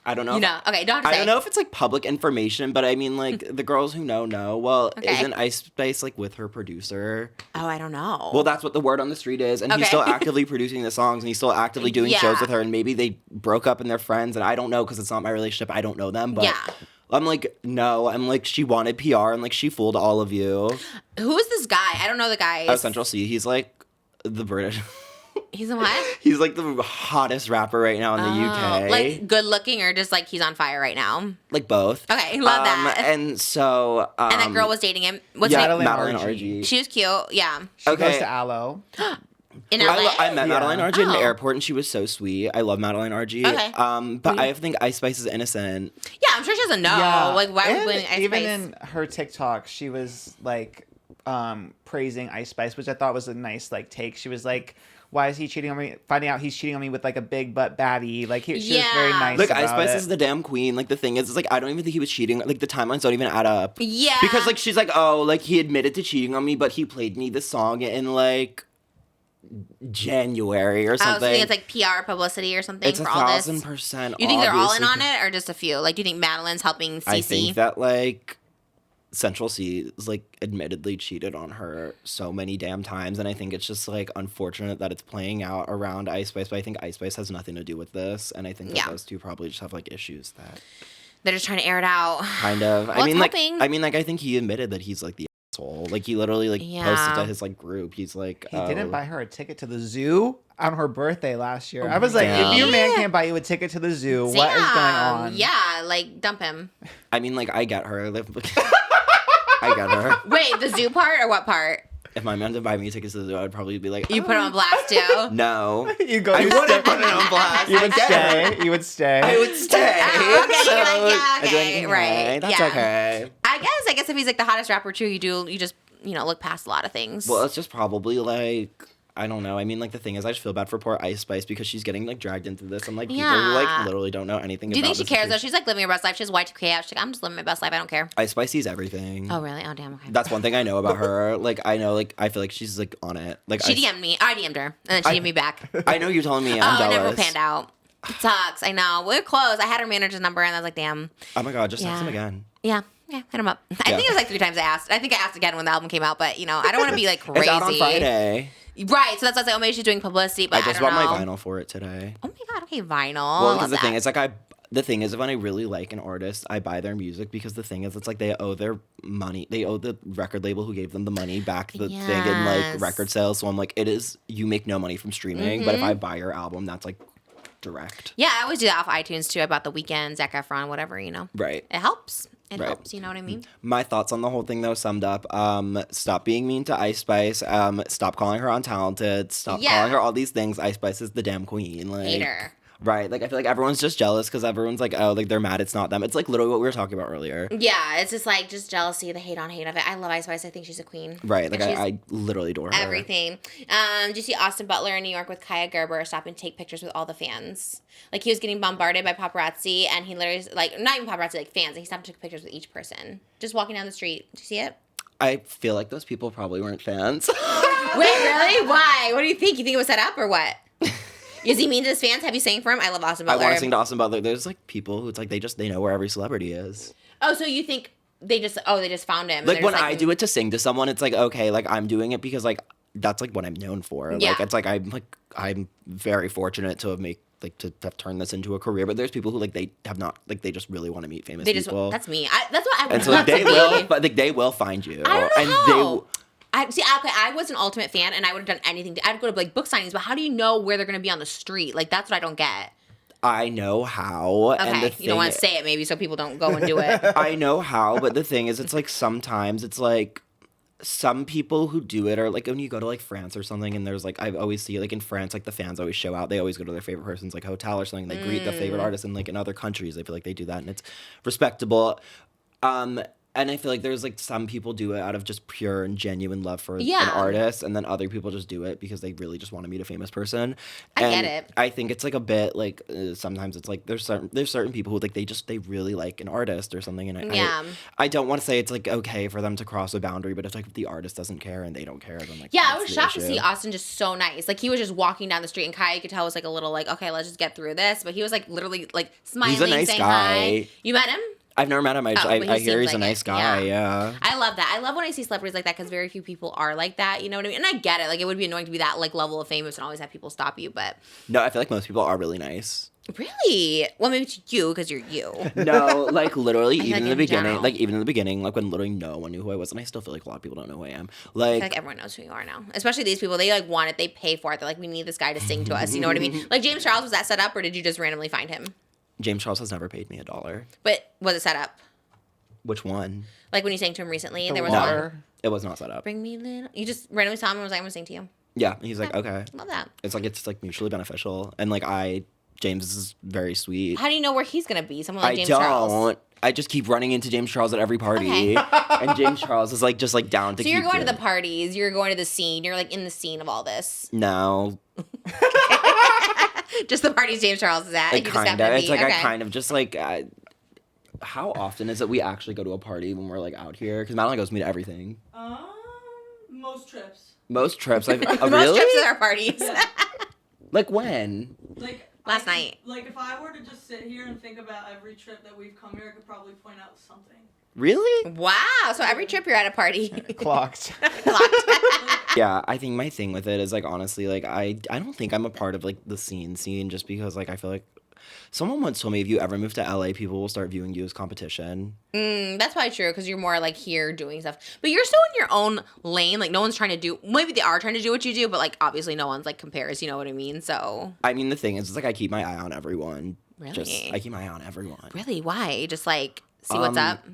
Speaker 1: I don't know.
Speaker 2: You know. Okay, don't have to
Speaker 1: I
Speaker 2: say.
Speaker 1: don't know if it's like public information, but I mean, like the girls who know. Well,
Speaker 2: Okay.
Speaker 1: isn't Ice Spice like with her producer?
Speaker 2: Oh, I don't know.
Speaker 1: Well, that's what the word on the street is, and
Speaker 2: Okay.
Speaker 1: he's still actively producing the songs, and he's still actively doing
Speaker 2: Yeah.
Speaker 1: shows with her, and maybe they broke up and they're friends, and I don't know because it's not my relationship. I don't know them, but
Speaker 2: Yeah.
Speaker 1: I'm like, no, I'm like, she wanted PR, and like she fooled all of you.
Speaker 2: Who is this guy? I don't know the guy.
Speaker 1: Oh, Central C, he's like the British.
Speaker 2: He's a what?
Speaker 1: He's like the hottest rapper right now in the UK.
Speaker 2: Like good looking or just like he's on fire right now?
Speaker 1: Like both.
Speaker 2: Okay, love that.
Speaker 1: And so,
Speaker 2: And that girl was dating him. What's
Speaker 1: yeah,
Speaker 2: her name?
Speaker 1: Madeline
Speaker 3: Madeline
Speaker 1: RG.
Speaker 2: She was cute. Yeah.
Speaker 3: She
Speaker 1: Okay.
Speaker 3: goes to Aloe.
Speaker 2: In LA.
Speaker 1: I met
Speaker 3: Yeah.
Speaker 1: Madeline RG in the
Speaker 2: Oh.
Speaker 1: airport, and she was so sweet. I love Madeline RG.
Speaker 2: Okay.
Speaker 1: But I think Ice Spice is innocent.
Speaker 2: Yeah, I'm sure she doesn't know. Like, why would
Speaker 3: And
Speaker 2: blaming Ice
Speaker 3: even
Speaker 2: Spice?
Speaker 3: in her TikTok, she was like praising Ice Spice, which I thought was a nice like take. She was like, "Why is he cheating on me?" Finding out he's cheating on me with like a big butt baddie. Like she was very
Speaker 2: Yeah.
Speaker 3: nice.
Speaker 1: Like
Speaker 3: about
Speaker 1: Ice Spice
Speaker 3: it.
Speaker 1: is the damn queen. Like the thing is, it's like I don't even think he was cheating. Like the timelines don't even add up.
Speaker 2: Yeah.
Speaker 1: Because like she's like, oh, like he admitted to cheating on me, but he played me the song in like January or
Speaker 2: I
Speaker 1: something.
Speaker 2: was thinking it's like PR publicity or something
Speaker 1: It's
Speaker 2: for all this.
Speaker 1: 1,000%.
Speaker 2: You think they're all in
Speaker 1: obviously.
Speaker 2: on it or just a few? Like, do you think Madeline's helping CC?
Speaker 1: I think that like Central C is like admittedly cheated on her so many damn times, and I think it's just like unfortunate that it's playing out around Ice Spice. But I think Ice Spice has nothing to do with this, and I think that
Speaker 2: Yeah.
Speaker 1: those two probably just have like issues that
Speaker 2: They're just trying to air it out.
Speaker 1: kind of.
Speaker 2: Well,
Speaker 1: I mean,
Speaker 2: it's
Speaker 1: like,
Speaker 2: helping.
Speaker 1: I think he admitted that he's like the asshole. Like he literally like
Speaker 2: Yeah.
Speaker 1: posted to his like group. He's like,
Speaker 3: He didn't buy her a ticket to the zoo on her birthday last year. I
Speaker 2: Oh,
Speaker 3: was like,
Speaker 1: damn.
Speaker 3: if your man can't buy you a ticket to the zoo, what is going
Speaker 2: Damn.
Speaker 3: on?
Speaker 2: Yeah, like dump him.
Speaker 1: I mean, like I get her. I get her.
Speaker 2: Wait, the zoo part or what part?
Speaker 1: If my man did buy me tickets to the zoo, I'd probably be like,
Speaker 2: You put him on blast too.
Speaker 1: no.
Speaker 3: You go.
Speaker 1: I
Speaker 3: you
Speaker 1: wouldn't
Speaker 3: stay-
Speaker 1: put it on blast.
Speaker 3: You
Speaker 1: I
Speaker 3: would
Speaker 1: get her.
Speaker 3: stay. You would stay.
Speaker 1: I would stay.
Speaker 2: Oh, okay,
Speaker 1: So,
Speaker 2: you're like, yeah,
Speaker 1: I'd be
Speaker 2: okay, right,
Speaker 1: That's
Speaker 2: yeah.
Speaker 1: okay.
Speaker 2: I guess if he's like the hottest rapper too, you just look past a lot of things.
Speaker 1: Well, it's just probably like, I don't know. I mean, like the thing is, I just feel bad for poor Ice Spice because she's getting like dragged into this. And like people who
Speaker 2: Yeah.
Speaker 1: like literally don't know anything.
Speaker 2: do you think
Speaker 1: about
Speaker 2: she
Speaker 1: this
Speaker 2: cares though?
Speaker 1: situation.
Speaker 2: She's like living her best life. She has Y2K out. She's like, I'm just living my best life. I don't care.
Speaker 1: Ice Spice sees everything.
Speaker 2: Oh really? Oh damn. Okay.
Speaker 1: That's one thing I know about her. Like I know, like I feel like she's like on it. Like
Speaker 2: She DM'd me. I DM'd her, and then she DM'd me back.
Speaker 1: I know you're telling me.
Speaker 2: Oh,
Speaker 1: I'm
Speaker 2: it
Speaker 1: jealous.
Speaker 2: never panned out. It sucks. I know. We're close. I had her manager's number, and I was like, damn.
Speaker 1: Oh my god, just text
Speaker 2: Yeah.
Speaker 1: him again.
Speaker 2: Yeah. Hit him up. I
Speaker 1: Yeah.
Speaker 2: think it was like 3 times I asked. I think I asked again when the album came out, but I don't want to be like crazy.
Speaker 1: It's out on Friday.
Speaker 2: Right. So that's why I was like, oh, maybe she's doing publicity, but
Speaker 1: I just
Speaker 2: don't
Speaker 1: bought
Speaker 2: know.
Speaker 1: my vinyl for it today.
Speaker 2: Oh my god. Okay, vinyl.
Speaker 1: Well,
Speaker 2: Love
Speaker 1: because the
Speaker 2: that.
Speaker 1: thing is, like, the thing is, when I really like an artist, I buy their music because the thing is, it's like they owe their money. They owe the record label who gave them the money back the thing in like
Speaker 2: Yes.
Speaker 1: record sales. So I'm like, you make no money from streaming, but if
Speaker 2: Mm-hmm.
Speaker 1: I buy your album, that's like direct.
Speaker 2: Yeah, I always do that off iTunes too. I bought The Weeknd, Zac Efron, whatever.
Speaker 1: Right.
Speaker 2: It helps. It
Speaker 1: Right.
Speaker 2: helps. You know what I mean?
Speaker 1: My thoughts on the whole thing, though, summed up. Stop being mean to Ice Spice. Stop calling her untalented. Stop
Speaker 2: Yeah.
Speaker 1: calling her all these things. Ice Spice is the damn queen. Like,
Speaker 2: Hater.
Speaker 1: Right. Like, I feel like everyone's just jealous because everyone's like, oh, like, they're mad it's not them. It's, like, literally what we were talking about earlier.
Speaker 2: Yeah, it's just like just jealousy, the hate on hate of it. I love Ice Spice. I think she's a queen.
Speaker 1: Right. Like,
Speaker 2: And she's
Speaker 1: I literally adore her.
Speaker 2: everything. Did you see Austin Butler in New York with Kaya Gerber stop and take pictures with all the fans? Like, he was getting bombarded by paparazzi, and he literally, like, not even paparazzi, like, fans, and he stopped and took pictures with each person. Just walking down the street. Did you see it?
Speaker 1: I feel like those people probably weren't fans.
Speaker 2: Wait, really? Why? What do you think? You think it was set up or what? Is he mean to his fans? Have you sang for him? I love Austin
Speaker 1: I
Speaker 2: Butler.
Speaker 1: want to sing to Austin Butler. There's, like, people who it's like they know where every celebrity is.
Speaker 2: Oh, so you think they just found him?
Speaker 1: Like, when I do it to sing to someone, it's like, okay, like, I'm doing it because, like, that's, like, what I'm known for.
Speaker 2: Yeah.
Speaker 1: Like, it's like, I'm very fortunate to have turned this into a career, but there's people who, like, they have not, like, they just really want to meet famous people.
Speaker 2: That's me. That's what I want
Speaker 1: And so, like,
Speaker 2: to
Speaker 1: they
Speaker 2: be.
Speaker 1: will, but, like, they will find you.
Speaker 2: I don't know
Speaker 1: and
Speaker 2: how. I was an Ultimate fan, and I would have done anything. I'd go to, like, book signings, but how do you know where they're going to be on the street? Like, that's what I don't get.
Speaker 1: I know how.
Speaker 2: Okay,
Speaker 1: and
Speaker 2: you don't want to say it maybe so people don't go and do it.
Speaker 1: I know how, but the thing is, it's like sometimes it's like some people who do it are like when you go to like France or something, and there's like I always see like in France, like the fans always show out. They always go to their favorite person's like hotel or something. And they greet the favorite artist, and like in other countries, I feel like they do that, and it's respectable. And I feel like there's like some people do it out of just pure and genuine love for an artist, and then other people just do it because they really just want to meet a famous person.
Speaker 2: I get it.
Speaker 1: I think it's like a bit like sometimes it's like there's certain people who like they really like an artist or something, and I don't want to say it's like okay for them to cross a boundary, but if like if the artist doesn't care and they don't care, then like
Speaker 2: I was shocked to see Austin just so nice. Like he was just walking down the street, and Kaya, you could tell, was like a little like okay, let's just get through this, but he was like literally like smiling,
Speaker 1: He's a nice
Speaker 2: saying
Speaker 1: guy.
Speaker 2: Hi. You met him?
Speaker 1: I've never met him. I hear he's
Speaker 2: like
Speaker 1: a nice guy. Yeah.
Speaker 2: I love that. I love when I see celebrities like that because very few people are like that. You know what I mean? And I get it. Like it would be annoying to be that like level of famous and always have people stop you. But
Speaker 1: no, I feel like most people are really nice.
Speaker 2: Really? Well, maybe to you because you're you.
Speaker 1: No, like literally,
Speaker 2: I feel
Speaker 1: even
Speaker 2: like
Speaker 1: in the beginning,
Speaker 2: general.
Speaker 1: like even in the beginning, like when literally no one knew who I was, and I still feel like a lot of people don't know who I am.
Speaker 2: I feel like everyone knows who you are now. Especially these people. They like want it. They pay for it. They're like, we need this guy to sing to us. You know what I mean? Like James Charles, was that set up or did you just randomly find him?
Speaker 1: James Charles has never paid me $1.
Speaker 2: But was it set up?
Speaker 1: Which one?
Speaker 2: Like when you sang to him recently,
Speaker 3: The
Speaker 2: there was
Speaker 3: water.
Speaker 2: one.
Speaker 1: It was not set up.
Speaker 2: Bring me little. You just randomly saw him and was like, I'm gonna sing to you.
Speaker 1: Yeah, he's like, okay.
Speaker 2: Love that.
Speaker 1: It's like mutually beneficial, and like James is very sweet.
Speaker 2: How do you know where he's gonna be? Someone like James
Speaker 1: I don't.
Speaker 2: Charles.
Speaker 1: I just keep running into James Charles at every party,
Speaker 2: Okay.
Speaker 1: and James Charles is like just like down to.
Speaker 2: So you're
Speaker 1: keep
Speaker 2: going to
Speaker 1: it.
Speaker 2: the parties. You're going to the scene. You're like in the scene of all this.
Speaker 1: No,
Speaker 2: Just the parties James Charles is at.
Speaker 1: like
Speaker 2: You just happen
Speaker 1: kind of.
Speaker 2: to
Speaker 1: It's
Speaker 2: be.
Speaker 1: like
Speaker 2: Okay.
Speaker 1: I kind of just like. How often is it we actually go to a party when we're like out here? Because Madeline goes with me to everything.
Speaker 7: Most trips.
Speaker 1: Most trips,
Speaker 2: Most
Speaker 1: really?
Speaker 2: trips at our parties.
Speaker 7: Yeah.
Speaker 1: Like when?
Speaker 7: Like
Speaker 2: Last night.
Speaker 7: Like if I were to just sit here and think about every trip that we've come here, I could probably point out something.
Speaker 1: Really?
Speaker 2: Wow. So every trip you're at a party.
Speaker 3: Clocked.
Speaker 1: Yeah, I think my thing with it is like honestly, like I don't think I'm a part of like the scene just because like I feel like someone once told me if you ever move to LA, people will start viewing you as competition.
Speaker 2: That's probably true because you're more like here doing stuff. But you're still in your own lane. Like no one's trying to do, maybe they are trying to do what you do, but like obviously no one's like compares, you know what I mean? So.
Speaker 1: I mean, the thing is, it's like I keep my eye on everyone.
Speaker 2: Really?
Speaker 1: I keep my eye on everyone.
Speaker 2: Really? Why? Just like see what's up?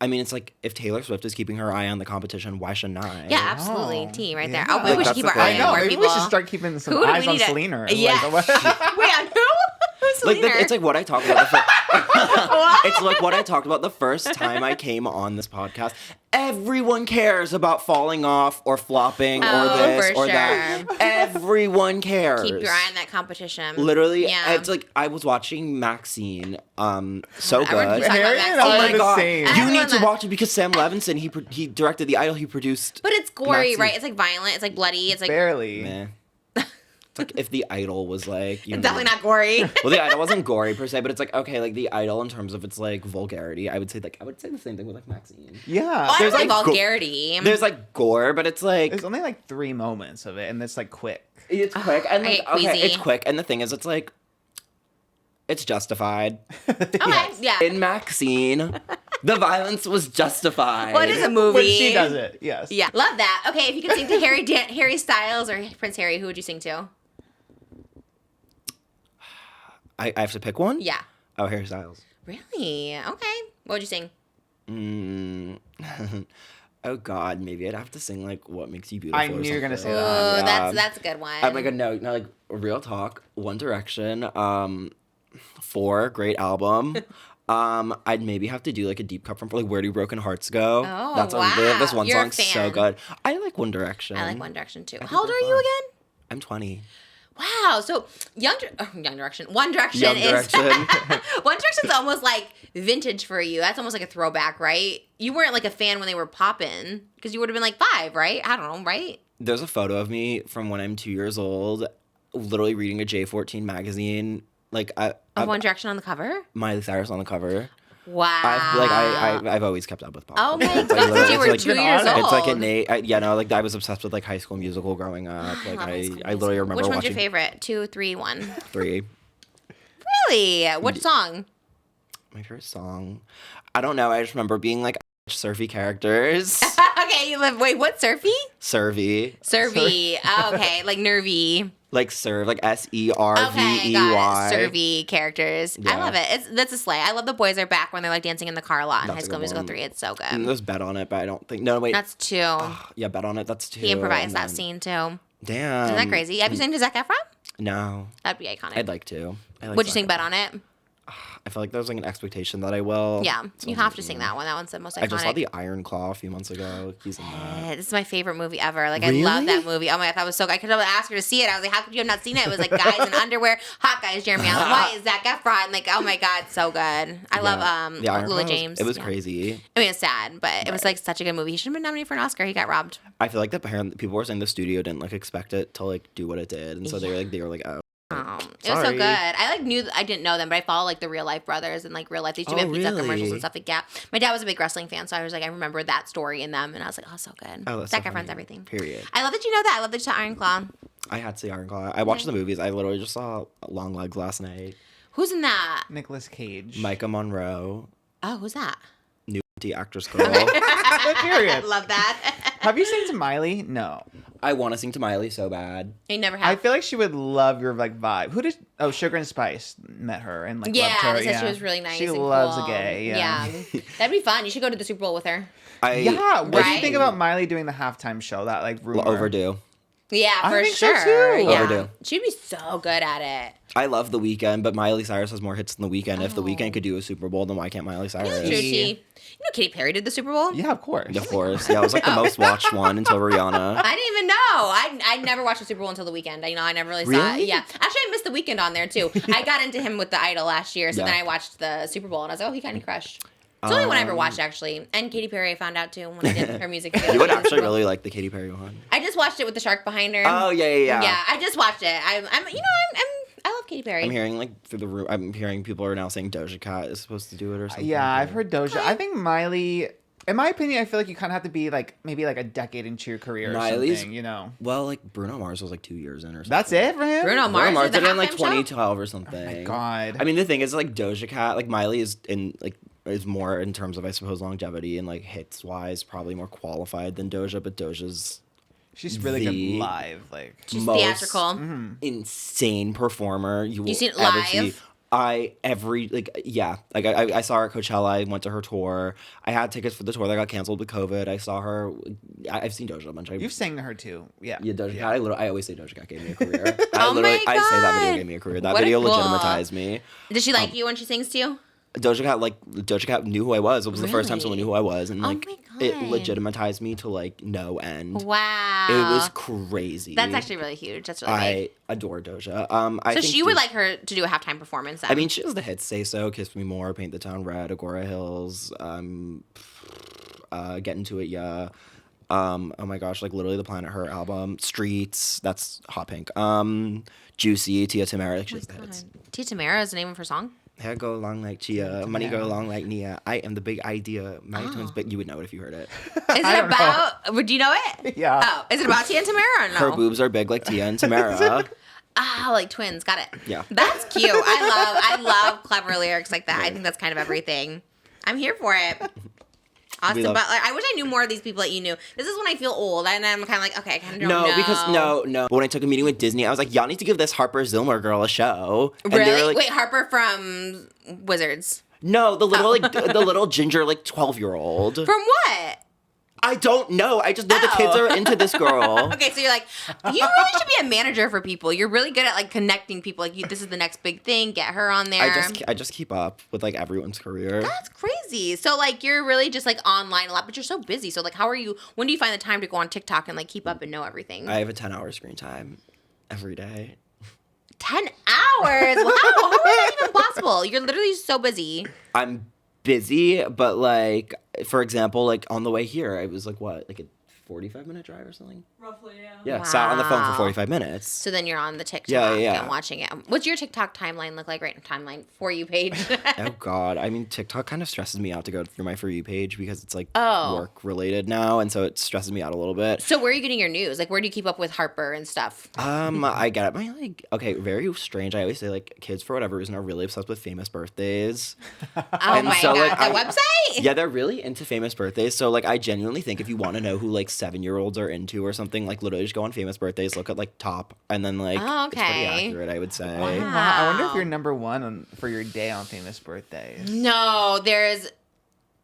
Speaker 1: I mean, it's like if Taylor Swift is keeping her eye on the competition, why shouldn't I?
Speaker 2: Yeah, absolutely. T right there.
Speaker 3: Yeah.
Speaker 2: Oh, maybe we
Speaker 1: Like,
Speaker 2: should keep
Speaker 1: that's
Speaker 2: our
Speaker 1: the
Speaker 2: eye
Speaker 1: thing.
Speaker 2: on
Speaker 3: I know.
Speaker 2: more
Speaker 3: Maybe
Speaker 2: people.
Speaker 3: we should start keeping some
Speaker 2: Who do we
Speaker 3: eyes on
Speaker 2: need to-
Speaker 3: Selena.
Speaker 2: Yeah.
Speaker 3: Like,
Speaker 2: Wait, on who? Who's
Speaker 1: Like
Speaker 2: Selena?
Speaker 1: it's like what I talked about. It's like what I talked about the first time I came on this podcast. Everyone cares about falling off or flopping
Speaker 2: Oh,
Speaker 1: or this
Speaker 2: for
Speaker 1: or that.
Speaker 2: sure.
Speaker 1: Everyone cares.
Speaker 2: Keep your eye on that competition.
Speaker 1: Literally,
Speaker 2: Yeah.
Speaker 1: it's like I was watching Maxine. So
Speaker 2: Everyone
Speaker 1: good.
Speaker 2: keeps talking
Speaker 3: Harry
Speaker 2: about
Speaker 3: and
Speaker 2: Maxine.
Speaker 3: I
Speaker 1: Oh
Speaker 3: are
Speaker 1: my
Speaker 3: the
Speaker 1: god!
Speaker 3: same.
Speaker 1: You
Speaker 2: Everyone
Speaker 1: need to
Speaker 2: that-
Speaker 1: watch it because Sam Levinson he directed The Idol. He produced.
Speaker 2: But it's gory,
Speaker 1: Maxine.
Speaker 2: right? It's like violent. It's like bloody. It's like
Speaker 3: barely.
Speaker 1: Meh. It's like if The Idol was like
Speaker 2: it's definitely not gory.
Speaker 1: Well, The Idol wasn't gory per se, but it's like okay, like The Idol in terms of its like vulgarity. I would say the same thing with like Maxine.
Speaker 3: Yeah.
Speaker 2: I
Speaker 1: There's,
Speaker 2: don't like
Speaker 1: like,
Speaker 2: vulgarity.
Speaker 1: There's like gore, but it's like
Speaker 3: There's only like 3 moments of it, and it's like quick.
Speaker 1: it's quick and
Speaker 2: I
Speaker 1: like
Speaker 2: get
Speaker 1: okay,
Speaker 2: queasy.
Speaker 1: it's quick, and the thing is, it's like it's justified.
Speaker 2: Okay, yeah.
Speaker 1: In Maxine, the violence was justified.
Speaker 2: Well, it is a movie.
Speaker 3: When she does it, yes.
Speaker 2: Yeah, love that. Okay, if you could sing to Harry Styles or Prince Harry, who would you sing to?
Speaker 1: I have to pick one?
Speaker 2: Yeah.
Speaker 1: Oh, Harry Styles.
Speaker 2: Really? Okay. What would you sing?
Speaker 1: Oh God, maybe I'd have to sing like "What Makes You Beautiful."
Speaker 3: I knew you were gonna say
Speaker 2: Ooh,
Speaker 3: that.
Speaker 2: that's a good one.
Speaker 1: I'm like, no, like real talk. One Direction, 4, great album. I'd maybe have to do like a deep cut from like "Where Do Broken Hearts Go."
Speaker 2: Oh,
Speaker 1: That's
Speaker 2: wow.
Speaker 1: this one
Speaker 2: You're a
Speaker 1: song's so
Speaker 2: fan.
Speaker 1: good. I like One Direction.
Speaker 2: I like One Direction too.
Speaker 1: think
Speaker 2: How old
Speaker 1: they're
Speaker 2: are you
Speaker 1: fun.
Speaker 2: again?
Speaker 1: I'm 20.
Speaker 2: Wow. So Young Direction. One Direction
Speaker 1: Young
Speaker 2: is
Speaker 1: Direction.
Speaker 2: One Direction's almost like vintage for you. That's almost like a throwback, right? You weren't like a fan when they were popping because you would have been like 5, right? I don't know, right?
Speaker 1: There's a photo of me from when I'm 2 years old, literally reading a J14 magazine. Like
Speaker 2: Of One Direction on the cover.
Speaker 1: Miley Cyrus on the cover.
Speaker 2: Wow.
Speaker 1: I've always kept up with pop.
Speaker 2: Oh my
Speaker 1: It's
Speaker 2: god!
Speaker 1: literally-
Speaker 2: Since you
Speaker 1: it's
Speaker 2: were
Speaker 1: like-
Speaker 2: 2 years old.
Speaker 1: It's like innate. I was obsessed with like High School Musical growing up. Like
Speaker 2: love High School
Speaker 1: I literally remember
Speaker 2: Which one's
Speaker 1: watching
Speaker 2: your favorite? 2, 3, 1.
Speaker 1: 3.
Speaker 2: Really? Which song?
Speaker 1: My favorite song. I don't know. I just remember being like surfy characters.
Speaker 2: Okay, you live. Wait, what? Surfy?
Speaker 1: Survey.
Speaker 2: Survey. Oh, okay, like nervy.
Speaker 1: Like serve, like SERVEY.
Speaker 2: Okay, got it. Survey characters. I
Speaker 1: Yeah.
Speaker 2: love it. That's a slay. I love the boys are back when they're like dancing in the car a lot in
Speaker 1: That's
Speaker 2: High
Speaker 1: a
Speaker 2: School
Speaker 1: good
Speaker 2: Musical
Speaker 1: one.
Speaker 2: 3. It's so good.
Speaker 1: And there's Bet on It, but I don't think. No, wait.
Speaker 2: That's 2.
Speaker 1: Yeah, Bet on It. That's 2.
Speaker 2: He improvised
Speaker 1: and
Speaker 2: that
Speaker 1: then-
Speaker 2: scene too.
Speaker 1: Damn.
Speaker 2: Isn't that crazy? Have you seen to Zac Efron?
Speaker 1: No.
Speaker 2: That'd be iconic.
Speaker 1: I'd like to.
Speaker 2: Would you sing Bet on It?
Speaker 1: I feel like there's like an expectation that I will.
Speaker 2: Yeah,
Speaker 1: So
Speaker 2: you have to sing that one. That one's the most iconic.
Speaker 1: I just saw The Iron Claw a few months ago. He's in that.
Speaker 2: This is my favorite movie ever. Like, I love that movie. Oh my god, that was so good. I could have asked her to see it. I was like, how could you have not seen it? It was like guys in underwear, hot guys, Jeremy Allen White, Zac Efron. Like, oh my god, so good. I love
Speaker 1: The Iron
Speaker 2: Lula
Speaker 1: Claw
Speaker 2: James.
Speaker 1: It was
Speaker 2: Yeah.
Speaker 1: crazy.
Speaker 2: I mean, it's sad, but it was like such a good movie. He should have been nominated for an Oscar. He got robbed.
Speaker 1: I feel like people were saying the studio didn't like expect it to like do what it did, and so they were like, oh.
Speaker 2: It was so
Speaker 1: Sorry.
Speaker 2: good. I didn't know them, but I follow like the Real Life brothers and like Real Life. They used to be
Speaker 1: Oh,
Speaker 2: on pizza
Speaker 1: really?
Speaker 2: commercials and stuff like that. My dad was a big wrestling fan, so I was like, I remember that story in them, and I was like, oh, so good.
Speaker 1: Oh, that's
Speaker 2: Zac
Speaker 1: so
Speaker 2: Efron's
Speaker 1: funny.
Speaker 2: everything.
Speaker 1: Period.
Speaker 2: I love that you know that. I love that you saw Iron Claw.
Speaker 1: I had to see Iron Claw. I watched the movies. I literally just saw Long Legs last night.
Speaker 2: Who's in that?
Speaker 3: Nicolas Cage.
Speaker 1: Micah Monroe,
Speaker 2: Oh, who's that?
Speaker 1: new actress girl.
Speaker 3: Period.
Speaker 2: Love that.
Speaker 3: Have you seen to Miley? No.
Speaker 1: I want to sing to Miley so bad.
Speaker 2: I never
Speaker 3: I
Speaker 2: have.
Speaker 3: fid like she would love your like vibe. Who did? Oh, Sugar and Spice met her and like
Speaker 2: Yeah,
Speaker 3: loved her.
Speaker 2: they said
Speaker 3: yeah.
Speaker 2: she was really nice.
Speaker 3: She
Speaker 2: and
Speaker 3: loves
Speaker 2: cool.
Speaker 3: a gay. Yeah.
Speaker 2: That'd be fun. You should go to the Super Bowl with her.
Speaker 3: Yeah. What do you
Speaker 2: Right?
Speaker 3: think about Miley doing the halftime show? That like rumor.
Speaker 1: Overdue.
Speaker 2: Yeah,
Speaker 3: I
Speaker 2: for
Speaker 3: think so,
Speaker 2: sure.
Speaker 3: too.
Speaker 2: Yeah.
Speaker 1: Overdue.
Speaker 2: She'd be so good at it.
Speaker 1: I love The Weeknd, but Miley Cyrus has more hits than The Weeknd. If The Weeknd could do a Super Bowl, then why can't Miley Cyrus?
Speaker 2: True, T. You know Katy Perry did the Super Bowl?
Speaker 3: Yeah, of course.
Speaker 1: Of course. Yeah, it was like the most watched one until Rihanna.
Speaker 2: I didn't even know. I never watched the Super Bowl until the weekend. You know, I never really saw it.
Speaker 1: Really?
Speaker 2: Yeah. Actually, I missed the weekend on there too. I got into him with the Idol last year, so
Speaker 1: Yeah.
Speaker 2: then I watched the Super Bowl and I was like, oh, he kind of crushed. It's the only one I ever watched actually. And Katy Perry I found out too when I did her music video.
Speaker 1: You would actually really like the Katy Perry one.
Speaker 2: I just watched it with the shark behind her.
Speaker 1: Oh, yeah.
Speaker 2: Yeah, I just watched it. I love Katy Perry.
Speaker 1: I'm hearing like through the room. I'm hearing people are now saying Doja Cat is supposed to do it or something.
Speaker 3: Yeah, I've heard Doja. I think Miley. In my opinion, I feel like you kind of have to be like maybe like a decade into your career or
Speaker 1: Miley's-
Speaker 3: something. You know.
Speaker 1: Well, like Bruno Mars was like 2 years in or something.
Speaker 3: That's it for him.
Speaker 2: Bruno Mars,
Speaker 1: Bruno Mars
Speaker 2: did
Speaker 1: did
Speaker 2: the
Speaker 1: it in like
Speaker 2: halftime show?
Speaker 1: 2012 or something.
Speaker 3: Oh my God.
Speaker 1: I mean, the thing is, like Doja Cat, like Miley is more in terms of I suppose longevity and like hits wise probably more qualified than Doja, but Doja's
Speaker 3: She's really
Speaker 1: the
Speaker 3: good live. Like.
Speaker 2: She's
Speaker 1: most
Speaker 2: theatrical.
Speaker 1: insane performer you will
Speaker 2: seen it
Speaker 1: ever
Speaker 2: live?
Speaker 1: see. I saw her at Coachella. I went to her tour. I had tickets for the tour that got canceled with COVID. I saw her. I've seen Doja a bunch.
Speaker 3: You've sang to her too. Yeah.
Speaker 1: Yeah, Doja Cat. I always say Doja Cat gave me a career.
Speaker 2: Oh my
Speaker 1: I say that video
Speaker 2: God.
Speaker 1: gave me a career. That
Speaker 2: What a
Speaker 1: video
Speaker 2: cool.
Speaker 1: legitimatized me.
Speaker 2: Does she like you when she sings to you?
Speaker 1: Doja Cat knew who I was. It was the first time someone knew who I was, and
Speaker 2: Oh
Speaker 1: like
Speaker 2: my
Speaker 1: it
Speaker 2: God.
Speaker 1: legitimatized me to like no end.
Speaker 2: Wow.
Speaker 1: It was crazy.
Speaker 2: That's actually really huge. That's really
Speaker 1: I
Speaker 2: big.
Speaker 1: adore Doja.
Speaker 2: So you would like her to do a halftime performance then?
Speaker 1: I mean, she has the hits "Say So," "Kiss Me More," "Paint the Town Red," "Agora Hills," "Get Into It," yeah. Oh my gosh, like literally the Planet Her album, "Streets," that's Hot Pink. "Juicy," Tia Tamara, like she has the hits.
Speaker 2: Tia Tamara is the name of her song?
Speaker 1: Hair go long like Chia, money go long like Nia. I am the big idea. My twins big. You would know it if you heard it.
Speaker 2: Is it about? Would you know it?
Speaker 3: Yeah.
Speaker 2: Oh, is it about Tia and Tamara or no?
Speaker 1: Her boobs are big like Tia and Tamara.
Speaker 2: Ah, like twins. Got it.
Speaker 1: Yeah.
Speaker 2: That's cute. I love clever lyrics like that. I think that's kind of everything. I'm here for it. Austin
Speaker 1: love-
Speaker 2: Butler. I wish I knew more of these people that you knew. This is when I feel old, and I'm kind of like, okay, I kind of don't know.
Speaker 1: No, because no. When I took a meeting with Disney, I was like, y'all need to give this Harper Zilmer girl a show. And
Speaker 2: Really?
Speaker 1: they were like,
Speaker 2: Wait, Harper from Wizards.
Speaker 1: no, the little the little ginger like 12-year-old.
Speaker 2: From what?
Speaker 1: I don't know. I just know the kids are into this girl.
Speaker 2: Okay, so you're like, you really should be a manager for people. You're really good at like connecting people. Like, this is the next big thing. Get her on there.
Speaker 1: I just keep up with like everyone's career.
Speaker 2: That's crazy. So like, you're really just like online a lot, but you're so busy. So like, how are you? When do you find the time to go on TikTok and like keep up and know everything?
Speaker 1: I have a 10-hour screen time every day.
Speaker 2: 10 hours. Wow, how is that even possible? You're literally so busy.
Speaker 1: I'm busy, but like, for example, like on the way here, I was like, what, like a 45-minute drive or something?
Speaker 7: Roughly, yeah.
Speaker 1: Yeah, sat on the phone for
Speaker 2: Wow.
Speaker 1: 45 minutes.
Speaker 2: So then you're on the TikTok
Speaker 1: Yeah.
Speaker 2: and watching it. What's your TikTok timeline look like right now? Timeline For You page?
Speaker 1: Oh God, I mean, TikTok kind of stresses me out to go through my For You page because it's like
Speaker 2: Oh.
Speaker 1: work related now, and so it stresses me out a little bit.
Speaker 2: So where are you getting your news? Like, where do you keep up with Harper and stuff?
Speaker 1: I get it. My like, okay, very strange. I always say like, kids for whatever reason are really obsessed with famous birthdays.
Speaker 2: Oh
Speaker 1: And
Speaker 2: my
Speaker 1: so,
Speaker 2: God,
Speaker 1: like,
Speaker 2: the website?
Speaker 1: Yeah, they're really into famous birthdays. So like, I genuinely think if you want to know who like 7-year-olds are into or something, like literally just go on famous birthdays, look at like top, and then like
Speaker 2: Oh,
Speaker 1: it's pretty
Speaker 2: okay.
Speaker 1: accurate, I would say.
Speaker 2: Wow.
Speaker 3: I wonder if you're number one for your day on famous birthdays.
Speaker 2: No, there's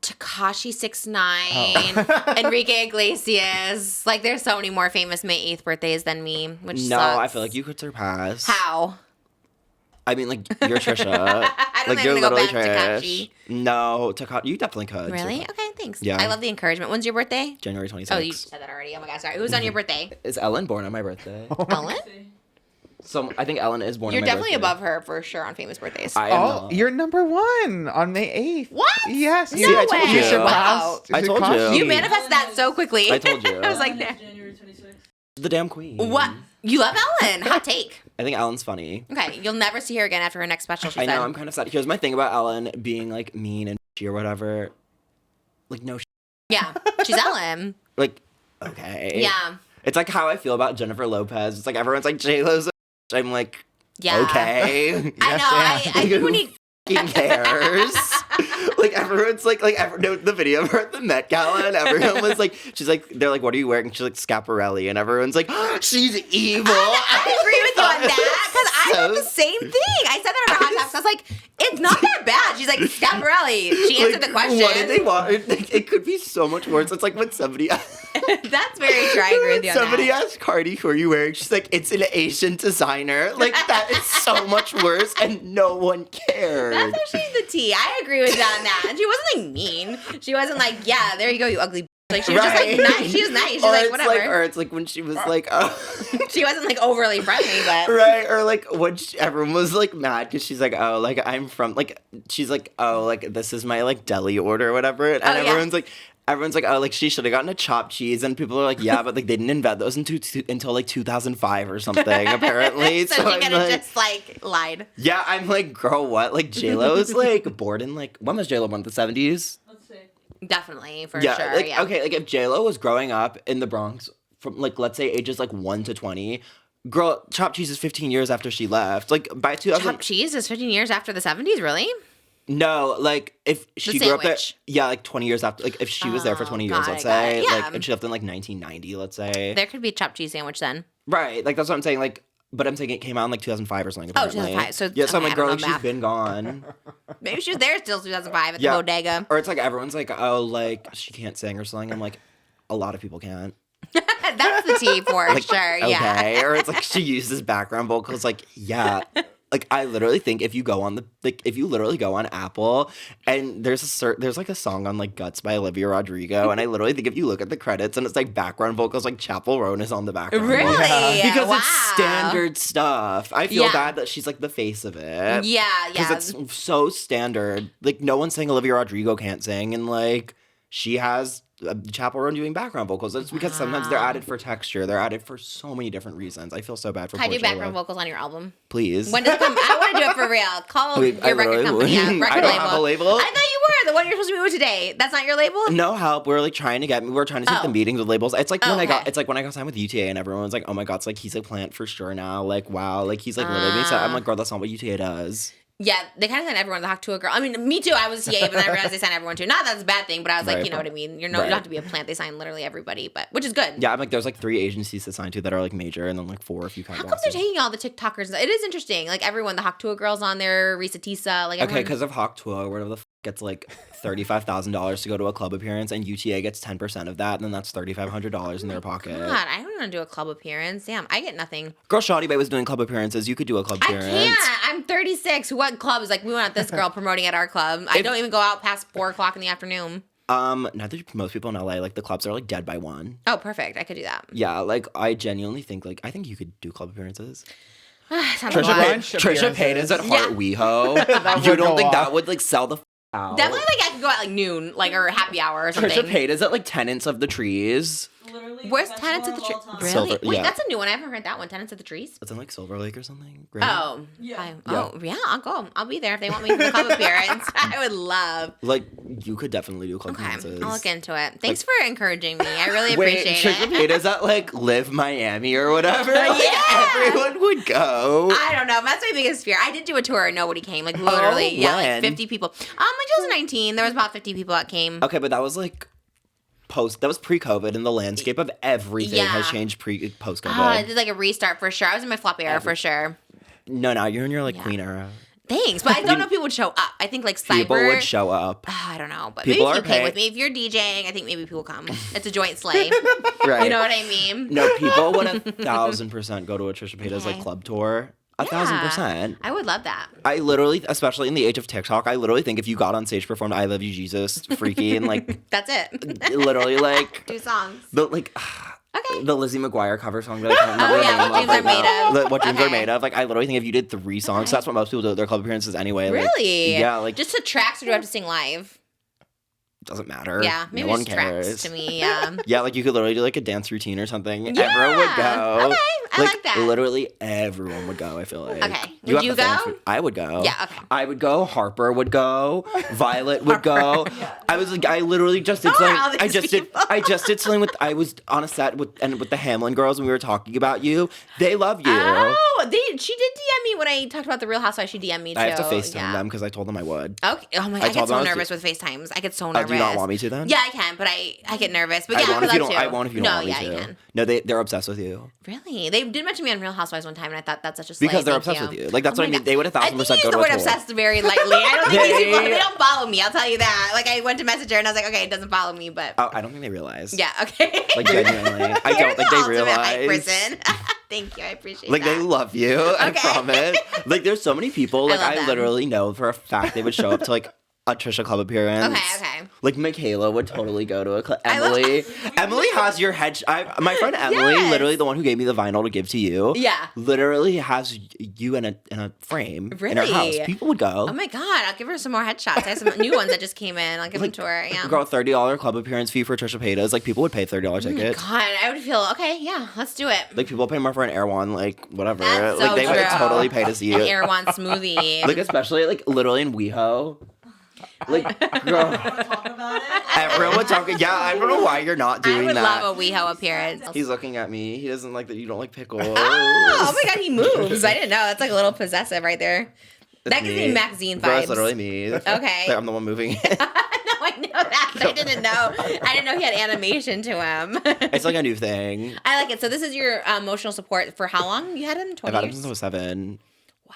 Speaker 2: Tekashi 6ix9ine, Enrique Iglesias. Like, there's so many more famous May 8th birthdays than me, which
Speaker 1: No,
Speaker 2: sucks.
Speaker 1: I feel like you could surpass.
Speaker 2: How?
Speaker 1: I mean, like you're Trisha.
Speaker 2: I don't
Speaker 1: like
Speaker 2: think
Speaker 1: you're
Speaker 2: I'm gonna go
Speaker 1: literally
Speaker 2: back to
Speaker 1: Trish.
Speaker 2: Tekashi.
Speaker 1: No, Tekashi, you definitely could.
Speaker 2: Really?
Speaker 1: surpass.
Speaker 2: Okay, thanks.
Speaker 1: Yeah.
Speaker 2: I love the encouragement. When's your birthday?
Speaker 1: January 26th.
Speaker 2: Oh, you said that already. Oh my God, sorry. Who's on your birthday?
Speaker 1: Is Ellen born on my birthday?
Speaker 2: Ellen?
Speaker 1: So I think Ellen is born
Speaker 2: You're
Speaker 1: on my
Speaker 2: definitely
Speaker 1: birthday.
Speaker 2: above her for sure on famous birthdays.
Speaker 1: I am
Speaker 3: Oh,
Speaker 1: not.
Speaker 3: you're number one on May 8th.
Speaker 2: What?
Speaker 3: Yes.
Speaker 2: No
Speaker 1: See, I told
Speaker 2: way.
Speaker 1: you.
Speaker 3: surpassed
Speaker 1: I told
Speaker 3: Tekashi.
Speaker 1: you.
Speaker 2: You manifest that so quickly.
Speaker 1: I told you.
Speaker 2: I was like,
Speaker 7: Ellen is January 26th.
Speaker 1: The damn queen.
Speaker 2: what? You love Ellen? Hot take.
Speaker 1: I think Ellen's funny.
Speaker 2: Okay, you'll never see her again after her next special. She
Speaker 1: I
Speaker 2: said.
Speaker 1: know, I'm kind of sad. Here's my thing about Ellen being like mean and or whatever. Like, no,
Speaker 2: Yeah, she's Ellen.
Speaker 1: like, okay.
Speaker 2: Yeah.
Speaker 1: It's like how I feel about Jennifer Lopez. It's like everyone's like, J-Lo's a I'm like,
Speaker 2: Yeah.
Speaker 1: okay.
Speaker 2: I know.
Speaker 3: Yes,
Speaker 2: I think we need.
Speaker 1: Fucking cares. Like everyone's like no, the video of her at the Met Gala and everyone was like, she's like, they're like, what are you wearing? She's like Schiaparelli, and everyone's like, she's evil.
Speaker 2: I agree with you on that because I
Speaker 1: So
Speaker 2: did the same thing. I said that on her hot topics. I was like, it's not that bad. She's like, Schiaparelli. She answered the question.
Speaker 1: What did they want? It could be so much worse. It's like when somebody
Speaker 2: That's very true. I agree with you on
Speaker 1: somebody
Speaker 2: that.
Speaker 1: asked Cardi, who are you wearing? She's like, it's an Asian designer. Like that is so much worse, and no one cared.
Speaker 2: That's how she's the tea. I agree with you on that. And she wasn't like mean. She wasn't like, yeah, there you go, you ugly. Like she was just like
Speaker 1: Right.
Speaker 2: nice. She was nice. She's
Speaker 1: Or
Speaker 2: like
Speaker 1: it's
Speaker 2: whatever.
Speaker 1: or it's like when she was like, oh.
Speaker 2: She wasn't like overly friendly, but
Speaker 1: Right, or like when everyone was like mad because she's like, oh, like I'm from like she's like, oh, like this is my like deli order or whatever, and
Speaker 2: Oh, yeah.
Speaker 1: everyone's like, oh, like she should have gotten a chopped cheese, and people are like, yeah, but like they didn't invent those until like 2005 or something apparently.
Speaker 2: so she
Speaker 1: I'm
Speaker 2: could have
Speaker 1: like,
Speaker 2: just like lied.
Speaker 1: yeah, I'm like, girl, what? Like J-Lo is like born in like when was J-Lo born? The 70s?
Speaker 7: Let's see.
Speaker 2: Definitely, for
Speaker 1: Yeah,
Speaker 2: sure.
Speaker 1: like
Speaker 2: yeah.
Speaker 1: okay, like if J-Lo was growing up in the Bronx from like let's say ages like 1 to 20. Girl, chopped cheese is 15 years after she left. Like by 2000,
Speaker 2: Chopped cheese is 15 years after the 70s, really?
Speaker 1: no, like if she grew up there,
Speaker 2: sandwich.
Speaker 1: yeah, like 20 years after, like if she was there for
Speaker 2: Oh,
Speaker 1: 20 years,
Speaker 2: got
Speaker 1: let's
Speaker 2: it, got it.
Speaker 1: say,
Speaker 2: Yeah.
Speaker 1: like and she left in like 1990, let's say,
Speaker 2: There could be a chopped cheese sandwich then.
Speaker 1: right? Like that's what I'm saying. Like, but I'm saying it came out in like 2005 or something.
Speaker 2: Oh,
Speaker 1: Apparently.
Speaker 2: 2005, so-
Speaker 1: yeah, so I'm
Speaker 2: okay,
Speaker 1: like,
Speaker 2: I
Speaker 1: girl,
Speaker 2: don't
Speaker 1: like
Speaker 2: know
Speaker 1: she's
Speaker 2: math.
Speaker 1: been gone.
Speaker 2: Maybe she was there still 2005 at
Speaker 1: Yeah.
Speaker 2: the bodega.
Speaker 1: Or it's like everyone's like, oh, like she can't sing or something. I'm like, a lot of people can't.
Speaker 2: That's the tea for
Speaker 1: Like,
Speaker 2: sure. Yeah.
Speaker 1: Okay. Or it's like she uses background vocals. Like, yeah. Like I literally think if you go on if you literally go on Apple and there's like a song on like Guts by Olivia Rodrigo, and I literally think if you look at the credits and it's like background vocals, like Chappell Roan is on the background.
Speaker 2: Really?
Speaker 1: Because
Speaker 2: Wow.
Speaker 1: it's standard stuff. I feel
Speaker 2: Yeah.
Speaker 1: bad that she's like the face of it.
Speaker 2: Yeah, yeah.
Speaker 1: Because it's so standard. Like no one's saying Olivia Rodrigo can't sing, and like she has Chappell Roan doing background vocals. It's because sometimes they're added for texture. They're added for so many different reasons. I feel so bad for
Speaker 2: Can I
Speaker 1: poor
Speaker 2: do background
Speaker 1: J-Lo.
Speaker 2: vocals on your album?
Speaker 1: Please.
Speaker 2: When does it come? I want to do it for real. Call
Speaker 1: Wait,
Speaker 2: your record company. Yeah, record
Speaker 1: I don't
Speaker 2: label.
Speaker 1: have a label.
Speaker 2: I thought you were the one you're supposed to be with today. That's not your label?
Speaker 1: No help. We're like trying to we're trying to take
Speaker 2: Oh.
Speaker 1: the meetings with labels. It's like
Speaker 2: Oh,
Speaker 1: when I got
Speaker 2: okay.
Speaker 1: it's like when I got signed with UTA and everyone's like, oh my god, it's like he's a plant for sure now. Like wow, like he's like literally being set. I'm like, girl, that's not what UTA does.
Speaker 2: Yeah, they kind of sent everyone to talk to a girl. I mean, me too. I was a TA, but then I realized they sent everyone to. Not that that's a bad thing, but I was like,
Speaker 1: Right.
Speaker 2: you know what I mean. You
Speaker 1: Right.
Speaker 2: don't have to be a plant. They sign literally everybody, but which is good.
Speaker 1: Yeah, I'm like there's like 3 agencies to sign to that are like major, and then like 4 if you count.
Speaker 2: How come they're taking all the TikTokers? It is interesting. Like everyone, the Hawk Tuah girls on there, Risa Tisa, like
Speaker 1: Okay,
Speaker 2: everyone.
Speaker 1: because of Hawk Tuah or whatever the gets like $35,000 to go to a club appearance, and UTA gets 10% of that, and then that's $3,500 in their pocket.
Speaker 2: God, I don't want to do a club appearance. Damn, I get nothing.
Speaker 1: Girl, Shoddy Bay was doing club appearances. You could do a club appearance.
Speaker 2: I can't. I'm 36. What club is like, we want this girl promoting at our club. I don't even go out past 4 o'clock in the afternoon.
Speaker 1: Not that most people in LA, like the clubs are like dead by 1.
Speaker 2: Oh, perfect. I could do that.
Speaker 1: Yeah, like I genuinely think like I think you could do club appearances.
Speaker 2: Sounds
Speaker 1: Trisha,
Speaker 2: like
Speaker 1: Trisha Paytas at Heart
Speaker 2: Yeah.
Speaker 1: WeHo. You
Speaker 3: would
Speaker 1: don't
Speaker 3: go
Speaker 1: think that
Speaker 3: off.
Speaker 1: would like sell the out?
Speaker 2: Definitely, like, I could go at, like, noon, like, or happy hour or something.
Speaker 1: Trisha Paytas at like Tenants of the Trees.
Speaker 7: Literally.
Speaker 2: Where's
Speaker 7: best
Speaker 2: Tenants
Speaker 7: bar
Speaker 2: of the
Speaker 7: of
Speaker 2: Trees?
Speaker 7: all time.
Speaker 2: Really?
Speaker 1: Silver-
Speaker 2: Wait,
Speaker 1: yeah.
Speaker 2: that's a new one. I haven't heard that one. Tenants of the Trees?
Speaker 1: It's in like Silver Lake or something.
Speaker 2: Oh.
Speaker 7: Yeah.
Speaker 2: Oh, yeah, I'll go. I'll be there if they want me for the club appearance. I would love.
Speaker 1: Like you could definitely do club
Speaker 2: Okay,
Speaker 1: appearances.
Speaker 2: I'll look into it. Thanks for encouraging me. I really
Speaker 1: Wait,
Speaker 2: appreciate
Speaker 1: Trisha
Speaker 2: it.
Speaker 1: Paytas at like Live Miami or whatever. Like,
Speaker 2: Yeah.
Speaker 1: everyone would go.
Speaker 2: I don't know. That's my biggest fear. I did do a tour and nobody came. Like, literally. Yeah,
Speaker 1: when?
Speaker 2: like 50 people. Like 2019. There was about 50 people that came.
Speaker 1: Okay, but that was like that was pre-COVID, and the landscape of everything
Speaker 2: Yeah.
Speaker 1: has changed post-COVID.
Speaker 2: I did like a restart for sure. I was in my floppy era for sure.
Speaker 1: No, now you're in your like
Speaker 2: Yeah.
Speaker 1: Queen era.
Speaker 2: Thanks, but I don't know if people would show up. I think like cyber.
Speaker 1: People would show up.
Speaker 2: I don't know, but
Speaker 1: People
Speaker 2: maybe if
Speaker 1: are
Speaker 2: you came
Speaker 1: paying-
Speaker 2: with me. If you're DJing, I think maybe people come. It's a joint sleigh.
Speaker 1: Right.
Speaker 2: You know what I mean?
Speaker 1: No, people would 1,000% go to a Trisha Paytas like
Speaker 2: Okay.
Speaker 1: club tour.
Speaker 2: Yeah.
Speaker 1: 1,000%.
Speaker 2: I would love that.
Speaker 1: I literally, especially in the age of TikTok, I literally think if you got on stage, performed "I Love You, Jesus," freaky, and like
Speaker 2: That's it.
Speaker 1: literally like
Speaker 2: 2 songs.
Speaker 1: the like
Speaker 2: Okay.
Speaker 1: the Lizzie McGuire cover song that I can't remember
Speaker 2: Oh,
Speaker 1: the
Speaker 2: yeah,
Speaker 1: name
Speaker 2: What Dreams Are Made Of.
Speaker 1: What dreams are
Speaker 2: Okay.
Speaker 1: made of. Like I literally think if you did 3 songs, that's what most people do at their club appearances anyway. Like,
Speaker 2: Really?
Speaker 1: yeah, like
Speaker 2: Just to tracks or do you have to sing live?
Speaker 1: doesn't matter.
Speaker 2: Yeah, maybe
Speaker 1: no one
Speaker 2: just tracks
Speaker 1: cares.
Speaker 2: to me. Yeah.
Speaker 1: Yeah, like you could literally do like a dance routine or something.
Speaker 2: Yeah.
Speaker 1: Everyone would go.
Speaker 2: Okay, I like that.
Speaker 1: Literally everyone would go, I feel like.
Speaker 2: Okay.
Speaker 1: You
Speaker 2: Would
Speaker 1: have
Speaker 2: you
Speaker 1: the fans
Speaker 2: go?
Speaker 1: for- I would go.
Speaker 2: Yeah, okay.
Speaker 1: I would go. Harper would go. Violet would go. I was like, I literally just did
Speaker 2: Who are
Speaker 1: something.
Speaker 2: all these people?
Speaker 1: I just did something with. I was on a set with the Hamlin girls, and we were talking about you. They love you.
Speaker 2: Oh, she did DM me when I talked about the Real Housewives. She DM'd me too.
Speaker 1: I have to FaceTime
Speaker 2: Yeah.
Speaker 1: them because I told them I would.
Speaker 2: Okay. Oh my
Speaker 1: I
Speaker 2: god, I get
Speaker 1: told them
Speaker 2: so
Speaker 1: I was
Speaker 2: nervous with FaceTimes. I get so nervous.
Speaker 1: Do you not want me to then?
Speaker 2: Yeah, I can, but I get nervous. But yeah,
Speaker 1: I
Speaker 2: I
Speaker 1: won't
Speaker 2: would
Speaker 1: if you
Speaker 2: love
Speaker 1: don't.
Speaker 2: to.
Speaker 1: I won't if you don't
Speaker 2: No,
Speaker 1: want me
Speaker 2: yeah,
Speaker 1: to.
Speaker 2: you can.
Speaker 1: No, they're obsessed with you.
Speaker 2: Really? They did mention me on Real Housewives one time, and I thought that's such a slay.
Speaker 1: Because they're
Speaker 2: Thank
Speaker 1: obsessed with you. Like, that's what I
Speaker 2: my
Speaker 1: mean.
Speaker 2: God.
Speaker 1: They would 1,000%
Speaker 2: I think you
Speaker 1: go
Speaker 2: use
Speaker 1: to
Speaker 2: the
Speaker 1: a
Speaker 2: word
Speaker 1: tour.
Speaker 2: obsessed very lightly. I don't think these people,
Speaker 1: They-
Speaker 2: they don't follow me. I'll tell you that. Like, I went to message her, and I was like, okay, it doesn't follow me, but
Speaker 1: Oh, I don't think they realize.
Speaker 2: yeah, okay.
Speaker 1: Like, genuinely. I
Speaker 2: You're
Speaker 1: don't think
Speaker 2: the
Speaker 1: they
Speaker 2: ultimate hype
Speaker 1: realize.
Speaker 2: person. Thank you. I appreciate
Speaker 1: Like,
Speaker 2: that.
Speaker 1: they love you. I
Speaker 2: Okay.
Speaker 1: promise. Like, there's so many people. Like,
Speaker 2: love
Speaker 1: I
Speaker 2: them.
Speaker 1: literally know for a fact they would show up to, like, a Trisha Club appearance.
Speaker 2: Okay.
Speaker 1: Like, Michaela would totally go to a club.
Speaker 2: I love-
Speaker 1: Emily has your head. My friend Emily,
Speaker 2: Yes.
Speaker 1: literally the one who gave me the vinyl to give to you.
Speaker 2: Yeah.
Speaker 1: Literally has you in a frame in her house.
Speaker 2: Really?
Speaker 1: People would go.
Speaker 2: Oh my god, I'll give her some more headshots. I have some new ones that just came in. I'll give them to her. Yeah.
Speaker 1: Girl, $30 club appearance fee for Trisha Paytas. Like, people would pay $30 tickets.
Speaker 2: God, I would feel okay. Yeah, let's do it.
Speaker 1: Like, people pay more for an Erewhon, like, whatever.
Speaker 2: That's
Speaker 1: like,
Speaker 2: so
Speaker 1: they would
Speaker 2: true.
Speaker 1: totally pay to see
Speaker 2: An
Speaker 1: you.
Speaker 2: Erewhon smoothie.
Speaker 1: Like, especially, like, literally in WeHo. Like, girl,
Speaker 7: Want to talk about it?
Speaker 1: everyone would talk. Yeah, I don't know why you're not
Speaker 2: I
Speaker 1: doing
Speaker 2: would
Speaker 1: that.
Speaker 2: love a WeHo appearance.
Speaker 1: He's looking at me. He doesn't like that you don't like pickles.
Speaker 2: Oh my god, he moves. I didn't know. That's like a little possessive right there. That gives me magazine
Speaker 1: Bro,
Speaker 2: vibes.
Speaker 1: it's literally me.
Speaker 2: Okay.
Speaker 1: Like, I'm the one moving it.
Speaker 2: No, I know that, but I didn't know. I didn't know he had animation to him.
Speaker 1: It's like a new thing.
Speaker 2: I like it. So this is your emotional support for how long? You had him? 20
Speaker 1: I've had him
Speaker 2: years?
Speaker 1: since I was 7,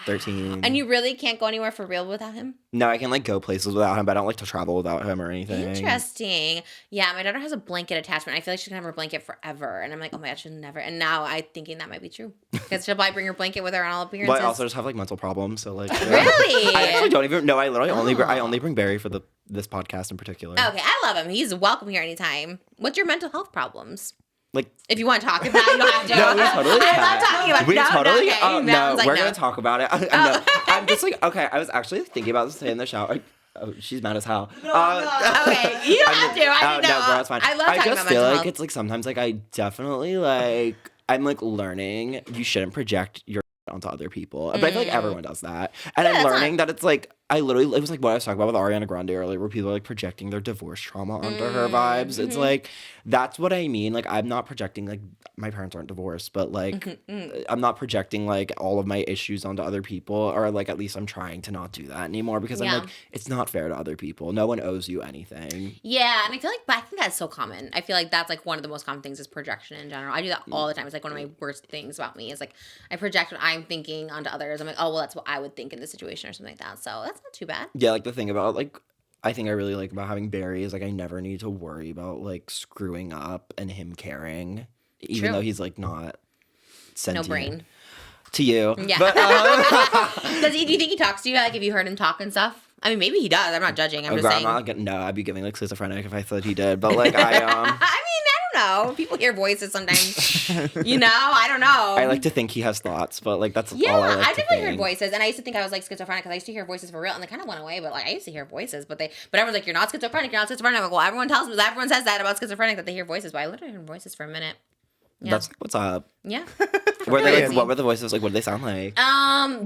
Speaker 1: 13.
Speaker 2: And you really can't go anywhere for real without him?
Speaker 1: No, I can, like, go places without him, but I don't like to travel without him or anything.
Speaker 2: Interesting. Yeah, my daughter has a blanket attachment. I feel like she's gonna have her blanket forever. And I'm like, oh my god, she'll never. And now I'm thinking that might be true. Because she'll probably bring her blanket with her on all appearances.
Speaker 1: But I also just have, like, mental problems, so, like...
Speaker 2: Really?
Speaker 1: I actually don't even... No, I literally
Speaker 2: Oh.
Speaker 1: only bring Barry for this podcast in particular.
Speaker 2: Okay, I love him. He's welcome here anytime. What's your mental health problems?
Speaker 1: Like...
Speaker 2: If you want to talk about it, you don't have to.
Speaker 1: No, we totally
Speaker 2: I
Speaker 1: can.
Speaker 2: love talking about it.
Speaker 1: We
Speaker 2: No,
Speaker 1: totally...
Speaker 2: okay.
Speaker 1: Oh, no,
Speaker 2: Mountain's like,
Speaker 1: we're
Speaker 2: no.
Speaker 1: going to talk about it. No, I'm just like... Okay, I was actually thinking about this today in the shower. Oh, she's mad as hell.
Speaker 7: No, I'm not.
Speaker 2: Okay, you don't have to. I didn't know.
Speaker 1: No, girl, it's fine.
Speaker 2: I love talking
Speaker 1: just
Speaker 2: about
Speaker 1: feel
Speaker 2: mental
Speaker 1: like
Speaker 2: health.
Speaker 1: it's like sometimes like I definitely like I'm like learning you shouldn't project your onto other people. But I feel like everyone does that. And I'm
Speaker 2: that's
Speaker 1: learning that it's like it was like what I was talking about with Ariana Grande earlier, where people are like projecting their divorce trauma onto her vibes. It's like that's what I mean. Like I'm not projecting like my parents aren't divorced, but like I'm not projecting like all of my issues onto other people, or like at least I'm trying to not do that anymore because
Speaker 2: Yeah.
Speaker 1: I'm like it's not fair to other people. No one owes you anything.
Speaker 2: Yeah, and I feel like, but I think that's so common. I feel like that's like one of the most common things is projection in general. I do that all the time. It's like one of my worst things about me is like I project what I'm thinking onto others. I'm like, oh well, that's what I would think in this situation or something like that. So that's not too bad.
Speaker 1: Yeah, like the thing about like I think I really like about having Barry is like I never need to worry about like screwing up and him caring, even
Speaker 2: True.
Speaker 1: though he's like not
Speaker 2: No
Speaker 1: sentient.
Speaker 2: brain.
Speaker 1: To you.
Speaker 2: Yeah.
Speaker 1: But,
Speaker 2: Do you think he talks to you? Like, have you heard him talk and stuff? I mean, maybe he does. I'm not judging. I'm just saying.
Speaker 1: No, I'd be giving like schizophrenic if I thought he did. But like I
Speaker 2: I mean, I don't know. People hear voices sometimes. I don't know.
Speaker 1: I like to think he has thoughts, but like that's
Speaker 2: Yeah,
Speaker 1: all I like
Speaker 2: I've
Speaker 1: to
Speaker 2: definitely heard
Speaker 1: think.
Speaker 2: voices, and I used to think I was like schizophrenic because I used to hear voices for real, and they kind of went away. But like I used to hear voices, but everyone's like, "You're not schizophrenic. You're not schizophrenic." I'm like, well, everyone says that about schizophrenic that they hear voices, but I literally heard voices for a minute. Yeah.
Speaker 1: That's what's up.
Speaker 2: Yeah.
Speaker 1: Were they
Speaker 2: Crazy.
Speaker 1: like, what were the voices like? What did they sound like?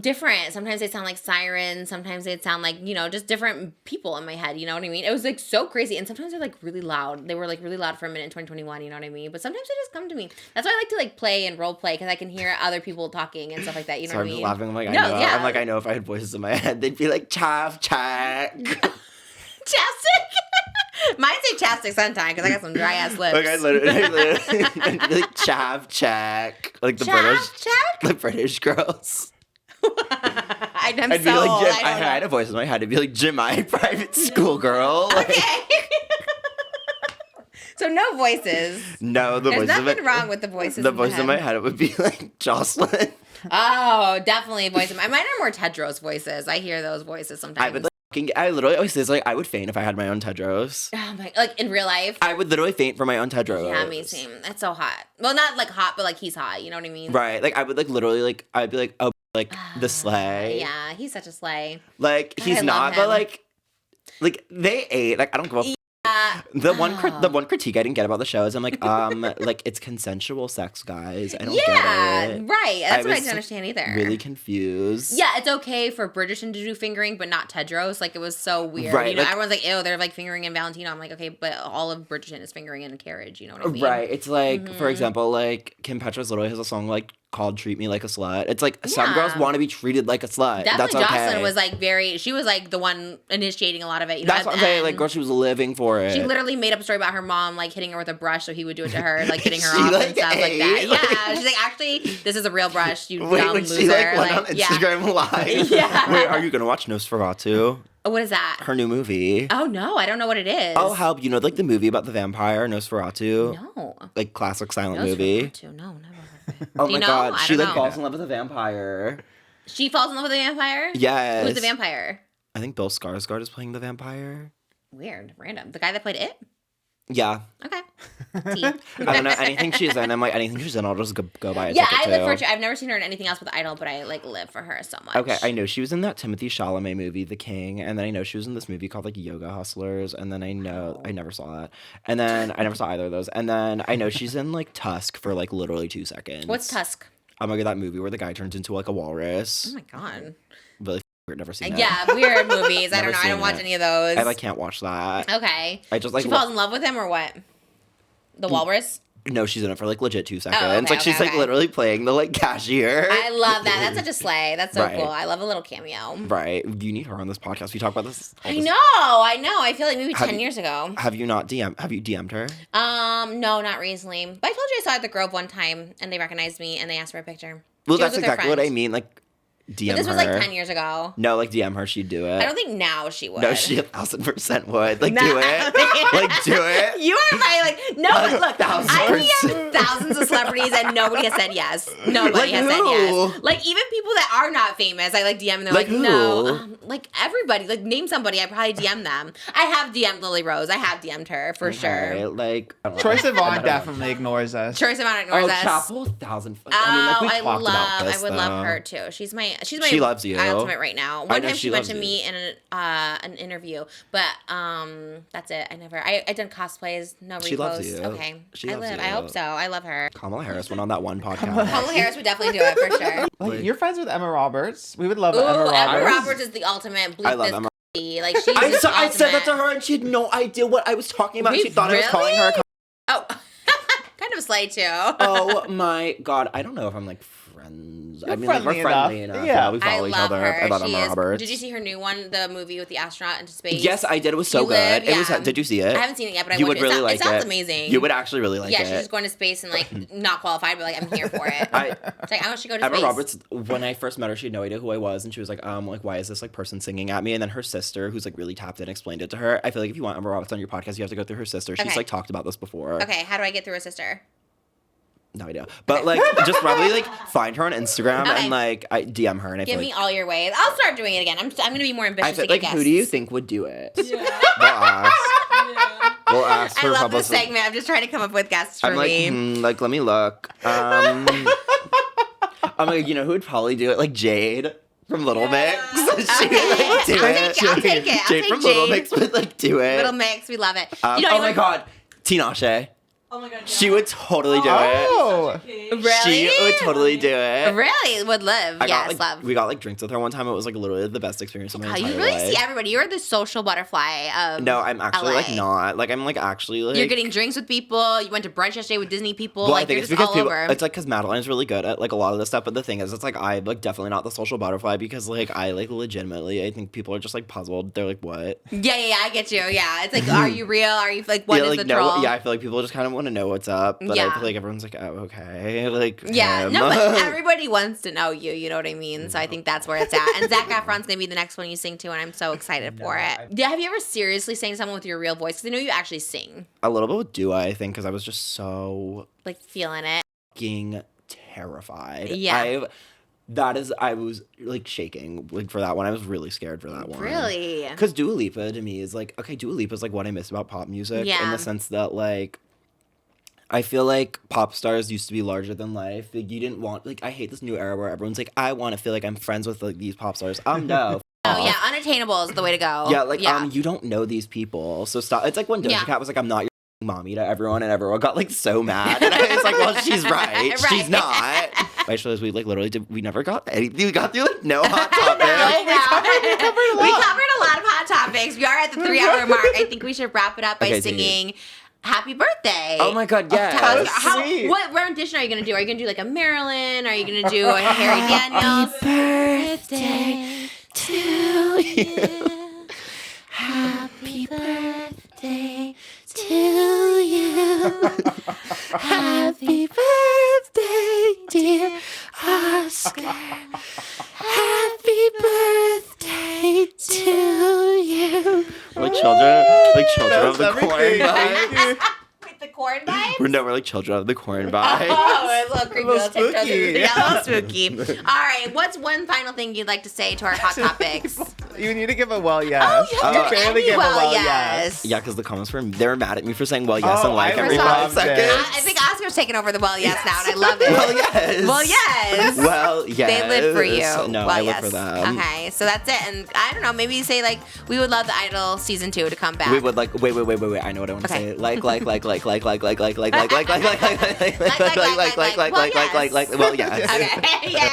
Speaker 2: Different. Sometimes they sound like sirens. Sometimes they sound like, just different people in my head. You know what I mean? It was like so crazy. And sometimes they're like really loud. They were like really loud for a minute in 2021. You know what I mean? But sometimes they just come to me. That's why I like to like play and role play because I can hear other people talking and stuff like that. You know
Speaker 1: So
Speaker 2: what
Speaker 1: I'm
Speaker 2: I
Speaker 1: just
Speaker 2: mean?
Speaker 1: laughing. I'm like,
Speaker 2: No,
Speaker 1: I know.
Speaker 2: yeah.
Speaker 1: I'm like, I know if I had voices in my head, they'd be like, chav, chak.
Speaker 2: Chapstick. Mine say chapstick sometime because I got some dry ass lips.
Speaker 1: Like I literally I'd be like chav, chak. Like the
Speaker 2: Chav,
Speaker 1: British girls.
Speaker 2: I'm
Speaker 1: I'd
Speaker 2: so
Speaker 1: be like,
Speaker 2: old.
Speaker 1: Jim,
Speaker 2: I
Speaker 1: I
Speaker 2: don't know.
Speaker 1: had a voice in my head. It'd be like, Jemai, private school girl. Like,
Speaker 2: Okay. So no voices.
Speaker 1: no, the
Speaker 2: There's
Speaker 1: voice of
Speaker 2: nothing
Speaker 1: it.
Speaker 2: wrong with the voices.
Speaker 1: The voice in my head, it would be like Jocelyn.
Speaker 2: Oh, definitely voice. Mine are more Tedros voices. I hear those voices sometimes.
Speaker 1: I would I literally always say this, like I would faint if I had my own Tedros.
Speaker 2: Oh my! Like in real life.
Speaker 1: I would literally faint for my own Tedros.
Speaker 2: Yeah, me same. That's so hot. Well, not like hot, but like he's hot. You know what I mean?
Speaker 1: Right. Like I would like literally like I'd be like, oh, like the sleigh.
Speaker 2: Yeah, he's such a sleigh.
Speaker 1: Like
Speaker 2: God,
Speaker 1: he's
Speaker 2: I love
Speaker 1: not, but
Speaker 2: him.
Speaker 1: like they ate. Like I don't give a. The one critique I didn't get about the show is I'm like like it's consensual sex, guys. I don't get it.
Speaker 2: Right. That's what I
Speaker 1: was
Speaker 2: didn't understand either.
Speaker 1: Really confused.
Speaker 2: Yeah, it's okay for Bridgerton to do fingering, but not Tedros. Like it was so weird.
Speaker 1: Right, like-
Speaker 2: everyone's like, ew, they're like fingering in Valentino. I'm like, okay, but all of Bridgerton is fingering in a carriage. You know what I mean?
Speaker 1: Right. It's like, for
Speaker 2: Mhm.
Speaker 1: example, like Kim Petras literally has a song like called "Treat Me Like a Slut." It's like some
Speaker 2: Yeah.
Speaker 1: girls want to be treated like a slut.
Speaker 2: Definitely,
Speaker 1: That's okay.
Speaker 2: Jocelyn was like she was like the one initiating a lot of it. You know,
Speaker 1: That's
Speaker 2: at
Speaker 1: what I'm
Speaker 2: the
Speaker 1: saying. Like,
Speaker 2: end.
Speaker 1: girl, she was living for it.
Speaker 2: She literally made up a story about her mom like hitting her with a brush so he would do it to her, like hitting her
Speaker 1: She,
Speaker 2: off
Speaker 1: like,
Speaker 2: and stuff like that.
Speaker 1: ate,
Speaker 2: Yeah,
Speaker 1: like-
Speaker 2: she's like, actually, this is a real brush. You
Speaker 1: Wait,
Speaker 2: dumb
Speaker 1: when
Speaker 2: loser.
Speaker 1: she like went
Speaker 2: like,
Speaker 1: on Instagram Live.
Speaker 2: Yeah.
Speaker 1: Wait, are you gonna watch Nosferatu?
Speaker 2: Oh, what is that?
Speaker 1: Her new movie.
Speaker 2: Oh no, I don't know what it is.
Speaker 1: Oh, help! You know, like the movie about the vampire, Nosferatu.
Speaker 2: No.
Speaker 1: Like classic silent
Speaker 2: Nosferatu.
Speaker 1: movie.
Speaker 2: No, never heard of it.
Speaker 1: Oh
Speaker 2: Do you
Speaker 1: my
Speaker 2: know?
Speaker 1: god,
Speaker 2: I
Speaker 1: she
Speaker 2: don't
Speaker 1: like
Speaker 2: know.
Speaker 1: falls in love with a vampire.
Speaker 2: She falls in love with a vampire?
Speaker 1: Yes.
Speaker 2: Who's the vampire?
Speaker 1: I think Bill Skarsgård is playing the vampire.
Speaker 2: Weird. Random. The guy that played it?
Speaker 1: Yeah.
Speaker 2: Okay.
Speaker 1: I don't know anything she's in. I'm like anything she's in, I'll just go buy a
Speaker 2: Yeah,
Speaker 1: ticket
Speaker 2: I live
Speaker 1: to.
Speaker 2: for her. I've never seen her in anything else with Idol, but I like live for her so much.
Speaker 1: Okay, I know she was in that Timothy Chalamet movie, The King, and then I know she was in this movie called like Yoga Hustlers, and then I know I never saw that, and then I never saw either of those, and then I know she's in like Tusk for like literally 2 seconds.
Speaker 2: What's Tusk?
Speaker 1: Oh my god, that movie where the guy turns into like a
Speaker 2: Oh
Speaker 1: walrus.
Speaker 2: my god.
Speaker 1: Really weird, never seen it.
Speaker 2: Yeah, weird movies. I
Speaker 1: Never
Speaker 2: don't know. I don't
Speaker 1: seen
Speaker 2: watch
Speaker 1: it.
Speaker 2: any of those.
Speaker 1: I like can't watch that.
Speaker 2: Okay.
Speaker 1: I just like
Speaker 2: She falls in love with him or what? The walrus?
Speaker 1: No, she's in it for like legit 2 seconds.
Speaker 2: okay,
Speaker 1: Like she's
Speaker 2: okay,
Speaker 1: like
Speaker 2: okay.
Speaker 1: literally playing the like cashier.
Speaker 2: I love that. That's such a slay. That's so
Speaker 1: Right.
Speaker 2: cool. I love a little cameo.
Speaker 1: Right. You need her on this podcast. We talk about this. all
Speaker 2: I
Speaker 1: this-
Speaker 2: know. I feel like maybe
Speaker 1: Have
Speaker 2: 10
Speaker 1: you-
Speaker 2: years ago.
Speaker 1: Have you DM'd her?
Speaker 2: No, not recently. But I told you I saw her at the Grove one time and they recognized me and they asked for a picture.
Speaker 1: Well,
Speaker 2: She was
Speaker 1: that's
Speaker 2: with her
Speaker 1: exactly what I
Speaker 2: friend.
Speaker 1: mean. Like, DM
Speaker 2: But this
Speaker 1: her.
Speaker 2: was like 10 years ago.
Speaker 1: No, like DM her, she'd do it.
Speaker 2: I don't think now she would.
Speaker 1: No, she 1,000% would. Like,
Speaker 2: No.
Speaker 1: do it. Like, do it.
Speaker 2: You are probably like, no,
Speaker 1: Like,
Speaker 2: look, I
Speaker 1: 1,000%.
Speaker 2: DM thousands of celebrities and nobody has said yes. Nobody
Speaker 1: Like
Speaker 2: has said
Speaker 1: who?
Speaker 2: yes. Like, even people that are not famous, I like DM and they're
Speaker 1: Like
Speaker 2: like, no.
Speaker 1: who?
Speaker 2: Like, everybody. Like, name somebody, I probably DM them. I have DM'd Lily Rose. I have DM'd her for sure.
Speaker 1: Okay, like, I don't know.
Speaker 3: Troye
Speaker 1: I don't
Speaker 3: Sivan
Speaker 1: know.
Speaker 3: definitely ignores us.
Speaker 2: Troye Sivan ignores
Speaker 1: Oh,
Speaker 2: us.
Speaker 1: Chappell, 1,000.
Speaker 2: Oh,
Speaker 1: I mean, like, we
Speaker 2: I
Speaker 1: talked about this,
Speaker 2: I would love
Speaker 1: though.
Speaker 2: her too. She's my
Speaker 1: She loves you.
Speaker 2: ultimate right now. One
Speaker 1: know
Speaker 2: time
Speaker 1: she
Speaker 2: she went
Speaker 1: loves
Speaker 2: to
Speaker 1: you.
Speaker 2: me in an interview, but that's it. I done cosplays, no reposts.
Speaker 1: She loves you.
Speaker 2: Okay,
Speaker 1: She
Speaker 2: I
Speaker 1: loves
Speaker 2: live.
Speaker 1: you.
Speaker 2: I hope so. I love her.
Speaker 1: Kamala Harris went on that one podcast.
Speaker 2: Kamala Harris would definitely do it for sure.
Speaker 3: Like, you're friends with Emma Roberts. We would love
Speaker 2: Ooh,
Speaker 3: Emma Roberts.
Speaker 2: Emma Roberts is the ultimate. Bleep
Speaker 1: I love
Speaker 2: this
Speaker 1: Emma.
Speaker 2: c***y. Like she's
Speaker 1: I
Speaker 2: the
Speaker 1: said that to
Speaker 2: ultimate-
Speaker 1: her and she had no idea what I was talking about.
Speaker 2: Wait,
Speaker 1: She thought I was calling her a
Speaker 2: Oh, kind of slay too.
Speaker 1: Oh my god. I don't know if I'm like friends.
Speaker 3: You're
Speaker 1: I mean, like, we're
Speaker 3: friendly
Speaker 1: friendly
Speaker 3: enough.
Speaker 1: enough.
Speaker 3: Yeah.
Speaker 1: We
Speaker 2: I
Speaker 1: follow each
Speaker 2: love
Speaker 1: other.
Speaker 2: her.
Speaker 1: I love
Speaker 2: She
Speaker 1: Emma
Speaker 2: is.
Speaker 1: Roberts.
Speaker 2: Did you see her new one, the movie with the astronaut into space?
Speaker 1: Yes, I did. It was so
Speaker 2: You
Speaker 1: good.
Speaker 2: Live,
Speaker 1: It was.
Speaker 2: yeah.
Speaker 1: Did you see it?
Speaker 2: I haven't seen it yet, but I
Speaker 1: You
Speaker 2: want
Speaker 1: would
Speaker 2: to.
Speaker 1: really like
Speaker 2: It sounds
Speaker 1: it.
Speaker 2: amazing.
Speaker 1: You would actually really like
Speaker 2: yeah,
Speaker 1: it.
Speaker 2: she's just going to space and like not qualified, but like I'm here for it. It's like I want you to go to
Speaker 1: Emma
Speaker 2: space.
Speaker 1: Roberts, when I first met her, she had no idea who I was, and she was like, why is this like person singing at me? And then her sister, who's like really tapped in, explained it to her. I feel like if you want Emma Roberts on your podcast, you have to go through her sister. She's
Speaker 2: Okay.
Speaker 1: like talked about this before.
Speaker 2: Okay, how do I get through a sister?
Speaker 1: No idea. But like, just probably like find her on Instagram
Speaker 2: Okay.
Speaker 1: and like I DM her and I
Speaker 2: Give
Speaker 1: feel
Speaker 2: me
Speaker 1: like
Speaker 2: all your ways. I'll start doing it again. I'm gonna be more ambitious
Speaker 1: I feel
Speaker 2: to get
Speaker 1: like
Speaker 2: guests.
Speaker 1: who do you think would do it?
Speaker 7: Yeah.
Speaker 1: We'll ask.
Speaker 7: Yeah.
Speaker 1: We'll ask
Speaker 2: I
Speaker 1: for
Speaker 2: love this
Speaker 1: publicity.
Speaker 2: segment. I'm just trying to come up with guests for
Speaker 1: I'm like,
Speaker 2: me.
Speaker 1: like let me look. I'm like, you know who would probably do it? Like Jade from Little Mix. She would like do it.
Speaker 2: I'll take it. I'll
Speaker 1: Jade
Speaker 2: take
Speaker 1: from Little
Speaker 2: Jade.
Speaker 1: Mix would like do it.
Speaker 2: Little mix, we love it. You know
Speaker 1: oh my
Speaker 2: anyone-
Speaker 1: god, Tinashe.
Speaker 7: Oh my god. Yeah.
Speaker 1: She would totally do it.
Speaker 3: Oh.
Speaker 2: Really?
Speaker 1: She would totally do it.
Speaker 2: Really would live.
Speaker 1: I got,
Speaker 2: Yes,
Speaker 1: like,
Speaker 2: love.
Speaker 1: We got like drinks with her one time. It was like literally the best experience of my
Speaker 2: God,
Speaker 1: entire
Speaker 2: you really
Speaker 1: life.
Speaker 2: see everybody. You're the social butterfly of
Speaker 1: No, I'm actually
Speaker 2: LA.
Speaker 1: like not. Like I'm like actually like.
Speaker 2: You're getting drinks with people. You went to brunch yesterday with Disney people.
Speaker 1: Well,
Speaker 2: like
Speaker 1: I think
Speaker 2: you're
Speaker 1: it's
Speaker 2: just
Speaker 1: because
Speaker 2: all
Speaker 1: people.
Speaker 2: over.
Speaker 1: It's like because Madeline's really good at like a lot of this stuff. But the thing is, it's like I'm like definitely not the social butterfly because like I like legitimately. I think people are just like puzzled. They're like, what?
Speaker 2: yeah, I get you. Yeah, it's like, are you real? Are you like, what
Speaker 1: yeah,
Speaker 2: is
Speaker 1: like
Speaker 2: the
Speaker 1: no.
Speaker 2: troll?
Speaker 1: Yeah, I feel like people just kind of want to know what's up. But I
Speaker 2: Yeah.
Speaker 1: feel like everyone's like, oh, okay, like
Speaker 2: Yeah,
Speaker 1: him.
Speaker 2: no, but everybody wants to know you. You know what I mean? So I think that's where it's at. And Zac Efron's gonna be the next one you sing to, and I'm so excited for it. Yeah, have you ever seriously sang to someone with your real voice? Because I know you actually sing,
Speaker 1: a little bit with Dua, I think, because I was just so
Speaker 2: like feeling it.
Speaker 1: fucking terrified.
Speaker 2: Yeah.
Speaker 1: I was like shaking like for that one. I was really scared for that one.
Speaker 2: Really?
Speaker 1: Because Dua Lipa to me is like, okay, Dua Lipa is like what I miss about pop music in
Speaker 2: Yeah.
Speaker 1: the sense that like, I feel like pop stars used to be larger than life. Like you didn't want, like I hate this new era where everyone's like, I want to feel like I'm friends with like these pop stars. No.
Speaker 2: Oh yeah, unattainable is the way to go.
Speaker 1: Yeah, like you don't know these people, so stop. It's like when Doja
Speaker 2: Yeah.
Speaker 1: Cat was like, I'm not your mommy to everyone, and everyone got like so mad, and I was like, well, she's right,
Speaker 2: Right.
Speaker 1: she's not. I realized we like literally did. We never got anything. We got through like no hot topic.
Speaker 2: We covered a lot of hot topics. We are at the 3-hour mark. I think we should wrap it up by
Speaker 1: Okay, take it.
Speaker 2: singing "Happy Birthday."
Speaker 1: Oh my god, yes.
Speaker 3: Sweet.
Speaker 2: What rendition are you gonna do? Are you gonna do like a Marilyn? Are you gonna do a Harry Daniels? Birthday to you. Happy birthday to you. Happy birthday, dear Oscar. Happy birthday to you.
Speaker 1: We're like children of the
Speaker 3: Everything.
Speaker 1: corn
Speaker 3: Thank
Speaker 1: vibe.
Speaker 3: you.
Speaker 2: With the corn vibe?
Speaker 1: We're like children of the corn vibe.
Speaker 2: Oh, it's a little creepy.
Speaker 3: A little
Speaker 2: Little
Speaker 3: spooky.
Speaker 2: Yeah, a little spooky. All right, what's one final thing you'd like to say to our hot topics?
Speaker 3: You need to give a well yes.
Speaker 2: Oh, you have
Speaker 3: you
Speaker 2: to
Speaker 3: barely
Speaker 2: end
Speaker 3: gave a
Speaker 2: well
Speaker 3: well
Speaker 2: yes.
Speaker 1: Yeah, because the comments they were mad at me for saying well yes
Speaker 3: Oh,
Speaker 1: and like
Speaker 3: I
Speaker 1: every
Speaker 3: loved
Speaker 1: 5
Speaker 3: it.
Speaker 1: seconds.
Speaker 2: I think Oscar's taking over the well yes now, and I love it.
Speaker 1: Well yes.
Speaker 2: Well, yes.
Speaker 1: Well yes.
Speaker 2: They live for you.
Speaker 1: No,
Speaker 2: well,
Speaker 1: I
Speaker 2: yes.
Speaker 1: live for them.
Speaker 2: Okay, so that's it. And I don't know, maybe you say like, we would love the Idol season 2 to come back.
Speaker 1: We would like wait. I know what I want to
Speaker 2: Okay.
Speaker 1: say. Like. Well, yes.
Speaker 2: Okay, yay.